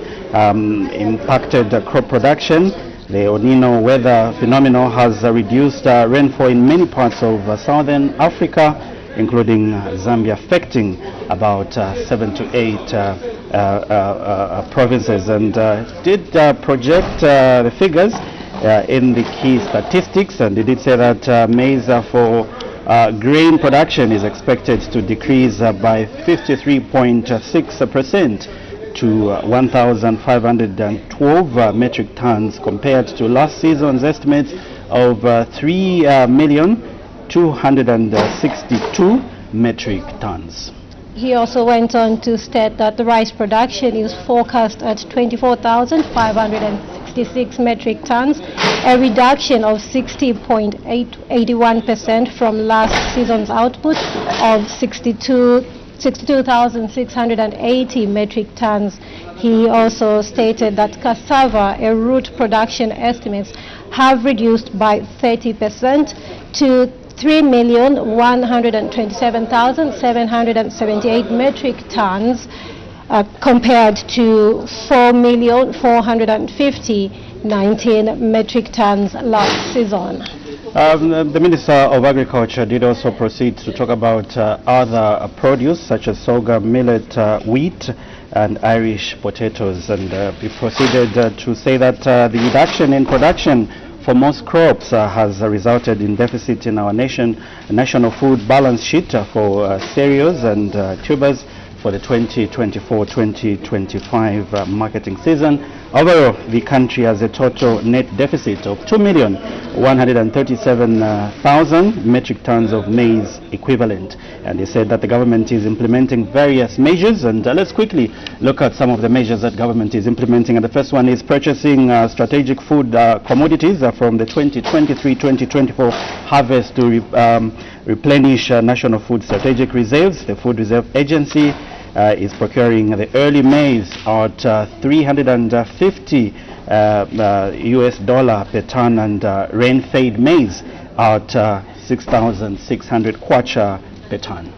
impacted crop production. The El Nino weather phenomenon has reduced rainfall in many parts of southern Africa, including Zambia, affecting about 7 to 8 provinces, and did project the figures in the key statistics, and they did say that maize for grain production is expected to decrease by 53.6% to 1,512 metric tons compared to last season's estimates of 3,262 metric tons. He also went on to state that the rice production is forecast at 24,566 metric tons, a reduction of 60.81% from last season's output of 62,680 metric tons. He also stated that cassava, a root production estimates, have reduced by 30% to 3,127,778 metric tons compared to 4,450,19 metric tons last season. The Minister of Agriculture did also proceed to talk about other produce such as sorghum, millet, wheat and Irish potatoes, and he proceeded to say that the reduction in production for most crops has resulted in deficit in our national food balance sheet for cereals and tubers for the 2024-2025 marketing season. Overall, the country has a total net deficit of 2,137,000 metric tons of maize equivalent. And they said that the government is implementing various measures, and let's quickly look at some of the measures that government is implementing. And the first one is purchasing strategic food commodities from the 2023-2024 harvest to replenish national food strategic reserves. The Food Reserve Agency is procuring the early maize at $350 per ton, and rain-fed maize at 6,600 kwacha per ton.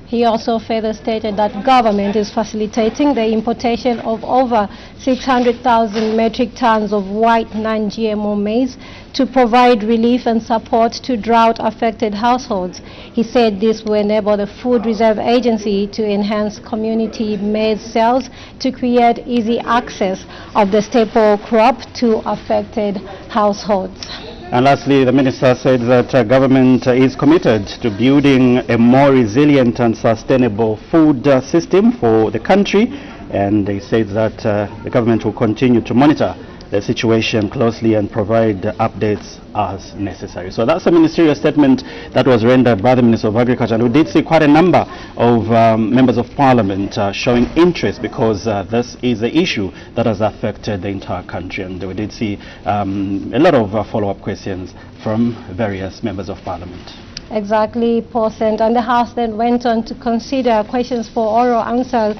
He also further stated that government is facilitating the importation of over 600,000 metric tons of white non-GMO maize to provide relief and support to drought-affected households. He said this will enable the Food Reserve Agency to enhance community maize sales to create easy access of the staple crop to affected households. And lastly, the minister said that government is committed to building a more resilient and sustainable food system for the country, and he said that the government will continue to monitor the situation closely and provide updates as necessary. So that's a ministerial statement that was rendered by the Minister of Agriculture, and we did see quite a number of members of Parliament showing interest because this is the issue that has affected the entire country, and we did see a lot of follow-up questions from various members of Parliament. Exactly, Pausent, and the House then went on to consider questions for oral answer.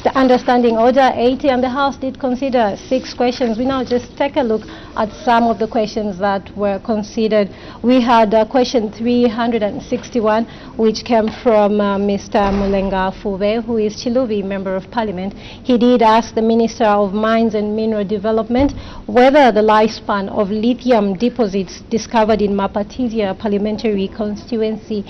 The Understanding Order 80, and the House did consider 6 questions. We now just take a look at some of the questions that were considered. We had question 361, which came from Mr. Mulenga Fube, who is Chiluvi Member of Parliament. He did ask the Minister of Mines and Mineral Development whether the lifespan of lithium deposits discovered in Mapatizia Parliamentary constituency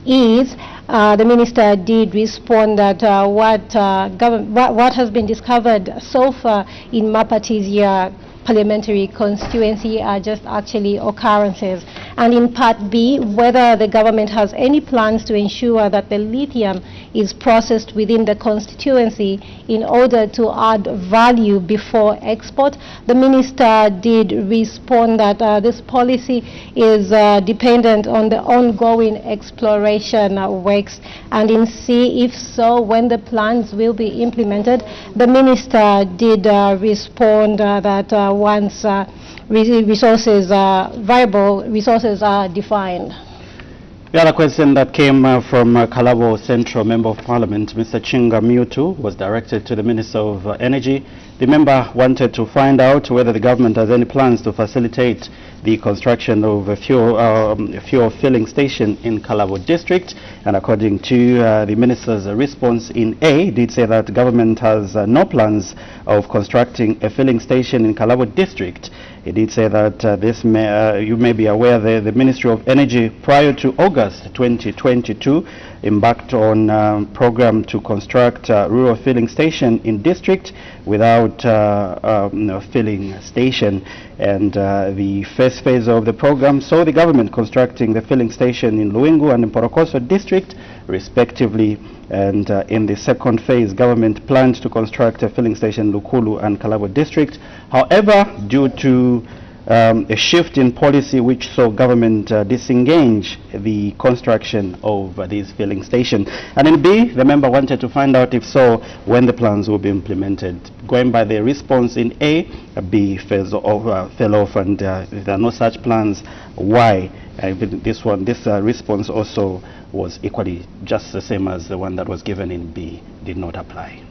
is the minister did respond that what has been discovered so far in Mapatizia parliamentary constituency are just actually occurrences. And in part B, whether the government has any plans to ensure that the lithium is processed within the constituency in order to add value before export. The minister did respond that this policy is dependent on the ongoing exploration works, and in C, if so, when the plans will be implemented. The minister did respond that once viable resources are defined. The other question that came from Kalabo Central Member of Parliament, Mr. Chinga Mutu, was directed to the Minister of Energy. The member wanted to find out whether the government has any plans to facilitate the construction of a fuel filling station in Kalabo district. And according to the minister's response in A, did say that the government has no plans of constructing a filling station in Kalabo district. He did say that you may be aware the Ministry of Energy prior to August 2022 embarked on a program to construct a rural filling station in district without filling station. And the first phase of the program saw the government constructing the filling station in Luingu and in Porokoso district respectively. And in the second phase, government planned to construct a filling station in Lukulu and Kalabo district. However, due to a shift in policy which saw government disengage the construction of this filling station. And in B, the member wanted to find out, if so, when the plans will be implemented. Going by the response in A, B fell off, and if there are no such plans, why? This response also was equally just the same as the one that was given in B, did not apply.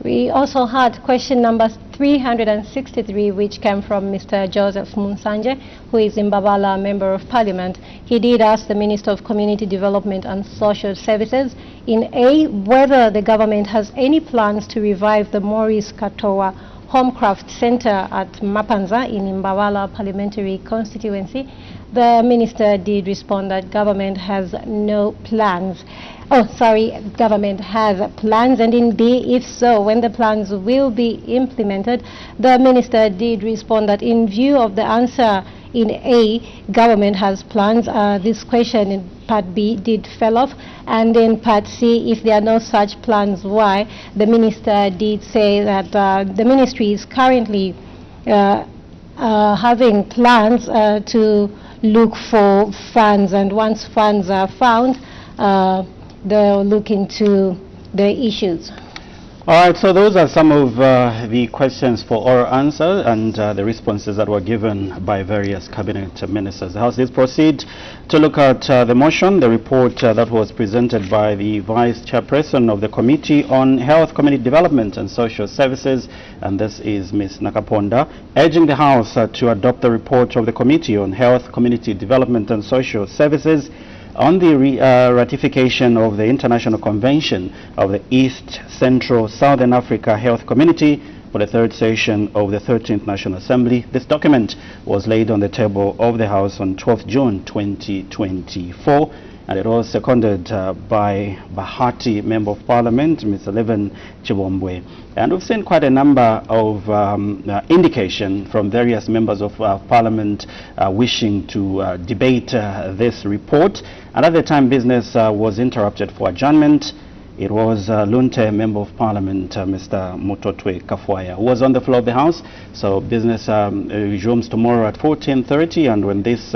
We also had question number 363, which came from Mr. Joseph Munsanje, who is in Mbabala Member of Parliament. He did ask the Minister of Community Development and Social Services in A, whether the government has any plans to revive the Maurice Katoa Homecraft Center at Mapanza in Mbabala Parliamentary constituency. The minister did respond that government has no plans. Government has plans, and in B, if so, when the plans will be implemented. The minister did respond that in view of the answer in A, government has plans. This question in part B did fell off, and in part C, if there are no such plans, why? The minister did say that the ministry is currently having plans to look for funds, and once funds are found, they'll look into the issues. All right, so those are some of the questions for oral answer and the responses that were given by various cabinet ministers. The House did proceed to look at the motion, the report that was presented by the Vice Chairperson of the Committee on Health, Community Development and Social Services, and this is Ms. Nakaponda, urging the House to adopt the report of the Committee on Health, Community Development and Social Services on the ratification of the International Convention of the East Central Southern Africa Health Community for the third session of the 13th National Assembly. This document was laid on the table of the House on 12th June 2024, and it was seconded by Bahati Member of Parliament, Mr. Leven Chibombwe. And we've seen quite a number of indication from various members of Parliament wishing to debate this report. And at the time, business was interrupted for adjournment. It was Lunte Member of Parliament, Mr. Mutotwe Kafwaya, who was on the floor of the House. So business resumes tomorrow at 14:30, and when this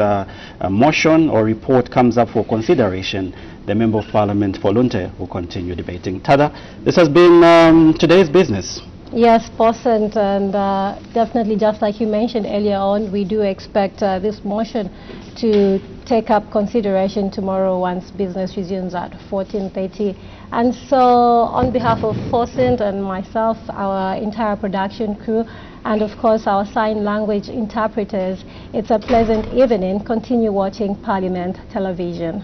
motion or report comes up for consideration, the Member of Parliament for Lunte will continue debating. Tada, this has been today's business. Yes, President, and definitely, just like you mentioned earlier on, we do expect this motion to take up consideration tomorrow once business resumes at 14:30. And so, on behalf of President and myself, our entire production crew, and of course our sign language interpreters, it's a pleasant evening. Continue watching Parliament Television.